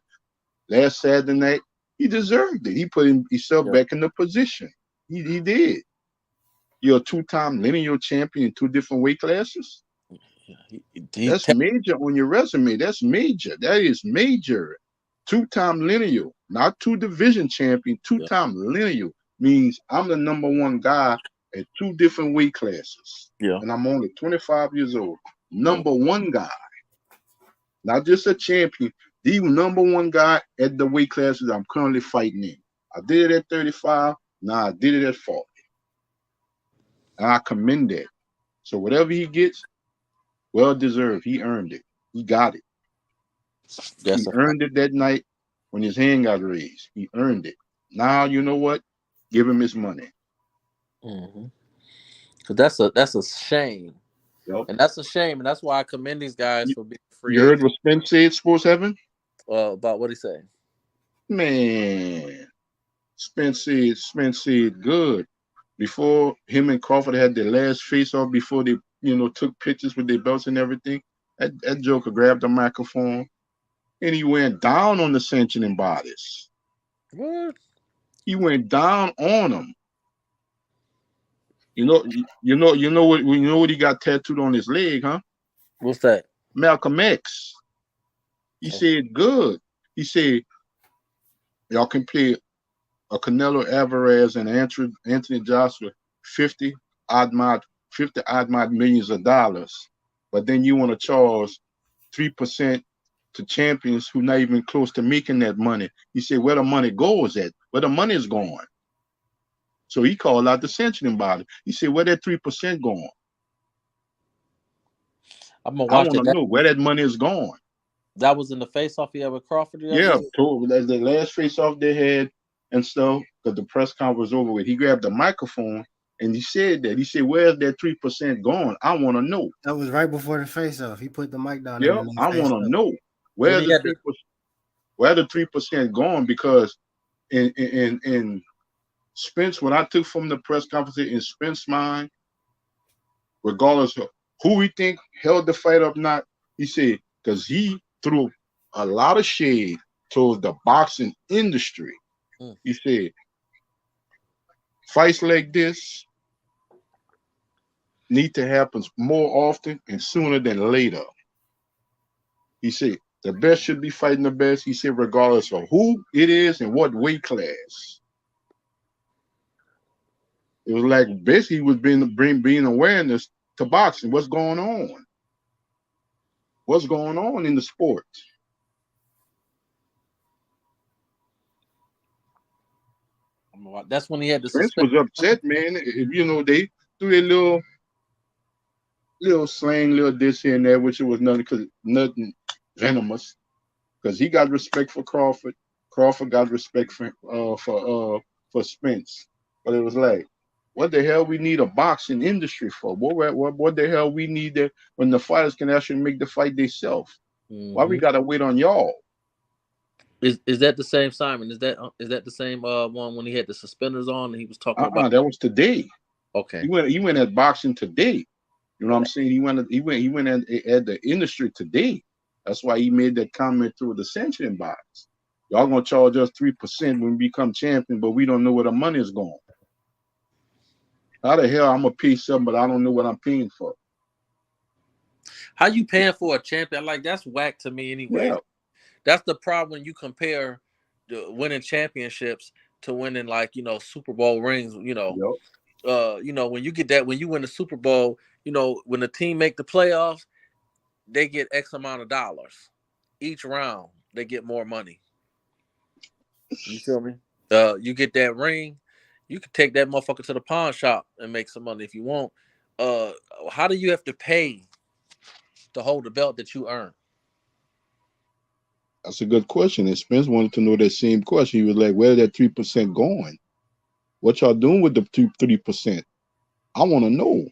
last Saturday night, he deserved it. He put himself back in the position. He did. You're a 2-time lineal champion in 2 different weight classes. That's major on your resume. That's major. That is major. 2-time lineal, not 2 division champion. 2-time lineal means I'm the #1 guy at 2 different weight classes. Yeah. And I'm only 25 years old. #1 guy. Not just a champion. The #1 guy at the weight classes I'm currently fighting in. I did it at 35. Now I did it at 40. And I commend that. So whatever he gets, well deserved. He earned it. He got it. He earned it that night when his hand got raised. He earned it. Now you know what? Give him his money. Mm-hmm. Cause that's a shame. Yep. And that's a shame. And that's why I commend these guys for being free. You heard what Spence said, Sports Heaven? About what he say? Man, Spence said good. Before him and Crawford had their last face-off, before they, took pictures with their belts and everything, that joker grabbed the microphone and he went down on the sanctioning bodies. What? He went down on them. You know what he got tattooed on his leg, huh? What's that? Malcolm X. He said good. He said y'all can pay a Canelo Alvarez and Anthony Joshua 50 odd millions of dollars, but then you want to charge 3% to champions who not even close to making that money. He said where the money goes at, where the money is going. So he called out the sanctioning body. He said where that 3% going. I'm gonna I watch want to know where that money is going. That was in the face-off he had with Crawford. Yeah, the last face-off they had and stuff, because the press conference was over with. He grabbed the microphone and he said that. He said, where's that 3% going? I want to know. That was right before the face-off. He put the mic down. Yeah, I want to know. Where's the 3%? Where the 3% going? Because in Spence, what I took from the press conference in Spence's mind, regardless of who we think held the fight up, not, he said, because he threw a lot of shade towards the boxing industry. He said, fights like this need to happen more often and sooner than later. He said, the best should be fighting the best. He said, regardless of who it is and what weight class. It was like basically he was bringing awareness to boxing. What's going on? What's going on in the sport? That's when he had the Spence was upset, man. They threw a little slang, little this here and there, which it was nothing venomous. Because he got respect for Crawford. Crawford got respect for Spence. But it was like, what the hell we need a boxing industry for? What the hell we need that when the fighters can actually make the fight themselves? Mm-hmm. Why we gotta wait on y'all? Is that the same Simon? Is that the same one when he had the suspenders on and he was talking about? That was today. Okay. He went at boxing today. You know what I'm saying? He went at the industry today. That's why he made that comment through the sanctioning box. Y'all gonna charge us 3% when we become champion, but we don't know where the money is going. How the hell I'm gonna pay something, but I don't know what I'm paying for? How you paying for a champion? Like, that's whack to me anyway. Yeah. That's the problem when you compare the winning championships to winning like Super Bowl rings. Yep. When you get that, when you win the Super Bowl, when the team make the playoffs, they get X amount of dollars each round. They get more money. You feel me? You get that ring, you can take that motherfucker to the pawn shop and make some money if you want. How do you have to pay to hold the belt that you earn? That's a good question. And Spence wanted to know that same question. He was like, where's that 3% going? What y'all doing with the 3%? I want to know.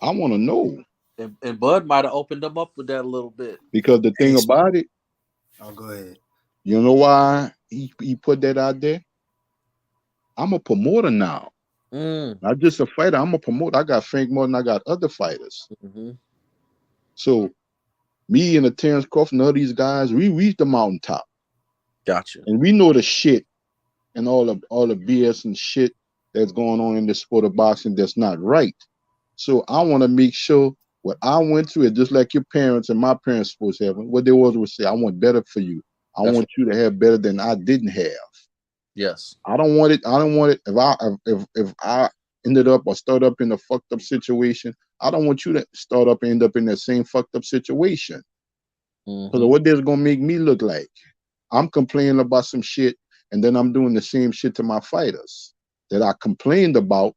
I want to know. And Bud might have opened them up with that a little bit. Because the thing about it, go ahead. You know why he put that out there? I'm a promoter now. Not just a fighter. I'm a promoter. I got Frank Morton. I got other fighters. Mm-hmm. So me and the Terence Crawford and all these guys, we reached the mountaintop. Gotcha. And we know the shit and all the BS and shit that's going on in the sport of boxing that's not right. So I want to make sure what I went through is just like your parents and my parents supposed to have. What they always would say, I want better for you. I want you to have better than I didn't have. Yes. I don't want it. If I ended up or start up in a fucked up situation, I don't want you to start up and end up in that same fucked up situation. Because what that's gonna make me look like? I'm complaining about some shit, and then I'm doing the same shit to my fighters that I complained about,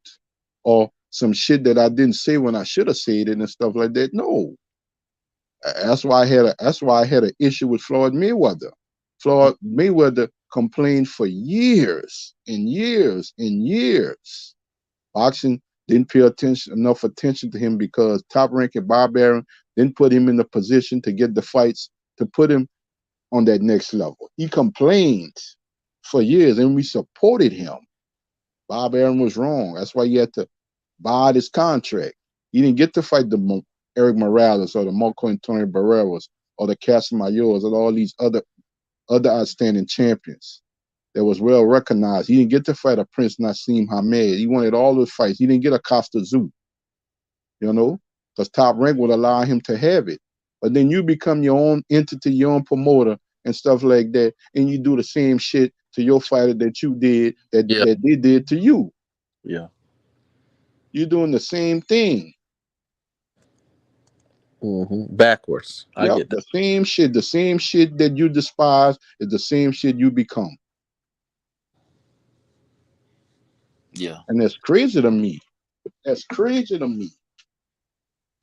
or some shit that I didn't say when I should have said it and stuff like that. No. That's why I had an issue with Floyd Mayweather. Floyd Mayweather complained for years and years and years. Boxing didn't pay enough attention to him because top-ranking Barbarian didn't put him in the position to get the fights to put him on that next level. He complained for years, and we supported him. Barbarian was wrong. That's why he had to buy his contract. He didn't get to fight the Eric Morales or the Marco Antonio Barreras or the Casamayors or all these other outstanding champions that was well recognized. He didn't get to fight a Prince Nassim Hamed. He wanted all those fights. He didn't get a Costa Zoo, because Top Rank would allow him to have it. But then you become your own entity, your own promoter and stuff like that, and you do the same shit to your fighter that you did, that they did to you. Yeah. You're doing the same thing. Backwards. I Yep, get that. The same shit that you despise is the same shit you become. Yeah. And that's crazy to me. That's crazy to me.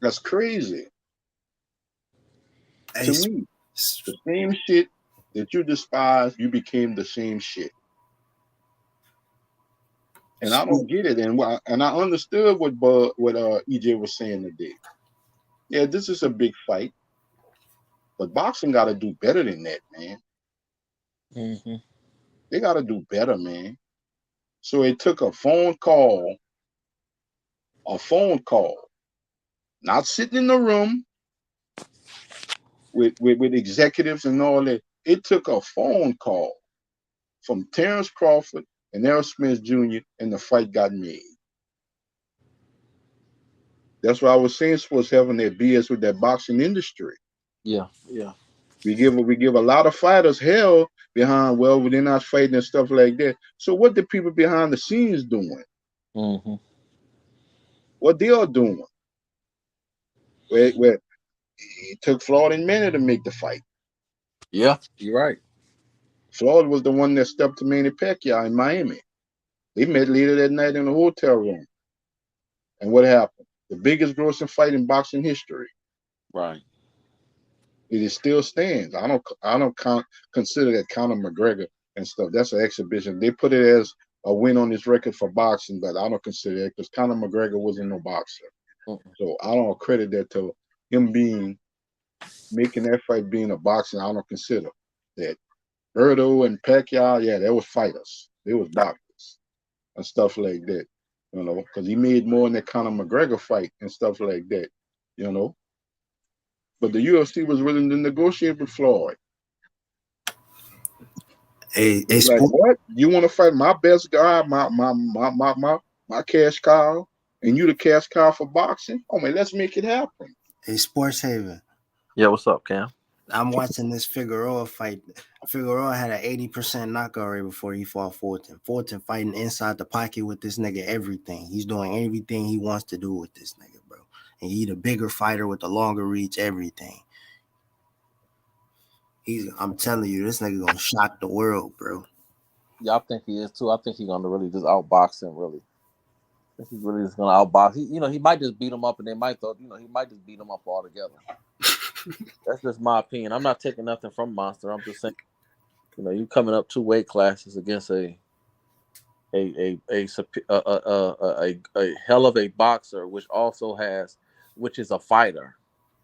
That's crazy. To me, the same shit that you despise, you became the same shit. And I don't get it. And I understood what EJ was saying today. Yeah, this is a big fight. But boxing got to do better than that, man. They got to do better, man. So it took a phone call, not sitting in the room with executives and all that. It took a phone call from Terence Crawford and Errol Spence Jr. and the fight got made. That's why I was saying supposed to having that BS with that boxing industry. Yeah, yeah. We give a lot of fighters hell behind, well, they're not fighting and stuff like that. So what the people behind the scenes doing? What they are doing? Where it took Floyd and Manny to make the fight. Yeah, you're right. Floyd was the one that stepped to Manny Pacquiao in Miami. They met later that night in a hotel room. And what happened? The biggest grossing fight in boxing history. Right. It still stands. I don't consider that Conor McGregor and stuff. That's an exhibition. They put it as a win on his record for boxing, but I don't consider it because Conor McGregor wasn't no boxer. So I don't credit that to him making that fight being a boxing. I don't consider that. Berto and Pacquiao, yeah, they were fighters. They was boxers and stuff like that, because he made more in that Conor McGregor fight and stuff like that, But the UFC was willing to negotiate with Floyd. Like, what? You want to fight my best guy, my cash cow, and you the cash cow for boxing? Oh man, let's make it happen. Hey, Sports Haven. Yeah, what's up, Cam? I'm watching this Figueroa fight. Figueroa had an 80% knockout rate before he fought Fulton. Fulton fighting inside the pocket with this nigga everything. He's doing everything he wants to do with this nigga, bro. And he the bigger fighter with the longer reach, everything. I'm telling you, this nigga gonna shock the world, bro. Yeah, I think he is too. I think he's gonna really just outbox him. Really, I think he's really just gonna outbox. He might just beat him up, and they might thought, he might just beat him up altogether. That's just my opinion. I'm not taking nothing from Monster. I'm just saying, you coming up 2 weight classes against a hell of a boxer, which is a fighter.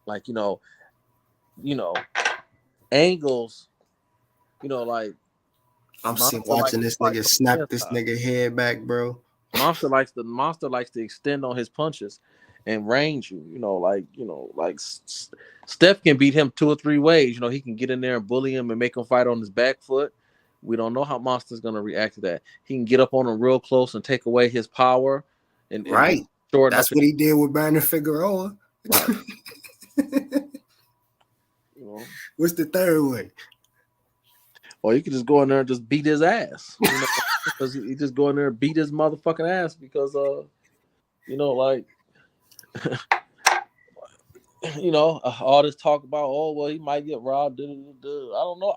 Like angles. Like I'm watching this nigga snap this nigga head back, bro. Monster likes to extend on his punches and range you. Like Steph can beat him 2 or 3 ways. He can get in there and bully him and make him fight on his back foot. We don't know how Monster's gonna react to that. He can get up on him real close and take away his power. And right, that's what he did with Brandon Figueroa. Right. What's the third way? Or you could just go in there and just beat his ass. Because he just go in there and beat his motherfucking ass because all this talk about he might get robbed. I don't know.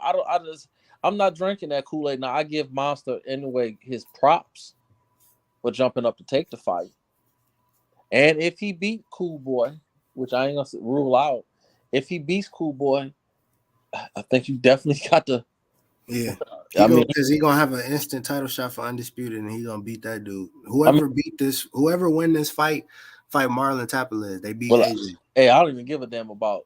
I'm not drinking that Kool-Aid. Now I give Monster anyway his props for jumping up to take the fight. And if he beat Cool Boy, which I ain't gonna rule out, if he beats Cool Boy, I think you definitely got to. Yeah, because he's gonna have an instant title shot for Undisputed, and he's gonna beat that dude. Whoever win this fight Marlon Tapalez. They beat AJ. Hey, I don't even give a damn about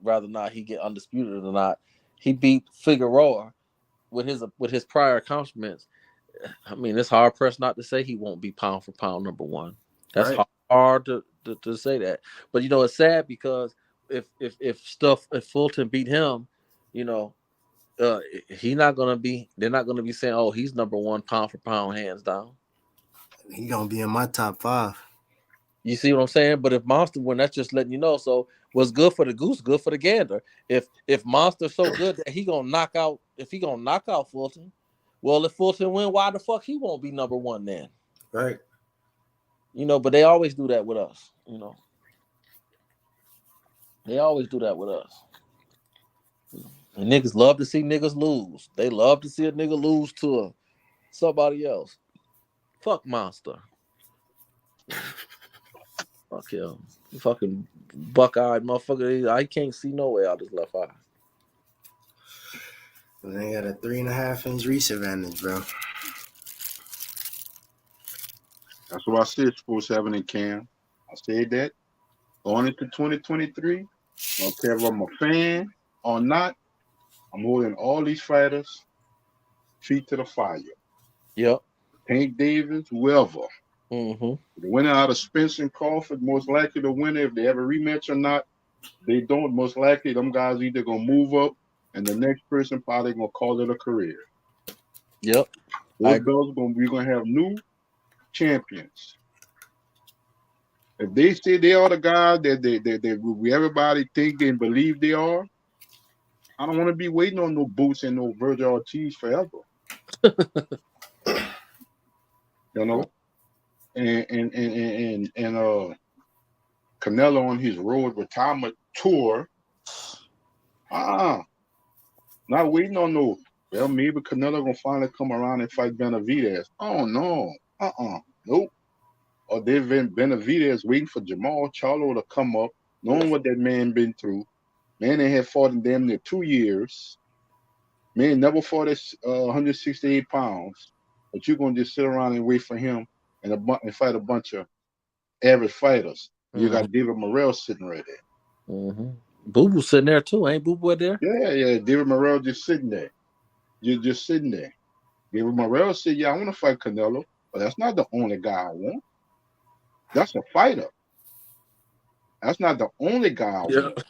whether or not he get Undisputed or not. He beat Figueroa with his prior accomplishments. I mean, it's hard pressed not to say he won't be pound for pound number 1. That's hard to say that. But it's sad because if Fulton beat him, they're not gonna be saying, oh, he's number 1 pound for pound, hands down. He gonna be in my top 5. You see what I'm saying? But if Monster win, that's just letting you know. So what's good for the goose, good for the gander. If Monster's so good that he gonna knock out Fulton, well, if Fulton win, why the fuck he won't be number 1 then? Right. But they always do that with us. They always do that with us. And niggas love to see niggas lose. They love to see a nigga lose to somebody else. Fuck Monster. Fuck him. Fucking buck-eyed motherfucker. I can't see no way out his left eye. They got a 3.5-inch reach advantage, bro. That's what I said Sports having in Cam. I said that. Going into 2023, I don't care if I'm a fan or not, I'm holding all these fighters feet to the fire. Yep. Tank Davis, whoever. Mm-hmm. The winner out of Spence and Crawford, most likely the winner, if they have a rematch or not, they don't. Most likely, them guys either going to move up, and the next person probably going to call it a career. Yep. We're going to have new champions. If they say they are the guys that everybody think and believe they are, I don't want to be waiting on no Boots and no Virgil Ortiz forever. And Canelo on his road retirement tour. Not waiting on no. Well, maybe Canelo gonna finally come around and fight Benavidez. Oh no, nope. Or they've been Benavidez waiting for Jamal Charlo to come up, knowing what that man been through. Man, they had fought in damn near 2 years. Man never fought at 168 pounds. But you're gonna just sit around and wait for him and fight a bunch of average fighters. You got David Morrell sitting right there. Mm-hmm. Boo Boo sitting there too, ain't Boo Boo there? Yeah. David Morrell just sitting there. You're just sitting there. David Morrell said, "Yeah, I want to fight Canelo, but that's not the only guy I want. That's a fighter. That's not the only guy I want."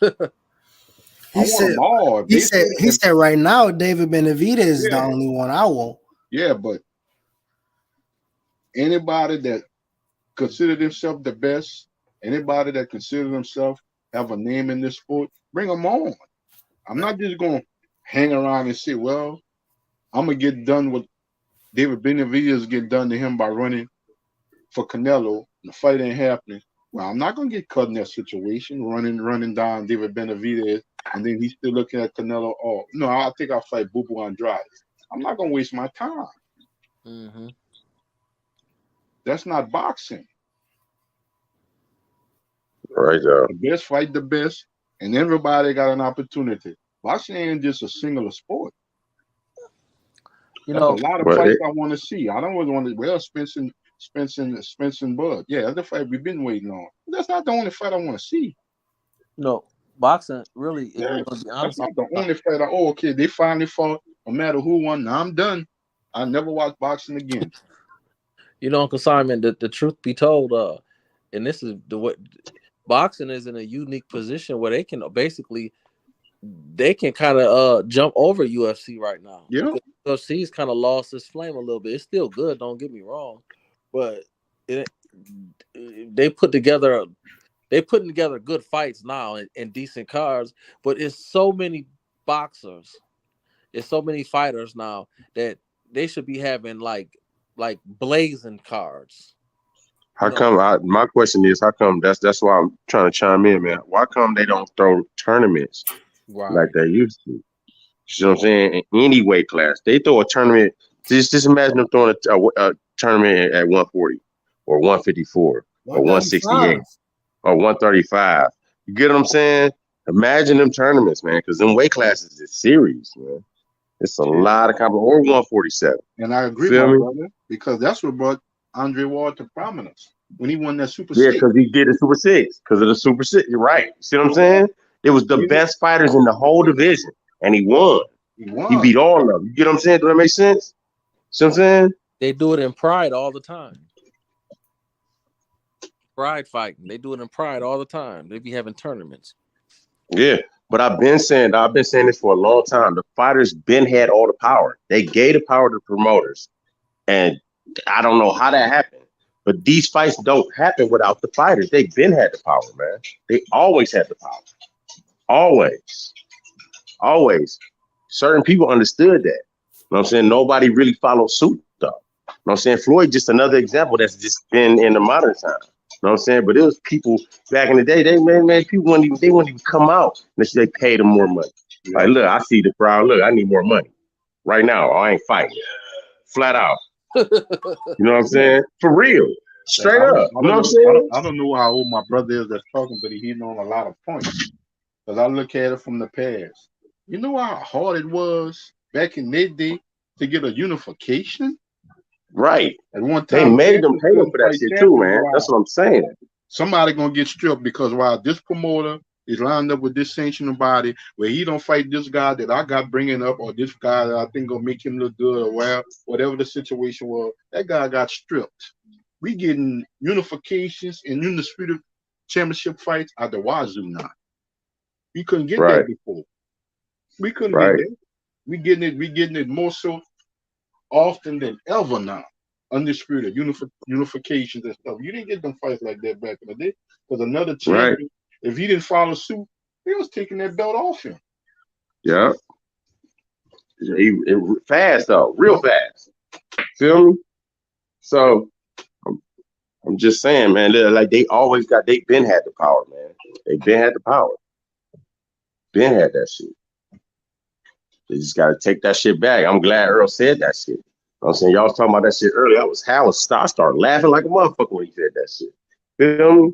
He said right now David Benavidez is the only one I want. Yeah, but anybody that consider themselves the best, anybody that consider themselves have a name in this sport, bring them on. I'm not just gonna hang around and say, well, I'm gonna get done with David Benavidez get done to him by running for Canelo. The fight ain't happening. Well, I'm not gonna get cut in that situation, running down David Benavidez, and then he's still looking at Canelo. Oh no, I think I'll fight Bubu Andrade. I'm not gonna waste my time. Mm-hmm. That's not boxing. Right there. The best fight the best, and everybody got an opportunity. Boxing ain't just a singular sport. You There's know, a lot of fights I want to see. I don't want to. Well, Spence and Bud. Yeah, that's the fight we've been waiting on. But that's not the only fight I want to see. no, boxing really, if we're gonna be That's honest, not the only fight. Okay, they finally fought. No matter who won, now I'm done. I never watch boxing again. you know, Uncle Simon, the truth be told, and this is the what boxing is in a unique position where they can basically kind of jump over UFC right now. Yeah, UFC's kind of lost its flame a little bit. It's still good, don't get me wrong, but they putting together good fights now and decent cards. But it's so many boxers, it's so many fighters now that they should be having like blazing cards. How come? My question is, how come? That's why I'm trying to chime in, man. Why come they don't throw tournaments like they used to? You know what I'm saying? In any weight class, they throw a tournament. Just imagine them throwing a tournament at 140 or 154 or 168 or 135. You get what I'm saying? Imagine them tournaments, man, because them weight classes is serious, man. It's a lot of or 147. And I agree, my brother, because that's what brought Andre Ward to prominence when he won that Super 6. Yeah, because he did the Super 6. Because of the Super 6. You're right. See what I'm saying? It was the best fighters in the whole division, and he won. He beat all of them. You get what I'm saying? Does that make sense? See what I'm saying? They do it in Pride all the time. Pride fighting. They do it in Pride all the time. They be having tournaments. Yeah, but I've been saying this for a long time. The fighters been had all the power. They gave the power to promoters, and I don't know how that happened. But these fights don't happen without the fighters. They've been had the power, man. They always had the power. Always. Certain people understood that. You know what I'm saying? Nobody really followed suit, though. You know what I'm saying? Floyd just another example that's just been in the modern time. You know what I'm saying? But it was people back in the day, people wouldn't even come out unless they paid them more money. Yeah. Like, look, I see the crowd. Look, I need more money. Right now, or I ain't fighting. Flat out. You know what I'm saying? For real. Straight up. You know what I'm saying? I don't know how old my brother is that's talking, but he's on a lot of points. Because I look at it from the past. You know how hard it was back in their day to get a unification? Right. At one time, they made them pay them for that shit too, man. That's what I'm saying. Somebody gonna get stripped because while this promoter is lined up with this sanctioning body where he don't fight this guy that I got bringing up or this guy that I think gonna make him look good or well, whatever the situation was, that guy got stripped. We getting unifications and undisputed championship fights out the wazoo now. We couldn't get that before. We couldn't get that. We getting it more so often than ever now. Undisputed unifications and stuff. You didn't get them fights like that back in the day because another champion, if he didn't follow suit, he was taking that belt off him. Yeah. Fast though, real fast. Feel me? So I'm just saying, man, like they've been had the power, man. They've been had the power. Been had that shit. They just gotta take that shit back. I'm glad Earl said that shit. You know what I'm saying? Y'all was talking about that shit earlier. I started laughing like a motherfucker when he said that shit. Feel me?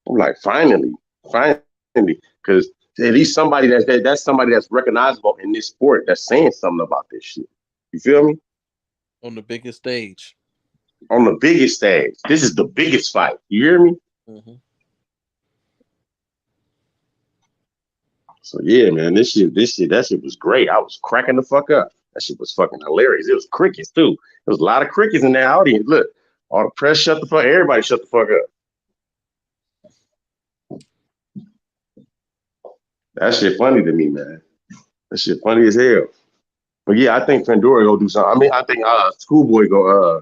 I'm like, finally. Because at least somebody that's somebody that's recognizable in this sport that's saying something about this shit. You feel me? On the biggest stage. On the biggest stage. This is the biggest fight. You hear me? Mm-hmm. So yeah, man, that shit was great. I was cracking the fuck up. That shit was fucking hilarious. It was crickets too. There was a lot of crickets in that audience. Look, all the press shut the fuck. Everybody shut the fuck up. That shit funny to me, man. That shit funny as hell. But yeah, I think Pandora go do something. I mean, I think Schoolboy go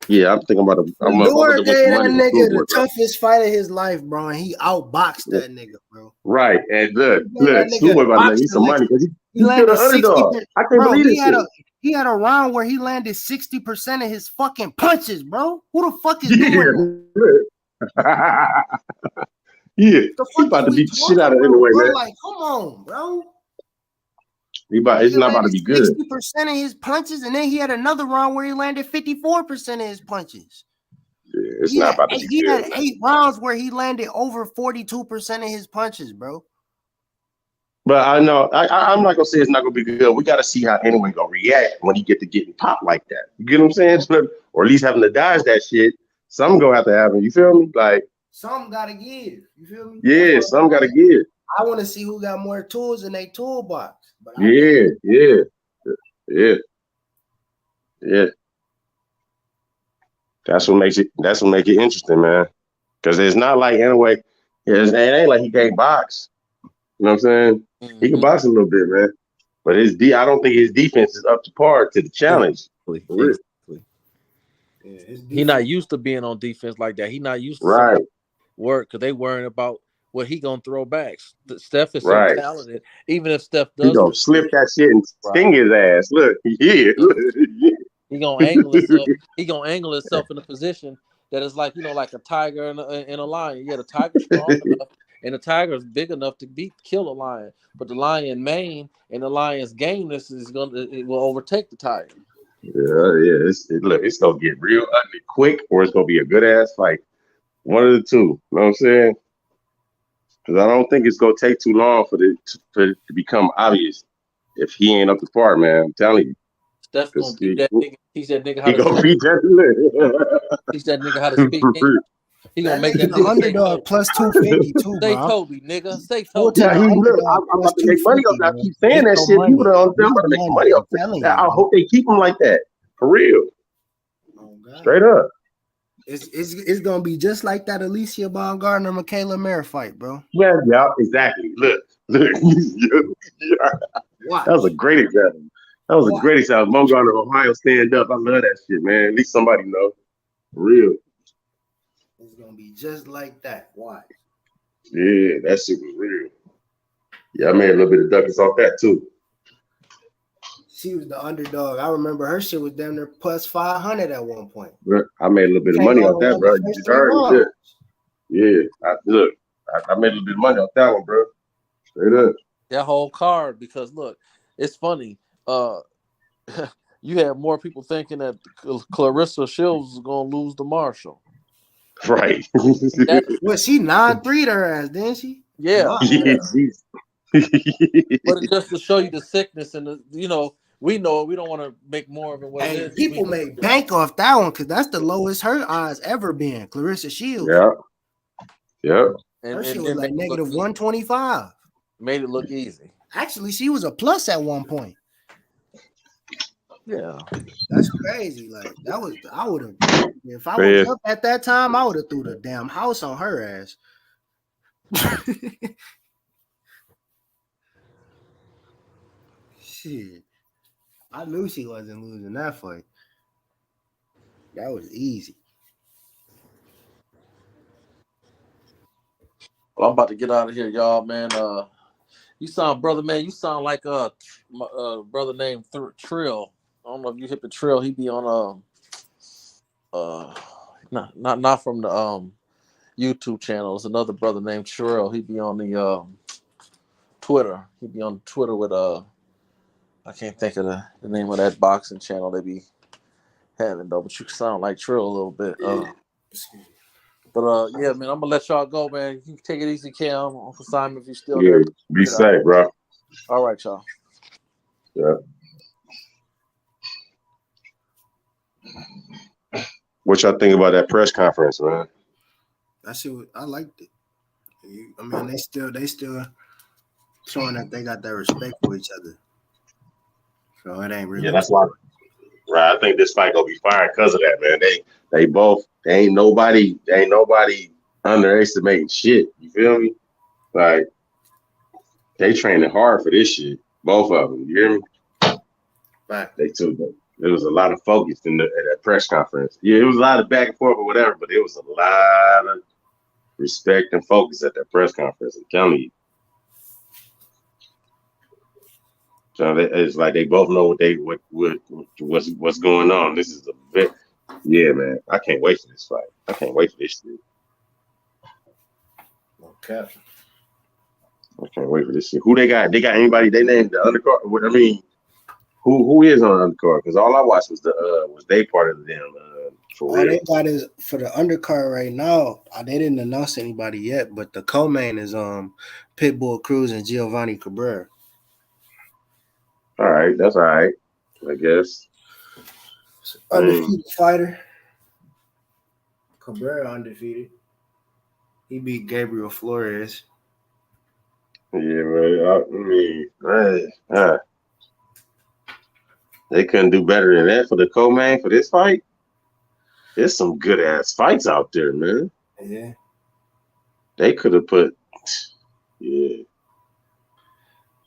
Yeah, I'm thinking about I'm Lindor looking gave for that money to nigga schoolboy, the bro. toughest fight of his life, bro, and he outboxed that nigga, bro. Right, and look, He gave that nigga schoolboy about to make me boxing some money lecture. because He he killed landed an 60. underdog. I can't Bro, believe this shit. he had a round where he landed 60% of his fucking punches, bro. Who the fuck is doing that? Yeah, The he fuck about is to we beat the shit talking out of it about, anyway, bro? man. Like, come on, bro. It's He not about to landed be good. 60% of his punches, and then he had another round where he landed 54% of his punches. Yeah, it's not about to be He good, had man. 8 rounds where he landed over 42% of his punches, bro. But I know I'm not gonna say it's not gonna be good. We got to see how anyone gonna react when he get to getting popped like that. You get what I'm saying? Or at least having to dodge that shit. Something gonna have to happen. You feel me? Like, Something gotta give. You feel me? yeah, something gotta give. I want to see who got more tools in their toolbox. But Yeah. That's what makes it interesting, man. Because it's not like anyway. It ain't like he can't box. You know what I'm saying? He can box a little bit, man. But I don't think his defense is up to par to the challenge. Exactly. He not used to being on defense like that. He not used to some of that work because they worrying about what he gonna throw back. Steph is so talented. Even if Steph He does gonna slip that shit and sting his ass. Look, he gonna angle himself. He gonna angle himself in a position that is like like a tiger and a lion. Yeah, the tiger's strong enough, and the tiger is big enough to kill a lion. But the lion mane and the lion's gameness it will overtake the tiger. Yeah. It's gonna get real ugly quick, or it's gonna be a good ass fight. One of the two. You know what I'm saying? Because I don't think it's gonna take too long for it to become obvious if he ain't up to par, man. I'm telling you. Steph's gonna beat that nigga. Teach that nigga how to gonna speak. beat that. Teach that nigga how to speak. He gonna make that the nigga underdog plus 250 too, say bro. Toby, nigga. Say Toby. Yeah, I'm about to make money off that. I keep saying that shit. People don't understand. I'm about to make money off that. I hope they keep him like that. For real. Straight up. It's gonna be just like that Alicia Baumgartner Michaela Mayer fight, bro. Yeah, exactly. Look. That was a great example. That was a great example. Baumgartner, Ohio, stand up. I love that shit, man. At least somebody know. For real. It's gonna be just like that. Why? Yeah, that shit was real. Yeah, I made a little bit of ducats off that too. She was the underdog. I remember her shit was damn near plus 500 at one point. I made a little bit of money off that, bro. You just heard it. Yeah, I made a little bit of money off that one, bro. Straight up. That whole card, because look, it's funny. You had more people thinking that Clarissa Shields was gonna lose to Marshall. Right. Well, she 9-3'd her ass, didn't she? Yeah. But it's just to show you the sickness and we know it. We don't want to make more of it. What it is. People made bank off that one because that's the lowest her odds ever been. Clarissa Shields. Yeah. Her shit was like negative 125. Made it look easy. Actually, she was a plus at one point. Yeah. That's crazy. Like I would have, if I was up at that time, I would have threw the damn house on her ass. Shit. I knew she wasn't losing that fight. That was easy. Well, I'm about to get out of here, y'all, man. You sound like my brother named Trill. I don't know if you hit the Trill. He be on not from the YouTube channel. It's another brother named Trill. He be on the Twitter. He be on Twitter with I can't think of the name of that boxing channel they be having though. But you sound like Trill a little bit. But yeah, man, I'm gonna let y'all go, man. You take it easy, Cam. Uncle Simon, if you still there. Be safe, bro. All right, y'all. Yeah. What y'all think about that press conference, man? I liked it. I mean, they still showing that they got that respect for each other. So it ain't really. Yeah, that's why. Right, I think this fight gonna be fire because of that, man. They ain't nobody underestimating shit. You feel me? Like they training hard for this shit. Both of them. You hear me? Right. They too. There was a lot of focus at that press conference. Yeah, it was a lot of back and forth or whatever, but it was a lot of respect and focus at that press conference. I'm telling you. So it's like they both know what's going on. This is yeah, man. I can't wait for this fight. I can't wait for this shit. Okay. I can't wait for this shit. Who they got? They got anybody? They named the undercard. I mean, who is on the undercard? Because all I watched was they part of them. For all real. they got is for the undercard right now. They didn't announce anybody yet, but the co-main is Pitbull Cruz and Giovanni Cabrera. All right, that's all right. I guess. Undefeated fighter. Cabrera undefeated. He beat Gabriel Flores. Yeah, man. I mean, they couldn't do better than that for the co-main for this fight. There's some good ass fights out there, man. Yeah. They could have put. Yeah.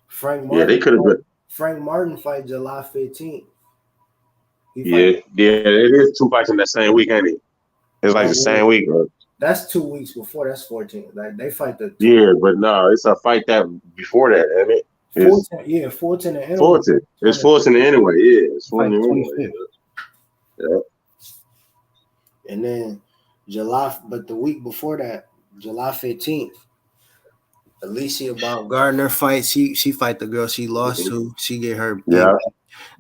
Frank Martin. Yeah, they could have put. Frank Martin fight July 15th. Yeah, it is 2 fights in that same week, ain't it? It's like the same week, bro. That's 2 weeks before. That's 14. Like they fight the. Yeah, but no, it's a fight that before that, ain't it? Fulton and Inoue. Fulton. It's Fulton anyway. Yeah, it's Fulton anyway. Yeah. And then but the week before that, July 15th, Alicia Baumgardner fights. She fight the girl she lost to. She get her. Yeah.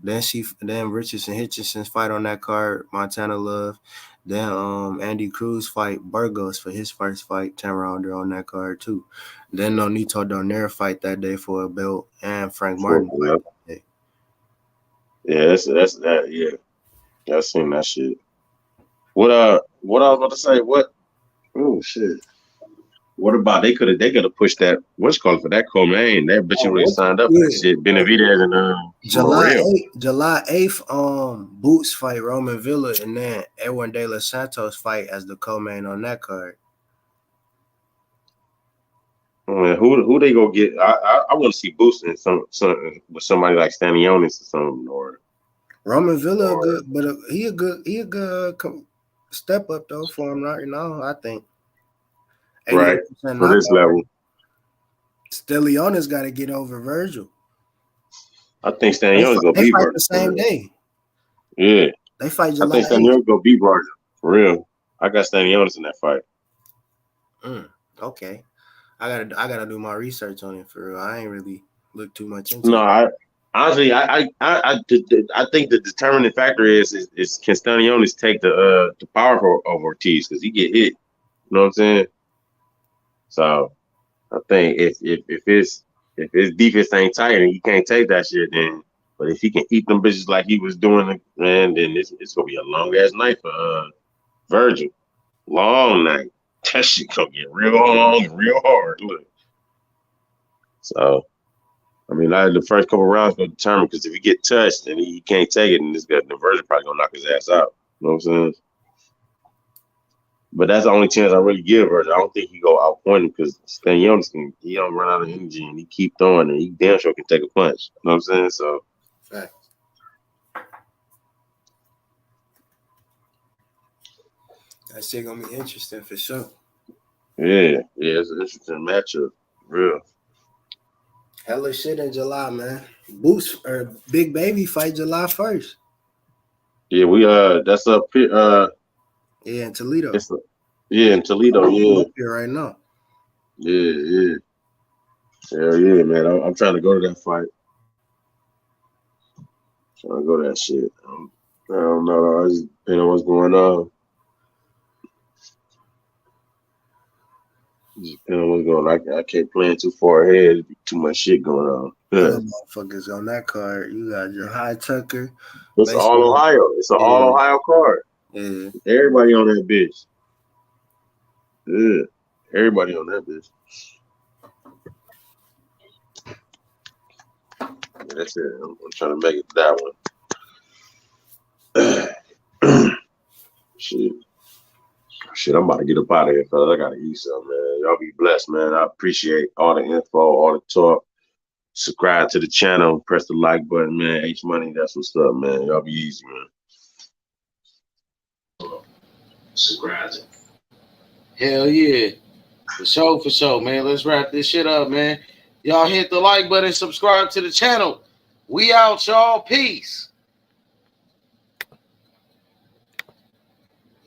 Then Richardson Hitchenson's fight on that card. Montana Love. Then Andy Cruz fight Burgos for his first fight, 10-rounder on that card too. Then Nonito Donaire fight that day for a belt, and Frank Martin fight that day. Yeah, that's that. Yeah, I seen that shit. What I was about to say? What? Oh shit! What about they could have pushed that what's called for that co-main? That bitch already signed up for that shit. Benavidez and July 8th, Boots fight Roman Villa, and then Edwin De Los Santos fight as the co-main on that card. Man, who they gonna get? I want to see Boots in some with somebody like Stanionis or something, or Roman Villa good, but he a good step up though for him right now, I think. Right for this level. Stanionis got to get over Virgil. I think Stanionis gonna beat Virgil the same day. Yeah, they fight July. I think Stanionis gonna beat Virgil for real. I got Stanionis in that fight. Okay, I gotta do my research on it for real. I ain't really looked too much into it. No, honestly, I think the determining factor is can Stanionis take the power of Ortiz because he get hit. You know what I'm saying? So I think if his defense ain't tight and he can't take that shit, then but if he can eat them bitches like he was doing, man, then it's gonna be a long ass night for Virgil. Long night. That shit gonna get real long and real hard. Look. So I mean, the first couple rounds gonna determine because if he get touched and he can't take it, and the Virgil probably gonna knock his ass out. You know what I'm saying? But that's the only chance I really give Virgil. I don't think he go outpoint him because Stanionis he don't run out of energy and he keep throwing and he damn sure can take a punch. You know what I'm saying? So right. That shit gonna be interesting for sure. Yeah, it's an interesting matchup. Real. Hella shit in July, man. Boots or Big Baby fight July 1st. Yeah, we that's up here. Yeah, in Toledo. In Toledo. Yeah. Up here right now. Yeah. Hell yeah, man. I'm trying to go to that fight. Trying to go to that shit. I don't know. I just depending on what's going on. Just depending on what's going on. I can't plan too far ahead. Too much shit going on. Motherfuckers on that card. You got your High Tucker. It's all Ohio. It's an all Ohio card. Yeah. Everybody on that bitch. Yeah. Everybody on that bitch. Yeah, that's it. I'm trying to make it that one. Shit, I'm about to get up out of here, fellas. I gotta eat something, man. Y'all be blessed, man. I appreciate all the info, all the talk. Subscribe to the channel. Press the like button, man. H Money, that's what's up, man. Y'all be easy, man. Subscribe. Hell yeah. For sure, man. Let's wrap this shit up, man. Y'all hit the like button, subscribe to the channel. We out, y'all. Peace.